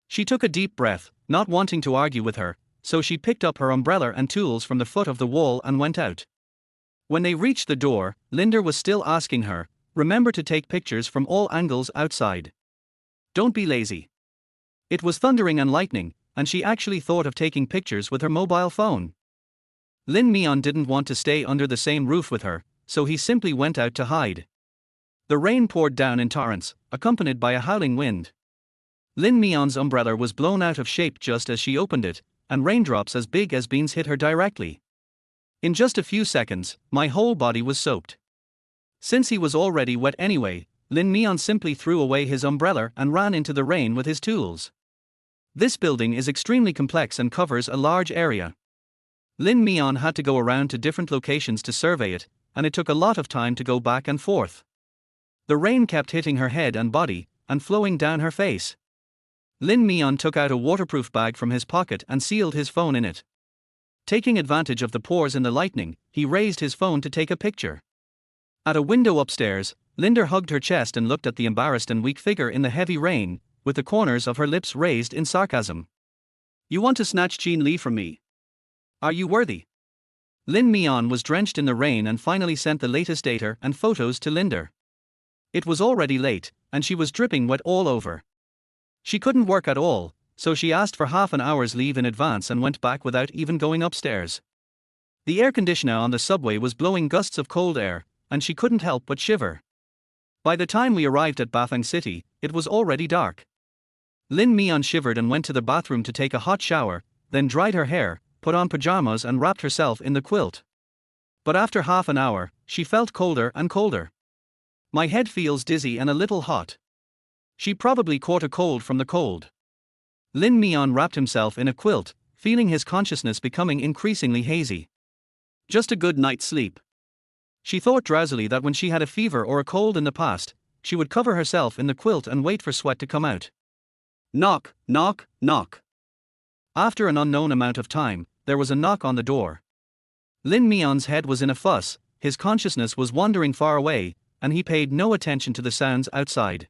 She took a deep breath, not wanting to argue with her, so she picked up her umbrella and tools from the foot of the wall and went out. When they reached the door, Linder was still asking her, remember to take pictures from all angles outside. Don't be lazy. It was thundering and lightning, and she actually thought of taking pictures with her mobile phone. Lin Mian didn't want to stay under the same roof with her, so he simply went out to hide. The rain poured down in torrents, accompanied by a howling wind. Lin Mian's umbrella was blown out of shape just as she opened it, and raindrops as big as beans hit her directly. In just a few seconds, my whole body was soaked. Since he was already wet anyway, Lin Mian simply threw away his umbrella and ran into the rain with his tools. This building is extremely complex and covers a large area. Lin Mian had to go around to different locations to survey it, and it took a lot of time to go back and forth. The rain kept hitting her head and body, and flowing down her face. Lin Mian took out a waterproof bag from his pocket and sealed his phone in it. Taking advantage of the pores in the lightning, he raised his phone to take a picture. At a window upstairs, Linder hugged her chest and looked at the embarrassed and weak figure in the heavy rain, with the corners of her lips raised in sarcasm. You want to snatch Jean Li from me? Are you worthy? Lin Mian was drenched in the rain and finally sent the latest data and photos to Linder. It was already late, and she was dripping wet all over. She couldn't work at all, so she asked for half an hour's leave in advance and went back without even going upstairs. The air conditioner on the subway was blowing gusts of cold air, and she couldn't help but shiver. By the time we arrived at Bafang City, it was already dark. Lin Mian shivered and went to the bathroom to take a hot shower, then dried her hair, put on pajamas and wrapped herself in the quilt. But after half an hour, she felt colder and colder. My head feels dizzy and a little hot. She probably caught a cold from the cold. Lin Mian wrapped himself in a quilt, feeling his consciousness becoming increasingly hazy. Just a good night's sleep. She thought drowsily that when she had a fever or a cold in the past, she would cover herself in the quilt and wait for sweat to come out. Knock, knock, knock. After an unknown amount of time, there was a knock on the door. Lin Mian's head was in a fuss, his consciousness was wandering far away, and he paid no attention to the sounds outside.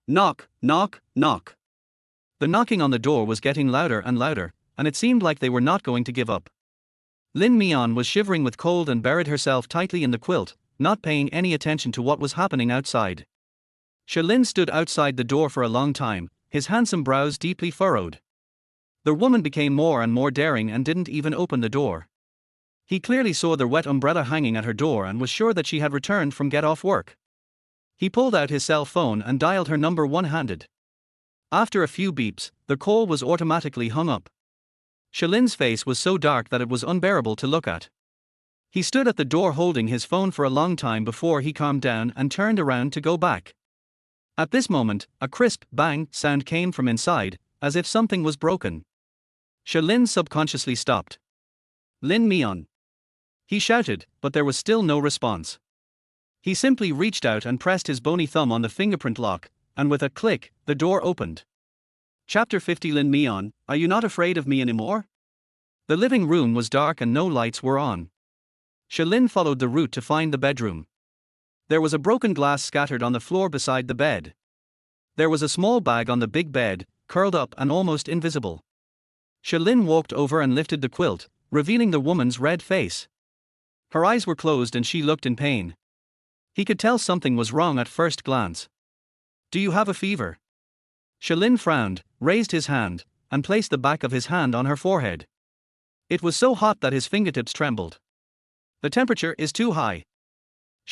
Knock, knock, knock. The knocking on the door was getting louder and louder, and it seemed like they were not going to give up. Lin Mian was shivering with cold and buried herself tightly in the quilt, not paying any attention to what was happening outside. Shalin stood outside the door for a long time, his handsome brows deeply furrowed. The woman became more and more daring and didn't even open the door. He clearly saw the wet umbrella hanging at her door and was sure that she had returned from get off work. He pulled out his cell phone and dialed her number one-handed. After a few beeps, the call was automatically hung up. Shalin's face was so dark that it was unbearable to look at. He stood at the door holding his phone for a long time before he calmed down and turned around to go back. At this moment, a crisp bang sound came from inside, as if something was broken. Shalin subconsciously stopped. Lin Mian. He shouted, but there was still no response. He simply reached out and pressed his bony thumb on the fingerprint lock, and with a click, the door opened. Chapter 50. Lin Mian, are you not afraid of me anymore? The living room was dark and no lights were on. Shalin followed the route to find the bedroom. There was a broken glass scattered on the floor beside the bed. There was a small bag on the big bed, curled up and almost invisible. Lin walked over and lifted the quilt, revealing the woman's red face. Her eyes were closed and she looked in pain. He could tell something was wrong at first glance. Do you have a fever? Lin frowned, raised his hand, and placed the back of his hand on her forehead. It was so hot that his fingertips trembled. The temperature is too high.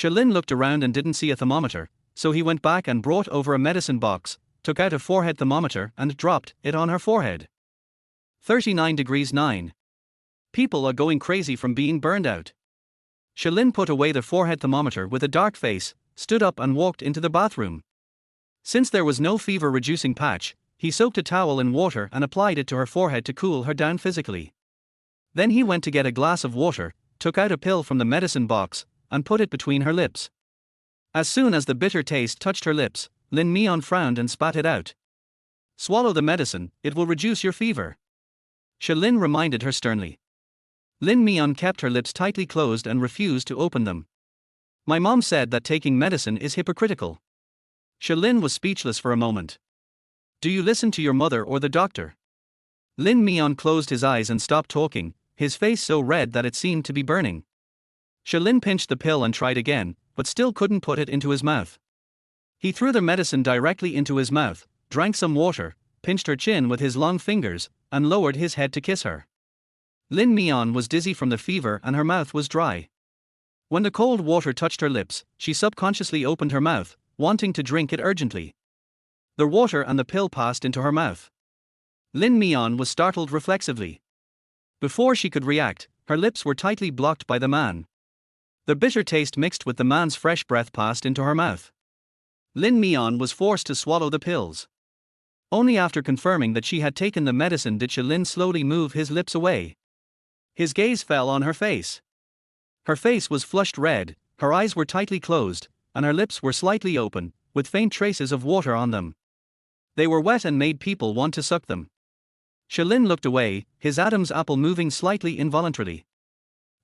Lin looked around and didn't see a thermometer, so he went back and brought over a medicine box, took out a forehead thermometer and dropped it on her forehead. 39 degrees 9. People are going crazy from being burned out. Lin put away the forehead thermometer with a dark face, stood up and walked into the bathroom. Since there was no fever-reducing patch, he soaked a towel in water and applied it to her forehead to cool her down physically. Then he went to get a glass of water, took out a pill from the medicine box, and put it between her lips. As soon as the bitter taste touched her lips, Lin Mian frowned and spat it out. Swallow the medicine, it will reduce your fever. Lin reminded her sternly. Lin Mian kept her lips tightly closed and refused to open them. My mom said that taking medicine is hypocritical. Lin was speechless for a moment. Do you listen to your mother or the doctor? Lin Mian closed his eyes and stopped talking, his face so red that it seemed to be burning. Lin pinched the pill and tried again, but still couldn't put it into his mouth. He threw the medicine directly into his mouth, drank some water, pinched her chin with his long fingers, and lowered his head to kiss her. Lin Mian was dizzy from the fever and her mouth was dry. When the cold water touched her lips, she subconsciously opened her mouth, wanting to drink it urgently. The water and the pill passed into her mouth. Lin Mian was startled reflexively. Before she could react, her lips were tightly blocked by the man. The bitter taste mixed with the man's fresh breath passed into her mouth. Lin Mian was forced to swallow the pills. Only after confirming that she had taken the medicine did Lin slowly move his lips away. His gaze fell on her face. Her face was flushed red, her eyes were tightly closed, and her lips were slightly open, with faint traces of water on them. They were wet and made people want to suck them. Lin looked away, his Adam's apple moving slightly involuntarily.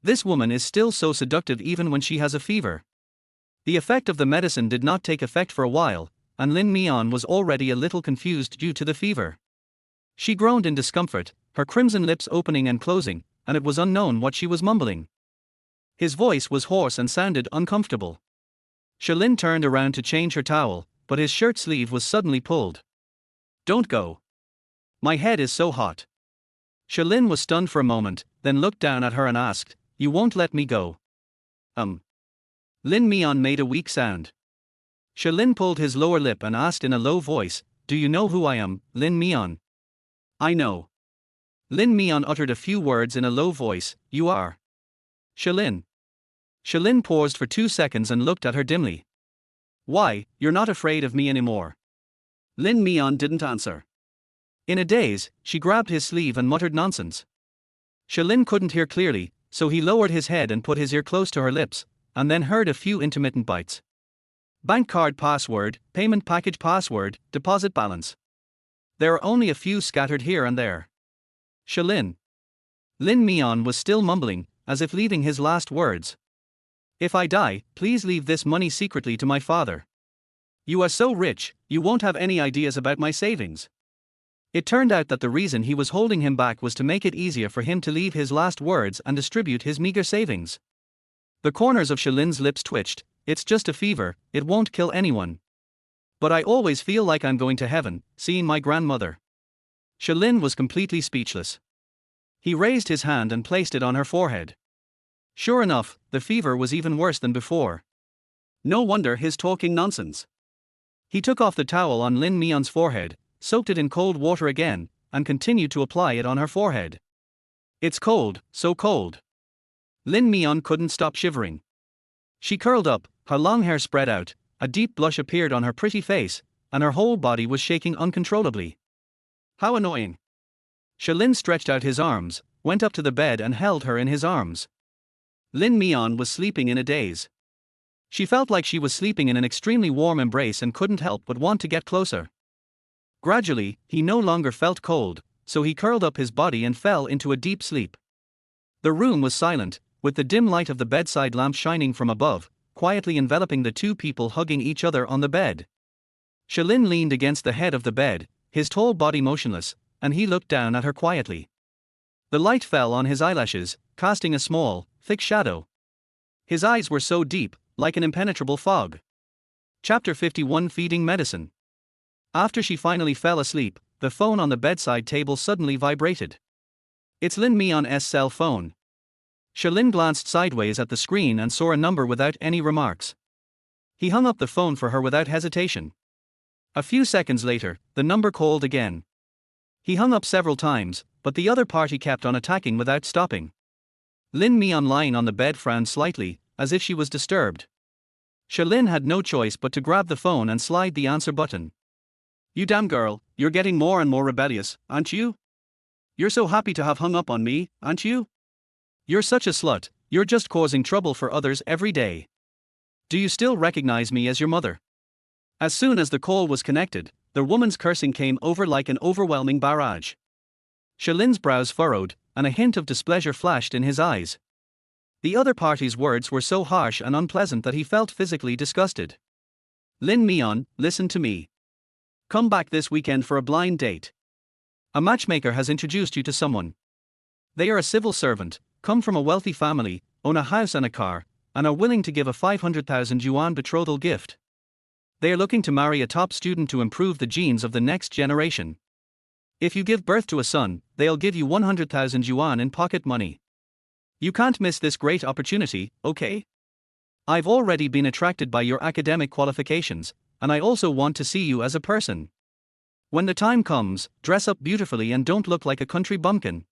This woman is still so seductive even when she has a fever. The effect of the medicine did not take effect for a while, and Lin Mian was already a little confused due to the fever. She groaned in discomfort, her crimson lips opening and closing, and it was unknown what she was mumbling. His voice was hoarse and sounded uncomfortable. Lin turned around to change her towel, but his shirt sleeve was suddenly pulled. Don't go. My head is so hot. Lin was stunned for a moment, then looked down at her and asked, You won't let me go? Lin Mian made a weak sound. Lin pulled his lower lip and asked in a low voice, Do you know who I am, Lin Mian? I know. Lin Mian uttered a few words in a low voice, You are. Lin. Lin paused for 2 seconds and looked at her dimly. Why, you're not afraid of me anymore? Lin Mian didn't answer. In a daze, she grabbed his sleeve and muttered nonsense. Lin couldn't hear clearly, so he lowered his head and put his ear close to her lips, and then heard a few intermittent bites. Bank card password, payment package password, deposit balance. There are only a few scattered here and there. Lin. Lin Mian was still mumbling, as if leaving his last words. If I die, please leave this money secretly to my father. You are so rich, you won't have any ideas about my savings. It turned out that the reason he was holding him back was to make it easier for him to leave his last words and distribute his meager savings. The corners of Lin's lips twitched. It's just a fever, it won't kill anyone. But I always feel like I'm going to heaven, seeing my grandmother. Lin was completely speechless. He raised his hand and placed it on her forehead. Sure enough, the fever was even worse than before. No wonder his talking nonsense. He took off the towel on Lin Mian's forehead, soaked it in cold water again, and continued to apply it on her forehead. It's cold, so cold. Lin Mian couldn't stop shivering. She curled up, her long hair spread out, a deep blush appeared on her pretty face, and her whole body was shaking uncontrollably. How annoying. Lin stretched out his arms, went up to the bed and held her in his arms. Lin Mian was sleeping in a daze. She felt like she was sleeping in an extremely warm embrace and couldn't help but want to get closer. Gradually, he no longer felt cold, so he curled up his body and fell into a deep sleep. The room was silent, with the dim light of the bedside lamp shining from above, quietly enveloping the two people hugging each other on the bed. Shalin leaned against the head of the bed, his tall body motionless, and he looked down at her quietly. The light fell on his eyelashes, casting a small, thick shadow. His eyes were so deep, like an impenetrable fog. Chapter 51 Feeding Medicine. After she finally fell asleep, the phone on the bedside table suddenly vibrated. It's Lin Mian's cell phone. Shalin glanced sideways at the screen and saw a number without any remarks. He hung up the phone for her without hesitation. A few seconds later, the number called again. He hung up several times, but the other party kept on attacking without stopping. Lin Mian, lying on the bed, frowned slightly, as if she was disturbed. Shalin had no choice but to grab the phone and slide the answer button. "You damn girl, you're getting more and more rebellious, aren't you? You're so happy to have hung up on me, aren't you? You're such a slut, you're just causing trouble for others every day. Do you still recognize me as your mother?" As soon as the call was connected, the woman's cursing came over like an overwhelming barrage. Shalin's brows furrowed, and a hint of displeasure flashed in his eyes. The other party's words were so harsh and unpleasant that he felt physically disgusted. "Lin Mian, listen to me. Come back this weekend for a blind date. A matchmaker has introduced you to someone. They are a civil servant, come from a wealthy family, own a house and a car, and are willing to give a 500,000 yuan betrothal gift. They are looking to marry a top student to improve the genes of the next generation. If you give birth to a son, they'll give you 100,000 yuan in pocket money. You can't miss this great opportunity, okay? I've already been attracted by your academic qualifications, and I also want to see you as a person. When the time comes, dress up beautifully and don't look like a country bumpkin."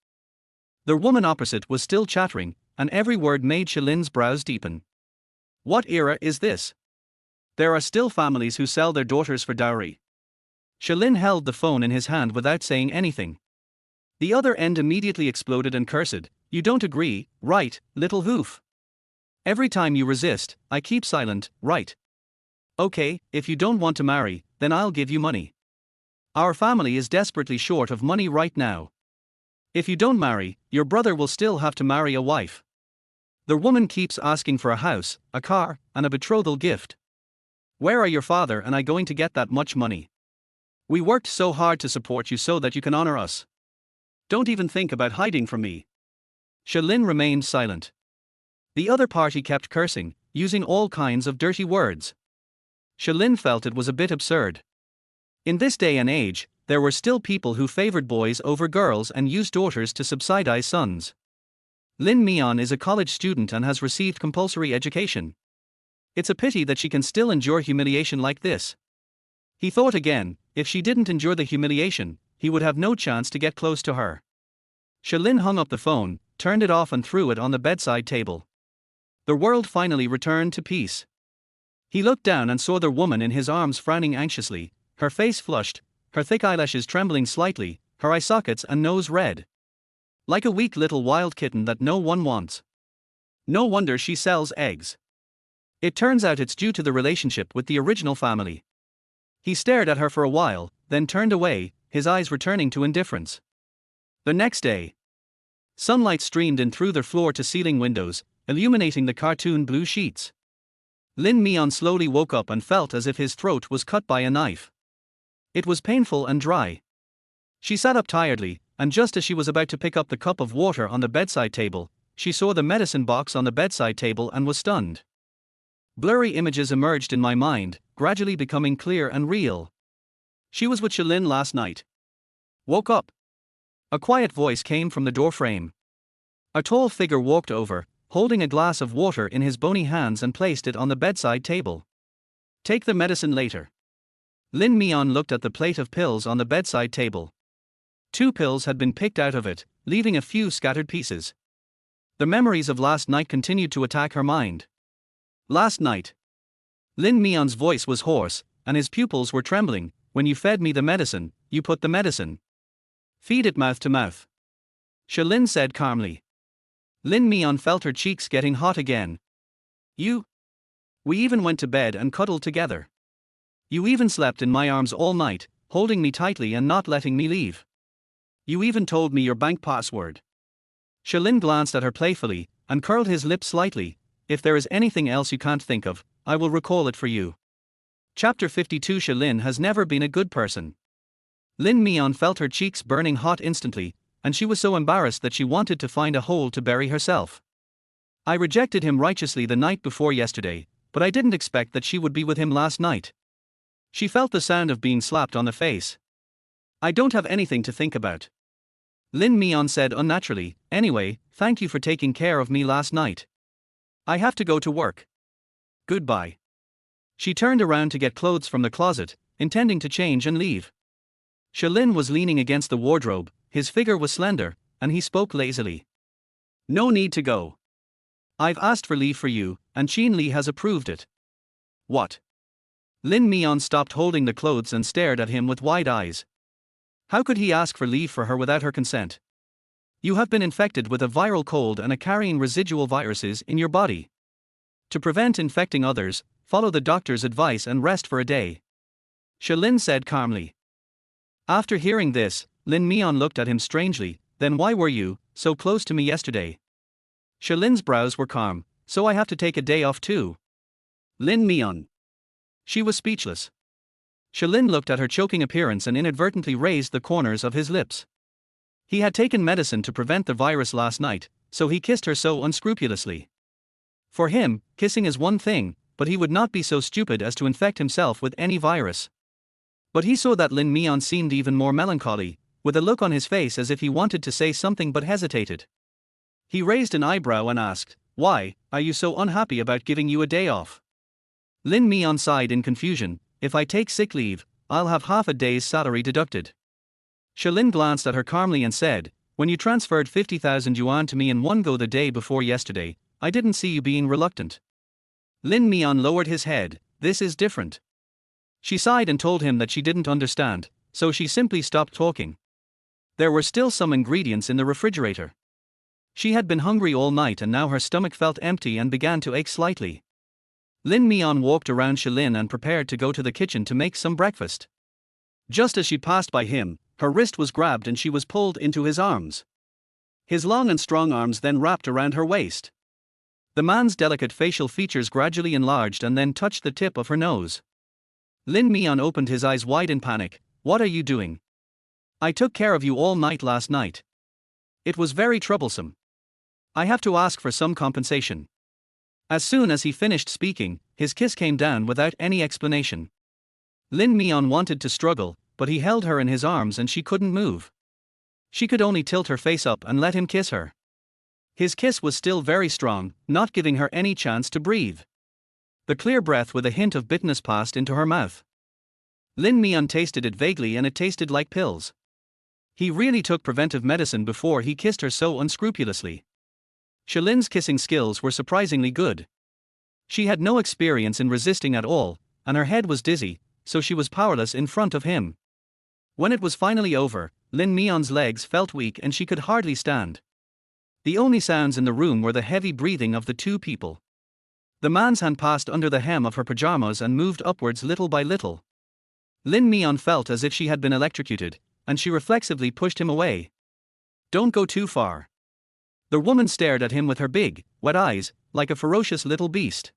The woman opposite was still chattering, and every word made Shalin's brows deepen. What era is this? There are still families who sell their daughters for dowry. Shalin held the phone in his hand without saying anything. The other end immediately exploded and cursed, "You don't agree, right, little hoof? Every time you resist, I keep silent, right? Okay, if you don't want to marry, then I'll give you money. Our family is desperately short of money right now. If you don't marry, your brother will still have to marry a wife. The woman keeps asking for a house, a car, and a betrothal gift. Where are your father and I going to get that much money? We worked so hard to support you so that you can honor us. Don't even think about hiding from me." Shalin remained silent. The other party kept cursing, using all kinds of dirty words. Shalin felt it was a bit absurd. In this day and age, there were still people who favored boys over girls and used daughters to subsidize sons. Lin Mian is a college student and has received compulsory education. It's a pity that she can still endure humiliation like this. He thought again, if she didn't endure the humiliation, he would have no chance to get close to her. Shalin hung up the phone, turned it off and threw it on the bedside table. The world finally returned to peace. He looked down and saw the woman in his arms frowning anxiously, her face flushed, her thick eyelashes trembling slightly, her eye sockets and nose red. Like a weak little wild kitten that no one wants. No wonder she sells eggs. It turns out it's due to the relationship with the original family. He stared at her for a while, then turned away, his eyes returning to indifference. The next day, sunlight streamed in through the floor-to-ceiling windows, illuminating the cartoon blue sheets. Lin Mian slowly woke up and felt as if his throat was cut by a knife. It was painful and dry. She sat up tiredly, and just as she was about to pick up the cup of water on the bedside table, she saw the medicine box on the bedside table and was stunned. Blurry images emerged in my mind, gradually becoming clear and real. She was with Shalin last night. Woke up. A quiet voice came from the doorframe. A tall figure walked over, holding a glass of water in his bony hands and placed it on the bedside table. Take the medicine later. Lin Mian looked at the plate of pills on the bedside table. 2 pills had been picked out of it, leaving a few scattered pieces. The memories of last night continued to attack her mind. Last night. Lin Mian's voice was hoarse, and his pupils were trembling. When you fed me the medicine, you put the medicine. Feed it mouth to mouth. Shalin said calmly. Lin Mian felt her cheeks getting hot again. You? We even went to bed and cuddled together. You even slept in my arms all night, holding me tightly and not letting me leave. You even told me your bank password. Shalin glanced at her playfully, and curled his lips slightly. if there is anything else you can't think of, I will recall it for you. Chapter 52. Lin has never been a good person. Lin Mian felt her cheeks burning hot instantly, and she was so embarrassed that she wanted to find a hole to bury herself. I rejected him righteously the night before yesterday, but I didn't expect that she would be with him last night. She felt the sound of being slapped on the face. I don't have anything to think about. Lin Mian said unnaturally, anyway, thank you for taking care of me last night. I have to go to work. Goodbye. She turned around to get clothes from the closet, intending to change and leave. Lin was leaning against the wardrobe, his figure was slender, and he spoke lazily. No need to go. I've asked for leave for you, and Li has approved it. What? Lin Mian stopped holding the clothes and stared at him with wide eyes. How could he ask for leave for her without her consent? You have been infected with a viral cold and are carrying residual viruses in your body. To prevent infecting others, follow the doctor's advice and rest for a day. Lin said calmly. After hearing this, Lin Mian looked at him strangely. Then why were you so close to me yesterday? Lin's brows were calm. So I have to take a day off too. Lin Mian. She was speechless. Lin looked at her choking appearance and inadvertently raised the corners of his lips. He had taken medicine to prevent the virus last night, so he kissed her so unscrupulously. For him, kissing is one thing, but he would not be so stupid as to infect himself with any virus. But he saw that Lin Mian seemed even more melancholy, with a look on his face as if he wanted to say something but hesitated. He raised an eyebrow and asked, why are you so unhappy about giving you a day off? Lin Mian sighed in confusion, if I take sick leave, I'll have half a day's salary deducted. Lin glanced at her calmly and said, when you transferred 50,000 yuan to me in one go the day before yesterday, I didn't see you being reluctant. Lin Mian lowered his head, this is different. She sighed and told him that she didn't understand, so she simply stopped talking. There were still some ingredients in the refrigerator. She had been hungry all night and now her stomach felt empty and began to ache slightly. Lin Mian walked around Lin and prepared to go to the kitchen to make some breakfast. Just as she passed by him, her wrist was grabbed and she was pulled into his arms. His long and strong arms then wrapped around her waist. The man's delicate facial features gradually enlarged and then touched the tip of her nose. Lin Mian opened his eyes wide in panic. What are you doing? I took care of you all night last night. It was very troublesome. I have to ask for some compensation. As soon as he finished speaking, his kiss came down without any explanation. Lin Mian wanted to struggle, but he held her in his arms and she couldn't move. She could only tilt her face up and let him kiss her. His kiss was still very strong, not giving her any chance to breathe. The clear breath with a hint of bitterness passed into her mouth. Lin Mian tasted it vaguely and it tasted like pills. He really took preventive medicine before he kissed her so unscrupulously. Lin's kissing skills were surprisingly good. She had no experience in resisting at all, and her head was dizzy, so she was powerless in front of him. When it was finally over, Lin Mian's legs felt weak and she could hardly stand. The only sounds in the room were the heavy breathing of the two people. The man's hand passed under the hem of her pajamas and moved upwards little by little. Lin Mian felt as if she had been electrocuted, and she reflexively pushed him away. Don't go too far. The woman stared at him with her big, wet eyes, like a ferocious little beast.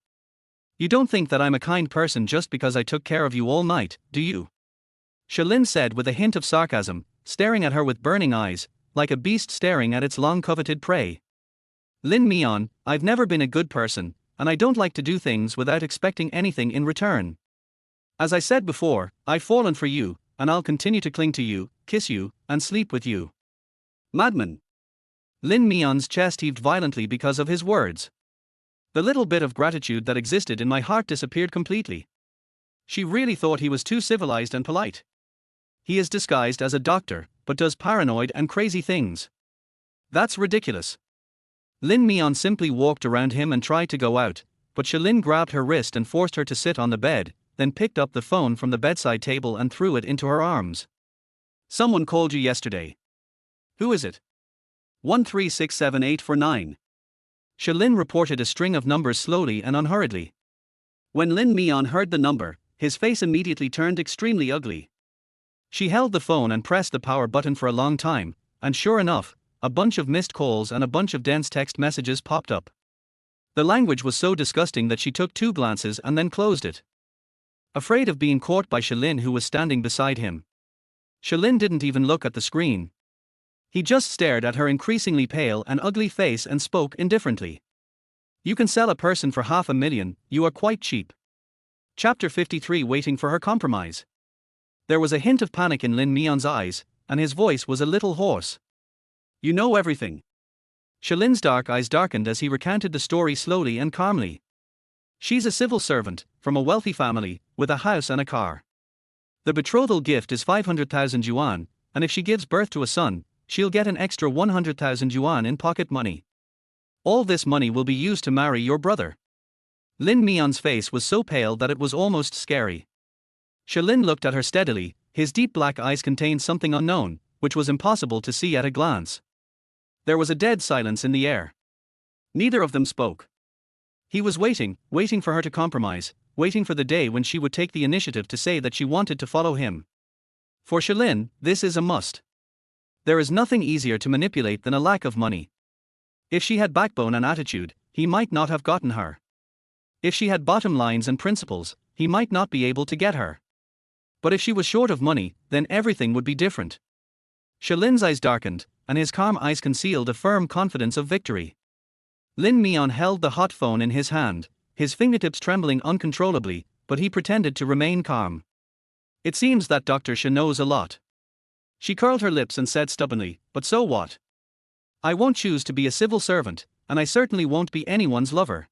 You don't think that I'm a kind person just because I took care of you all night, do you? Lin said with a hint of sarcasm, staring at her with burning eyes, like a beast staring at its long-coveted prey. Lin Mian, I've never been a good person, and I don't like to do things without expecting anything in return. As I said before, I've fallen for you, and I'll continue to cling to you, kiss you, and sleep with you. Madman. Lin Mian's chest heaved violently because of his words. The little bit of gratitude that existed in my heart disappeared completely. She really thought he was too civilized and polite. He is disguised as a doctor, but does paranoid and crazy things. That's ridiculous. Lin Mian simply walked around him and tried to go out, but Lin grabbed her wrist and forced her to sit on the bed, then picked up the phone from the bedside table and threw it into her arms. Someone called you yesterday. Who is it? 1367849. Lin reported a string of numbers slowly and unhurriedly. When Lin Mian heard the number, his face immediately turned extremely ugly. She held the phone and pressed the power button for a long time, and sure enough, a bunch of missed calls and a bunch of dense text messages popped up. The language was so disgusting that she took 2 glances and then closed it. Afraid of being caught by Shalin, who was standing beside him. Shalin didn't even look at the screen. He just stared at her increasingly pale and ugly face and spoke indifferently. You can sell a person for $500,000, you are quite cheap. Chapter 53. Waiting for her compromise. There was a hint of panic in Lin Mian's eyes, and his voice was a little hoarse. You know everything. Shalin's dark eyes darkened as he recounted the story slowly and calmly. She's a civil servant, from a wealthy family, with a house and a car. The betrothal gift is 500,000 yuan, and if she gives birth to a son, she'll get an extra 100,000 yuan in pocket money. All this money will be used to marry your brother. Lin Mian's face was so pale that it was almost scary. Shalin looked at her steadily, his deep black eyes contained something unknown, which was impossible to see at a glance. There was a dead silence in the air. Neither of them spoke. He was waiting for her to compromise, waiting for the day when she would take the initiative to say that she wanted to follow him. For Shalin, this is a must. There is nothing easier to manipulate than a lack of money. If she had backbone and attitude, he might not have gotten her. If she had bottom lines and principles, he might not be able to get her. But if she was short of money, then everything would be different. Shalin's eyes darkened, and his calm eyes concealed a firm confidence of victory. Lin Mian held the hot phone in his hand, his fingertips trembling uncontrollably, but he pretended to remain calm. It seems that Dr. She knows a lot. She curled her lips and said stubbornly, but so what? I won't choose to be a civil servant, and I certainly won't be anyone's lover.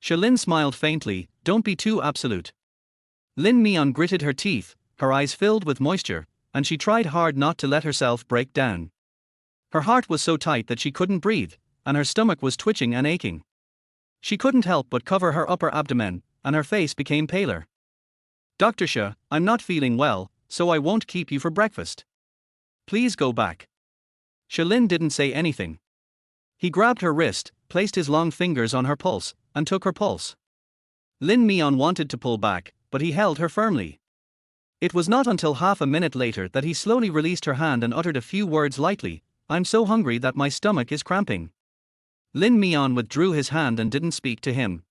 Shalin smiled faintly, don't be too absolute. Lin Mian gritted her teeth, her eyes filled with moisture, and she tried hard not to let herself break down. Her heart was so tight that she couldn't breathe, and her stomach was twitching and aching. She couldn't help but cover her upper abdomen, and her face became paler. Dr. She, I'm not feeling well, so I won't keep you for breakfast. Please go back. Shalin didn't say anything. He grabbed her wrist, placed his long fingers on her pulse, and took her pulse. Lin Mian wanted to pull back, but he held her firmly. It was not until half a minute later that he slowly released her hand and uttered a few words lightly, I'm so hungry that my stomach is cramping. Lin Mian withdrew his hand and didn't speak to him.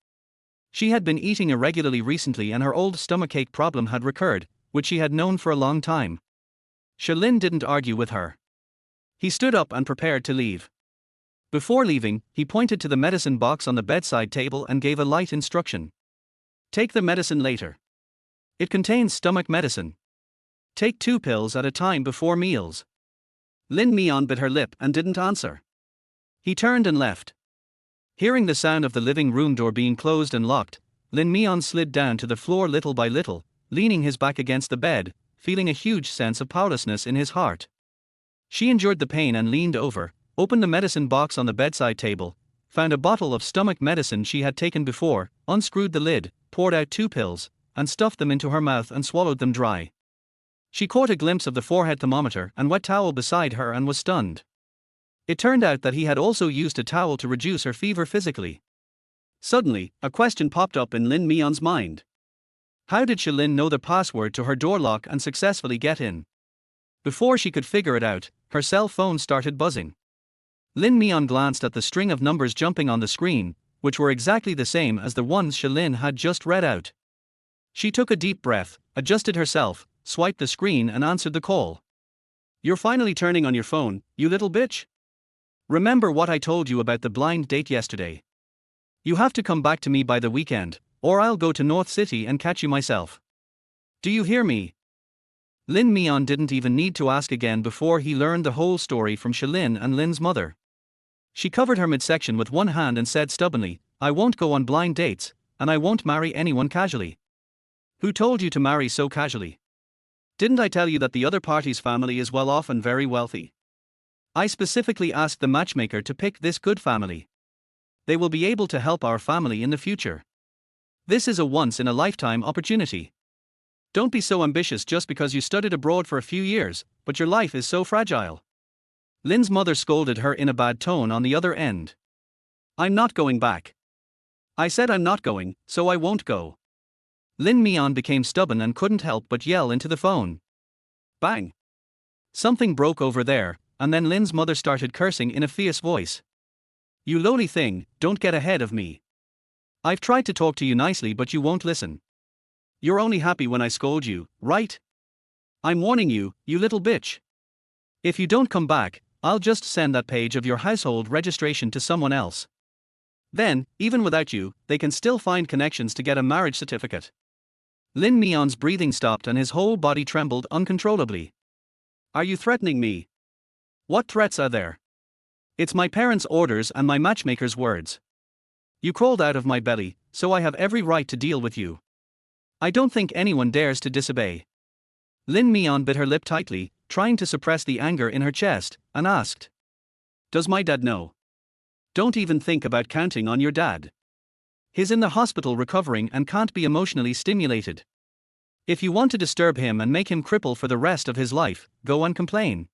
She had been eating irregularly recently and her old stomachache problem had recurred, which she had known for a long time. Shalin didn't argue with her. He stood up and prepared to leave. Before leaving, he pointed to the medicine box on the bedside table and gave a light instruction. Take the medicine later. It contains stomach medicine. Take 2 pills at a time before meals. Lin Mian bit her lip and didn't answer. He turned and left. Hearing the sound of the living room door being closed and locked, Lin Mian slid down to the floor little by little, leaning his back against the bed, feeling a huge sense of powerlessness in his heart. She endured the pain and leaned over, opened the medicine box on the bedside table, found a bottle of stomach medicine she had taken before, unscrewed the lid, poured out 2 pills, and stuffed them into her mouth and swallowed them dry. She caught a glimpse of the forehead thermometer and wet towel beside her and was stunned. It turned out that he had also used a towel to reduce her fever physically. Suddenly, a question popped up in Lin Mian's mind. How did Shalin know the password to her door lock and successfully get in? Before she could figure it out, her cell phone started buzzing. Lin Mian glanced at the string of numbers jumping on the screen, which were exactly the same as the ones Shalin had just read out. She took a deep breath, adjusted herself, swiped the screen and answered the call. You're finally turning on your phone, you little bitch? Remember what I told you about the blind date yesterday? You have to come back to me by the weekend, or I'll go to North City and catch you myself. Do you hear me? Lin Mian didn't even need to ask again before he learned the whole story from Shalin and Lin's mother. She covered her midsection with one hand and said stubbornly, I won't go on blind dates, and I won't marry anyone casually. Who told you to marry so casually? Didn't I tell you that the other party's family is well off and very wealthy? I specifically asked the matchmaker to pick this good family. They will be able to help our family in the future. This is a once-in-a-lifetime opportunity. Don't be so ambitious just because you studied abroad for a few years, but your life is so fragile. Lin's mother scolded her in a bad tone on the other end. I'm not going back. I said I'm not going, so I won't go. Lin Mian became stubborn and couldn't help but yell into the phone. Bang! Something broke over there, and then Lin's mother started cursing in a fierce voice. You lowly thing, don't get ahead of me. I've tried to talk to you nicely but you won't listen. You're only happy when I scold you, right? I'm warning you, you little bitch. If you don't come back, I'll just send that page of your household registration to someone else. Then, even without you, they can still find connections to get a marriage certificate. Lin Mian's breathing stopped and his whole body trembled uncontrollably. Are you threatening me? What threats are there? It's my parents' orders and my matchmaker's words. You crawled out of my belly, so I have every right to deal with you. I don't think anyone dares to disobey. Lin Mian bit her lip tightly, trying to suppress the anger in her chest, and asked. Does my dad know? Don't even think about counting on your dad. He's in the hospital recovering and can't be emotionally stimulated. If you want to disturb him and make him cripple for the rest of his life, go and complain.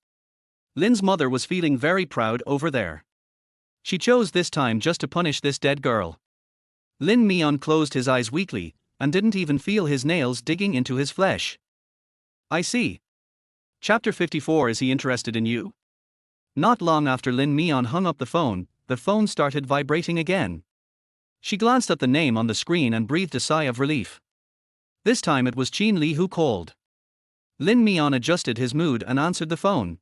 Lin's mother was feeling very proud over there. She chose this time just to punish this dead girl. Lin Mian closed his eyes weakly, and didn't even feel his nails digging into his flesh. I see. Chapter 54. Is he interested in you? Not long after Lin Mian hung up the phone started vibrating again. She glanced at the name on the screen and breathed a sigh of relief. This time it was Qin Li who called. Lin Mian adjusted his mood and answered the phone.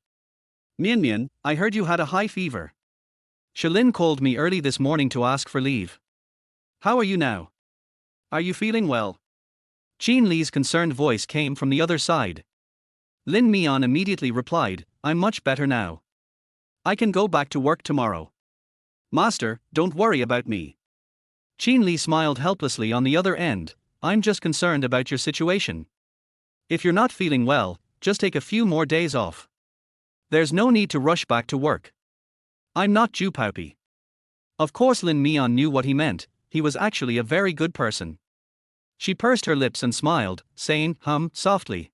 Mian, I heard you had a high fever. Shalin called me early this morning to ask for leave. How are you now? Are you feeling well? Qin Li's concerned voice came from the other side. Lin Mian immediately replied, I'm much better now. I can go back to work tomorrow. Master, don't worry about me. Qin Li smiled helplessly on the other end, I'm just concerned about your situation. If you're not feeling well, just take a few more days off. There's no need to rush back to work. I'm not Jupaopi. Of course Lin Mian knew what he meant, he was actually a very good person. She pursed her lips and smiled, saying, softly.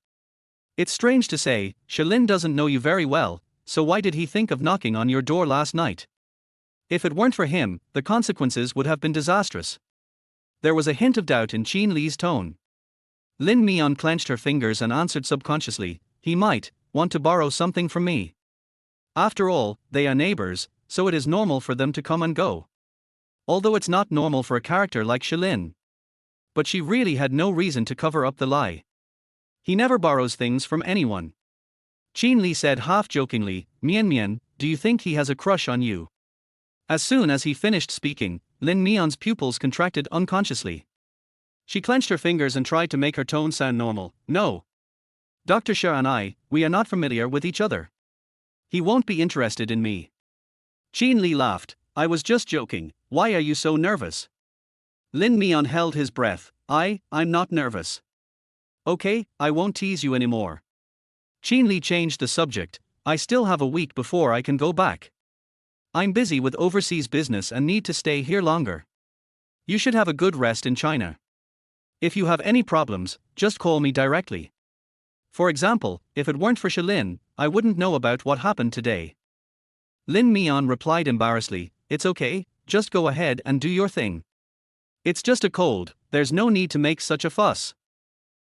It's strange to say, Shalin doesn't know you very well, so why did he think of knocking on your door last night? If it weren't for him, the consequences would have been disastrous. There was a hint of doubt in Qin Li's tone. Lin Mian clenched her fingers and answered subconsciously, he might want to borrow something from me. After all, they are neighbors, so it is normal for them to come and go. Although it's not normal for a character like Shalin. But she really had no reason to cover up the lie. He never borrows things from anyone. Qin Li said half-jokingly, Mian, do you think he has a crush on you? As soon as he finished speaking, Lin Mian's pupils contracted unconsciously. She clenched her fingers and tried to make her tone sound normal. No. Dr. Shah and I, we are not familiar with each other. He won't be interested in me. Qin Li laughed, I was just joking, why are you so nervous? Lin Mian held his breath, I'm not nervous. Okay, I won't tease you anymore. Qin Li changed the subject, I still have a week before I can go back. I'm busy with overseas business and need to stay here longer. You should have a good rest in China. If you have any problems, just call me directly. For example, if it weren't for Shalin, I wouldn't know about what happened today. Lin Mian replied embarrassedly, it's okay, just go ahead and do your thing. It's just a cold, there's no need to make such a fuss.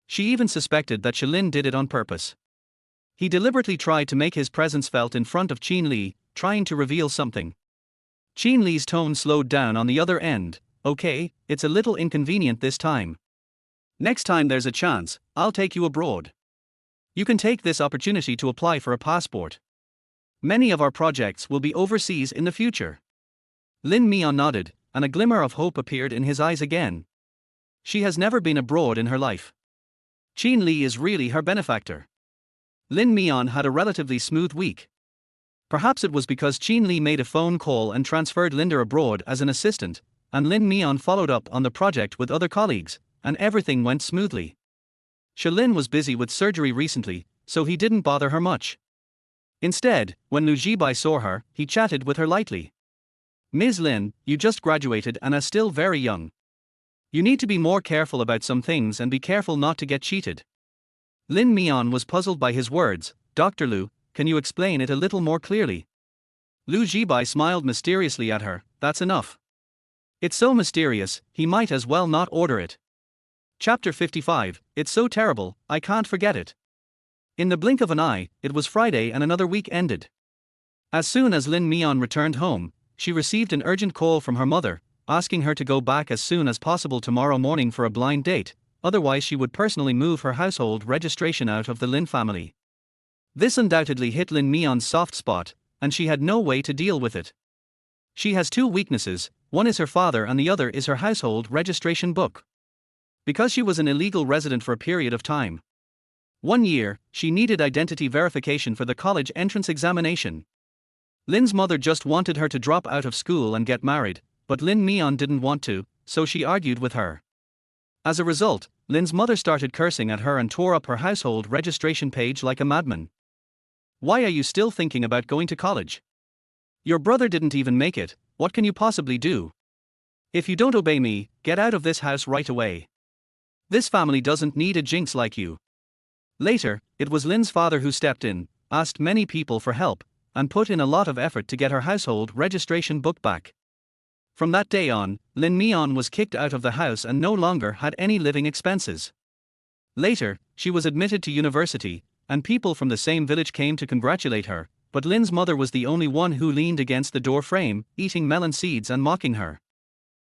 She even suspected that Shalin did it on purpose. He deliberately tried to make his presence felt in front of Qin Li, trying to reveal something. Qin Li's tone slowed down on the other end, okay, it's a little inconvenient this time. Next time there's a chance, I'll take you abroad. You can take this opportunity to apply for a passport. Many of our projects will be overseas in the future. Lin Mian nodded, and a glimmer of hope appeared in his eyes again. She has never been abroad in her life. Qin Li is really her benefactor. Lin Mian had a relatively smooth week. Perhaps it was because Qin Li made a phone call and transferred Linda abroad as an assistant, and Lin Mian followed up on the project with other colleagues, and everything went smoothly. Shalin was busy with surgery recently, so he didn't bother her much. Instead, when Lu Jibai saw her, he chatted with her lightly. Ms. Lin, you just graduated and are still very young. You need to be more careful about some things and be careful not to get cheated. Lin Mian was puzzled by his words. Dr. Lu, can you explain it a little more clearly? Lu Jibai smiled mysteriously at her, that's enough. It's so mysterious, he might as well not order it. Chapter 55, it's so terrible, I can't forget it. In the blink of an eye, it was Friday and another week ended. As soon as Lin Mian returned home, she received an urgent call from her mother, asking her to go back as soon as possible tomorrow morning for a blind date, otherwise she would personally move her household registration out of the Lin family. This undoubtedly hit Lin Mian's soft spot, and she had no way to deal with it. She has two weaknesses, one is her father and the other is her household registration book. Because she was an illegal resident for a period of time. 1 year, she needed identity verification for the college entrance examination. Lin's mother just wanted her to drop out of school and get married, but Lin Mian didn't want to, so she argued with her. As a result, Lin's mother started cursing at her and tore up her household registration page like a madman. Why are you still thinking about going to college? Your brother didn't even make it, what can you possibly do? If you don't obey me, get out of this house right away. This family doesn't need a jinx like you. Later, it was Lin's father who stepped in, asked many people for help, and put in a lot of effort to get her household registration book back. From that day on, Lin Mian was kicked out of the house and no longer had any living expenses. Later, she was admitted to university, and people from the same village came to congratulate her, but Lin's mother was the only one who leaned against the door frame, eating melon seeds and mocking her.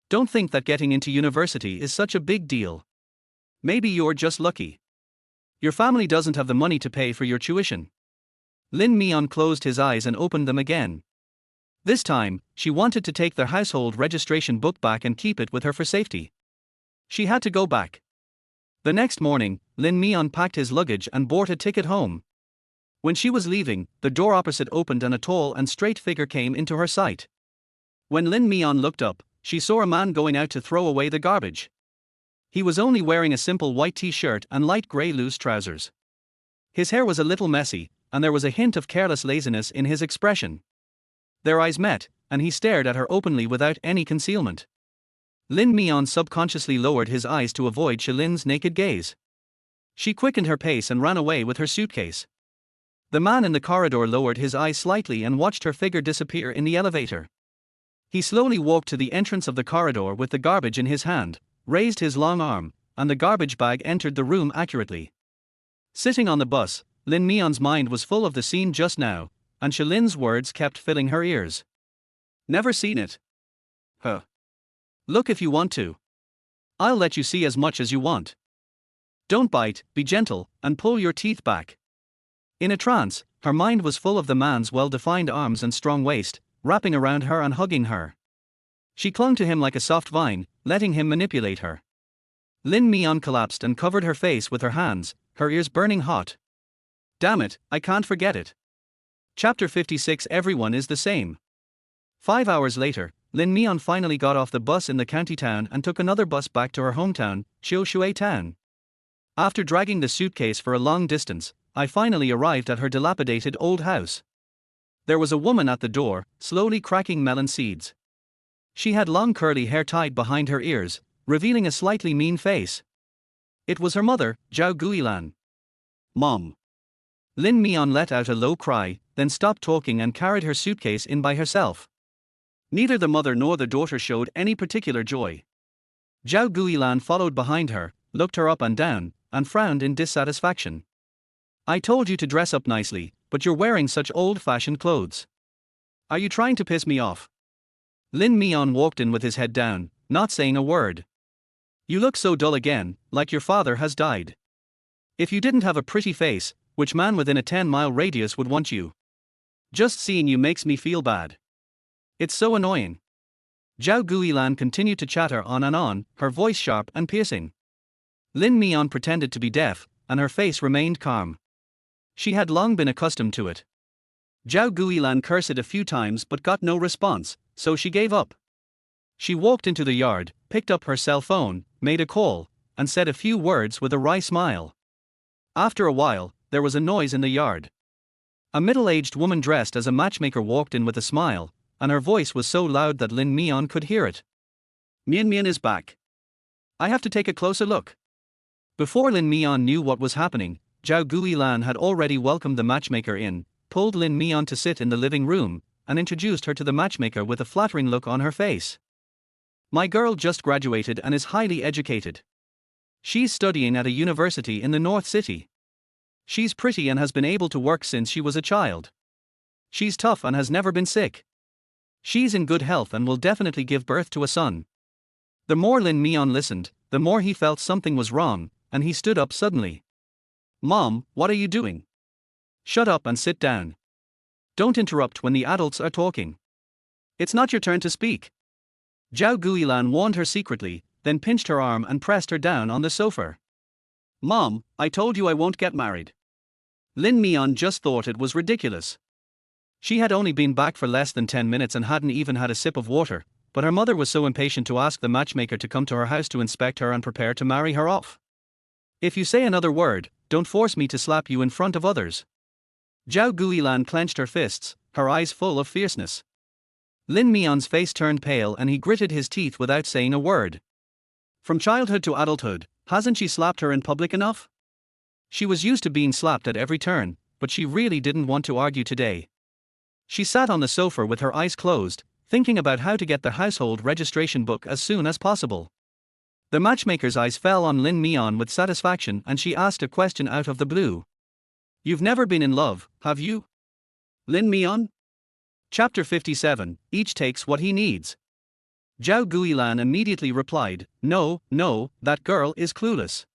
Don't think that getting into university is such a big deal. Maybe you're just lucky. Your family doesn't have the money to pay for your tuition. Lin Mian closed his eyes and opened them again. This time, she wanted to take their household registration book back and keep it with her for safety. She had to go back. The next morning, Lin Mian packed his luggage and bought a ticket home. When she was leaving, the door opposite opened and a tall and straight figure came into her sight. When Lin Mian looked up, she saw a man going out to throw away the garbage. He was only wearing a simple white t-shirt and light grey loose trousers. His hair was a little messy, and there was a hint of careless laziness in his expression. Their eyes met, and he stared at her openly without any concealment. Lin Mian subconsciously lowered his eyes to avoid Shilin's naked gaze. She quickened her pace and ran away with her suitcase. The man in the corridor lowered his eyes slightly and watched her figure disappear in the elevator. He slowly walked to the entrance of the corridor with the garbage in his hand, raised his long arm, and the garbage bag entered the room accurately. Sitting on the bus, Lin Mian's mind was full of the scene just now, and Shilin's words kept filling her ears. Never seen it. Huh. Look if you want to. I'll let you see as much as you want. Don't bite, be gentle, and pull your teeth back. In a trance, her mind was full of the man's well-defined arms and strong waist, wrapping around her and hugging her. She clung to him like a soft vine, letting him manipulate her. Lin Mian collapsed and covered her face with her hands, her ears burning hot. Damn it, I can't forget it. Chapter 56. Everyone is the same. 5 hours later, Lin Mian finally got off the bus in the county town and took another bus back to her hometown, Qiushui town. After dragging the suitcase for a long distance, I finally arrived at her dilapidated old house. There was a woman at the door, slowly cracking melon seeds. She had long curly hair tied behind her ears, revealing a slightly mean face. It was her mother, Zhao Guilan. Mom. Lin Mian let out a low cry, then stopped talking and carried her suitcase in by herself. Neither the mother nor the daughter showed any particular joy. Zhao Guilan followed behind her, looked her up and down, and frowned in dissatisfaction. I told you to dress up nicely, but you're wearing such old-fashioned clothes. Are you trying to piss me off? Lin Mian walked in with his head down, not saying a word. You look so dull again, like your father has died. If you didn't have a pretty face, which man within a 10-mile radius would want you? Just seeing you makes me feel bad. It's so annoying. Zhao Guilan continued to chatter on and on, her voice sharp and piercing. Lin Mian pretended to be deaf, and her face remained calm. She had long been accustomed to it. Zhao Guilan cursed a few times but got no response, so she gave up. She walked into the yard, picked up her cell phone, made a call, and said a few words with a wry smile. After a while, there was a noise in the yard. A middle-aged woman dressed as a matchmaker walked in with a smile, and her voice was so loud that Lin Mian could hear it. Mian Mian is back. I have to take a closer look. Before Lin Mian knew what was happening, Zhao Guilan had already welcomed the matchmaker in, pulled Lin Mian to sit in the living room, and introduced her to the matchmaker with a flattering look on her face. My girl just graduated and is highly educated. She's studying at a university in the North City. She's pretty and has been able to work since she was a child. She's tough and has never been sick. She's in good health and will definitely give birth to a son. The more Lin Mian listened, the more he felt something was wrong, and he stood up suddenly. Mom, what are you doing? Shut up and sit down. Don't interrupt when the adults are talking. It's not your turn to speak. Zhao Guilan warned her secretly, then pinched her arm and pressed her down on the sofa. Mom, I told you I won't get married. Lin Mian just thought it was ridiculous. She had only been back for less than 10 minutes and hadn't even had a sip of water, but her mother was so impatient to ask the matchmaker to come to her house to inspect her and prepare to marry her off. If you say another word, don't force me to slap you in front of others. Zhao Guilan clenched her fists, her eyes full of fierceness. Lin Mian's face turned pale and he gritted his teeth without saying a word. From childhood to adulthood, hasn't she slapped her in public enough? She was used to being slapped at every turn, but she really didn't want to argue today. She sat on the sofa with her eyes closed, thinking about how to get the household registration book as soon as possible. The matchmaker's eyes fell on Lin Mian with satisfaction and she asked a question out of the blue. You've never been in love, have you? Lin Mian? Chapter 57, Each takes what he needs. Zhao Guilan immediately replied, No, that girl is clueless.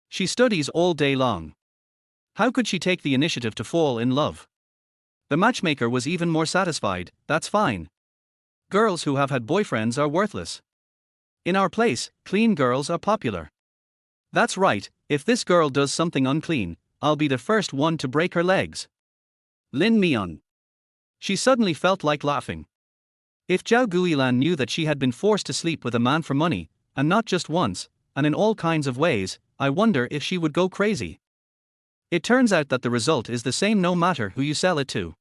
She studies all day long. How could she take the initiative to fall in love? The matchmaker was even more satisfied, that's fine. Girls who have had boyfriends are worthless. In our place, clean girls are popular. That's right, if this girl does something unclean, I'll be the first one to break her legs. Lin Mian. She suddenly felt like laughing. If Zhao Guilan knew that she had been forced to sleep with a man for money, and not just once, and in all kinds of ways, I wonder if she would go crazy. It turns out that the result is the same no matter who you sell it to.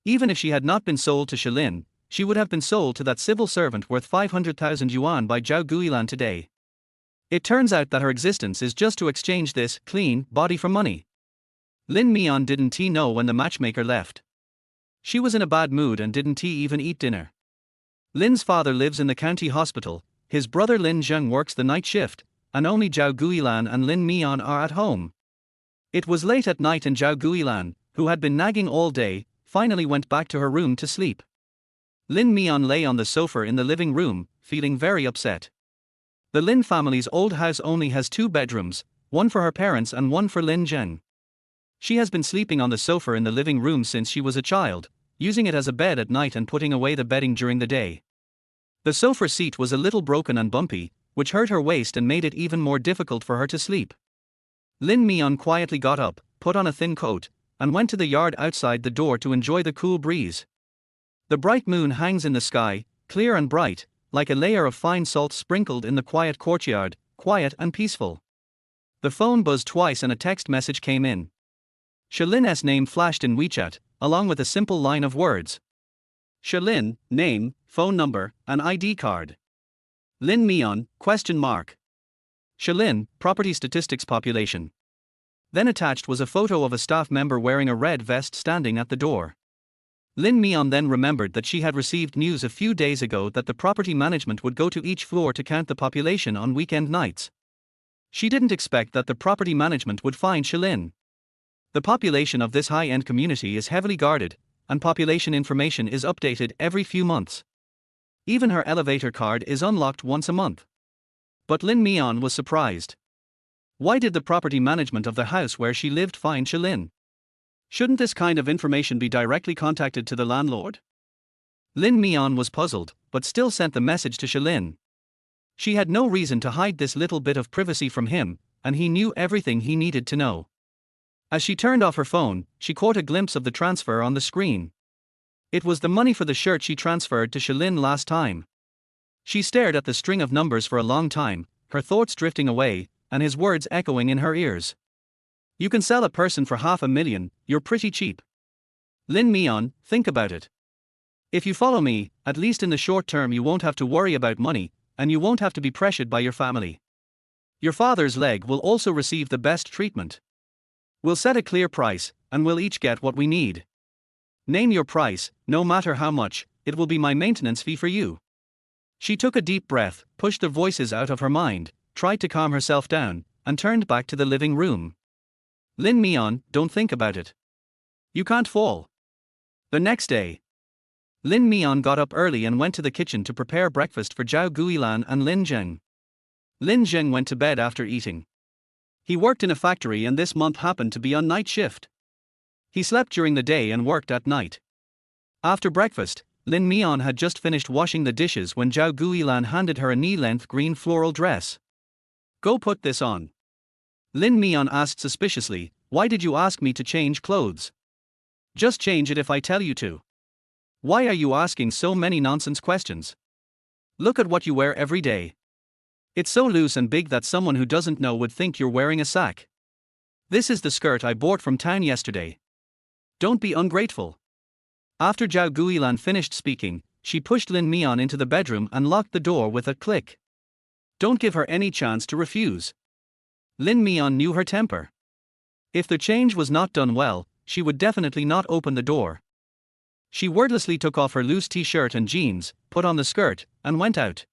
Even if she had not been sold to Shalin, she would have been sold to that civil servant worth 500,000 yuan by Zhao Guilan today. It turns out that her existence is just to exchange this clean body for money. Lin Mian didn't know when the matchmaker left. She was in a bad mood and didn't even eat dinner. Lin's father lives in the county hospital, his brother Lin Zheng works the night shift, and only Zhao Guilan and Lin Mian are at home. It was late at night and Zhao Guilan, who had been nagging all day, finally went back to her room to sleep. Lin Mian lay on the sofa in the living room, feeling very upset. The Lin family's old house only has 2 bedrooms, one for her parents and one for Lin Zheng. She has been sleeping on the sofa in the living room since she was a child, using it as a bed at night and putting away the bedding during the day. The sofa seat was a little broken and bumpy, which hurt her waist and made it even more difficult for her to sleep. Lin Mian quietly got up, put on a thin coat, and went to the yard outside the door to enjoy the cool breeze. The bright moon hangs in the sky, clear and bright, like a layer of fine salt sprinkled in the quiet courtyard, quiet and peaceful. The phone buzzed twice and a text message came in. Shalin's name flashed in WeChat, along with a simple line of words. Shalin, name, phone number, and ID card. Lin Mian, ? Shalin, property statistics population. Then attached was a photo of a staff member wearing a red vest standing at the door. Lin Mian then remembered that she had received news a few days ago that the property management would go to each floor to count the population on weekend nights. She didn't expect that the property management would find Shalin. The population of this high-end community is heavily guarded, and population information is updated every few months. Even her elevator card is unlocked once a month. But Lin Mian was surprised. Why did the property management of the house where she lived find Shalin? Shouldn't this kind of information be directly contacted to the landlord? Lin Mian was puzzled, but still sent the message to Shalin. She had no reason to hide this little bit of privacy from him, and he knew everything he needed to know. As she turned off her phone, she caught a glimpse of the transfer on the screen. It was the money for the shirt she transferred to Shalin last time. She stared at the string of numbers for a long time, her thoughts drifting away, and his words echoing in her ears. You can sell a person for 500,000, you're pretty cheap. Lin Mian, think about it. If you follow me, at least in the short term you won't have to worry about money, and you won't have to be pressured by your family. Your father's leg will also receive the best treatment. We'll set a clear price, and we'll each get what we need. Name your price, no matter how much, it will be my maintenance fee for you. She took a deep breath, pushed the voices out of her mind, tried to calm herself down, and turned back to the living room. Lin Mian, don't think about it. You can't fall. The next day. Lin Mian got up early and went to the kitchen to prepare breakfast for Zhao Guilan and Lin Zheng. Lin Zheng went to bed after eating. He worked in a factory and this month happened to be on night shift. He slept during the day and worked at night. After breakfast, Lin Mian had just finished washing the dishes when Zhao Guilan handed her a knee-length green floral dress. "Go put this on." Lin Mian asked suspiciously, "Why did you ask me to change clothes? Just change it if I tell you to. Why are you asking so many nonsense questions? Look at what you wear every day. It's so loose and big that someone who doesn't know would think you're wearing a sack. This is the skirt I bought from town yesterday. Don't be ungrateful." After Zhao Guilan finished speaking, she pushed Lin Mian into the bedroom and locked the door with a click. Don't give her any chance to refuse. Lin Mian knew her temper. If the change was not done well, she would definitely not open the door. She wordlessly took off her loose t-shirt and jeans, put on the skirt, and went out.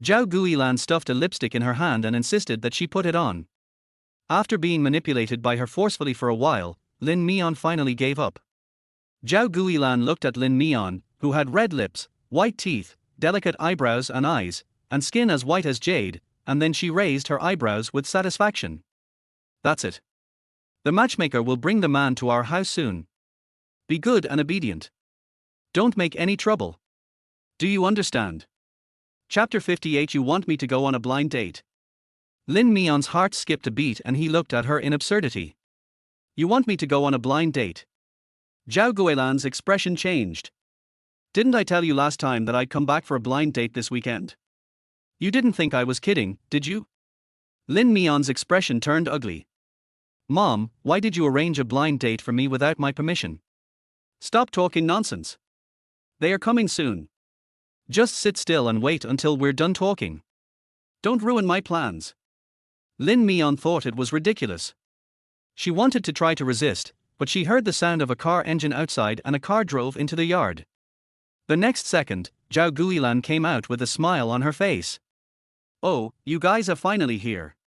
Zhao Guilan stuffed a lipstick in her hand and insisted that she put it on. After being manipulated by her forcefully for a while, Lin Mian finally gave up. Zhao Guilan looked at Lin Mian, who had red lips, white teeth, delicate eyebrows and eyes, and skin as white as jade, and then she raised her eyebrows with satisfaction. "That's it. The matchmaker will bring the man to our house soon. Be good and obedient. Don't make any trouble. Do you understand?" Chapter 58. You want me to go on a blind date? Lin Mian's heart skipped a beat and he looked at her in absurdity. "You want me to go on a blind date?" Zhao Guilan's expression changed. "Didn't I tell you last time that I'd come back for a blind date this weekend? You didn't think I was kidding, did you?" Lin Mian's expression turned ugly. "Mom, why did you arrange a blind date for me without my permission? Stop talking nonsense. They are coming soon. Just sit still and wait until we're done talking. Don't ruin my plans." Lin Mian thought it was ridiculous. She wanted to try to resist, but she heard the sound of a car engine outside and a car drove into the yard. The next second, Zhao Guilan came out with a smile on her face. "Oh, you guys are finally here.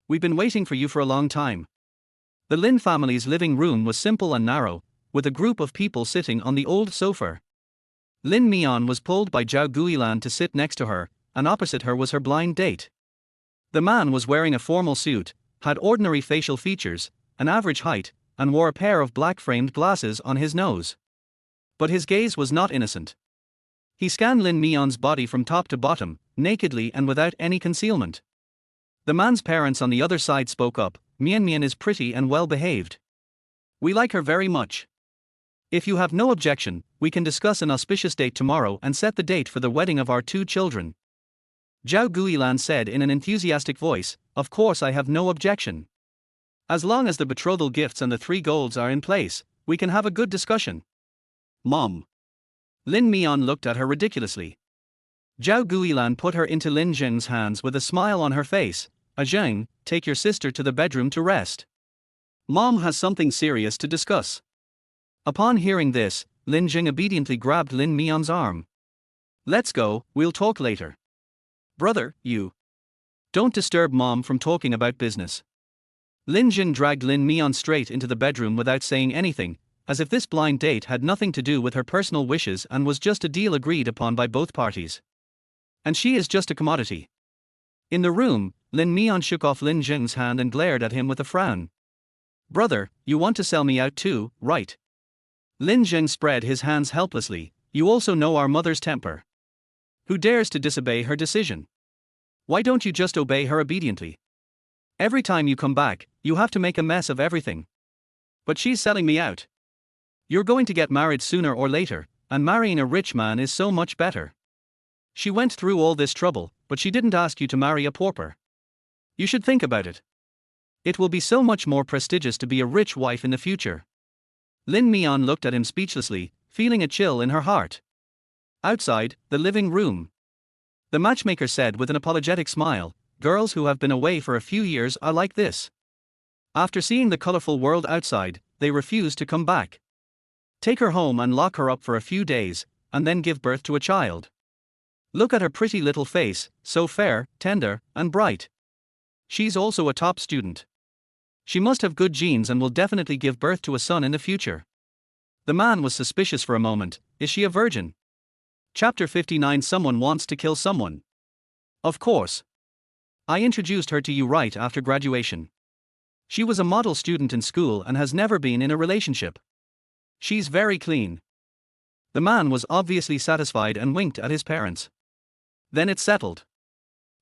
We've been waiting for you for a long time." The Lin family's living room was simple and narrow, with a group of people sitting on the old sofa. Lin Mian was pulled by Zhao Guilan to sit next to her, and opposite her was her blind date. The man was wearing a formal suit, had ordinary facial features, an average height, and wore a pair of black-framed glasses on his nose. But his gaze was not innocent. He scanned Lin Mian's body from top to bottom, nakedly and without any concealment. The man's parents on the other side spoke up. "Mian is pretty and well-behaved. We like her very much. If you have no objection, we can discuss an auspicious date tomorrow and set the date for the wedding of our 2 children." Zhao Guilan said in an enthusiastic voice, "Of course I have no objection. As long as the betrothal gifts and the 3 golds are in place, we can have a good discussion." "Mom." Lin Mian looked at her ridiculously. Zhao Guilan put her into Lin Zheng's hands with a smile on her face. "Zheng, take your sister to the bedroom to rest. Mom has something serious to discuss." Upon hearing this, Lin Zheng obediently grabbed Lin Mian's arm. "Let's go, we'll talk later." "Brother, you. Don't disturb Mom from talking about business." Lin Zheng dragged Lin Mian straight into the bedroom without saying anything, as if this blind date had nothing to do with her personal wishes and was just a deal agreed upon by both parties. And she is just a commodity. In the room, Lin Mian shook off Lin Zheng's hand and glared at him with a frown. "Brother, you want to sell me out too, right?" Lin Zheng spread his hands helplessly. "You also know our mother's temper. Who dares to disobey her decision? Why don't you just obey her obediently? Every time you come back, you have to make a mess of everything. But she's selling me out. You're going to get married sooner or later, and marrying a rich man is so much better. She went through all this trouble, but she didn't ask you to marry a pauper. You should think about it. It will be so much more prestigious to be a rich wife in the future." Lin Mian looked at him speechlessly, feeling a chill in her heart. Outside, the living room. The matchmaker said with an apologetic smile, "Girls who have been away for a few years are like this. After seeing the colorful world outside, they refuse to come back. Take her home and lock her up for a few days, and then give birth to a child. Look at her pretty little face, so fair, tender, and bright. She's also a top student. She must have good genes and will definitely give birth to a son in the future." The man was suspicious for a moment, is she a virgin? Chapter 59. Someone wants to kill someone. Of course. I introduced her to you right after graduation. She was a model student in school and has never been in a relationship. She's very clean. The man was obviously satisfied and winked at his parents. Then it's settled.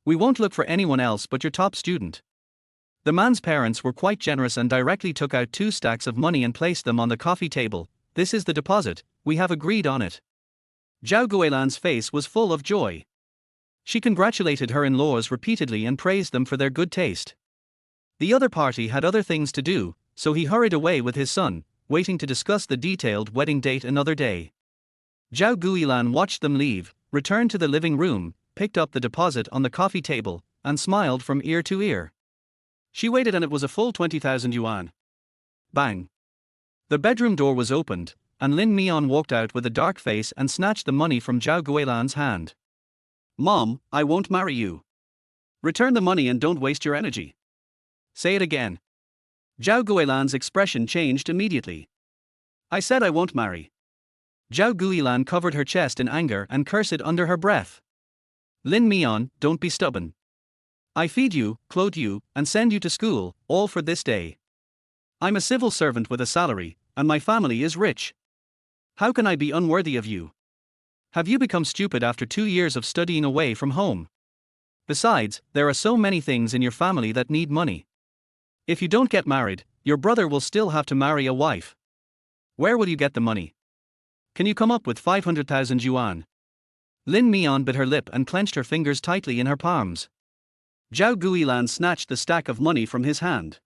We won't look for anyone else but your top student. The man's parents were quite generous and directly took out 2 stacks of money and placed them on the coffee table. This is the deposit, we have agreed on it. Zhao Guilan's face was full of joy. She congratulated her in-laws repeatedly and praised them for their good taste. The other party had other things to do, so he hurried away with his son, waiting to discuss the detailed wedding date another day. Zhao Guilan watched them leave, returned to the living room, picked up the deposit on the coffee table, and smiled from ear to ear. She waited and it was a full 20,000 yuan. Bang! The bedroom door was opened, and Lin Mian walked out with a dark face and snatched the money from Zhao Guilan's hand. Mom, I won't marry you. Return the money and don't waste your energy. Say it again. Zhao Guilan's expression changed immediately. I said I won't marry. Zhao Guilan covered her chest in anger and cursed under her breath. Lin Mian, don't be stubborn. I feed you, clothe you, and send you to school, all for this day. I'm a civil servant with a salary, and my family is rich. How can I be unworthy of you? Have you become stupid after 2 years of studying away from home? Besides, there are so many things in your family that need money. If you don't get married, your brother will still have to marry a wife. Where will you get the money? Can you come up with 500,000 yuan? Lin Mian bit her lip and clenched her fingers tightly in her palms. Zhao Guilan snatched the stack of money from his hand.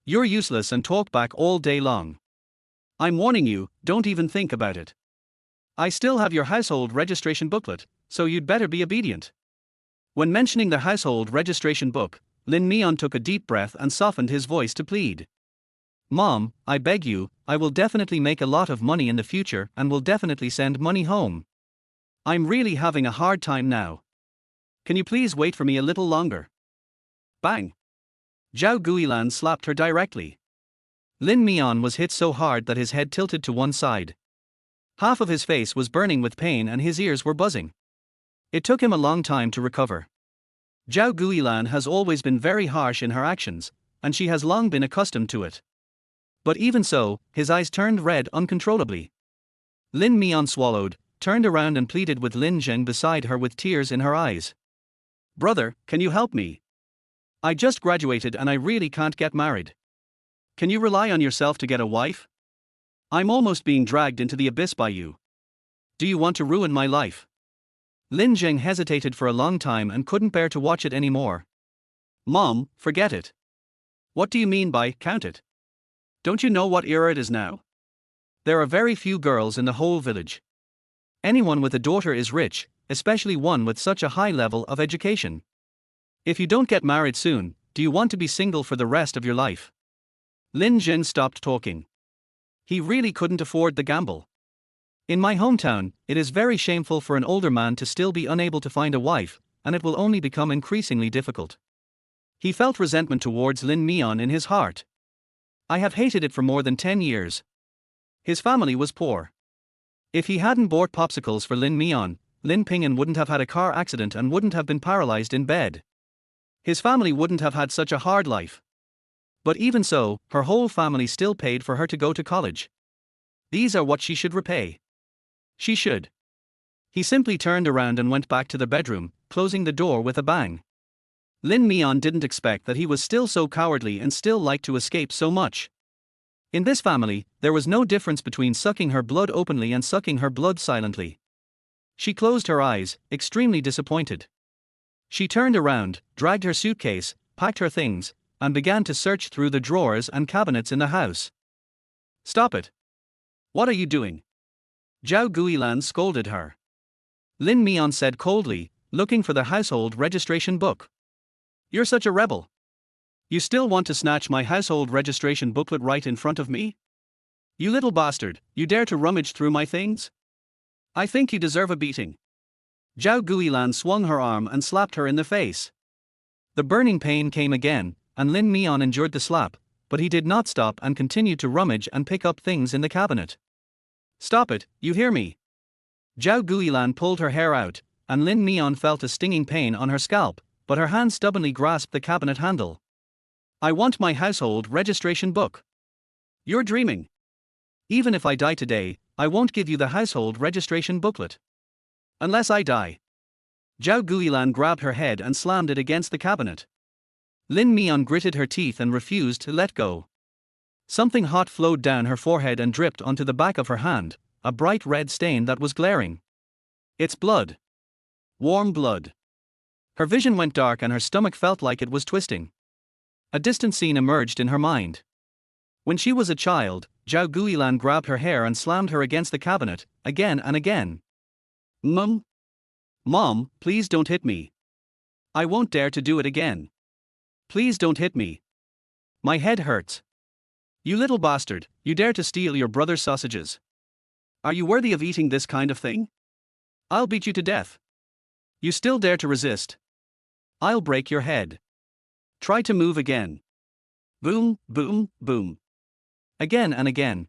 You're useless and talk back all day long. I'm warning you, don't even think about it. I still have your household registration booklet, so you'd better be obedient. When mentioning the household registration book, Lin Mian took a deep breath and softened his voice to plead. Mom, I beg you, I will definitely make a lot of money in the future and will definitely send money home. I'm really having a hard time now. Can you please wait for me a little longer? Bang! Zhao Guilan slapped her directly. Lin Mian was hit so hard that his head tilted to one side. Half of his face was burning with pain and his ears were buzzing. It took him a long time to recover. Zhao Guilan has always been very harsh in her actions, and she has long been accustomed to it. But even so, his eyes turned red uncontrollably. Lin Mian swallowed, turned around and pleaded with Lin Zheng beside her with tears in her eyes. Brother, can you help me? I just graduated and I really can't get married. Can you rely on yourself to get a wife? I'm almost being dragged into the abyss by you. Do you want to ruin my life? Lin Zheng hesitated for a long time and couldn't bear to watch it anymore. Mom, forget it. What do you mean by count it? Don't you know what era it is now? There are very few girls in the whole village. Anyone with a daughter is rich, especially one with such a high level of education. If you don't get married soon, do you want to be single for the rest of your life? Lin Zheng stopped talking. He really couldn't afford the gamble. In my hometown, it is very shameful for an older man to still be unable to find a wife, and it will only become increasingly difficult. He felt resentment towards Lin Mian in his heart. I have hated it for more than 10 years. His family was poor. If he hadn't bought popsicles for Lin Mian, Lin Ping'an wouldn't have had a car accident and wouldn't have been paralyzed in bed. His family wouldn't have had such a hard life. But even so, her whole family still paid for her to go to college. These are what she should repay. She should. He simply turned around and went back to the bedroom, closing the door with a bang. Lin Mian didn't expect that he was still so cowardly and still liked to escape so much. In this family, there was no difference between sucking her blood openly and sucking her blood silently. She closed her eyes, extremely disappointed. She turned around, dragged her suitcase, packed her things, and began to search through the drawers and cabinets in the house. Stop it. What are you doing? Zhao Guilan scolded her. Lin Mian said coldly, looking for the household registration book. You're such a rebel. You still want to snatch my household registration booklet right in front of me? You little bastard, you dare to rummage through my things? I think you deserve a beating. Zhao Guilan swung her arm and slapped her in the face. The burning pain came again, and Lin Mian endured the slap, but he did not stop and continued to rummage and pick up things in the cabinet. Stop it, you hear me? Zhao Guilan pulled her hair out, and Lin Mian felt a stinging pain on her scalp, but her hand stubbornly grasped the cabinet handle. I want my household registration book. You're dreaming. Even if I die today, I won't give you the household registration booklet. Unless I die. Zhao Guilan grabbed her head and slammed it against the cabinet. Lin Mian gritted her teeth and refused to let go. Something hot flowed down her forehead and dripped onto the back of her hand, a bright red stain that was glaring. It's blood. Warm blood. Her vision went dark and her stomach felt like it was twisting. A distant scene emerged in her mind. When she was a child, Zhao Guilan grabbed her hair and slammed her against the cabinet, again and again. Mom, please don't hit me. I won't dare to do it again. Please don't hit me. My head hurts. You little bastard, you dare to steal your brother's sausages. Are you worthy of eating this kind of thing? I'll beat you to death. You still dare to resist? I'll break your head. Try to move again. Boom, boom, boom. Again and again.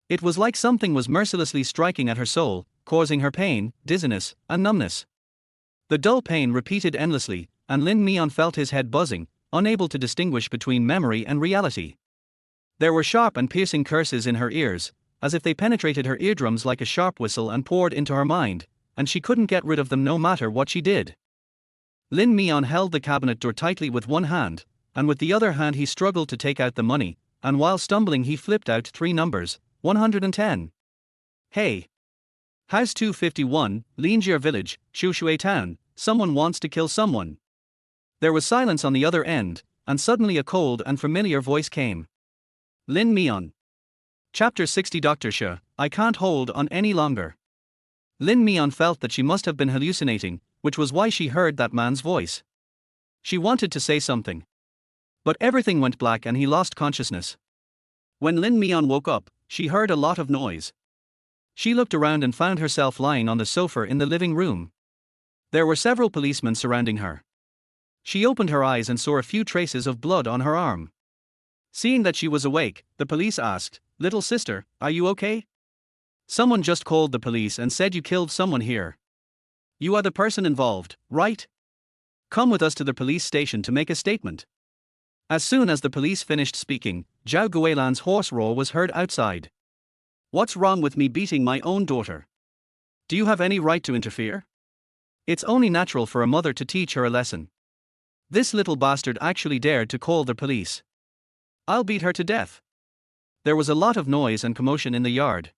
It was like something was mercilessly striking at her soul, causing her pain, dizziness, and numbness. The dull pain repeated endlessly, and Lin Mian felt his head buzzing, unable to distinguish between memory and reality. There were sharp and piercing curses in her ears, as if they penetrated her eardrums like a sharp whistle and poured into her mind, and she couldn't get rid of them no matter what she did. Lin Mian held the cabinet door tightly with one hand, and with the other hand he struggled to take out the money, and while stumbling he flipped out 3 numbers, 110. Hey! House 251, Linjie Village, Shushui Town, someone wants to kill someone. There was silence on the other end, and suddenly a cold and familiar voice came. Lin Mian. Chapter 60. Dr. Shi, I can't hold on any longer. Lin Mian felt that she must have been hallucinating, which was why she heard that man's voice. She wanted to say something. But everything went black and he lost consciousness. When Lin Mian woke up, she heard a lot of noise. She looked around and found herself lying on the sofa in the living room. There were several policemen surrounding her. She opened her eyes and saw a few traces of blood on her arm. Seeing that she was awake, the police asked, "Little sister, are you okay? Someone just called the police and said you killed someone here. You are the person involved, right? Come with us to the police station to make a statement." As soon as the police finished speaking, Zhao Guilan's hoarse roar was heard outside. What's wrong with me beating my own daughter? Do you have any right to interfere? It's only natural for a mother to teach her a lesson. This little bastard actually dared to call the police. I'll beat her to death. There was a lot of noise and commotion in the yard.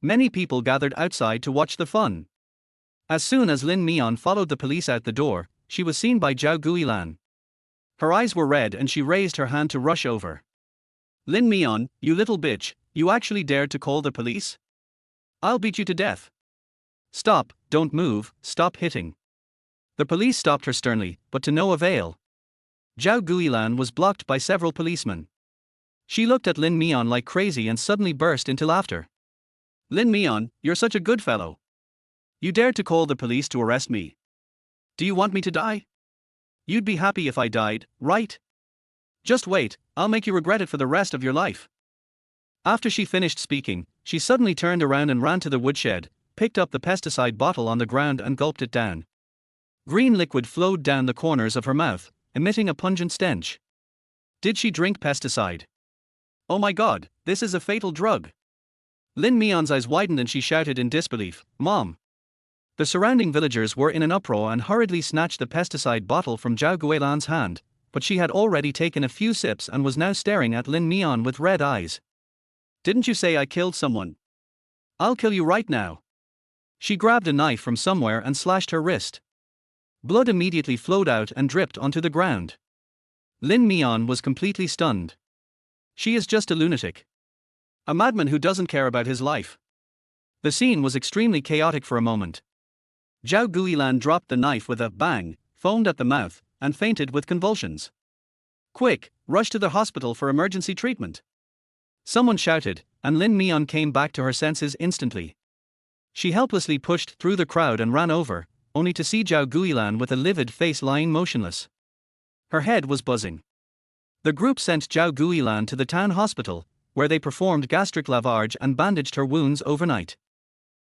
Many people gathered outside to watch the fun. As soon as Lin Mian followed the police out the door, she was seen by Zhao Guilan. Her eyes were red and she raised her hand to rush over. Lin Mian, you little bitch, you actually dared to call the police? I'll beat you to death. Stop, don't move, stop hitting. The police stopped her sternly, but to no avail. Zhao Guilan was blocked by several policemen. She looked at Lin Mian like crazy and suddenly burst into laughter. Lin Mian, you're such a good fellow. You dared to call the police to arrest me. Do you want me to die? You'd be happy if I died, right? Just wait, I'll make you regret it for the rest of your life. After she finished speaking, she suddenly turned around and ran to the woodshed, picked up the pesticide bottle on the ground and gulped it down. Green liquid flowed down the corners of her mouth, emitting a pungent stench. Did she drink pesticide? Oh my god, this is a fatal drug. Lin Mian's eyes widened and she shouted in disbelief, Mom! The surrounding villagers were in an uproar and hurriedly snatched the pesticide bottle from Zhao Guilan's hand, but she had already taken a few sips and was now staring at Lin Mian with red eyes. Didn't you say I killed someone? I'll kill you right now. She grabbed a knife from somewhere and slashed her wrist. Blood immediately flowed out and dripped onto the ground. Lin Mian was completely stunned. She is just a lunatic. A madman who doesn't care about his life. The scene was extremely chaotic for a moment. Zhao Guilan dropped the knife with a bang, foamed at the mouth, and fainted with convulsions. Quick, rush to the hospital for emergency treatment. Someone shouted, and Lin Mian came back to her senses instantly. She helplessly pushed through the crowd and ran over, only to see Zhao Guilan with a livid face lying motionless. Her head was buzzing. The group sent Zhao Guilan to the town hospital, where they performed gastric lavage and bandaged her wounds overnight.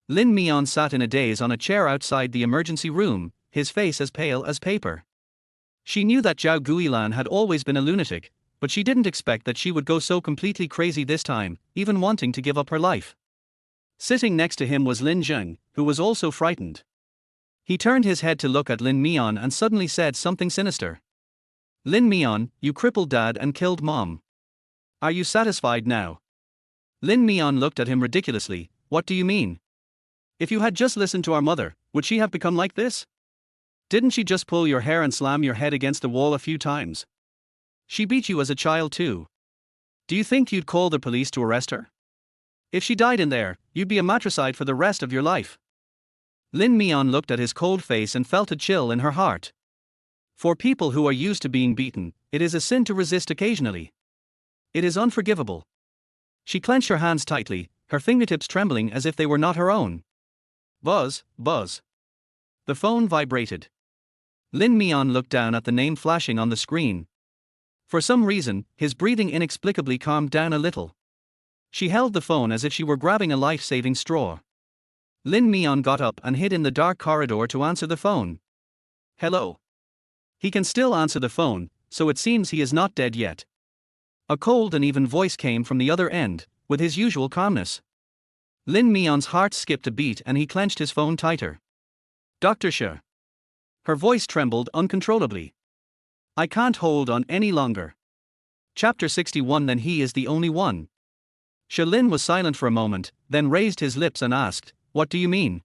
Lin Mian sat in a daze on a chair outside the emergency room, his face as pale as paper. She knew that Zhao Guilan had always been a lunatic, but she didn't expect that she would go so completely crazy this time, even wanting to give up her life. Sitting next to him was Lin Zheng, who was also frightened. He turned his head to look at Lin Mian and suddenly said something sinister. Lin Mian, you crippled dad and killed mom. Are you satisfied now? Lin Mian looked at him ridiculously. What do you mean? If you had just listened to our mother, would she have become like this? Didn't she just pull your hair and slam your head against the wall a few times? She beat you as a child too. Do you think you'd call the police to arrest her? If she died in there, you'd be a matricide for the rest of your life. Lin Mian looked at his cold face and felt a chill in her heart. For people who are used to being beaten, it is a sin to resist occasionally. It is unforgivable. She clenched her hands tightly, her fingertips trembling as if they were not her own. Buzz, buzz. The phone vibrated. Lin Mian looked down at the name flashing on the screen. For some reason, his breathing inexplicably calmed down a little. She held the phone as if she were grabbing a life-saving straw. Lin Mian got up and hid in the dark corridor to answer the phone. Hello. He can still answer the phone, so it seems he is not dead yet. A cold and even voice came from the other end, with his usual calmness. Lin Mian's heart skipped a beat and he clenched his phone tighter. Dr. Shi. Her voice trembled uncontrollably. I can't hold on any longer. Chapter 61. Then he is the only one. Shi Lin was silent for a moment, then raised his lips and asked, What do you mean?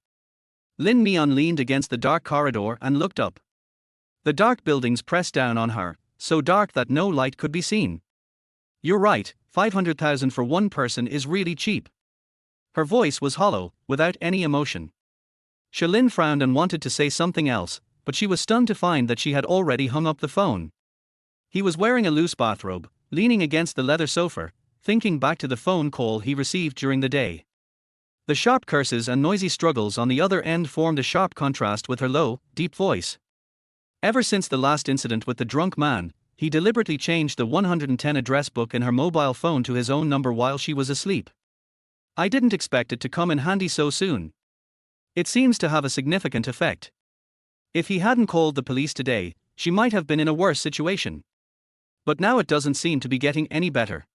Lin Mian leaned against the dark corridor and looked up. The dark buildings pressed down on her, so dark that no light could be seen. You're right, 500,000 for one person is really cheap. Her voice was hollow, without any emotion. Shi Lin frowned and wanted to say something else, but she was stunned to find that she had already hung up the phone. He was wearing a loose bathrobe, leaning against the leather sofa, thinking back to the phone call he received during the day. The sharp curses and noisy struggles on the other end formed a sharp contrast with her low, deep voice. Ever since the last incident with the drunk man, he deliberately changed the 110 address book in her mobile phone to his own number while she was asleep. I didn't expect it to come in handy so soon. It seems to have a significant effect. If he hadn't called the police today, she might have been in a worse situation. But now it doesn't seem to be getting any better.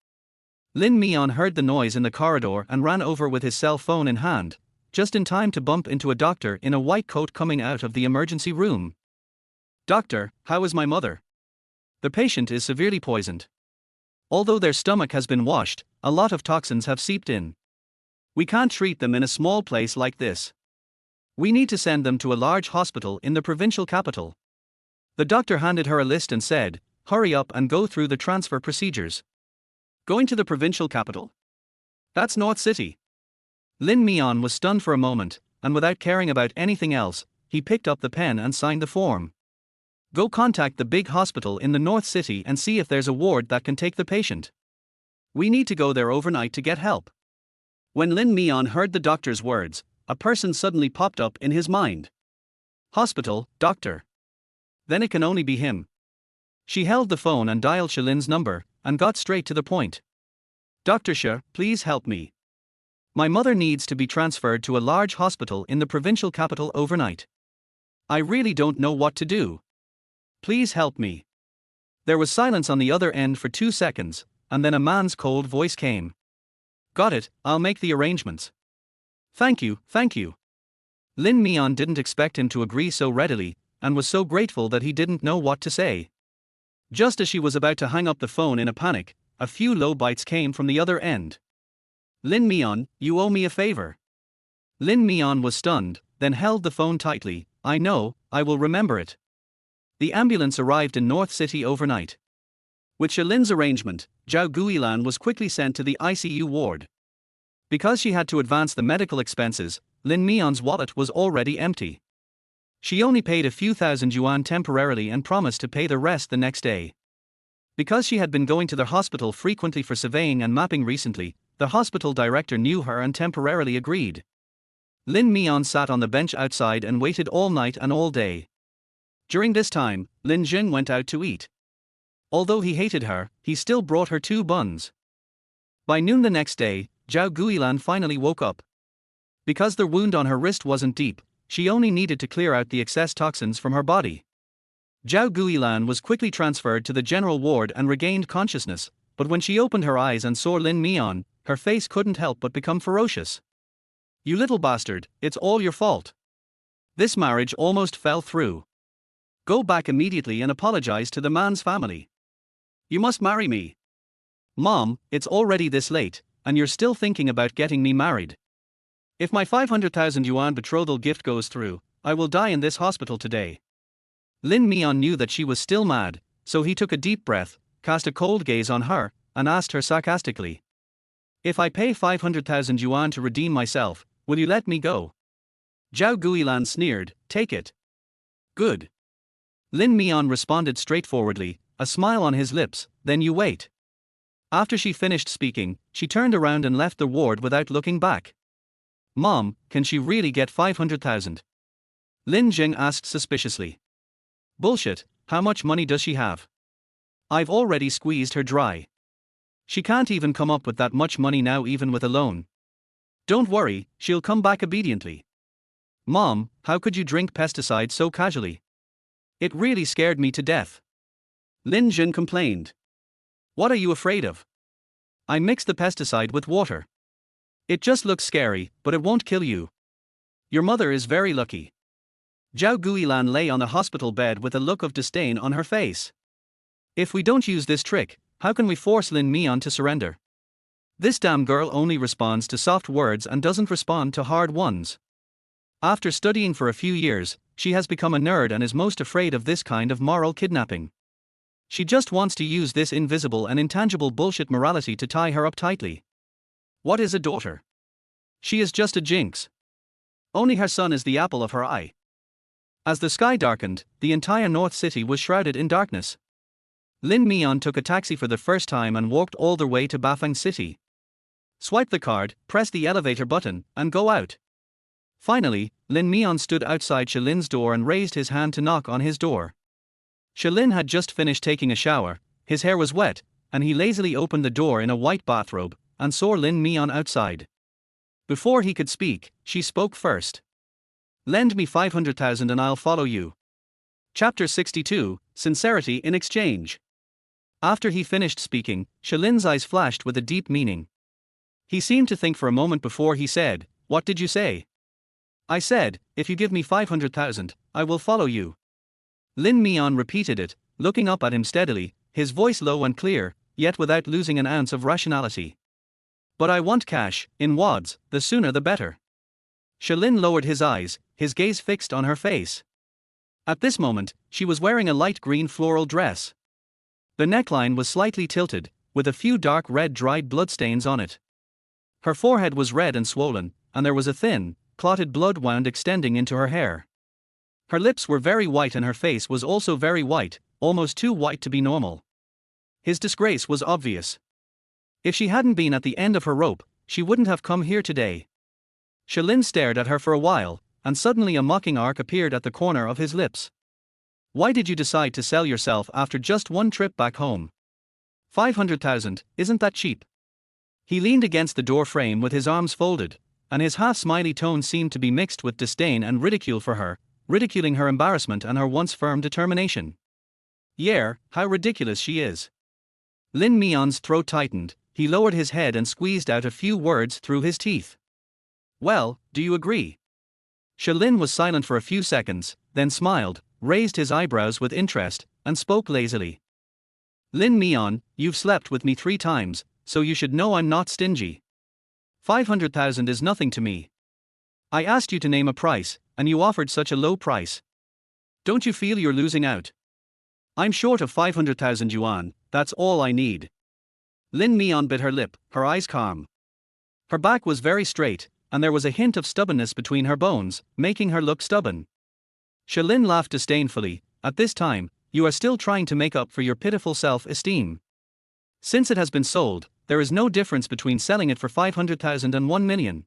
Lin Mian heard the noise in the corridor and ran over with his cell phone in hand, just in time to bump into a doctor in a white coat coming out of the emergency room. Doctor, how is my mother? The patient is severely poisoned. Although their stomach has been washed, a lot of toxins have seeped in. We can't treat them in a small place like this. We need to send them to a large hospital in the provincial capital. The doctor handed her a list and said, Hurry up and go through the transfer procedures. Going to the provincial capital? That's North City. Lin Mian was stunned for a moment, and without caring about anything else, he picked up the pen and signed the form. Go contact the big hospital in the North City and see if there's a ward that can take the patient. We need to go there overnight to get help. When Lin Mian heard the doctor's words, a person suddenly popped up in his mind. Hospital, doctor. Then it can only be him. She held the phone and dialed Shi Lin's number, and got straight to the point. Dr. Shi, please help me. My mother needs to be transferred to a large hospital in the provincial capital overnight. I really don't know what to do. Please help me. There was silence on the other end for 2 seconds, and then a man's cold voice came. Got it, I'll make the arrangements. Thank you, thank you. Lin Mian didn't expect him to agree so readily, and was so grateful that he didn't know what to say. Just as she was about to hang up the phone in a panic, a few low bites came from the other end. Lin Mian, you owe me a favor. Lin Mian was stunned, then held the phone tightly. I know, I will remember it. The ambulance arrived in North City overnight. With Shi Lin's arrangement, Zhao Guilan was quickly sent to the ICU ward. Because she had to advance the medical expenses, Lin Mian's wallet was already empty. She only paid a few thousand yuan temporarily and promised to pay the rest the next day. Because she had been going to the hospital frequently for surveying and mapping recently, the hospital director knew her and temporarily agreed. Lin Mian sat on the bench outside and waited all night and all day. During this time, Lin Jing went out to eat. Although he hated her, he still brought her 2 buns. By noon the next day, Zhao Guilan finally woke up. Because the wound on her wrist wasn't deep, she only needed to clear out the excess toxins from her body. Zhao Guilan was quickly transferred to the general ward and regained consciousness, but when she opened her eyes and saw Lin Mian, her face couldn't help but become ferocious. "You little bastard, it's all your fault. This marriage almost fell through. Go back immediately and apologize to the man's family. You must marry me. Mom, it's already this late, and you're still thinking about getting me married. If my 500,000 yuan betrothal gift goes through, I will die in this hospital today." Lin Mian knew that she was still mad, so he took a deep breath, cast a cold gaze on her, and asked her sarcastically, "If I pay 500,000 yuan to redeem myself, will you let me go?" Zhao Guilan sneered, "Take it." "Good." Lin Mian responded straightforwardly, a smile on his lips, "Then you wait." After she finished speaking, she turned around and left the ward without looking back. "Mom, can she really get 500,000? Lin Jing asked suspiciously. "Bullshit, how much money does she have? I've already squeezed her dry. She can't even come up with that much money now even with a loan. Don't worry, she'll come back obediently." "Mom, how could you drink pesticide so casually? It really scared me to death." Lin Jin complained. "What are you afraid of? I mixed the pesticide with water. It just looks scary, but it won't kill you. Your mother is very lucky." Zhao Guilan lay on the hospital bed with a look of disdain on her face. "If we don't use this trick, how can we force Lin Mian to surrender? This damn girl only responds to soft words and doesn't respond to hard ones. After studying for a few years, she has become a nerd and is most afraid of this kind of moral kidnapping. She just wants to use this invisible and intangible bullshit morality to tie her up tightly. What is a daughter? She is just a jinx. Only her son is the apple of her eye." As the sky darkened, the entire North City was shrouded in darkness. Lin Mian took a taxi for the first time and walked all the way to Bafang City. Swipe the card, press the elevator button, and go out. Finally, Lin Mian stood outside Shalin's door and raised his hand to knock on his door. Shalin had just finished taking a shower, his hair was wet, and he lazily opened the door in a white bathrobe, and saw Lin Mian outside. Before he could speak, she spoke first. "Lend me 500,000 and I'll follow you." Chapter 62, Sincerity in Exchange. After he finished speaking, Shalin's eyes flashed with a deep meaning. He seemed to think for a moment before he said, "What did you say?" "I said, if you give me 500,000, I will follow you." Lin Mian repeated it, looking up at him steadily, his voice low and clear, yet without losing an ounce of rationality. "But I want cash, in wads, the sooner the better." Shalin lowered his eyes, his gaze fixed on her face. At this moment, she was wearing a light green floral dress. The neckline was slightly tilted, with a few dark red dried bloodstains on it. Her forehead was red and swollen, and there was a thin, clotted blood wound extending into her hair. Her lips were very white and her face was also very white, almost too white to be normal. His disgrace was obvious. If she hadn't been at the end of her rope, she wouldn't have come here today. Shalin stared at her for a while, and suddenly a mocking arc appeared at the corner of his lips. "Why did you decide to sell yourself after just one trip back home? 500,000, isn't that cheap?" He leaned against the door frame with his arms folded, and his half-smiley tone seemed to be mixed with disdain and ridicule for her, ridiculing her embarrassment and her once firm determination. "Yeah, how ridiculous she is." Lin Mian's throat tightened, he lowered his head and squeezed out a few words through his teeth. "Well, do you agree?" Shalin was silent for a few seconds, then smiled, raised his eyebrows with interest, and spoke lazily. "Lin Mian, you've slept with me 3 times, so you should know I'm not stingy. 500,000 is nothing to me. I asked you to name a price, and you offered such a low price. Don't you feel you're losing out? I'm short of 500,000 yuan, that's all I need." Lin Mian bit her lip, her eyes calm. Her back was very straight, and there was a hint of stubbornness between her bones, making her look stubborn. Shalin laughed disdainfully. "At this time, you are still trying to make up for your pitiful self-esteem. Since it has been sold, there is no difference between selling it for 500,000 and 1 million.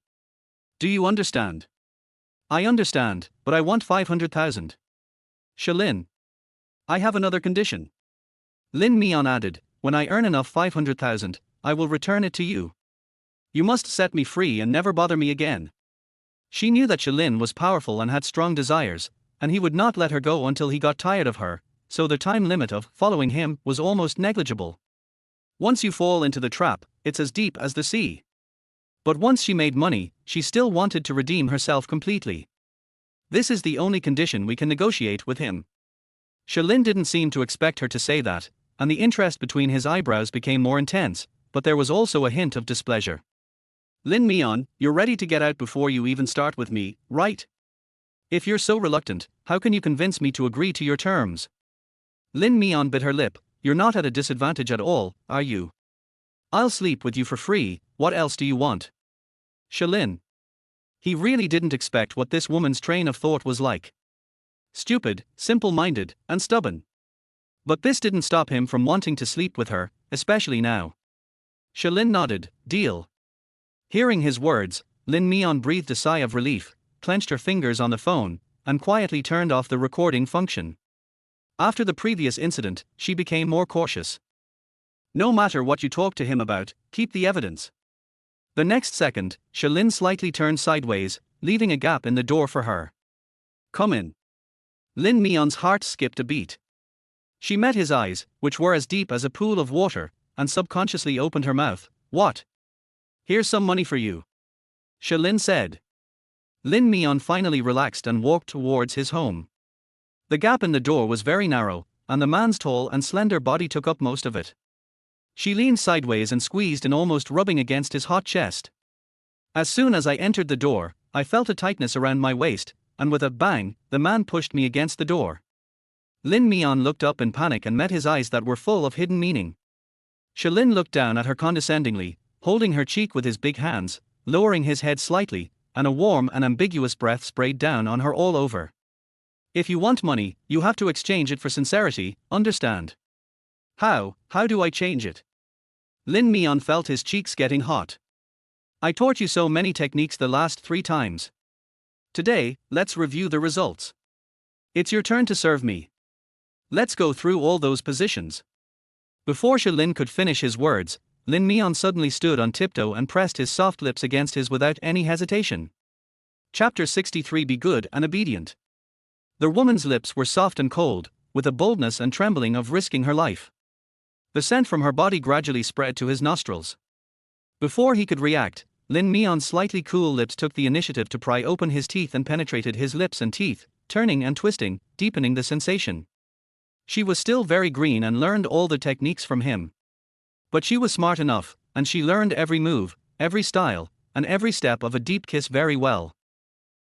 Do you understand?" "I understand, but I want 500,000. Shalin. I have another condition." Lin Mian added, "When I earn enough 500,000, I will return it to you. You must set me free and never bother me again." She knew that Shalin was powerful and had strong desires, and he would not let her go until he got tired of her, so the time limit of following him was almost negligible. Once you fall into the trap, it's as deep as the sea. But once she made money, she still wanted to redeem herself completely. This is the only condition we can negotiate with him. Shalin didn't seem to expect her to say that, and the interest between his eyebrows became more intense, but there was also a hint of displeasure. Lin Mian, you're ready to get out before you even start with me, right? If you're so reluctant, how can you convince me to agree to your terms? Lin Mian bit her lip. You're not at a disadvantage at all, are you? I'll sleep with you for free, what else do you want? Shalin. He really didn't expect what this woman's train of thought was like. Stupid, simple-minded, and stubborn. But this didn't stop him from wanting to sleep with her, especially now. Shalin nodded, deal. Hearing his words, Lin Mian breathed a sigh of relief, clenched her fingers on the phone, and quietly turned off the recording function. After the previous incident, she became more cautious. No matter what you talk to him about, keep the evidence. The next second, Shalin slightly turned sideways, leaving a gap in the door for her. Come in. Lin Mian's heart skipped a beat. She met his eyes, which were as deep as a pool of water, and subconsciously opened her mouth. What? Here's some money for you. Shalin said. Lin Mian finally relaxed and walked towards his home. The gap in the door was very narrow, and the man's tall and slender body took up most of it. She leaned sideways and squeezed in, almost rubbing against his hot chest. As soon as I entered the door, I felt a tightness around my waist, and with a bang, the man pushed me against the door. Lin Mian looked up in panic and met his eyes that were full of hidden meaning. Shalin looked down at her condescendingly, holding her cheek with his big hands, lowering his head slightly, and a warm and ambiguous breath sprayed down on her all over. If you want money, you have to exchange it for sincerity, understand? How do I change it? Lin Mian felt his cheeks getting hot. I taught you so many techniques the last 3 times. Today, let's review the results. It's your turn to serve me. Let's go through all those positions. Before Shalin could finish his words, Lin Mian suddenly stood on tiptoe and pressed his soft lips against his without any hesitation. Chapter 63. Be good and obedient. The woman's lips were soft and cold, with a boldness and trembling of risking her life. The scent from her body gradually spread to his nostrils. Before he could react, Lin Mian's slightly cool lips took the initiative to pry open his teeth and penetrated his lips and teeth, turning and twisting, deepening the sensation. She was still very green and learned all the techniques from him. But she was smart enough, and she learned every move, every style, and every step of a deep kiss very well.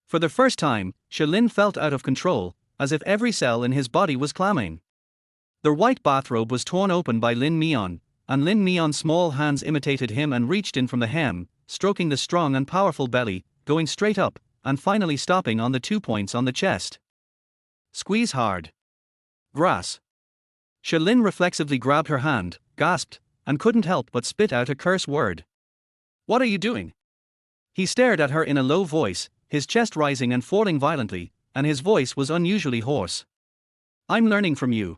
For the first time, Shalin felt out of control, as if every cell in his body was clamming. The white bathrobe was torn open by Lin Mian, and Lin Mian's small hands imitated him and reached in from the hem, stroking the strong and powerful belly, going straight up, and finally stopping on the 2 points on the chest. Squeeze hard. Grass. Shalin reflexively grabbed her hand, gasped, and couldn't help but spit out a curse word. What are you doing? He stared at her in a low voice, his chest rising and falling violently, and his voice was unusually hoarse. I'm learning from you.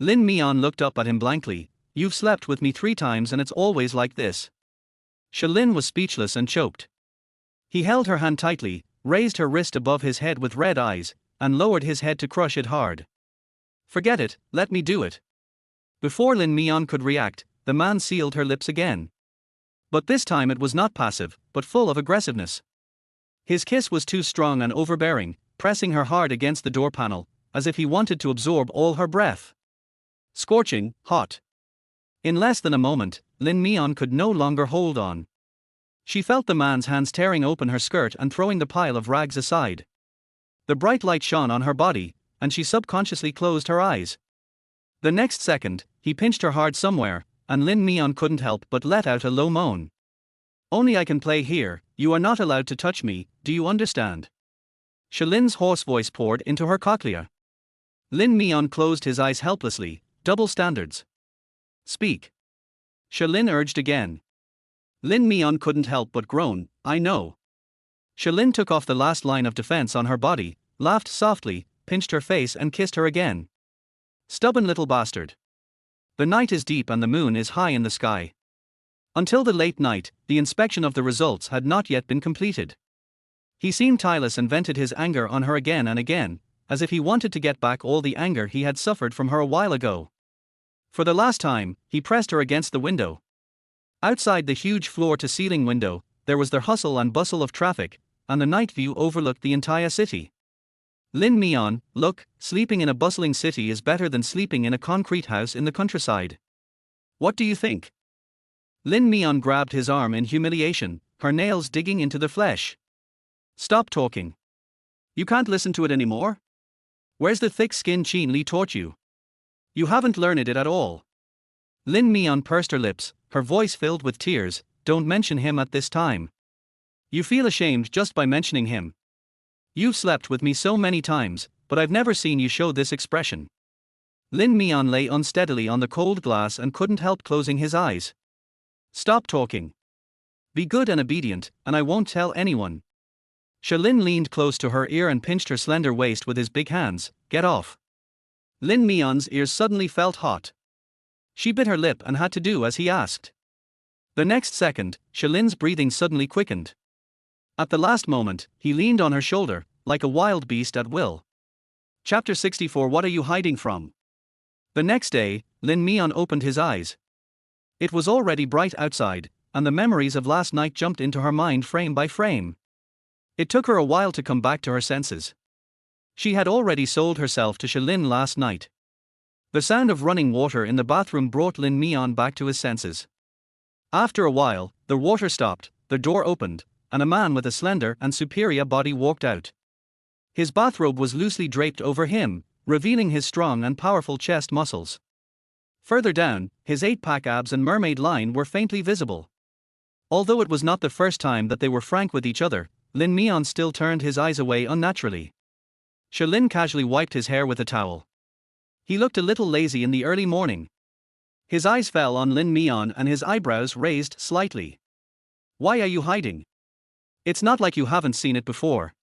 Lin Mian looked up at him blankly. You've slept with me 3 times and it's always like this. Shalin was speechless and choked. He held her hand tightly, raised her wrist above his head with red eyes, and lowered his head to crush it hard. Forget it, let me do it. Before Lin Mian could react, the man sealed her lips again. But this time it was not passive, but full of aggressiveness. His kiss was too strong and overbearing, pressing her hard against the door panel, as if he wanted to absorb all her breath. Scorching, hot. In less than a moment, Lin Mian could no longer hold on. She felt the man's hands tearing open her skirt and throwing the pile of rags aside. The bright light shone on her body, and she subconsciously closed her eyes. The next second, he pinched her hard somewhere, and Lin Mian couldn't help but let out a low moan. Only I can play here, you are not allowed to touch me, do you understand? Shalin's hoarse voice poured into her cochlea. Lin Mian closed his eyes helplessly. Double standards. Speak. Shalin urged again. Lin Mian couldn't help but groan, I know. Shalin took off the last line of defense on her body, laughed softly, pinched her face and kissed her again. Stubborn little bastard. The night is deep and the moon is high in the sky. Until the late night, the inspection of the results had not yet been completed. He seemed tireless and vented his anger on her again and again, as if he wanted to get back all the anger he had suffered from her a while ago. For the last time, he pressed her against the window. Outside the huge floor-to-ceiling window, there was the hustle and bustle of traffic, and the night view overlooked the entire city. Lin Mian, look, sleeping in a bustling city is better than sleeping in a concrete house in the countryside. What do you think? Lin Mian grabbed his arm in humiliation, her nails digging into the flesh. Stop talking. You can't listen to it anymore? Where's the thick skin Qin Li taught you? You haven't learned it at all. Lin Mian pursed her lips, her voice filled with tears. Don't mention him at this time. You feel ashamed just by mentioning him. You've slept with me so many times, but I've never seen you show this expression. Lin Mian lay unsteadily on the cold glass and couldn't help closing his eyes. Stop talking. Be good and obedient, and I won't tell anyone. Shalin leaned close to her ear and pinched her slender waist with his big hands. Get off. Lin Mian's ears suddenly felt hot. She bit her lip and had to do as he asked. The next second, Shalin's breathing suddenly quickened. At the last moment, he leaned on her shoulder, like a wild beast at will. Chapter 64. What are you hiding from? The next day, Lin Mian opened his eyes. It was already bright outside, and the memories of last night jumped into her mind frame by frame. It took her a while to come back to her senses. She had already sold herself to Shalin last night. The sound of running water in the bathroom brought Lin Mian back to his senses. After a while, the water stopped, the door opened, and a man with a slender and superior body walked out. His bathrobe was loosely draped over him, revealing his strong and powerful chest muscles. Further down, his 8-pack abs and mermaid line were faintly visible. Although it was not the first time that they were frank with each other, Lin Mian still turned his eyes away unnaturally. Shalin casually wiped his hair with a towel. He looked a little lazy in the early morning. His eyes fell on Lin Mian and his eyebrows raised slightly. Why are you hiding? It's not like you haven't seen it before.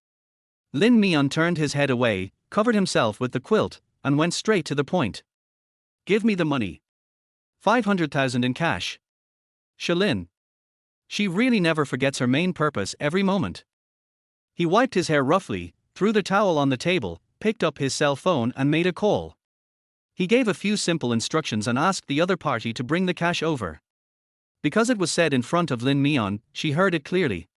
Lin Mian turned his head away, covered himself with the quilt, and went straight to the point. Give me the money. 500,000 in cash. Shalin. She really never forgets her main purpose every moment. He wiped his hair roughly, threw the towel on the table, picked up his cell phone and made a call. He gave a few simple instructions and asked the other party to bring the cash over. Because it was said in front of Lin Mian, she heard it clearly.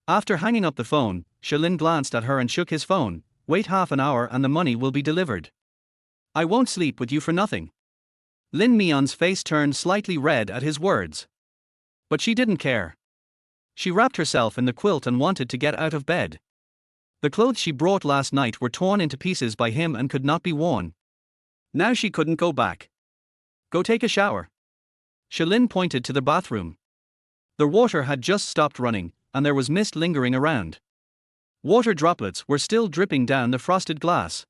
After hanging up the phone, Shalin glanced at her and shook his phone. Wait half an hour and the money will be delivered. I won't sleep with you for nothing. Lin Mian's face turned slightly red at his words. But she didn't care. She wrapped herself in the quilt and wanted to get out of bed. The clothes she brought last night were torn into pieces by him and could not be worn. Now she couldn't go back. Go take a shower. Shalin pointed to the bathroom. The water had just stopped running, and there was mist lingering around. Water droplets were still dripping down the frosted glass.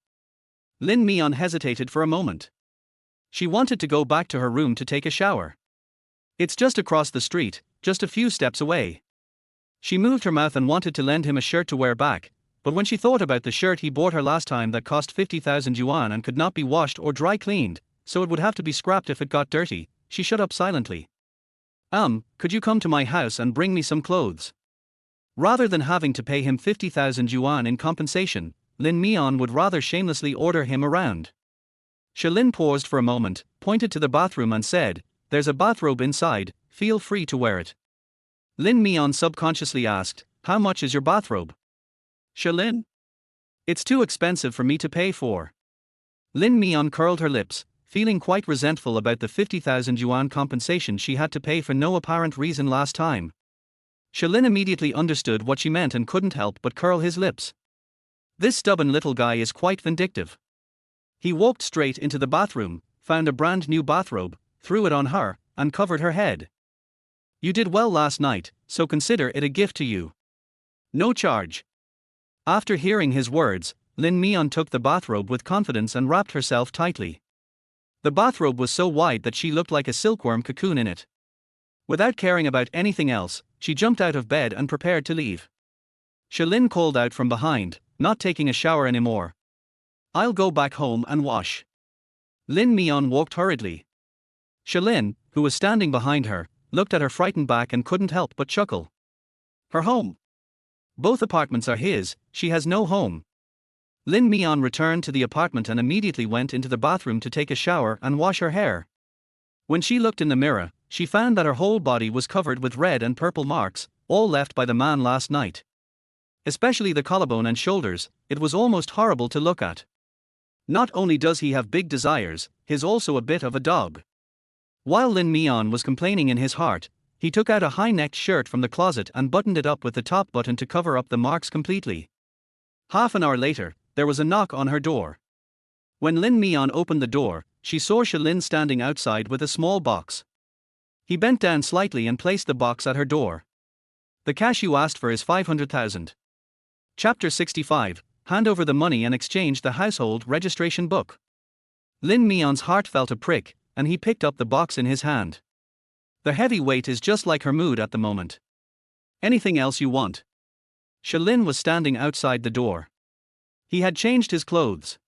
Lin Mian hesitated for a moment. She wanted to go back to her room to take a shower. It's just across the street, just a few steps away. She moved her mouth and wanted to lend him a shirt to wear back, but when she thought about the shirt he bought her last time that cost 50,000 yuan and could not be washed or dry cleaned, so it would have to be scrapped if it got dirty, she shut up silently. Could you come to my house and bring me some clothes? Rather than having to pay him 50,000 yuan in compensation, Lin Mian would rather shamelessly order him around. Shalin paused for a moment, pointed to the bathroom and said, There's a bathrobe inside, feel free to wear it. Lin Mian subconsciously asked, How much is your bathrobe? Shalin? It's too expensive for me to pay for. Lin Mian curled her lips, feeling quite resentful about the 50,000 yuan compensation she had to pay for no apparent reason last time. Shalin immediately understood what she meant and couldn't help but curl his lips. This stubborn little guy is quite vindictive. He walked straight into the bathroom, found a brand new bathrobe, threw it on her, and covered her head. You did well last night, so consider it a gift to you. No charge. After hearing his words, Lin Mian took the bathrobe with confidence and wrapped herself tightly. The bathrobe was so wide that she looked like a silkworm cocoon in it. Without caring about anything else, she jumped out of bed and prepared to leave. Shalin called out from behind, Not taking a shower anymore. I'll go back home and wash. Lin Mian walked hurriedly. Shalin, who was standing behind her, looked at her frightened back and couldn't help but chuckle. Her home. Both apartments are his, she has no home. Lin Mian returned to the apartment and immediately went into the bathroom to take a shower and wash her hair. When she looked in the mirror, she found that her whole body was covered with red and purple marks, all left by the man last night. Especially the collarbone and shoulders, it was almost horrible to look at. Not only does he have big desires, he's also a bit of a dog. While Lin Mian was complaining in his heart, he took out a high-necked shirt from the closet and buttoned it up with the top button to cover up the marks completely. Half an hour later, there was a knock on her door. When Lin Mian opened the door, she saw Shalin standing outside with a small box. He bent down slightly and placed the box at her door. The cash you asked for is 500,000. Chapter 65, Hand over the money and exchange the household registration book. Lin Mian's heart felt a prick, and he picked up the box in his hand. The heavy weight is just like her mood at the moment. Anything else you want? Shalin was standing outside the door. He had changed his clothes.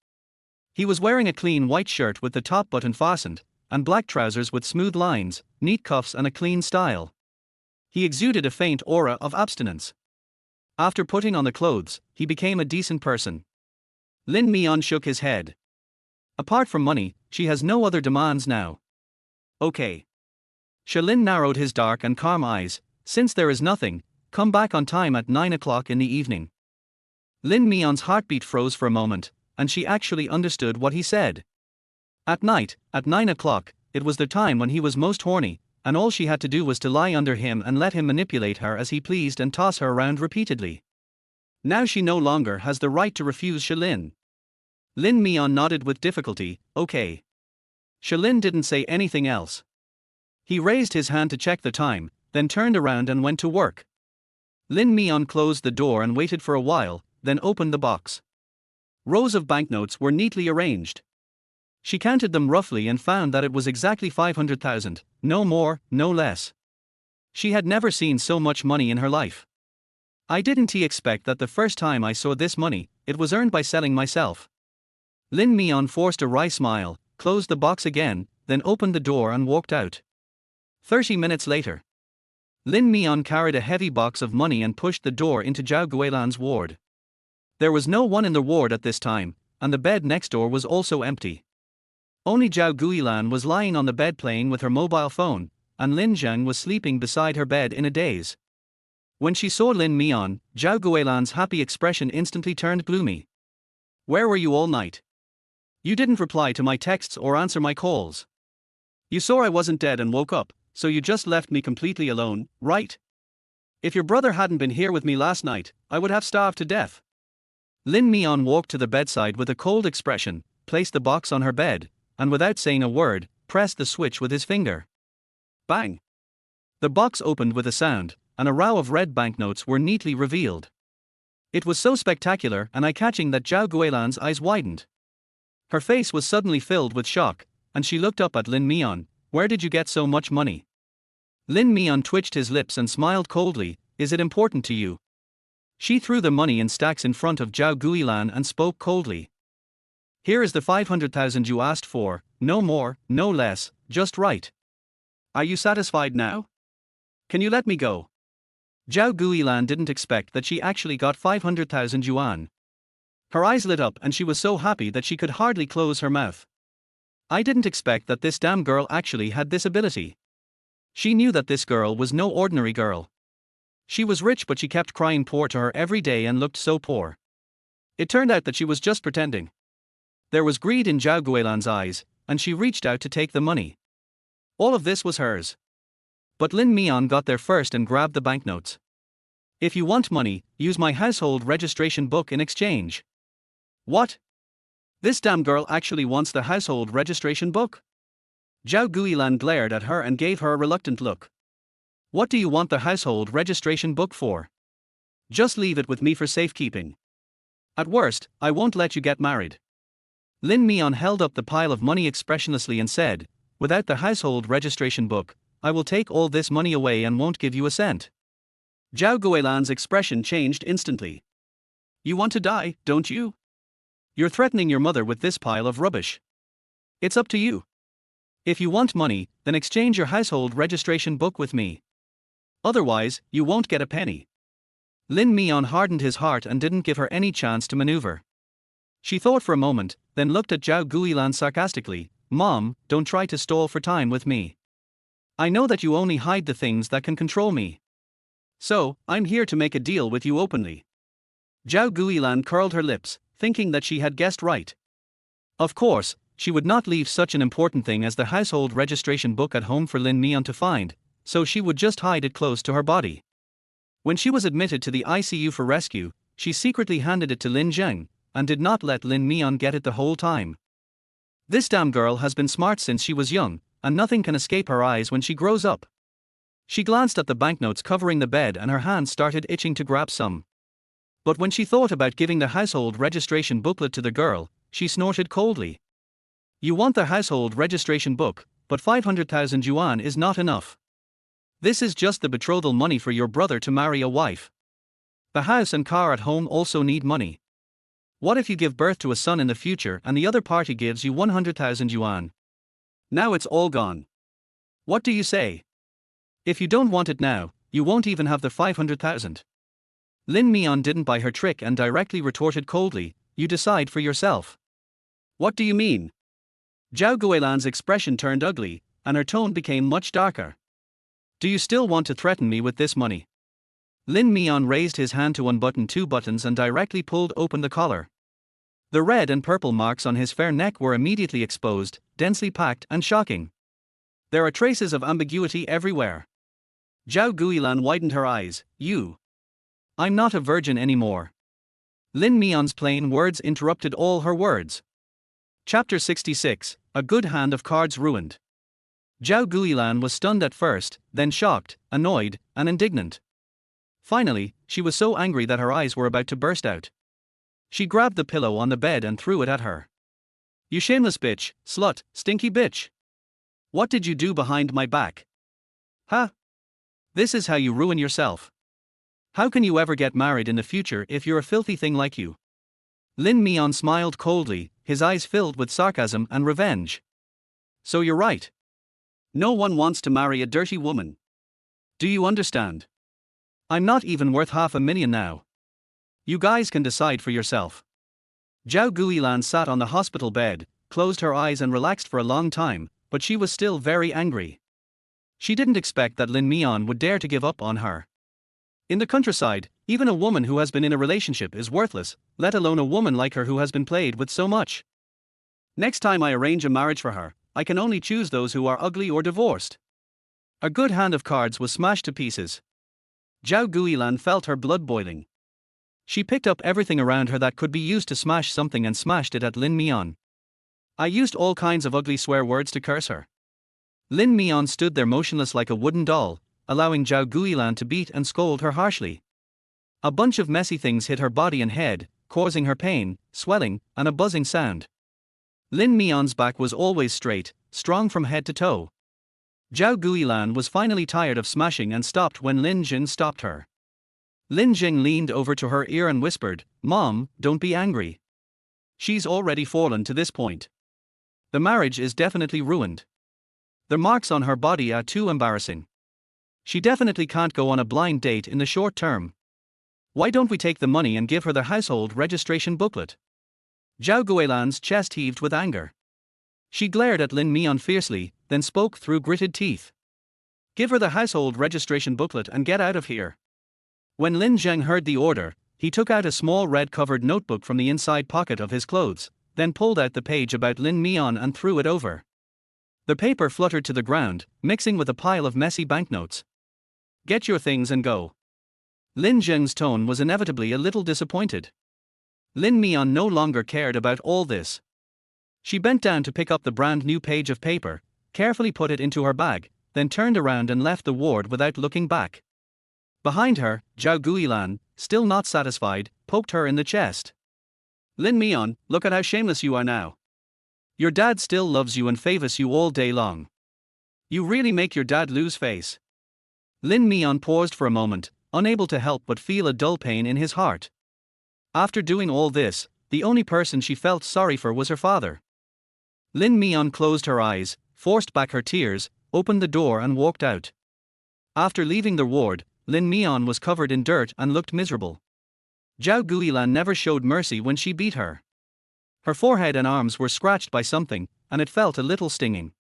He was wearing a clean white shirt with the top button fastened, and black trousers with smooth lines, neat cuffs and a clean style. He exuded a faint aura of abstinence. After putting on the clothes, he became a decent person. Lin Mian shook his head. Apart from money, she has no other demands now. Okay. Shalin narrowed his dark and calm eyes. Since there is nothing, come back on time at 9 o'clock in the evening. Lin Mian's heartbeat froze for a moment, and she actually understood what he said. At night, at 9 o'clock, it was the time when he was most horny, and all she had to do was to lie under him and let him manipulate her as he pleased and toss her around repeatedly. Now she no longer has the right to refuse Shalin. Lin Mian nodded with difficulty, okay. Shalin didn't say anything else. He raised his hand to check the time, then turned around and went to work. Lin Mian closed the door and waited for a while, then opened the box. Rows of banknotes were neatly arranged. She counted them roughly and found that it was exactly 500,000, no more, no less. She had never seen so much money in her life. I didn't expect that the first time I saw this money, it was earned by selling myself. Lin Mian forced a wry smile, closed the box again, then opened the door and walked out. 30 minutes later. Lin Mian carried a heavy box of money and pushed the door into Zhao Guilan's ward. There was no one in the ward at this time, and the bed next door was also empty. Only Zhao Guilan was lying on the bed playing with her mobile phone, and Lin Zhang was sleeping beside her bed in a daze. When she saw Lin Mian, Zhao Guilan's happy expression instantly turned gloomy. Where were you all night? You didn't reply to my texts or answer my calls. You saw I wasn't dead and woke up, so you just left me completely alone, right? If your brother hadn't been here with me last night, I would have starved to death. Lin Mian walked to the bedside with a cold expression, placed the box on her bed, and without saying a word, pressed the switch with his finger. Bang! The box opened with a sound, and a row of red banknotes were neatly revealed. It was so spectacular and eye-catching that Zhao Guilan's eyes widened. Her face was suddenly filled with shock, and she looked up at Lin Mian. Where did you get so much money? Lin Mian twitched his lips and smiled coldly. Is it important to you? She threw the money in stacks in front of Zhao Guilan and spoke coldly. Here is the 500,000 you asked for, no more, no less, just right. Are you satisfied now? Can you let me go? Zhao Guilan didn't expect that she actually got 500,000 yuan. Her eyes lit up and she was so happy that she could hardly close her mouth. I didn't expect that this damn girl actually had this ability. She knew that this girl was no ordinary girl. She was rich, but she kept crying poor to her every day and looked so poor. It turned out that she was just pretending. There was greed in Zhao Guilan's eyes, and she reached out to take the money. All of this was hers. But Lin Mian got there first and grabbed the banknotes. If you want money, use my household registration book in exchange. What? This damn girl actually wants the household registration book? Zhao Guilan glared at her and gave her a reluctant look. What do you want the household registration book for? Just leave it with me for safekeeping. At worst, I won't let you get married. Lin Mian held up the pile of money expressionlessly and said, without the household registration book, I will take all this money away and won't give you a cent. Zhao Guilan's expression changed instantly. You want to die, don't you? You're threatening your mother with this pile of rubbish. It's up to you. If you want money, then exchange your household registration book with me. Otherwise, you won't get a penny. Lin Mian hardened his heart and didn't give her any chance to maneuver. She thought for a moment, then looked at Zhao Guilan sarcastically. Mom, don't try to stall for time with me. I know that you only hide the things that can control me. So, I'm here to make a deal with you openly. Zhao Guilan curled her lips, thinking that she had guessed right. Of course, she would not leave such an important thing as the household registration book at home for Lin Mian to find, so she would just hide it close to her body. When she was admitted to the ICU for rescue, she secretly handed it to Lin Zheng, and did not let Lin Mian get it the whole time. This damn girl has been smart since she was young, and nothing can escape her eyes when she grows up. She glanced at the banknotes covering the bed and her hands started itching to grab some. But when she thought about giving the household registration booklet to the girl, she snorted coldly. You want the household registration book, but 500,000 yuan is not enough. This is just the betrothal money for your brother to marry a wife. The house and car at home also need money. What if you give birth to a son in the future and the other party gives you 100,000 yuan? Now it's all gone. What do you say? If you don't want it now, you won't even have the 500,000. Lin Mian didn't buy her trick and directly retorted coldly, you decide for yourself. What do you mean? Zhao Guilan's expression turned ugly, and her tone became much darker. Do you still want to threaten me with this money? Lin Mian raised his hand to unbutton 2 buttons and directly pulled open the collar. The red and purple marks on his fair neck were immediately exposed, densely packed and shocking. There are traces of ambiguity everywhere. Zhao Guilan widened her eyes. I'm not a virgin anymore. Lin Mian's plain words interrupted all her words. Chapter 66, A Good Hand of Cards Ruined. Zhao Guilan was stunned at first, then shocked, annoyed, and indignant. Finally, she was so angry that her eyes were about to burst out. She grabbed the pillow on the bed and threw it at her. You shameless bitch, slut, stinky bitch. What did you do behind my back? Huh? This is how you ruin yourself. How can you ever get married in the future if you're a filthy thing like you? Lin Mian smiled coldly, his eyes filled with sarcasm and revenge. So you're right. No one wants to marry a dirty woman. Do you understand? I'm not even worth 500,000 now. You guys can decide for yourself. Zhao Guilan sat on the hospital bed, closed her eyes and relaxed for a long time, but she was still very angry. She didn't expect that Lin Mian would dare to give up on her. In the countryside, even a woman who has been in a relationship is worthless, let alone a woman like her who has been played with so much. Next time I arrange a marriage for her, I can only choose those who are ugly or divorced. A good hand of cards was smashed to pieces. Zhao Guilan felt her blood boiling. She picked up everything around her that could be used to smash something and smashed it at Lin Mian. I used all kinds of ugly swear words to curse her. Lin Mian stood there motionless like a wooden doll, allowing Zhao Guilan to beat and scold her harshly. A bunch of messy things hit her body and head, causing her pain, swelling, and a buzzing sound. Lin Mian's back was always straight, strong from head to toe. Zhao Guilan was finally tired of smashing and stopped when Lin Jing stopped her. Lin Jing leaned over to her ear and whispered, Mom, don't be angry. She's already fallen to this point. The marriage is definitely ruined. The marks on her body are too embarrassing. She definitely can't go on a blind date in the short term. Why don't we take the money and give her the household registration booklet? Zhao Guilan's chest heaved with anger. She glared at Lin Mian fiercely, then spoke through gritted teeth. Give her the household registration booklet and get out of here. When Lin Zheng heard the order, he took out a small red-covered notebook from the inside pocket of his clothes, then pulled out the page about Lin Mian and threw it over. The paper fluttered to the ground, mixing with a pile of messy banknotes. Get your things and go. Lin Zheng's tone was inevitably a little disappointed. Lin Mian no longer cared about all this. She bent down to pick up the brand new page of paper, carefully put it into her bag, then turned around and left the ward without looking back. Behind her, Zhao Guilan, still not satisfied, poked her in the chest. Lin Mian, look at how shameless you are now. Your dad still loves you and favors you all day long. You really make your dad lose face. Lin Mian paused for a moment, unable to help but feel a dull pain in his heart. After doing all this, the only person she felt sorry for was her father. Lin Mian closed her eyes, forced back her tears, opened the door and walked out. After leaving the ward, Lin Mian was covered in dirt and looked miserable. Zhao Guilan never showed mercy when she beat her. Her forehead and arms were scratched by something, and it felt a little stinging.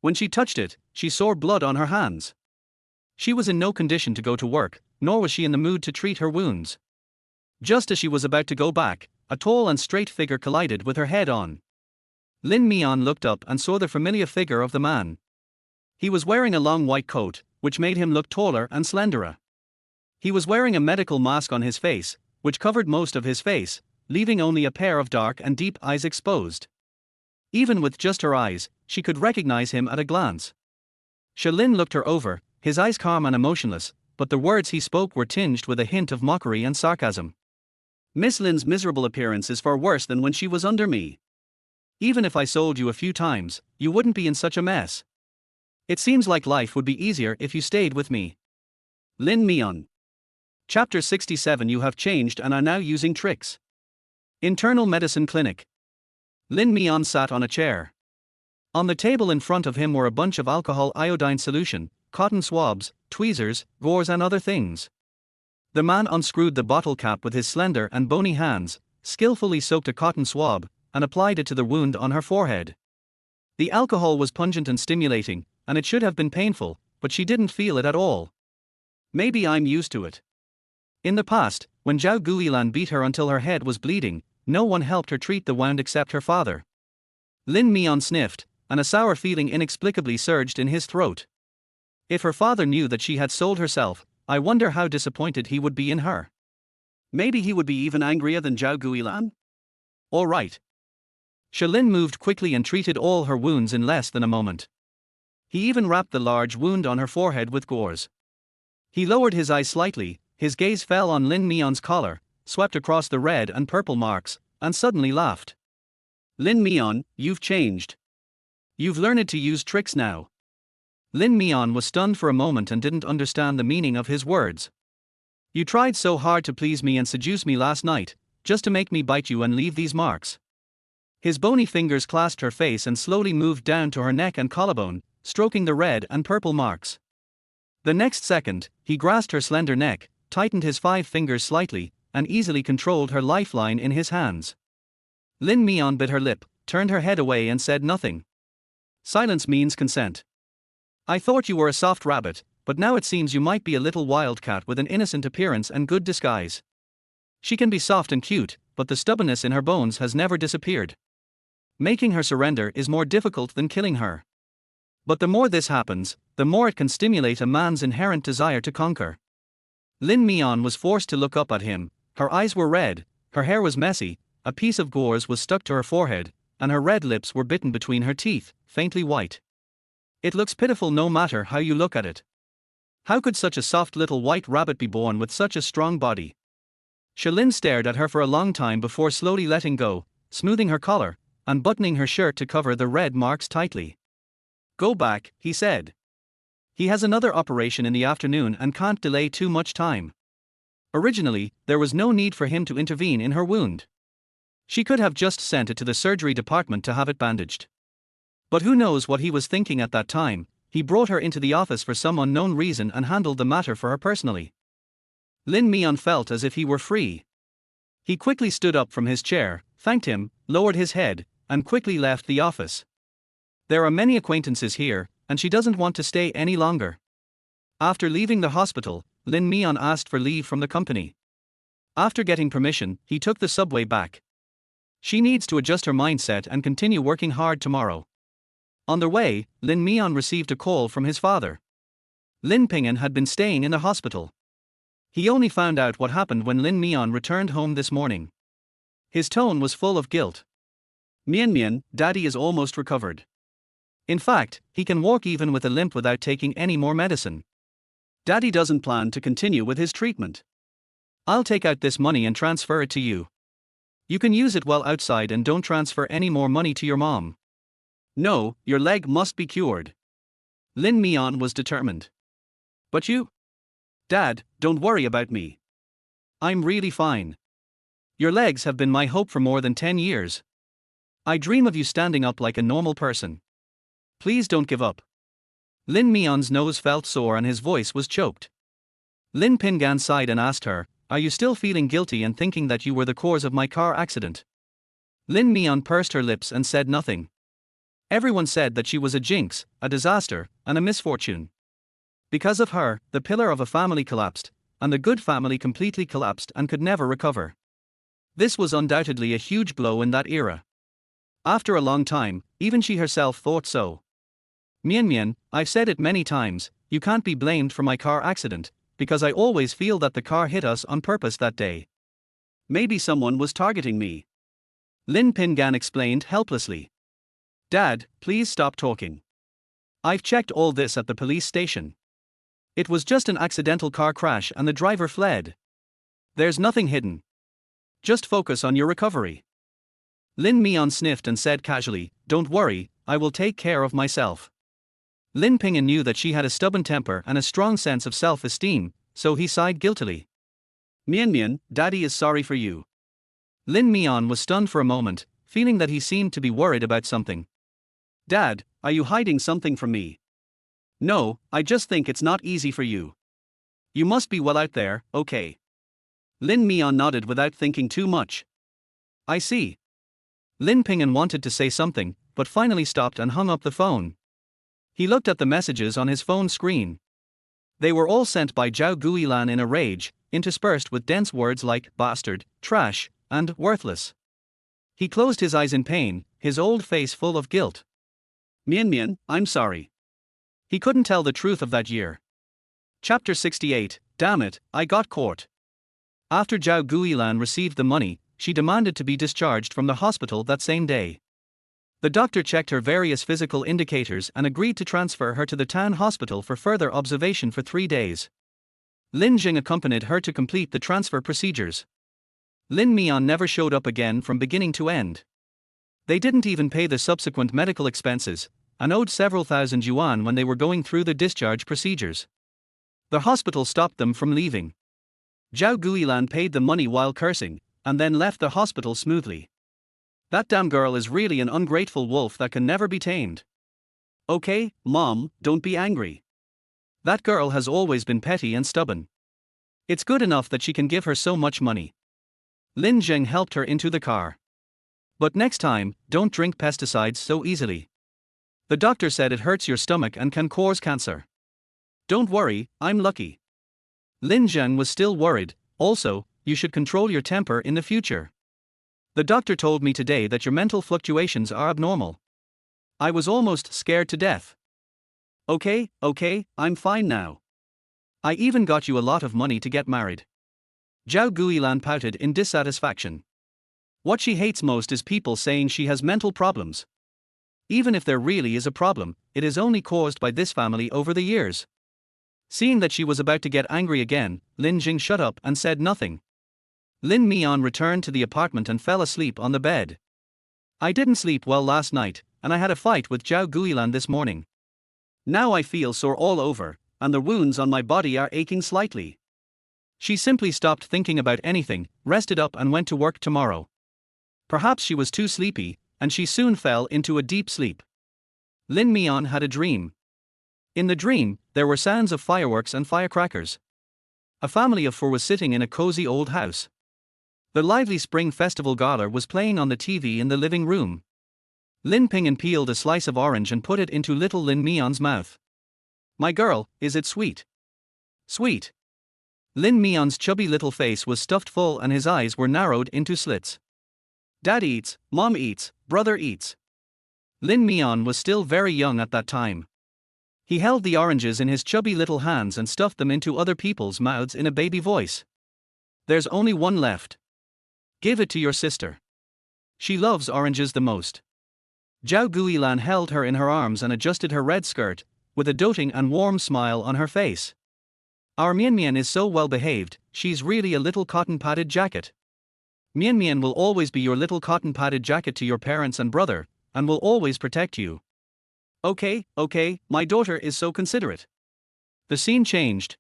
When she touched it, she saw blood on her hands. She was in no condition to go to work, nor was she in the mood to treat her wounds. Just as she was about to go back, a tall and straight figure collided with her head on. Lin Mian looked up and saw the familiar figure of the man. He was wearing a long white coat, which made him look taller and slenderer. He was wearing a medical mask on his face, which covered most of his face, leaving only a pair of dark and deep eyes exposed. Even with just her eyes, she could recognize him at a glance. Lin looked her over, his eyes calm and emotionless, but the words he spoke were tinged with a hint of mockery and sarcasm. Miss Lin's miserable appearance is far worse than when she was under me. Even if I sold you a few times, you wouldn't be in such a mess. It seems like life would be easier if you stayed with me. Lin Mian. Chapter 67. You have changed and are now using tricks. Internal Medicine Clinic. Lin Mian sat on a chair. On the table in front of him were a bunch of alcohol iodine solution, cotton swabs, tweezers, gauze and other things. The man unscrewed the bottle cap with his slender and bony hands, skillfully soaked a cotton swab, and applied it to the wound on her forehead. The alcohol was pungent and stimulating, and it should have been painful, but she didn't feel it at all. Maybe I'm used to it. In the past, when Zhao Guilan beat her until her head was bleeding, no one helped her treat the wound except her father. Lin Mian sniffed, and a sour feeling inexplicably surged in his throat. If her father knew that she had sold herself, I wonder how disappointed he would be in her. Maybe he would be even angrier than Zhao Guilan? All right. Lin moved quickly and treated all her wounds in less than a moment. He even wrapped the large wound on her forehead with gauze. He lowered his eyes slightly, his gaze fell on Lin Mian's collar, swept across the red and purple marks, and suddenly laughed. Lin Mian, you've changed. You've learned to use tricks now. Lin Mian was stunned for a moment and didn't understand the meaning of his words. You tried so hard to please me and seduce me last night, just to make me bite you and leave these marks. His bony fingers clasped her face and slowly moved down to her neck and collarbone, stroking the red and purple marks. The next second, he grasped her slender neck, tightened his 5 fingers slightly, and easily controlled her lifeline in his hands. Lin Mian bit her lip, turned her head away and said nothing. Silence means consent. I thought you were a soft rabbit, but now it seems you might be a little wildcat with an innocent appearance and good disguise. She can be soft and cute, but the stubbornness in her bones has never disappeared. Making her surrender is more difficult than killing her. But the more this happens, the more it can stimulate a man's inherent desire to conquer. Lin Mian was forced to look up at him, her eyes were red, her hair was messy, a piece of gauze was stuck to her forehead, and her red lips were bitten between her teeth, faintly white. It looks pitiful no matter how you look at it. How could such a soft little white rabbit be born with such a strong body? Lin stared at her for a long time before slowly letting go, smoothing her collar, and buttoning her shirt to cover the red marks tightly. Go back, he said. He has another operation in the afternoon and can't delay too much time. Originally, there was no need for him to intervene in her wound. She could have just sent it to the surgery department to have it bandaged. But who knows what he was thinking at that time. He brought her into the office for some unknown reason and handled the matter for her personally. Lin Mian felt as if he were free. He quickly stood up from his chair, thanked him, lowered his head, and quickly left the office. There are many acquaintances here, and she doesn't want to stay any longer. After leaving the hospital, Lin Mian asked for leave from the company. After getting permission, he took the subway back. She needs to adjust her mindset and continue working hard tomorrow. On their way, Lin Mian received a call from his father. Lin Ping'an had been staying in the hospital. He only found out what happened when Lin Mian returned home this morning. His tone was full of guilt. Mian, Daddy is almost recovered. In fact, he can walk even with a limp without taking any more medicine. Daddy doesn't plan to continue with his treatment. I'll take out this money and transfer it to you. You can use it well outside and don't transfer any more money to your mom. No, your leg must be cured. Lin Mian was determined. But you? Dad, don't worry about me. I'm really fine. Your legs have been my hope for more than 10 years. I dream of you standing up like a normal person. Please don't give up. Lin Mian's nose felt sore and his voice was choked. Lin Pingan sighed and asked her, "Are you still feeling guilty and thinking that you were the cause of my car accident?" Lin Mian pursed her lips and said nothing. Everyone said that she was a jinx, a disaster, and a misfortune. Because of her, the pillar of a family collapsed, and the good family completely collapsed and could never recover. This was undoubtedly a huge blow in that era. After a long time, even she herself thought so. "Mian Mian, I've said it many times, you can't be blamed for my car accident, because I always feel that the car hit us on purpose that day. Maybe someone was targeting me." Lin Pingan explained helplessly. "Dad, please stop talking. I've checked all this at the police station. It was just an accidental car crash and the driver fled. There's nothing hidden. Just focus on your recovery." Lin Mian sniffed and said casually, "Don't worry, I will take care of myself." Lin Pingan knew that she had a stubborn temper and a strong sense of self-esteem, so he sighed guiltily. "Mian Mian, Daddy is sorry for you." Lin Mian was stunned for a moment, feeling that he seemed to be worried about something. "Dad, are you hiding something from me?" "No, I just think it's not easy for you. You must be well out there, okay?" Lin Mian nodded without thinking too much. "I see." Lin Pingan wanted to say something, but finally stopped and hung up the phone. He looked at the messages on his phone screen. They were all sent by Zhao Guilan in a rage, interspersed with dense words like bastard, trash, and worthless. He closed his eyes in pain, his old face full of guilt. "Mian Mian, I'm sorry." He couldn't tell the truth of that year. Chapter 68, Damn it, I got caught. After Zhao Guilan received the money, she demanded to be discharged from the hospital that same day. The doctor checked her various physical indicators and agreed to transfer her to the town hospital for further observation for 3 days. Lin Jing accompanied her to complete the transfer procedures. Lin Mian never showed up again from beginning to end. They didn't even pay the subsequent medical expenses, and owed several thousand yuan when they were going through the discharge procedures. The hospital stopped them from leaving. Zhao Guilan paid the money while cursing, and then left the hospital smoothly. "That damn girl is really an ungrateful wolf that can never be tamed." "Okay, Mom, don't be angry. That girl has always been petty and stubborn. It's good enough that she can give her so much money." Lin Jing helped her into the car. "But next time, don't drink pesticides so easily. The doctor said it hurts your stomach and can cause cancer." "Don't worry, I'm lucky." Lin Zheng was still worried. "Also, you should control your temper in the future. The doctor told me today that your mental fluctuations are abnormal. I was almost scared to death." Okay, I'm fine now. I even got you a lot of money to get married." Zhao Guilan pouted in dissatisfaction. What she hates most is people saying she has mental problems. Even if there really is a problem, it is only caused by this family over the years. Seeing that she was about to get angry again, Lin Jing shut up and said nothing. Lin Mian returned to the apartment and fell asleep on the bed. "I didn't sleep well last night, and I had a fight with Zhao Guilan this morning. Now I feel sore all over, and the wounds on my body are aching slightly." She simply stopped thinking about anything, rested up and went to work tomorrow. Perhaps she was too sleepy, and she soon fell into a deep sleep. Lin Mian had a dream. In the dream, there were sounds of fireworks and firecrackers. A family of 4 was sitting in a cozy old house. The lively Spring Festival gala was playing on the TV in the living room. Lin Pingan peeled a slice of orange and put it into little Lin Mian's mouth. "My girl, is it sweet?" "Sweet." Lin Mian's chubby little face was stuffed full and his eyes were narrowed into slits. "Dad eats, Mom eats, brother eats." Lin Mian was still very young at that time. He held the oranges in his chubby little hands and stuffed them into other people's mouths in a baby voice. "There's only one left. Give it to your sister. She loves oranges the most." Zhao Guilan held her in her arms and adjusted her red skirt, with a doting and warm smile on her face. "Our Mian Mian is so well behaved, she's really a little cotton padded jacket. Mian Mian will always be your little cotton padded jacket to your parents and brother, and will always protect you." Okay, my daughter is so considerate." The scene changed.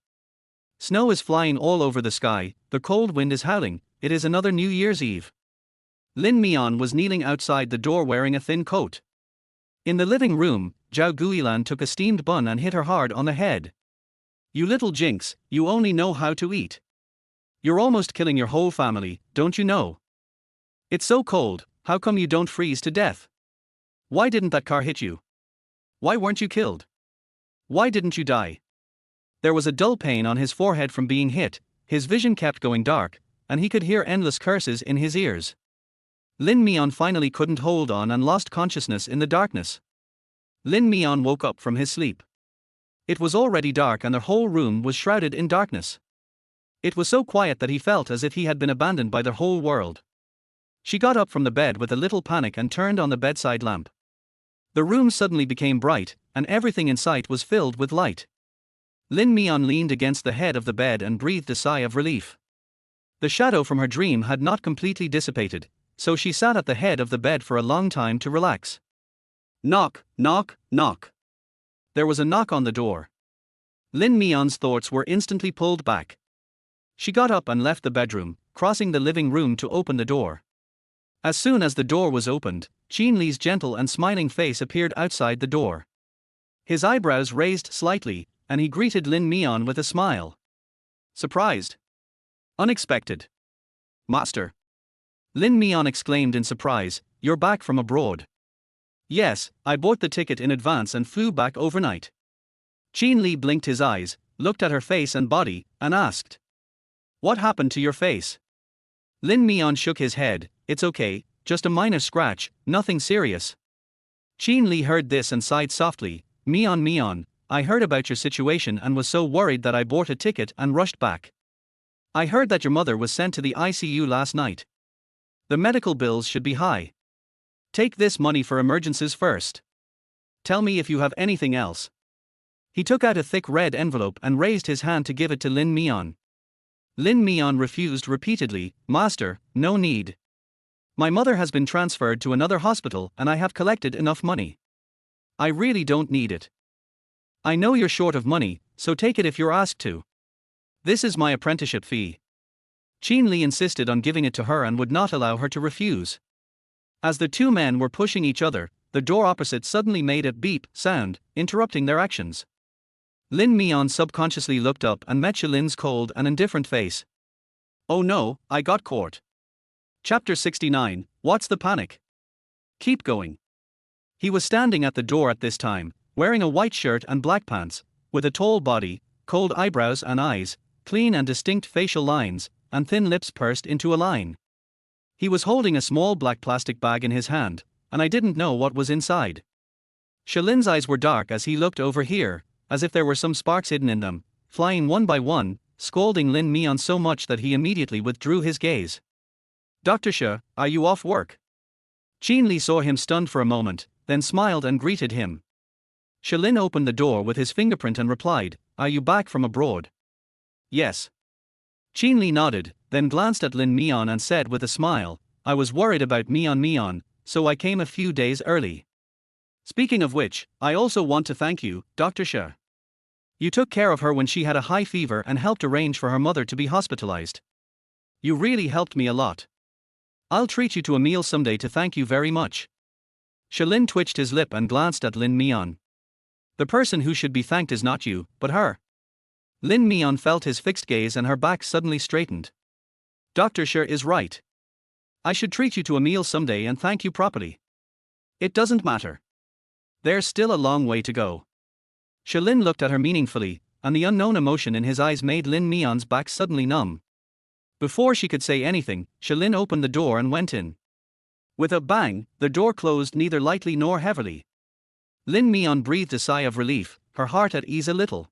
Snow is flying all over the sky, the cold wind is howling, it is another New Year's Eve. Lin Mian was kneeling outside the door wearing a thin coat. In the living room, Zhao Guilan took a steamed bun and hit her hard on the head. You little jinx, you only know how to eat. You're almost killing your whole family, don't you know? It's so cold, how come you don't freeze to death? Why didn't that car hit you? Why weren't you killed? Why didn't you die? There was a dull pain on his forehead from being hit, his vision kept going dark, and he could hear endless curses in his ears. Lin Mian finally couldn't hold on and lost consciousness in the darkness. Lin Mian woke up from his sleep. It was already dark and the whole room was shrouded in darkness. It was so quiet that he felt as if he had been abandoned by the whole world. She got up from the bed with a little panic and turned on the bedside lamp. The room suddenly became bright, and everything in sight was filled with light. Lin Mian leaned against the head of the bed and breathed a sigh of relief. The shadow from her dream had not completely dissipated, so she sat at the head of the bed for a long time to relax. Knock, knock, knock. There was a knock on the door. Lin Mian's thoughts were instantly pulled back. She got up and left the bedroom, crossing the living room to open the door. As soon as the door was opened, Qin Li's gentle and smiling face appeared outside the door. His eyebrows raised slightly, and he greeted Lin Mian with a smile. Surprised? Unexpected? Master? Lin Mian exclaimed in surprise, you're back from abroad. Yes, I bought the ticket in advance and flew back overnight. Qin Li blinked his eyes, looked at her face and body, and asked. What happened to your face? Lin Mian shook his head, it's okay, just a minor scratch, nothing serious. Qin Li heard this and sighed softly, Mian Mian, I heard about your situation and was so worried that I bought a ticket and rushed back. I heard that your mother was sent to the ICU last night. The medical bills should be high. Take this money for emergencies first. Tell me if you have anything else. He took out a thick red envelope and raised his hand to give it to Lin Mian. Lin Mian refused repeatedly, Master, no need. My mother has been transferred to another hospital and I have collected enough money. I really don't need it. I know you're short of money, so take it if you're asked to. This is my apprenticeship fee. Qin Li insisted on giving it to her and would not allow her to refuse. As the two men were pushing each other, the door opposite suddenly made a beep sound, interrupting their actions. Lin Mian subconsciously looked up and met Shilin's cold and indifferent face. Oh no, I got caught. Chapter 69, What's the panic? Keep going. He was standing at the door at this time, wearing a white shirt and black pants, with a tall body, cold eyebrows and eyes, clean and distinct facial lines, and thin lips pursed into a line. He was holding a small black plastic bag in his hand, and I didn't know what was inside. Shilin's eyes were dark as he looked over here, as if there were some sparks hidden in them, flying one by one, scalding Lin Mian so much that he immediately withdrew his gaze. Dr. Shi, are you off work? Qin Li saw him stunned for a moment, then smiled and greeted him. Shilin opened the door with his fingerprint and replied, Are you back from abroad? Yes. Qin Li nodded, then glanced at Lin Mian and said with a smile, I was worried about Mian Mian, so I came a few days early. Speaking of which, I also want to thank you, Dr. Shi. You took care of her when she had a high fever and helped arrange for her mother to be hospitalized. You really helped me a lot. I'll treat you to a meal someday to thank you very much. Shilin twitched his lip and glanced at Lin Mian. The person who should be thanked is not you, but her. Lin Mian felt his fixed gaze and her back suddenly straightened. Dr. Shi is right. I should treat you to a meal someday and thank you properly. It doesn't matter. There's still a long way to go. Shilin looked at her meaningfully, and the unknown emotion in his eyes made Lin Mian's back suddenly numb. Before she could say anything, Shilin opened the door and went in. With a bang, the door closed neither lightly nor heavily. Lin Mian breathed a sigh of relief, her heart at ease a little.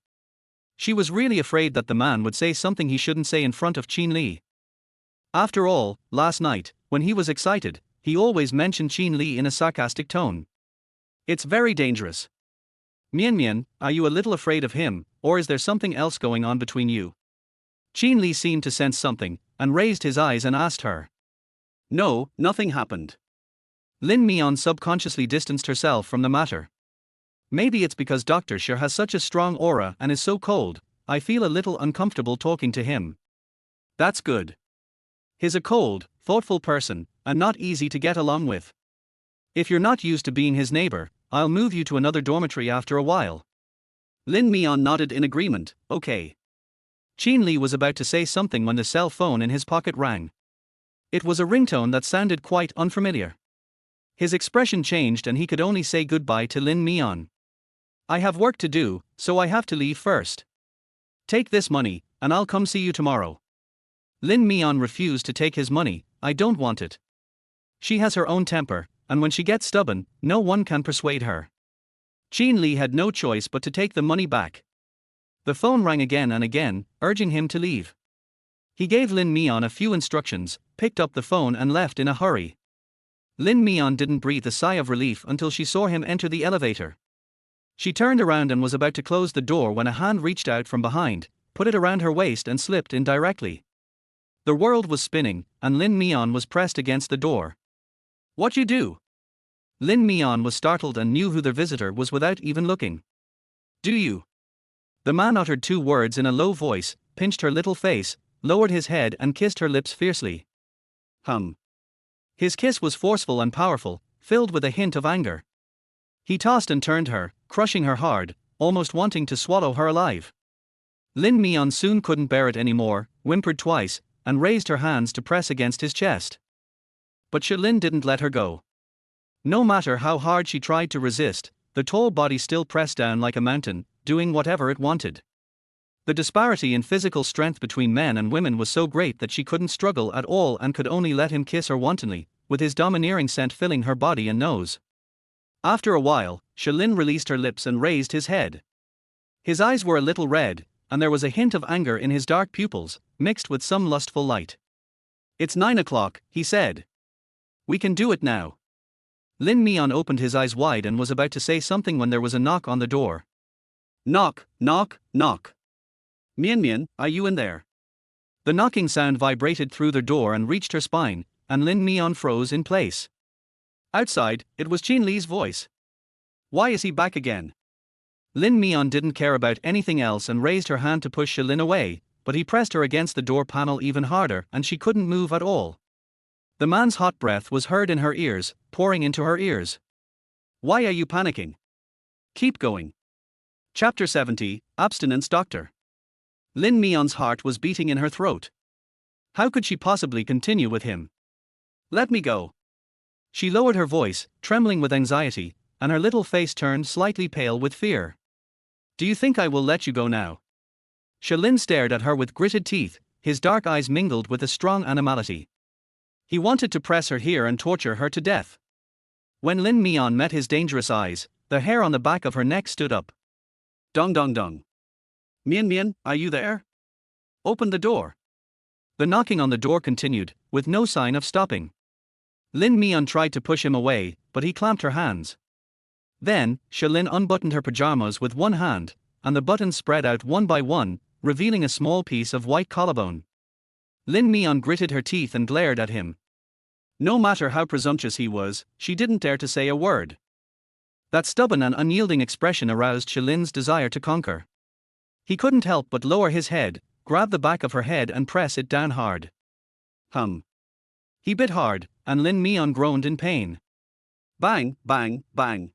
She was really afraid that the man would say something he shouldn't say in front of Qin Li. After all, last night, when he was excited, he always mentioned Qin Li in a sarcastic tone. It's very dangerous. Mian Mian, are you a little afraid of him, or is there something else going on between you? Qin Li seemed to sense something, and raised his eyes and asked her. No, nothing happened. Lin Mian subconsciously distanced herself from the matter. Maybe it's because Dr. Shi has such a strong aura and is so cold, I feel a little uncomfortable talking to him. That's good. He's a cold, thoughtful person, and not easy to get along with. If you're not used to being his neighbor, I'll move you to another dormitory after a while. Lin Mian nodded in agreement, okay. Qin Li was about to say something when the cell phone in his pocket rang. It was a ringtone that sounded quite unfamiliar. His expression changed and he could only say goodbye to Lin Mian. I have work to do, so I have to leave first. Take this money, and I'll come see you tomorrow. Lin Mian refused to take his money. I don't want it. She has her own temper, and when she gets stubborn, no one can persuade her. Qin Li had no choice but to take the money back. The phone rang again and again, urging him to leave. He gave Lin Mian a few instructions, picked up the phone and left in a hurry. Lin Mian didn't breathe a sigh of relief until she saw him enter the elevator. She turned around and was about to close the door when a hand reached out from behind, put it around her waist and slipped in directly. The world was spinning, and Lin Mian was pressed against the door. What you do? Lin Mian was startled and knew who the visitor was without even looking. Do you? The man uttered 2 words in a low voice, pinched her little face, lowered his head and kissed her lips fiercely. His kiss was forceful and powerful, filled with a hint of anger. He tossed and turned her, crushing her hard, almost wanting to swallow her alive. Lin Mian soon couldn't bear it anymore, whimpered twice, and raised her hands to press against his chest. But Shalin didn't let her go. No matter how hard she tried to resist, the tall body still pressed down like a mountain, doing whatever it wanted. The disparity in physical strength between men and women was so great that she couldn't struggle at all and could only let him kiss her wantonly, with his domineering scent filling her body and nose. After a while, Shalin released her lips and raised his head. His eyes were a little red, and there was a hint of anger in his dark pupils, mixed with some lustful light. It's 9 o'clock, he said. We can do it now. Lin Mian opened his eyes wide and was about to say something when there was a knock on the door. Knock, knock, knock. Mian Mian, are you in there? The knocking sound vibrated through the door and reached her spine, and Lin Mian froze in place. Outside, it was Qin Li's voice. Why is he back again? Lin Mian didn't care about anything else and raised her hand to push Shalin away, but he pressed her against the door panel even harder and she couldn't move at all. The man's hot breath was heard in her ears, pouring into her ears. Why are you panicking? Keep going. Chapter 70, Abstinence Doctor. Lin Mian's heart was beating in her throat. How could she possibly continue with him? Let me go. She lowered her voice, trembling with anxiety, and her little face turned slightly pale with fear. Do you think I will let you go now? Shalin stared at her with gritted teeth, his dark eyes mingled with a strong animality. He wanted to press her here and torture her to death. When Lin Mian met his dangerous eyes, the hair on the back of her neck stood up. Dong dong dong. Mian Mian, are you there? Open the door. The knocking on the door continued, with no sign of stopping. Lin Mian tried to push him away, but he clamped her hands. Then, Shalin unbuttoned her pajamas with one hand, and the buttons spread out one by one, revealing a small piece of white collarbone. Lin Mian gritted her teeth and glared at him. No matter how presumptuous he was, she didn't dare to say a word. That stubborn and unyielding expression aroused Shalin's desire to conquer. He couldn't help but lower his head, grab the back of her head and press it down hard. He bit hard, and Lin Mian groaned in pain. Bang, bang, bang.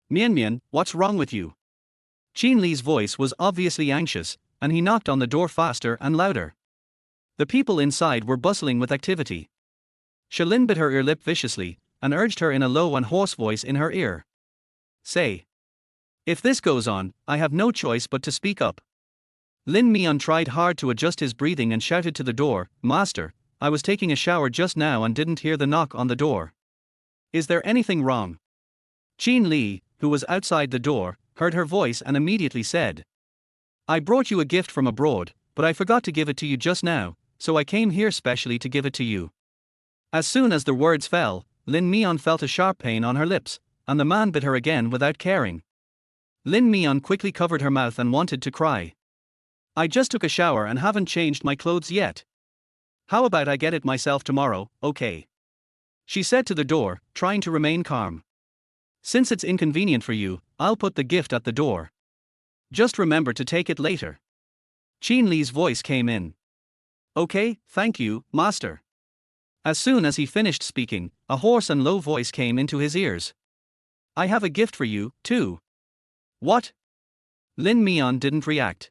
Mian Mian, what's wrong with you? Qin Li's voice was obviously anxious, and he knocked on the door faster and louder. The people inside were bustling with activity. Shalin bit her ear lip viciously, and urged her in a low and hoarse voice in her ear. Say. If this goes on, I have no choice but to speak up. Lin Mian tried hard to adjust his breathing and shouted to the door, Master, I was taking a shower just now and didn't hear the knock on the door. Is there anything wrong? Qin Li, who was outside the door, heard her voice and immediately said. I brought you a gift from abroad, but I forgot to give it to you just now, so I came here specially to give it to you. As soon as the words fell, Lin Mian felt a sharp pain on her lips, and the man bit her again without caring. Lin Mian quickly covered her mouth and wanted to cry. I just took a shower and haven't changed my clothes yet. How about I get it myself tomorrow, okay? She said to the door, trying to remain calm. Since it's inconvenient for you, I'll put the gift at the door. Just remember to take it later. Qin Li's voice came in. Okay, thank you, Master. As soon as he finished speaking, a hoarse and low voice came into his ears. I have a gift for you, too. What? Lin Mian didn't react.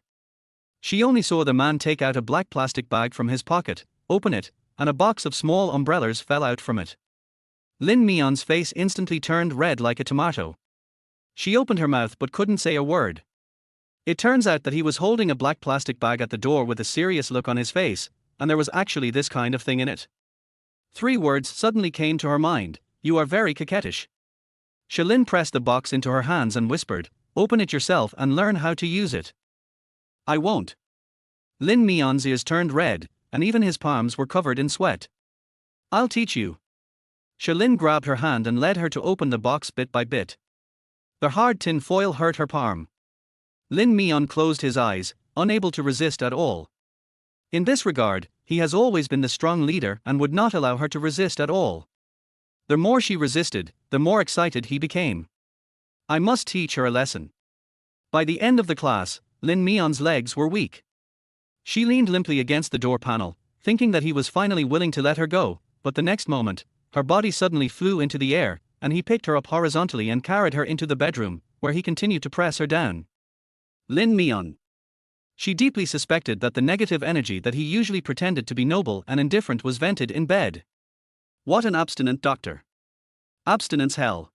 She only saw the man take out a black plastic bag from his pocket, open it, and a box of small umbrellas fell out from it. Lin Mian's face instantly turned red like a tomato. She opened her mouth but couldn't say a word. It turns out that he was holding a black plastic bag at the door with a serious look on his face, and there was actually this kind of thing in it. 3 words suddenly came to her mind: "You are very coquettish." Shalin pressed the box into her hands and whispered, "Open it yourself and learn how to use it." "I won't." Lin Mian's ears turned red, and even his palms were covered in sweat. "I'll teach you." Shalin grabbed her hand and led her to open the box bit by bit. The hard tin foil hurt her palm. Lin Mian closed his eyes, unable to resist at all. In this regard, he has always been the strong leader and would not allow her to resist at all. The more she resisted, the more excited he became. "I must teach her a lesson." By the end of the class, Lin Mian's legs were weak. She leaned limply against the door panel, thinking that he was finally willing to let her go, but the next moment, her body suddenly flew into the air, and he picked her up horizontally and carried her into the bedroom, where he continued to press her down. Lin Mian. She deeply suspected that the negative energy that he usually pretended to be noble and indifferent was vented in bed. What an abstinent doctor. Abstinence hell.